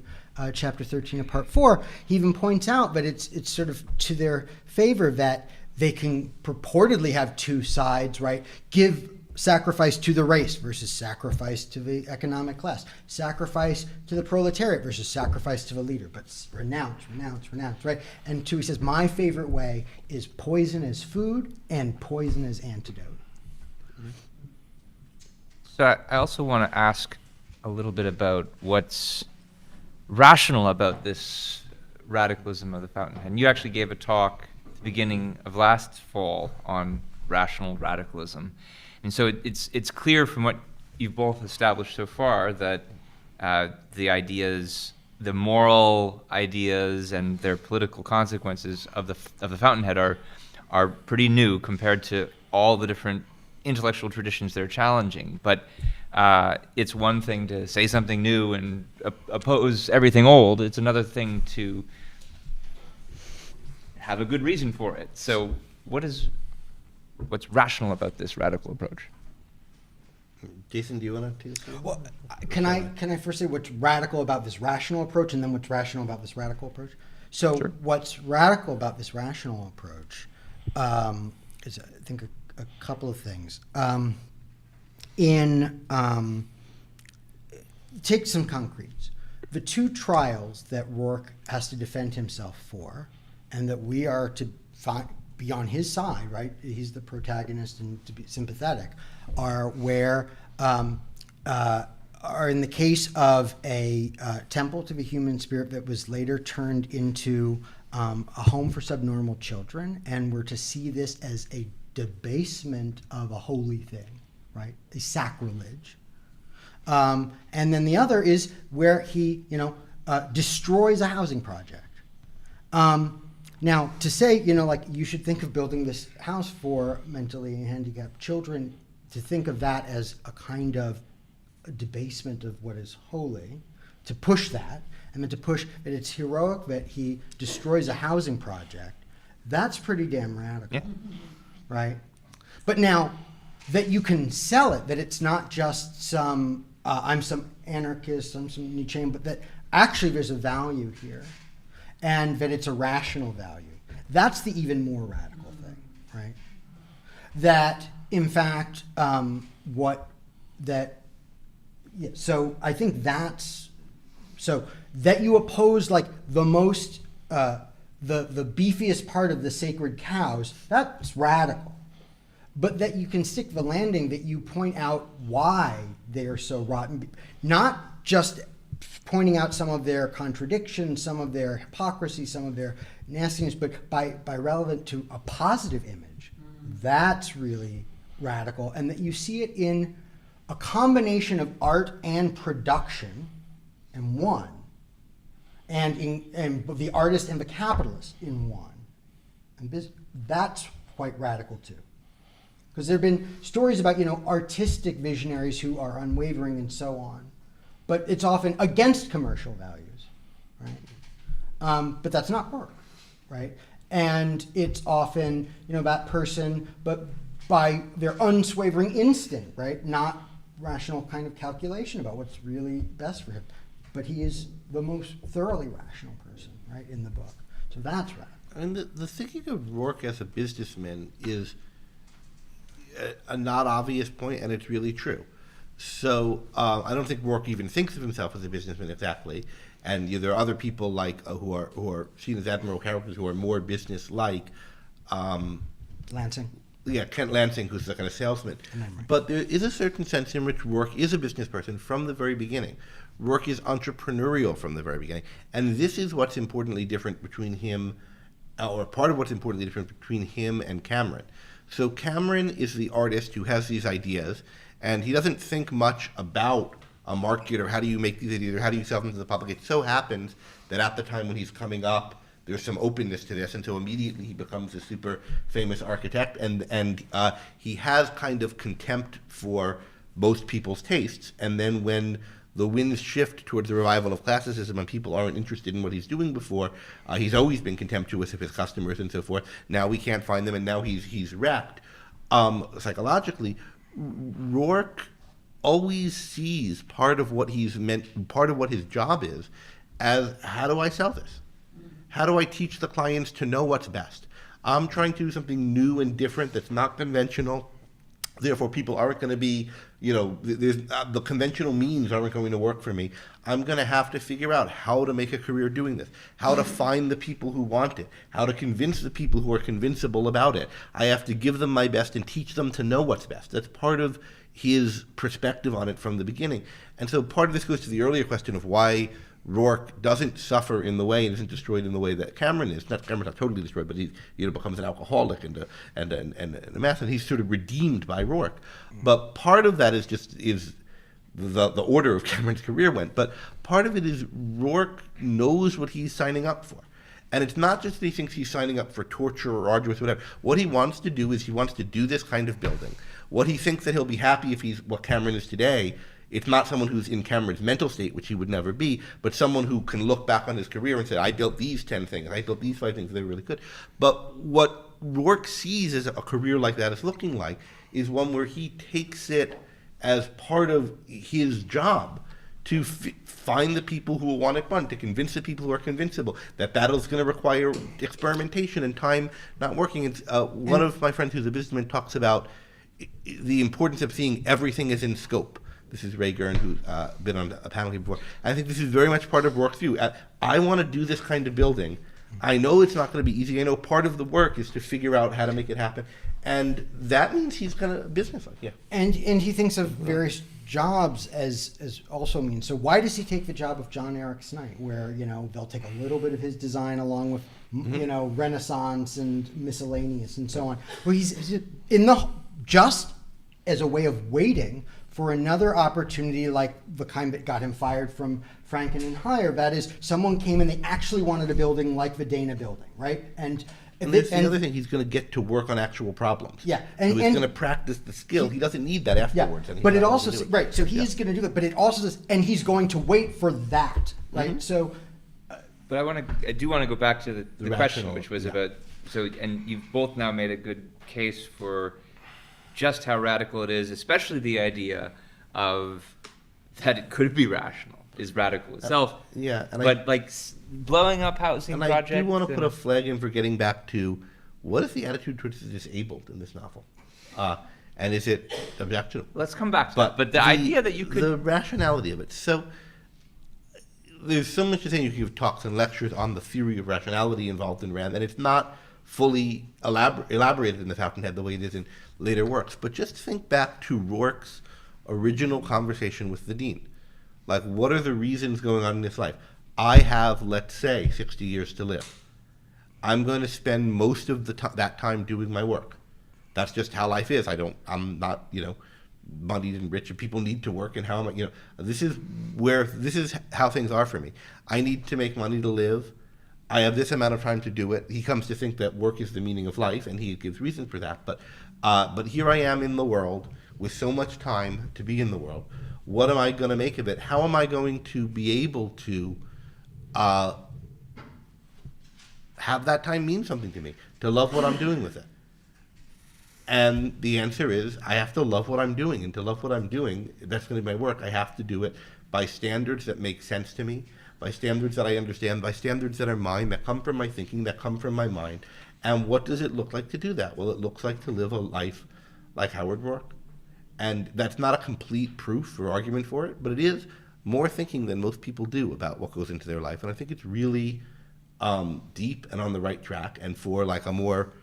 O: chapter 13 of part 4, he even points out that it's sort of to their favor that they can purportedly have two sides, right? Give sacrifice to the race versus sacrifice to the economic class, sacrifice to the proletariat versus sacrifice to the leader, but renounce, right? And Toohey says, my favorite way is poison as food and poison as antidote.
E: So I also want to ask a little bit about what's rational about this radicalism of the Fountainhead. And you actually gave a talk at the beginning of last fall on rational radicalism. And so it's clear from what you've both established so far that the ideas, the moral ideas and their political consequences of the Fountainhead are pretty new compared to all the different intellectual traditions they're challenging. But it's one thing to say something new and oppose everything old. It's another thing to have a good reason for it. So what's rational about this radical approach?
A: Jason, do you want to take this?
O: Well, can I first say what's radical about this rational approach, and then what's rational about this radical approach? So
E: Sure.
O: What's radical about this rational approach is, I think, a couple of things. Take some concretes. The two trials that Rourke has to defend himself for, and that we are to be on his side, right? He's the protagonist and to be sympathetic, are where are in the case of a temple to the human spirit that was later turned into a home for subnormal children, and we're to see this as a debasement of a holy thing, right? A sacrilege. And then the other is where he, destroys a housing project. Now, to say, like you should think of building this house for mentally handicapped children, to think of that as a kind of a debasement of what is holy, to push that, and then to push that it's heroic that he destroys a housing project, that's pretty damn radical,
E: yeah.
O: Right? But now, that you can sell it, that it's not just some, I'm some anarchist, I'm some Nietzschean, but that actually there's a value here, and that it's a rational value. That's the even more radical thing, right? That, in fact, so I think that's, so that you oppose like the most, the beefiest part of the sacred cows, that's radical. But that you can stick the landing, that you point out why they are so rotten, not just pointing out some of their contradictions, some of their hypocrisy, some of their nastiness, but by relevant to a positive image. That's really radical. And that you see it in a combination of art and production in one, and the artist and the capitalist in one. And that's quite radical too. Because there have been stories about, artistic visionaries who are unwavering and so on. But it's often against commercial values, right? But that's not work, right? And it's often, that person, but by their unswavering instinct, right? Not rational kind of calculation about what's really best for him. But he is the most thoroughly rational person, right, in the book. So that's right.
A: And the thinking of Rourke as a businessman is a not obvious point, and it's really true. So I don't think Rourke even thinks of himself as a businessman exactly, and there are other people like who are seen as admirable characters who are more business-like.
O: Lansing.
A: Yeah, Kent Lansing, who's the kind of salesman. But there is a certain sense in which Rourke is a business person from the very beginning. Rourke is entrepreneurial from the very beginning, and this is what's importantly different between him, or part of what's importantly different between him and Cameron. So Cameron is the artist who has these ideas, and he doesn't think much about a market or how do you make these ideas or how do you sell them to the public. It so happens that at the time when he's coming up, there's some openness to this, and so immediately he becomes a super famous architect, and he has kind of contempt for most people's tastes. And then when the winds shift towards the revival of classicism and people aren't interested in what he's doing before, he's always been contemptuous of his customers and so forth. Now we can't find them, and now he's wrecked. Psychologically, Rourke always sees part of what his job is as, how do I sell this? How do I teach the clients to know what's best? I'm trying to do something new and different that's not conventional. Therefore, people aren't going to be, the conventional means aren't going to work for me. I'm going to have to figure out how to make a career doing this, how to find the people who want it, how to convince the people who are convincible about it. I have to give them my best and teach them to know what's best. That's part of his perspective on it from the beginning. And so part of this goes to the earlier question of why Rourke doesn't suffer in the way and isn't destroyed in the way that Cameron is. Cameron's not totally destroyed, but he becomes an alcoholic and a mess, and he's sort of redeemed by Rourke. But part of that is the order of Cameron's career went. But part of it is Rourke knows what he's signing up for. And it's not just that he thinks he's signing up for torture or arduous or whatever. What he wants to do is he wants to do this kind of building. What he thinks that he'll be happy if he's what Cameron is today. It's not someone who's in Cameron's mental state, which he would never be, but someone who can look back on his career and say, I built these 10 things, I built these 5 things, they were really good. But what Rourke sees as a career like that is looking like is one where he takes it as part of his job to find the people who will want it done, to convince the people who are convincible. That battle's going to require experimentation and time not working. It's, one of my friends who's a businessman talks about the importance of seeing everything as in scope. This is Ray Gurn, who's been on a panel here before. I think this is very much part of Rourke's view. I want to do this kind of building. I know it's not going to be easy. I know part of the work is to figure out how to make it happen. And that means he's kind of businesslike, yeah.
O: And he thinks of various jobs as also means. So why does he take the job of John Eric's Knight, where, they'll take a little bit of his design along with, Renaissance and miscellaneous and so on. Well, he's just as a way of waiting for another opportunity like the kind that got him fired from Franken and Heyer. That is, someone came and they actually wanted a building like the Dana building, right? And
A: that's the other thing, he's going to get to work on actual problems.
O: Yeah.
A: So he's going to practice the skill. He doesn't need that afterwards.
O: Yeah, but it also, right, so he's going to do it, but it also says, and he's going to wait for that, right? Mm-hmm. So.
E: But I do want to go back to the question, which was about, and you've both now made a good case for just how radical it is, especially the idea of that it could be rational is radical itself. But blowing up housing projects.
A: I do want to put a flag in for getting back to what is the attitude towards the disabled in this novel, and is it objectionable?
E: Let's come back to that. But the idea that you could,
A: the rationality of it. So there's so much to say. You can give talks and lectures on the theory of rationality involved in Rand, and it's not fully elaborated in the Fountainhead the way it is in later works. But just think back to Rourke's original conversation with the dean. Like, what are the reasons going on in this life? I have, let's say, 60 years to live. I'm going to spend most of that time doing my work. That's just how life is. I'm not, moneyed and rich, and people need to work, and how am I, this is how things are for me. I need to make money to live. I have this amount of time to do it. He comes to think that work is the meaning of life, and he gives reasons for that. But here I am in the world with so much time to be in the world. What am I going to make of it? How am I going to be able to have that time mean something to me, to love what I'm doing with it? And the answer is, I have to love what I'm doing. And to love what I'm doing, that's going to be my work. I have to do it by standards that make sense to me, by standards that I understand, by standards that are mine, that come from my thinking, that come from my mind. And what does it look like to do that? Well, it looks like to live a life like Howard Rourke. And that's not a complete proof or argument for it, but it is more thinking than most people do about what goes into their life. And I think it's really deep and on the right track. And for like a more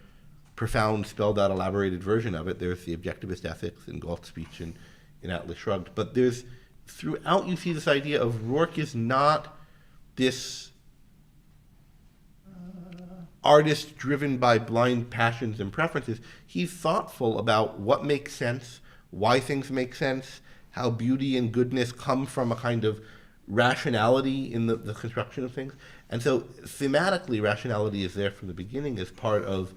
A: profound, spelled out, elaborated version of it, there's the objectivist ethics in Galt's speech and in Atlas Shrugged. But there's, throughout you see this idea of Rourke is not this artist driven by blind passions and preferences. He's thoughtful about what makes sense, why things make sense, how beauty and goodness come from a kind of rationality in the construction of things. And so thematically, rationality is there from the beginning as part of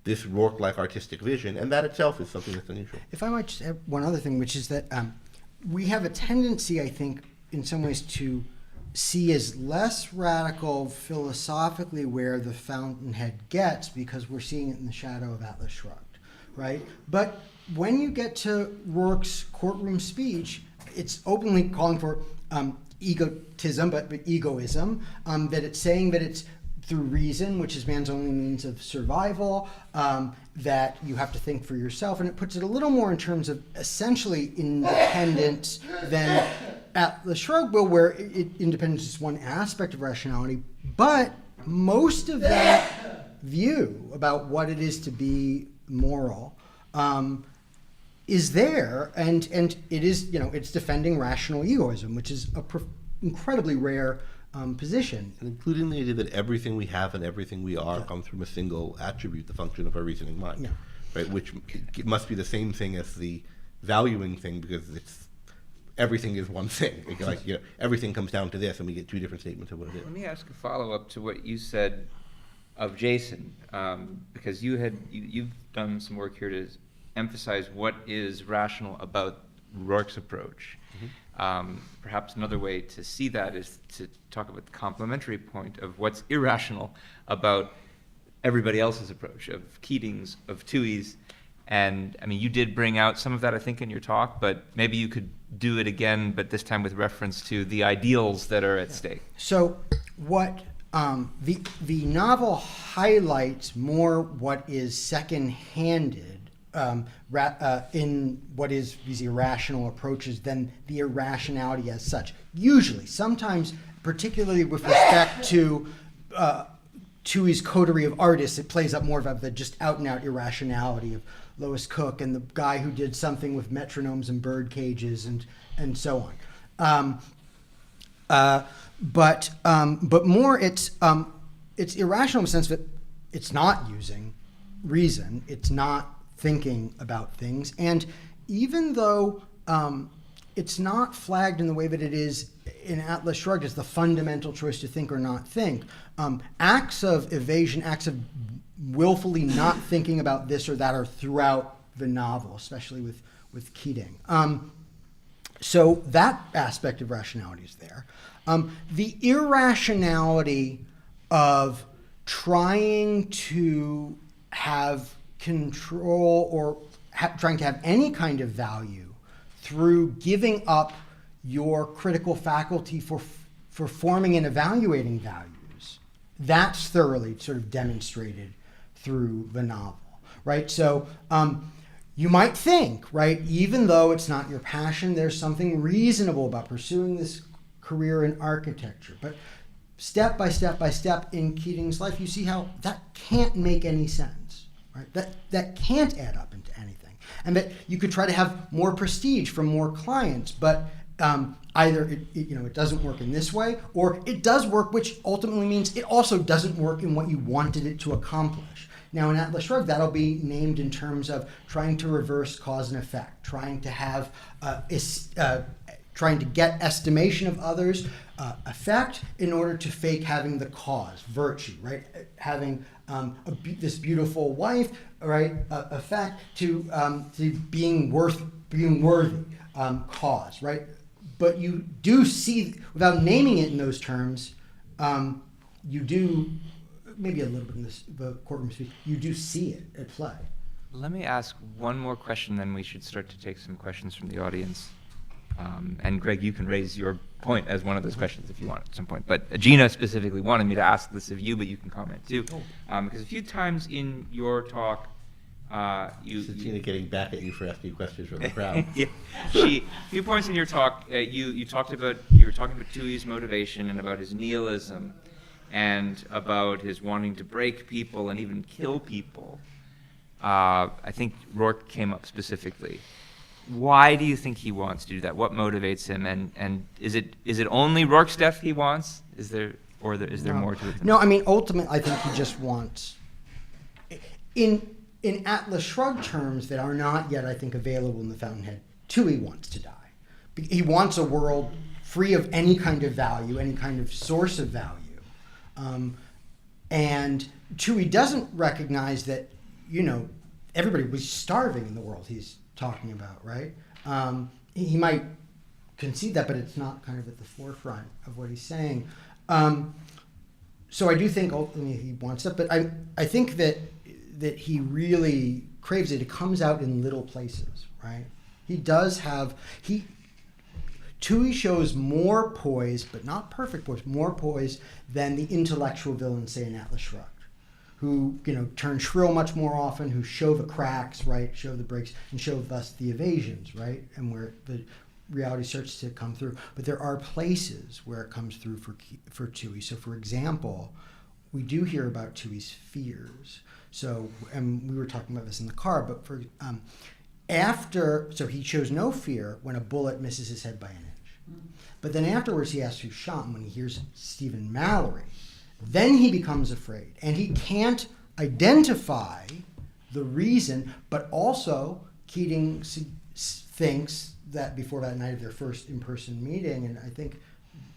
A: this Rourke-like artistic vision, and that itself is something that's unusual.
O: If I might just add one other thing, which is that we have a tendency, I think, in some ways to see as less radical philosophically where the Fountainhead gets because we're seeing it in the shadow of Atlas Shrugged, right? But when you get to Rourke's courtroom speech, it's openly calling for egotism, but egoism, that it's saying that it's through reason, which is man's only means of survival, that you have to think for yourself. And it puts it a little more in terms of essentially independence than Atlas Shrugged will, where independence is one aspect of rationality. But most of that view about what it is to be moral is there, and it is, it's defending rational egoism, which is a incredibly rare position.
A: Including the idea that everything we have and everything we are comes from a single attribute, the function of our reasoning mind, right? Which it must be the same thing as the valuing thing, because everything is one thing. Everything comes down to this, and we get two different statements of what it is.
E: Let me ask a follow-up to what you said of Jason, because you've done some work here to emphasize what is rational about Rourke's approach. Perhaps another way to see that is to talk about the complementary point of what's irrational about everybody else's approach, of Keating's, of Toohey's. And I mean, you did bring out some of that, I think, in your talk, but maybe you could do it again, but this time with reference to the ideals that are at stake.
O: So what the novel highlights more what is second-handed in what is these irrational approaches than the irrationality as such. Usually, sometimes, particularly with respect to Toohey's coterie of artists, it plays up more of the just out-and-out irrationality of Lois Cook and the guy who did something with metronomes and bird cages and so on. But more, it's irrational in the sense that it's not using reason, it's not thinking about things, and even though it's not flagged in the way that it is in Atlas Shrugged as the fundamental choice to think or not think, acts of evasion, acts of willfully not thinking about this or that are throughout the novel, especially with Keating. So that aspect of rationality is there. The irrationality of trying to have control or trying to have any kind of value through giving up your critical faculty for forming and evaluating values, that's thoroughly sort of demonstrated through the novel, right? So you might think, right, even though it's not your passion, there's something reasonable about pursuing this career in architecture. But step by step by step in Keating's life, you see how that can't make any sense, right? That can't add up into anything. And that you could try to have more prestige from more clients, but either it doesn't work in this way, or it does work, which ultimately means it also doesn't work in what you wanted it to accomplish. Now, in Atlas Shrugged, that'll be named in terms of trying to reverse cause and effect, trying to have trying to get estimation of others' effect in order to fake having the cause, virtue, right? Having this beautiful wife, right? Effect to being worthy, cause, right? But you do see, without naming it in those terms, you do, maybe a little bit in the courtroom speech, you do see it at play.
E: Let me ask one more question, then we should start to take some questions from the audience. And Greg, you can raise your point as one of those questions if you want at some point. But Gina specifically wanted me to ask this of you, but you can comment too. Because a few times in your talk,
A: Gina getting back at you for asking questions from the crowd.
E: Yeah. A few points in your talk, you were talking about Toohey's motivation and about his nihilism and about his wanting to break people and even kill people. I think Rourke came up specifically. Why do you think he wants to do that? What motivates him? And is it only Rourke's death he wants? Is there? or is there more to it?
O: No, I mean, ultimately, I think he just wants, in Atlas Shrugged terms that are not yet, I think, available in the Fountainhead, Toohey wants to die. He wants a world free of any kind of value, any kind of source of value. And Toohey doesn't recognize that, everybody was starving in the world he's talking about, right? He might concede that, but it's not kind of at the forefront of what he's saying. So I do think ultimately he wants that, but I think that he really craves it. It comes out in little places, right? He does have Toohey shows more poise, but not perfect poise, more poise than the intellectual villains, say, in Atlas Shrugged, who turn shrill much more often, who show the cracks, right, show the breaks, and show thus the evasions, right, and where the reality starts to come through. But there are places where it comes through for Toohey. So, for example, we do hear about Toohey's fears. So, and we were talking about this in the car, but so he shows no fear when a bullet misses his head by an inch. But then afterwards he asks who shot him when he hears Stephen Mallory. Then he becomes afraid, and he can't identify the reason, but also Keating thinks that before that night of their first in-person meeting, and I think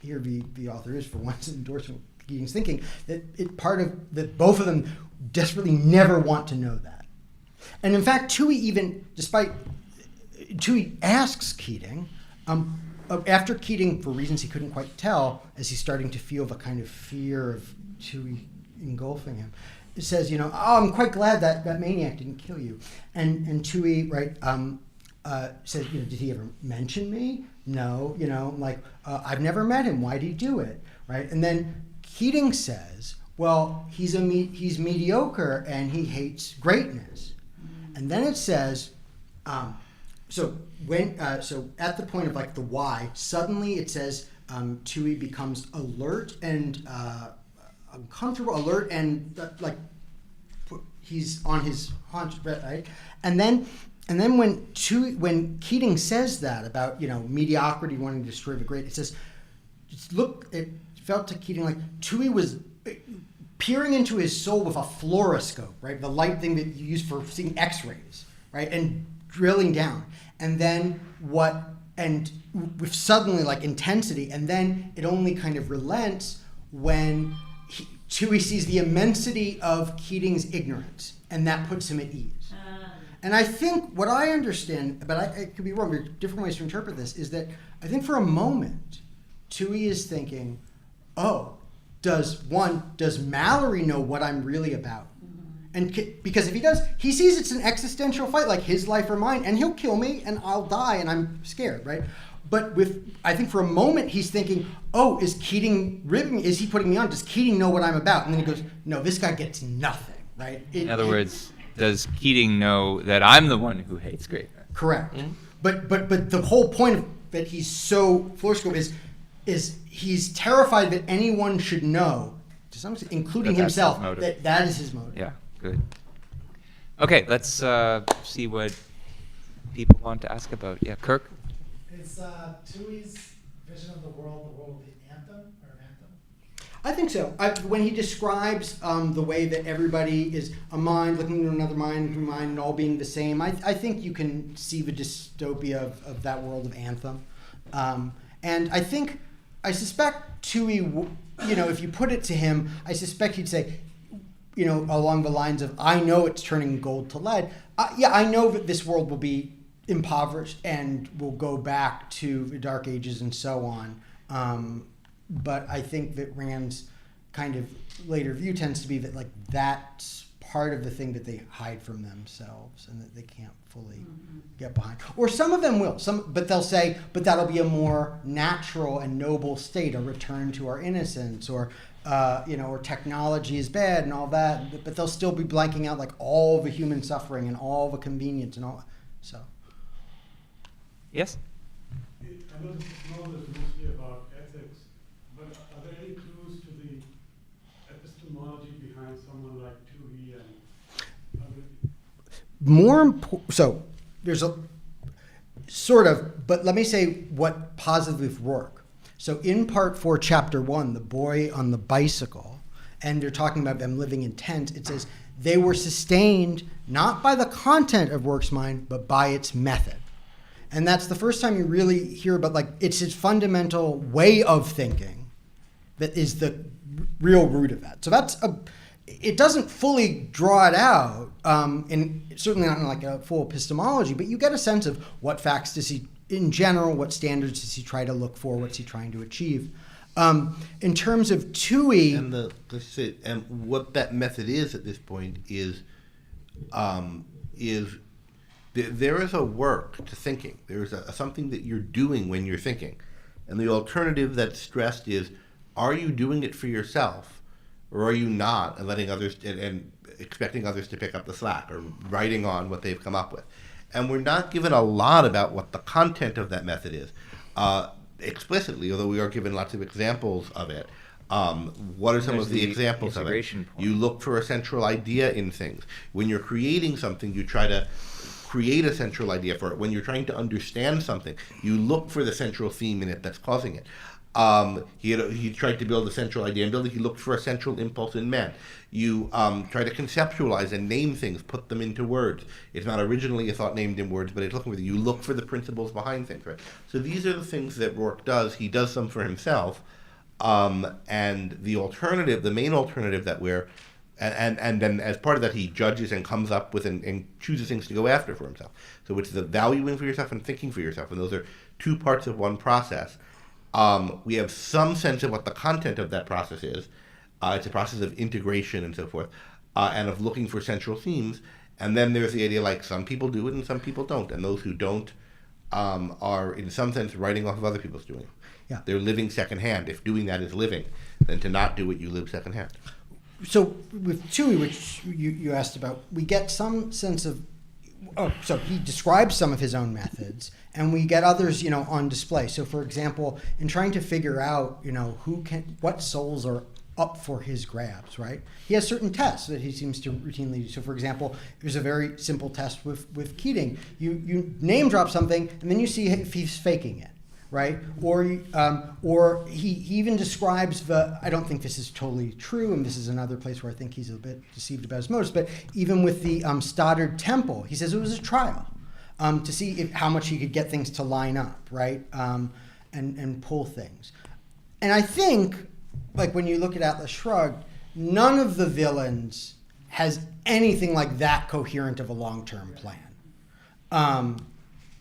O: here the author is for once endorsing Keating's thinking, that both of them desperately never want to know that. And in fact, Toohey asks Keating, after Keating, for reasons he couldn't quite tell, as he's starting to feel the kind of fear of Toohey engulfing him, it says, I'm quite glad that maniac didn't kill you. And Toohey, right, says, did he ever mention me? No, I've never met him. Why'd he do it? Right? And then Keating says, well, he's mediocre and he hates greatness. And then it says, so at the point of the why, suddenly it says Toohey becomes alert and uncomfortable, alert and he's on his haunch, right? And then when Keating says that about mediocrity wanting to destroy the great, it says, it felt to Keating like Toohey was peering into his soul with a fluoroscope, right? The light thing that you use for seeing X-rays, right? And drilling down. And then with suddenly intensity, and then it only kind of relents when Toohey sees the immensity of Keating's ignorance, and that puts him at ease. And I think what I understand, but I could be wrong, there are different ways to interpret this, is that I think for a moment, Toohey is thinking, does Mallory know what I'm really about? And because if he does, he sees it's an existential fight, like his life or mine, and he'll kill me, and I'll die, and I'm scared, right? But I think for a moment he's thinking, is Keating ribbing me? Is he putting me on? Does Keating know what I'm about? And then he goes, no, this guy gets nothing, right?
E: In other words, does Keating know that I'm the one who hates greatness?
O: Correct. Mm-hmm. But the whole point of that he's so fluoroscope is he's terrified that anyone should know, to some extent, including himself, that is his motive.
E: Yeah. Good. Okay, let's see what people want to ask about. Yeah, Kirk?
C: Is Toohey's vision of the world the anthem or an anthem?
O: I think so. When he describes the way that everybody is a mind looking into another mind, and all being the same, I think you can see the dystopia of that world of anthem. And I suspect Toohey, if you put it to him, I suspect he'd say, along the lines of, I know it's turning gold to lead. I know that this world will be impoverished and will go back to the Dark Ages and so on. But I think that Rand's kind of later view tends to be that that's part of the thing that they hide from themselves and that they can't fully get behind. Or some of them will, but they'll say, but that'll be a more natural and noble state, a return to our innocence, or technology is bad and all that, but they'll still be blanking out all the human suffering and all the convenience and all. So.
E: Yes?
D: I know this is mostly about ethics, but are there any clues to the epistemology behind someone like Toohey and
O: So there's a sort of, but let me say what positively with Rourke. So in part 4, chapter 1, the boy on the bicycle, and they're talking about them living in tents, it says they were sustained not by the content of Rourke's mind, but by its method. And that's the first time you really hear about, like, it's his fundamental way of thinking that is the real root of that. So it doesn't fully draw it out, and certainly not in like a full epistemology, but you get a sense of what facts does he, in general, what standards does he try to look for, what's he trying to achieve. In terms of TUI,
A: and what that method is at this point is there is a work to thinking. There is something that you're doing when you're thinking, and the alternative that's stressed is: are you doing it for yourself, or are you not, and letting others and expecting others to pick up the slack, or writing on what they've come up with? And we're not given a lot about what the content of that method is explicitly, although we are given lots of examples of it. What are some of the examples of it? You look for a central idea in things. When you're creating something, you try to create a central idea for it. When you're trying to understand something, you look for the central theme in it that's causing it. He tried to build a central idea in building. He looked for a central impulse in men. You try to conceptualize and name things, put them into words. It's not originally a thought named in words, but it's looking for you look for the principles behind things, right? So these are the things that Rourke does. He does them for himself, and the alternative, the main alternative that and then as part of that, he judges and comes up with and chooses things to go after for himself. So it's the valuing for yourself and thinking for yourself, and those are two parts of one process. We have some sense of what the content of that process is. It's a process of integration and so forth, and of looking for central themes. And then there's the idea, like, some people do it and some people don't. And those who don't are, in some sense, writing off of other people's doing it.
O: Yeah.
A: They're living secondhand. If doing that is living, then to not do it, you live secondhand.
O: So with TUI, which you asked about, we get some sense of, so he describes some of his own methods, and we get others, on display. So for example, in trying to figure out, what souls are up for his grabs, right? He has certain tests that he seems to routinely do. So for example, there's a very simple test with Keating. You name drop something, and then you see if he's faking it, right? Or he even describes I don't think this is totally true, and this is another place where I think he's a bit deceived about his motives, but even with the Stoddard Temple, he says it was a trial to see how much he could get things to line up, right? And pull things. And I think, like when you look at Atlas Shrugged, none of the villains has anything like that coherent of a long-term plan.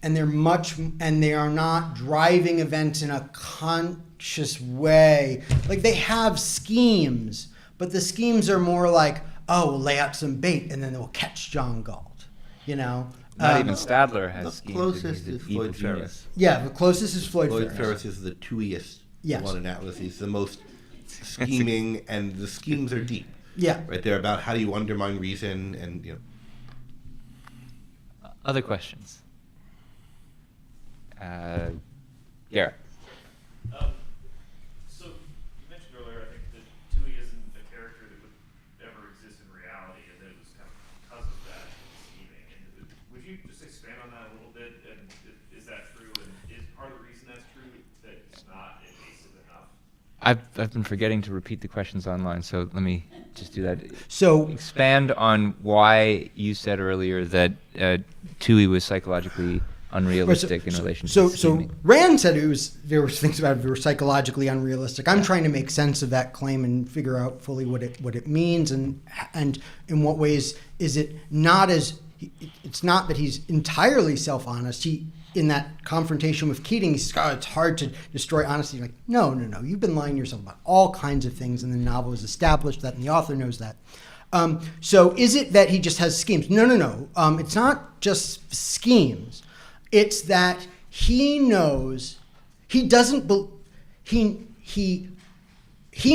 O: And they are not driving events in a conscious way. Like, they have schemes, but the schemes are more like, we'll lay out some bait and then they'll catch John Galt,
E: Not even Stadler has
A: The
E: schemes.
A: closest
E: He's
A: is
E: an evil
A: Floyd
E: genius.
A: Ferris.
O: Yeah, the closest is Floyd Ferris.
A: Ferris is the TUI-est
O: Yes.
A: one in Atlas. He's the most scheming, and the schemes are deep.
O: Yeah.
A: Right, they're about how do you undermine reason, and
E: Other questions? Garrett.
N: So you mentioned earlier, I think that Tui isn't a character that would ever exist in reality, and that it was kind of because of that scheming. And would you just expand on that a little bit? And is that true? And is part of the reason that's true that it's not invasive enough?
E: I've been forgetting to repeat the questions online, so let me just do that.
O: So
E: expand on why you said earlier that Tui was psychologically unrealistic in relation to scheming.
O: So Rand said there were things about it that were psychologically unrealistic. I'm trying to make sense of that claim and figure out fully what it means, and in what ways is it not it's not that he's entirely self-honest. In that confrontation with Keating, he says, it's hard to destroy honesty. Like, no, you've been lying to yourself about all kinds of things, and the novel has established that, and the author knows that. So is it that he just has schemes? No. It's not just schemes. It's that he knows he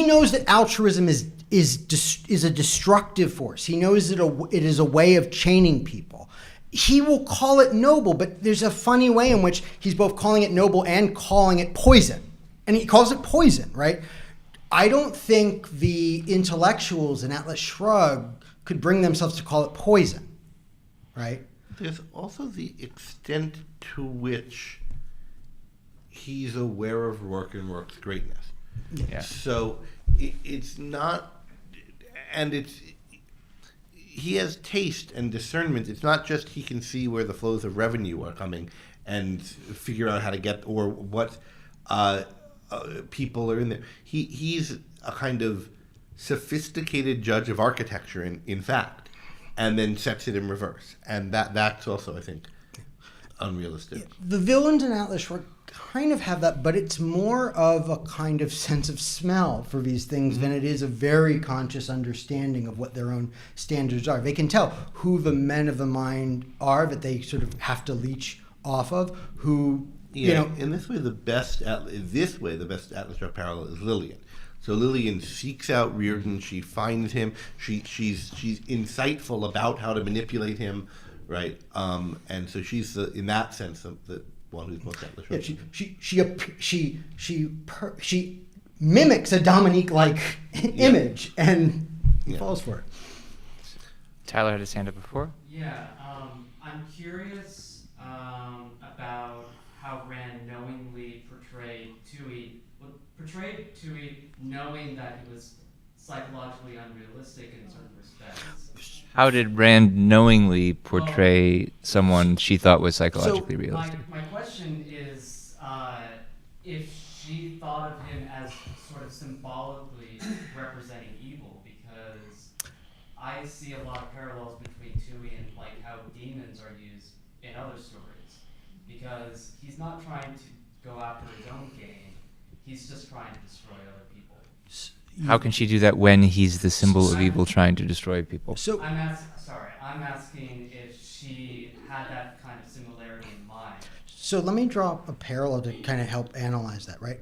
O: knows that altruism is a destructive force. He knows that it is a way of chaining people. He will call it noble, but there's a funny way in which he's both calling it noble and calling it poison. And he calls it poison, right? I don't think the intellectuals in Atlas Shrugged could bring themselves to call it poison, right?
A: There's also the extent to which he's aware of Rourke and Rourke's greatness.
E: Yeah.
A: So it's not, and he has taste and discernment. It's not just he can see where the flows of revenue are coming and figure out how to get, or what people are in there. He's a kind of sophisticated judge of architecture, in fact, and then sets it in reverse. And that's also, I think, unrealistic.
O: The villains in Atlas Shrugged kind of have that, but it's more of a kind of sense of smell for these things than it is a very conscious understanding of what their own standards are. They can tell who the men of the mind are that they sort of have to leech off of, who,
A: Yeah,
O: you know.
A: in this way, the best Atlas Shrugged parallel is Lillian. So Lillian seeks out Reardon. She finds him. She's insightful about how to manipulate him, right? And so she's in that sense the one who's most Atlas Shrugged.
O: Yeah, she mimics a Dominique-like image and falls for it.
E: Tyler had his hand up before.
K: Yeah, I'm curious about how Rand knowingly portrayed Tui knowing that he was psychologically unrealistic in certain respects.
E: How did Rand knowingly portray someone she thought was psychologically realistic?
K: My question is if she thought of him as sort of symbolically representing evil, because I see a lot of parallels between Tui and like how demons are used in other stories, because he's not trying to go after his own gain, he's just trying to destroy other people.
E: How can she do that when he's the symbol of evil trying to destroy people?
O: So
K: I'm asking if she had that kind of similarity in mind.
O: So let me draw a parallel to kind of help analyze that, right?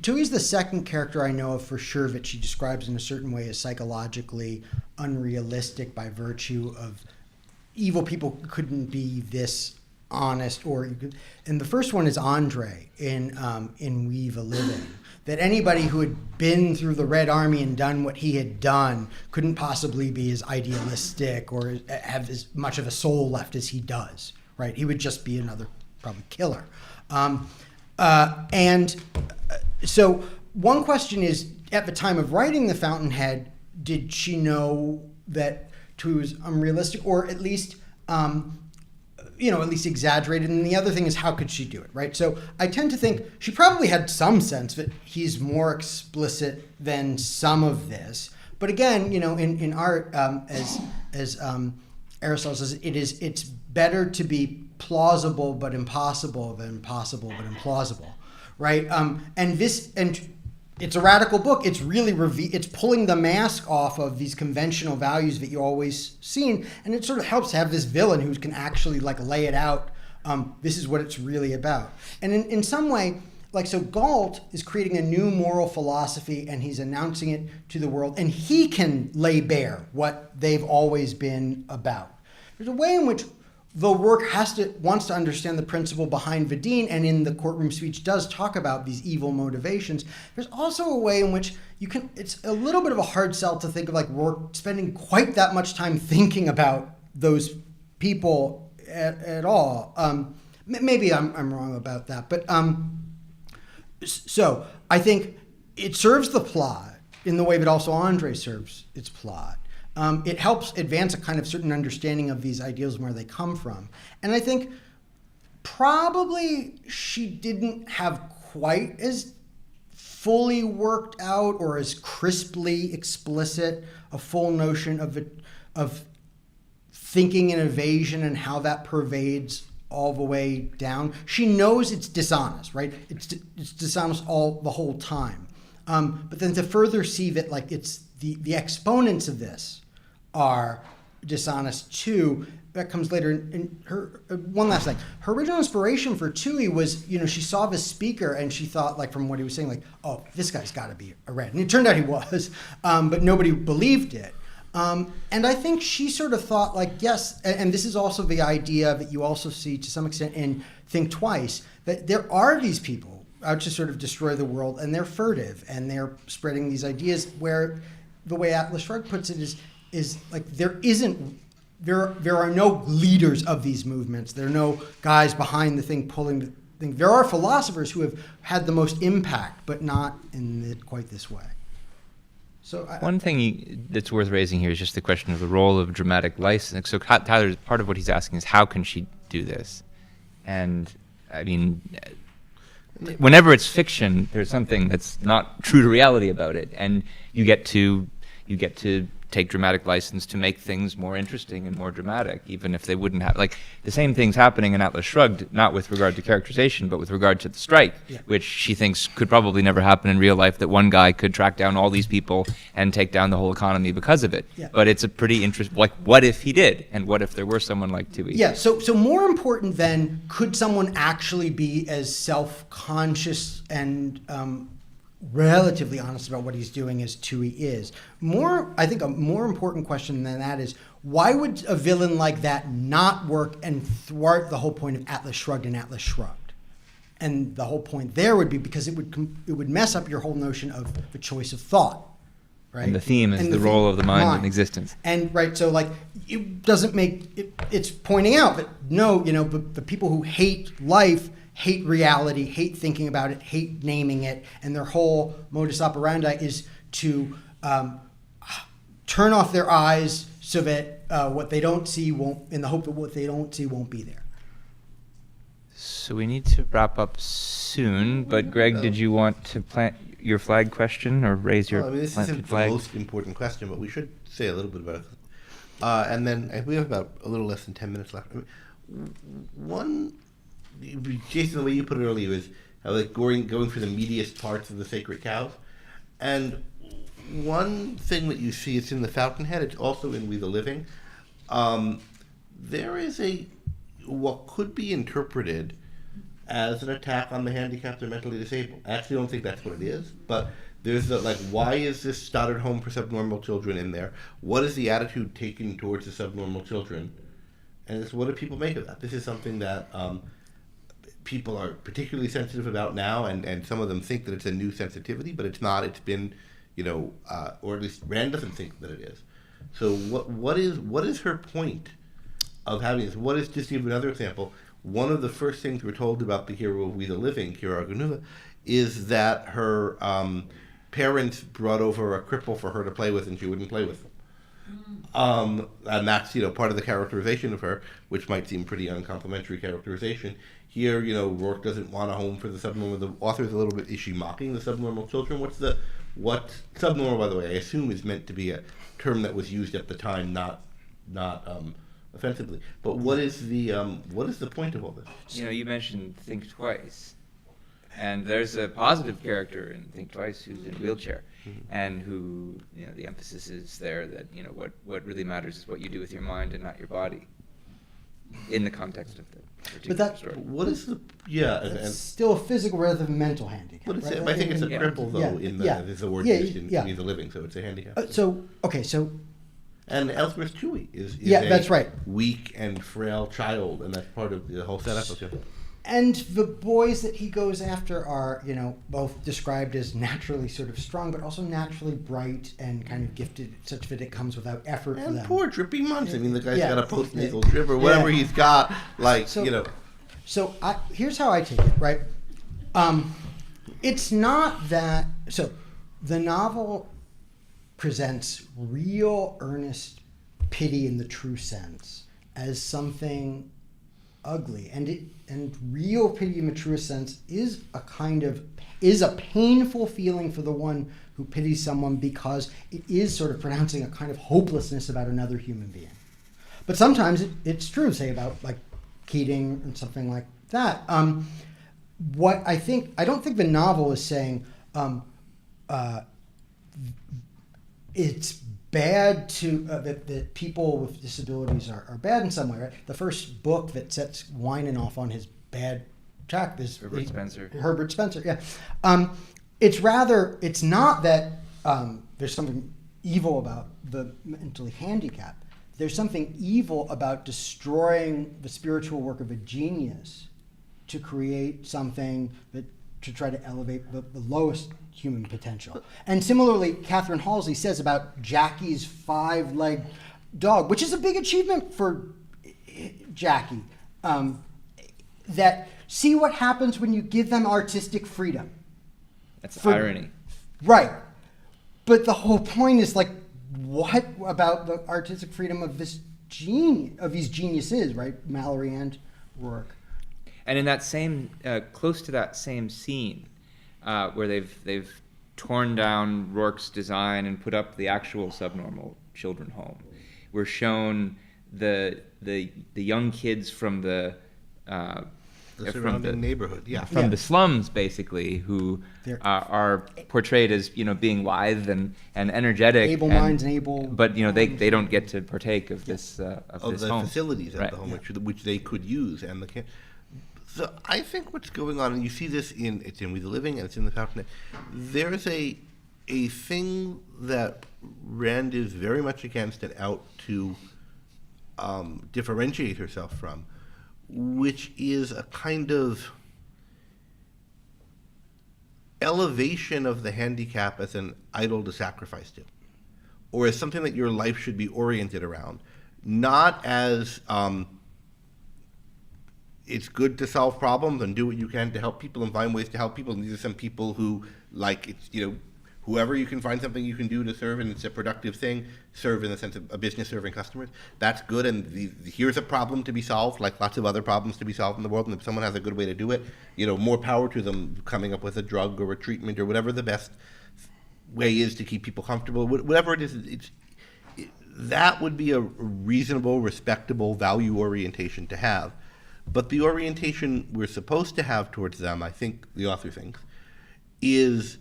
O: Tui's the second character I know of for sure that she describes in a certain way as psychologically unrealistic by virtue of evil people couldn't be this honest, and the first one is Andre in Weave a Living. That anybody who had been through the Red Army and done what he had done couldn't possibly be as idealistic or have as much of a soul left as he does, right? He would just be another probably killer. So one question is, at the time of writing The Fountainhead, did she know that Tui was unrealistic, or at least at least exaggerated? And the other thing is, how could she do it, right? So I tend to think she probably had some sense that he's more explicit than some of this. But again, in art, as Aristotle says, it's better to be plausible but impossible than impossible but implausible, right? And it's a radical book. It's really it's pulling the mask off of these conventional values that you always seen, and it sort of helps to have this villain who can actually lay it out. This is what it's really about. And in some way, so Galt is creating a new moral philosophy, and he's announcing it to the world, and he can lay bare what they've always been about. There's a way in which, though Rourke wants to understand the principle behind Vidine, and in the courtroom speech does talk about these evil motivations, there's also a way in which it's a little bit of a hard sell to think of Rourke spending quite that much time thinking about those people at all. Maybe I'm wrong about that, but so I think it serves the plot in the way that also Andre serves its plot. It helps advance a kind of certain understanding of these ideals and where they come from. And I think probably she didn't have quite as fully worked out or as crisply explicit a full notion of thinking and evasion and how that pervades all the way down. She knows it's dishonest, right? It's dishonest the whole time. But then to further see that it's the exponents of this are dishonest too, that comes later. In her one last thing, her original inspiration for Tui was, she saw this speaker and she thought, from what he was saying, oh, this guy's got to be a red. And it turned out he was, but nobody believed it. And I think she sort of thought yes, and this is also the idea that you also see to some extent in Think Twice, that there are these people out to sort of destroy the world, and they're furtive and they're spreading these ideas, where the way Atlas Shrugged puts it is there are no leaders of these movements. There are no guys behind the thing pulling think there are philosophers who have had the most impact, but not in quite this way. So
E: One thing that's worth raising here is just the question of the role of dramatic license. So Tyler, part of what he's asking is how can she do this? And I mean, whenever it's fiction, there's something that's not true to reality about it, and you get to take dramatic license to make things more interesting and more dramatic, even if they wouldn't have, like, the same thing's happening in Atlas Shrugged, not with regard to characterization, but with regard to the strike, which she thinks could probably never happen in real life, that one guy could track down all these people and take down the whole economy because of it. But it's a pretty interesting, like, what if he did? And what if there were someone like Toohey?
O: Yeah, so more important than could someone actually be as self-conscious and relatively honest about what he's doing as Toohey is. I think a more important question than that is, why would a villain like that not work and thwart the whole point of Atlas Shrugged and Atlas Shrugged? And the whole point there would be because it would mess up your whole notion of the choice of thought, right?
E: And the theme is the role of the mind in existence.
O: And right, so like it doesn't make it's pointing out that no, but the people who hate life hate reality, hate thinking about it, hate naming it, and their whole modus operandi is to turn off their eyes so that what they don't see won't, in the hope that what they don't see won't be there.
E: So we need to wrap up soon, but Greg, did you want to plant your flag question or raise your
A: this isn't
E: flag?
A: the most important question, but we should say a little bit about it. And then we have about a little less than 10 minutes left. Jason, the way you put it earlier is like going for the meatiest parts of the sacred cows. And one thing that you see, it's in the Fountainhead, it's also in We the Living. There is what could be interpreted as an attack on the handicapped or mentally disabled. I actually don't think that's what it is, but there's why is this Stoddard Home for Subnormal Children in there? What is the attitude taken towards the subnormal children? And what do people make of that? This is something that people are particularly sensitive about now, and some of them think that it's a new sensitivity, but it's not. It's been, or at least Rand doesn't think that it is. So what is her point of having this? What is, just to give another example, one of the first things we're told about the hero of We the Living, Kira Argonuva, is that her parents brought over a cripple for her to play with, and she wouldn't play with them. And that's, part of the characterization of her, which might seem pretty uncomplimentary characterization. Here, Rourke doesn't want a home for the subnormal. The author's a little bit, is she mocking the subnormal children? What subnormal, by the way, I assume is meant to be a term that was used at the time, not offensively. But what is the point of all this?
E: You mentioned Think Twice. And there's a positive character in Think Twice who's in a wheelchair, and who, the emphasis is there that, what really matters is what you do with your mind and not your body, in the context of the particular story.
A: What is
O: it's still a physical rather than mental handicap.
A: But
O: right?
A: I think it's a cripple, though, there's a word used in We the Living, so it's a handicap. And Elspeth Toohey is
O: that's right,
A: weak and frail child, and that's part of the whole setup of it.
O: And the boys that he goes after are, both described as naturally sort of strong, but also naturally bright and kind of gifted, such that it comes without effort for them.
A: And poor drippy Munts. I mean, the guy's got a postnasal drip or whatever he's got,
O: So here's how I take it, right? It's not that... So the novel presents real, earnest pity in the true sense as something ugly, and real pity in the truest sense is a painful feeling for the one who pities someone, because it is sort of pronouncing a kind of hopelessness about another human being. But sometimes it's true, say about like Keating and something like that. What I don't think the novel is saying it's bad to that people with disabilities are bad in some way, right? The first book that sets Winan off on his bad track is
E: Herbert
O: Spencer, yeah. It's not that there's something evil about the mentally handicapped. There's something evil about destroying the spiritual work of a genius to create something to try to elevate the lowest human potential. And similarly, Catherine Halsey says about Jackie's 5-legged dog, which is a big achievement for Jackie. See what happens when you give them artistic freedom.
E: That's irony.
O: Right. But the whole point is like, what about the artistic freedom of these geniuses, right? Mallory and Rourke.
E: And in that same, close to that same scene, where they've torn down Rourke's design and put up the actual subnormal children home, we're shown the young kids from the
A: surrounding neighborhood,
E: from the slums, basically, who are portrayed as being lithe and energetic,
O: able minds and able,
E: but they don't get to partake of this of this
A: the
E: home.
A: facilities at the home, which they could use, and so I think what's going on, and you see this it's in We the Living and it's in the Fountainhead. There's a thing that Rand is very much against and out to differentiate herself from, which is a kind of elevation of the handicap as an idol to sacrifice to, or as something that your life should be oriented around, not as it's good to solve problems and do what you can to help people and find ways to help people. And these are some people who, like, it's, whoever you can find something you can do to serve, and it's a productive thing, serve in the sense of a business serving customers. That's good, and here's a problem to be solved, like lots of other problems to be solved in the world, and if someone has a good way to do it, more power to them coming up with a drug or a treatment or whatever the best way is to keep people comfortable. Whatever it is, that would be a reasonable, respectable value orientation to have. But the orientation we're supposed to have towards them, I think the author thinks, is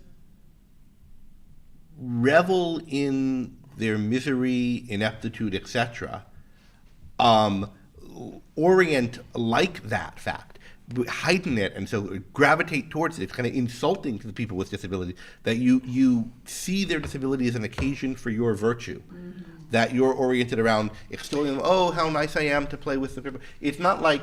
A: revel in their misery, ineptitude, etc. Orient like that fact, heighten it, and so gravitate towards it. It's kind of insulting to the people with disabilities that you see their disability as an occasion for your virtue, that you're oriented around extolling them. Oh, how nice I am to play with the people. It's not like,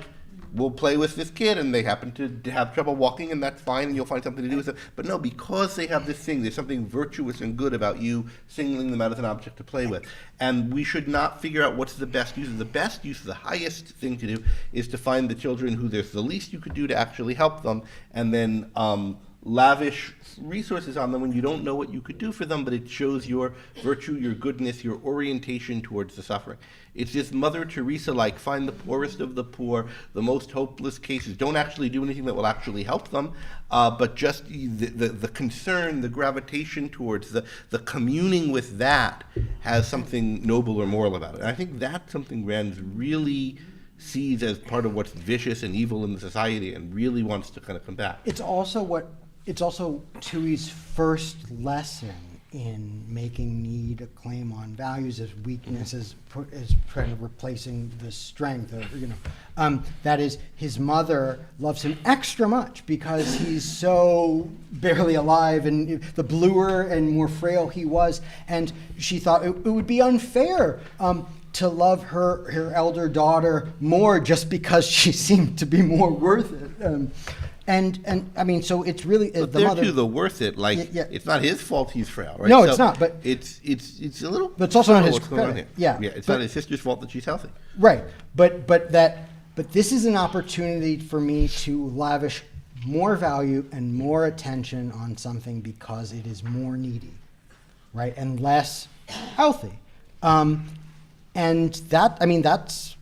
A: we'll play with this kid and they happen to have trouble walking, and that's fine, and you'll find something to do with it. But no, because they have this thing, there's something virtuous and good about you singling them out as an object to play with. And we should not figure out what's the best use. The best use, the highest thing to do, is to find the children who there's the least you could do to actually help them, and then lavish resources on them when you don't know what you could do for them, but it shows your virtue, your goodness, your orientation towards the suffering. It's this Mother Teresa-like, find the poorest of the poor, the most hopeless cases. Don't actually do anything that will actually help them, but just the concern, the gravitation towards, the communing with that has something noble or moral about it. And I think that's something Rand really sees as part of what's vicious and evil in the society and really wants to kind of combat.
O: It's also Tui's first lesson in making need a claim on values as weakness, as kind of replacing the strength of, that is, his mother loves him extra much because he's so barely alive, and the bluer and more frail he was, and she thought it would be unfair to love her elder daughter more just because she seemed to be more worth it. And I mean, so it's really
A: but
O: the
A: they're
O: mother.
A: To the worth it, like it's not his fault he's frail, right?
O: No,
A: so
O: it's not. But
A: it's a little.
O: But it's also not his
A: what's going on
O: credit.
A: here.
O: Yeah,
A: It's not his sister's fault that she's healthy.
O: Right, but this is an opportunity for me to lavish more value and more attention on something because it is more needy, right, and less healthy. And that, I mean, that's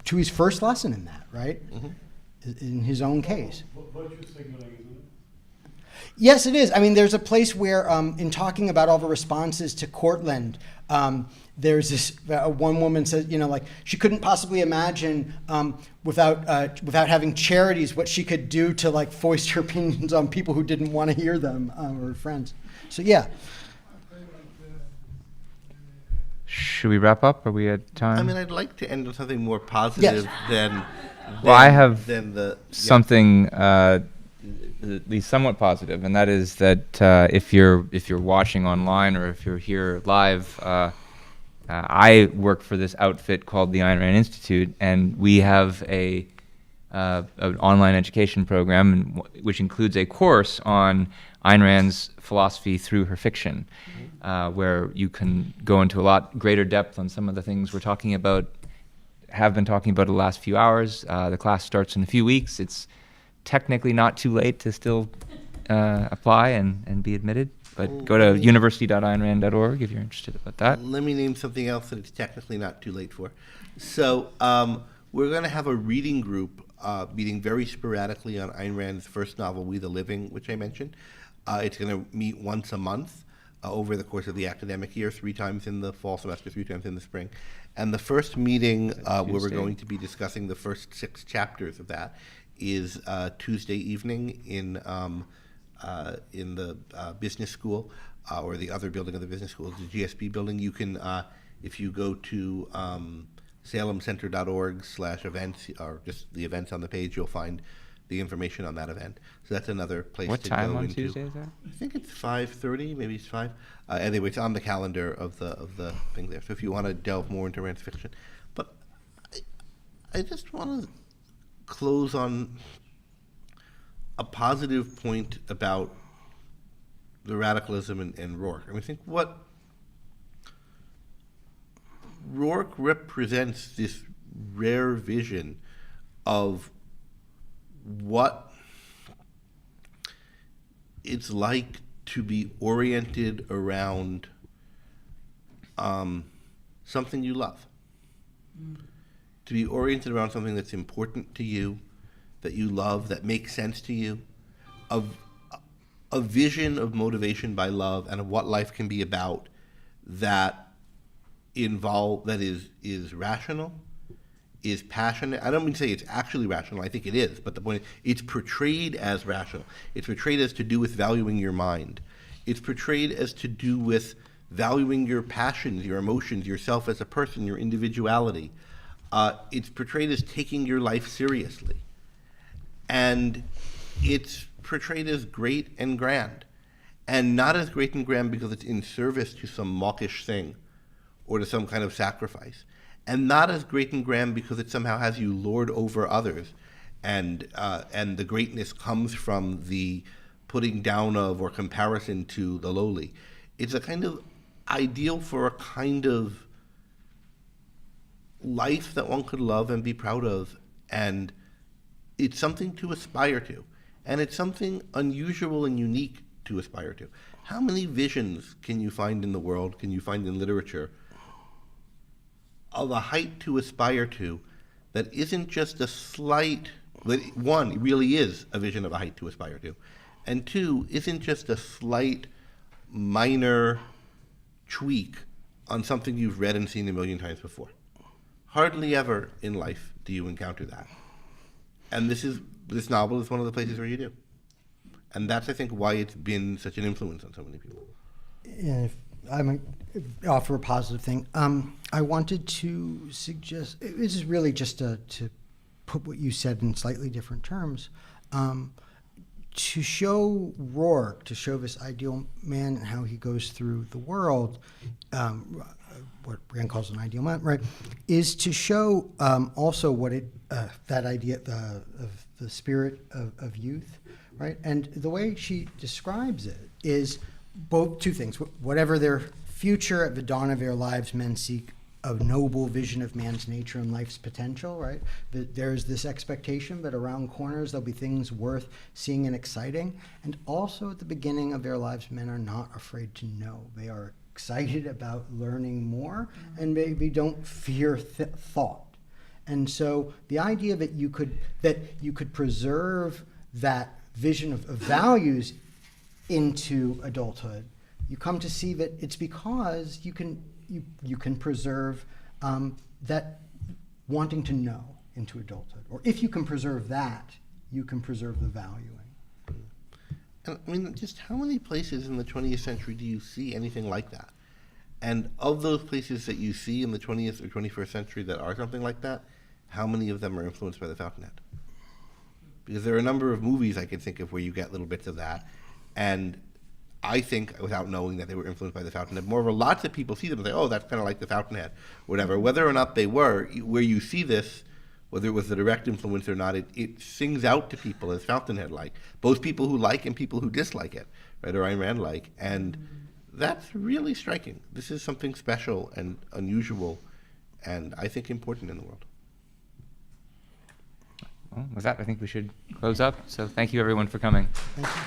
O: Tui's first lesson in that, right? Mm-hmm. In his own case.
D: Virtue signaling, isn't it?
O: Yes, it is. I mean, there's a place where, in talking about all the responses to Cortland, there's this one woman says, like she couldn't possibly imagine without having charities what she could do to like foist her opinions on people who didn't want to hear them, or friends. So yeah.
E: Should we wrap up? Are we at time?
A: I mean, I'd like to end on something more positive than.
E: Well, I have
A: something
E: at least somewhat positive, and that is that if you're watching online or if you're here live, I work for this outfit called the Ayn Rand Institute, and we have an online education program which includes a course on Ayn Rand's philosophy through her fiction, where you can go into a lot greater depth on some of the things we're talking about have been talking about it the last few hours. The class starts in a few weeks. It's technically not too late to still apply and be admitted, but go to university.aynrand.org if you're interested about that.
A: Let me name something else that it's technically not too late for. So we're going to have a reading group meeting very sporadically on Ayn Rand's first novel, We the Living, which I mentioned. It's going to meet once a month over the course of the academic year, 3 times in the fall semester, 3 times in the spring. And the first meeting where we're
E: Tuesday?
A: going to be discussing the first 6 chapters of that is Tuesday evening in the business school or the other building of the business school, the GSB building. You can, if you go to salemcenter.org/events or just the events on the page, you'll find the information on that event. So that's another place
E: What
A: to
E: time
A: go
E: on
A: into.
E: Tuesday is that?
A: I think it's 5:30, maybe it's 5. Anyway, it's on the calendar of the thing there. So if you want to delve more into Rand's fiction. But I just want to close on a positive point about the radicalism and Rourke. I mean, I think what Rourke represents this rare vision of what it's like to be oriented around something you love. To be oriented around something that's important to you, that you love, that makes sense to you, a vision of motivation by love and of what life can be about that is rational, is passionate. I don't mean to say it's actually rational, I think it is, but the point is, it's portrayed as rational. It's portrayed as to do with valuing your mind. It's portrayed as to do with valuing your passions, your emotions, yourself as a person, your individuality. It's portrayed as taking your life seriously. And it's portrayed as great and grand. And not as great and grand because it's in service to some mawkish thing or to some kind of sacrifice. And not as great and grand because it somehow has you lord over others, and the greatness comes from the putting down of or comparison to the lowly. It's a kind of ideal for a kind of life that one could love and be proud of, and it's something to aspire to, and it's something unusual and unique to aspire to. How many visions can you find in the world, can you find in literature, of a height to aspire to that isn't just a slight, that one, it really is a vision of a height to aspire to, and 2, isn't just a slight, minor tweak on something you've read and seen a million times before. Hardly ever in life do you encounter that. And this novel is one of the places where you do. And that's, I think, why it's been such an influence on so many people.
O: And if I might offer a positive thing, I wanted to suggest, this is really just to put what you said in slightly different terms, to show Rourke, to show this ideal man and how he goes through the world, what Rand calls an ideal man, right, is to show also what that idea of the spirit of youth, right? And the way she describes it is both 2 things. Whatever their future, at the dawn of their lives, men seek a noble vision of man's nature and life's potential, right? That there's this expectation that around corners there'll be things worth seeing and exciting. And also at the beginning of their lives, men are not afraid to know. They are excited about learning more and maybe don't fear thought. And so the idea that you could preserve that vision of values into adulthood, you come to see that it's because you can preserve that wanting to know into adulthood. Or if you can preserve that, you can preserve the valuing.
A: And I mean, just how many places in the 20th century do you see anything like that? And of those places that you see in the 20th or 21st century that are something like that, how many of them are influenced by the Fountainhead? Because there are a number of movies I can think of where you get little bits of that. And I think, without knowing that they were influenced by the Fountainhead, moreover, lots of people see them and say, oh, that's kind of like the Fountainhead, whatever. Whether or not they were, where you see this, whether it was the direct influence or not, it sings out to people as Fountainhead-like. Both people who like and people who dislike it, right, or Ayn Rand-like. And that's really striking. This is something special and unusual and I think important in the world.
E: Well, with that, I think we should close up. So thank you, everyone, for coming.
O: Thank you.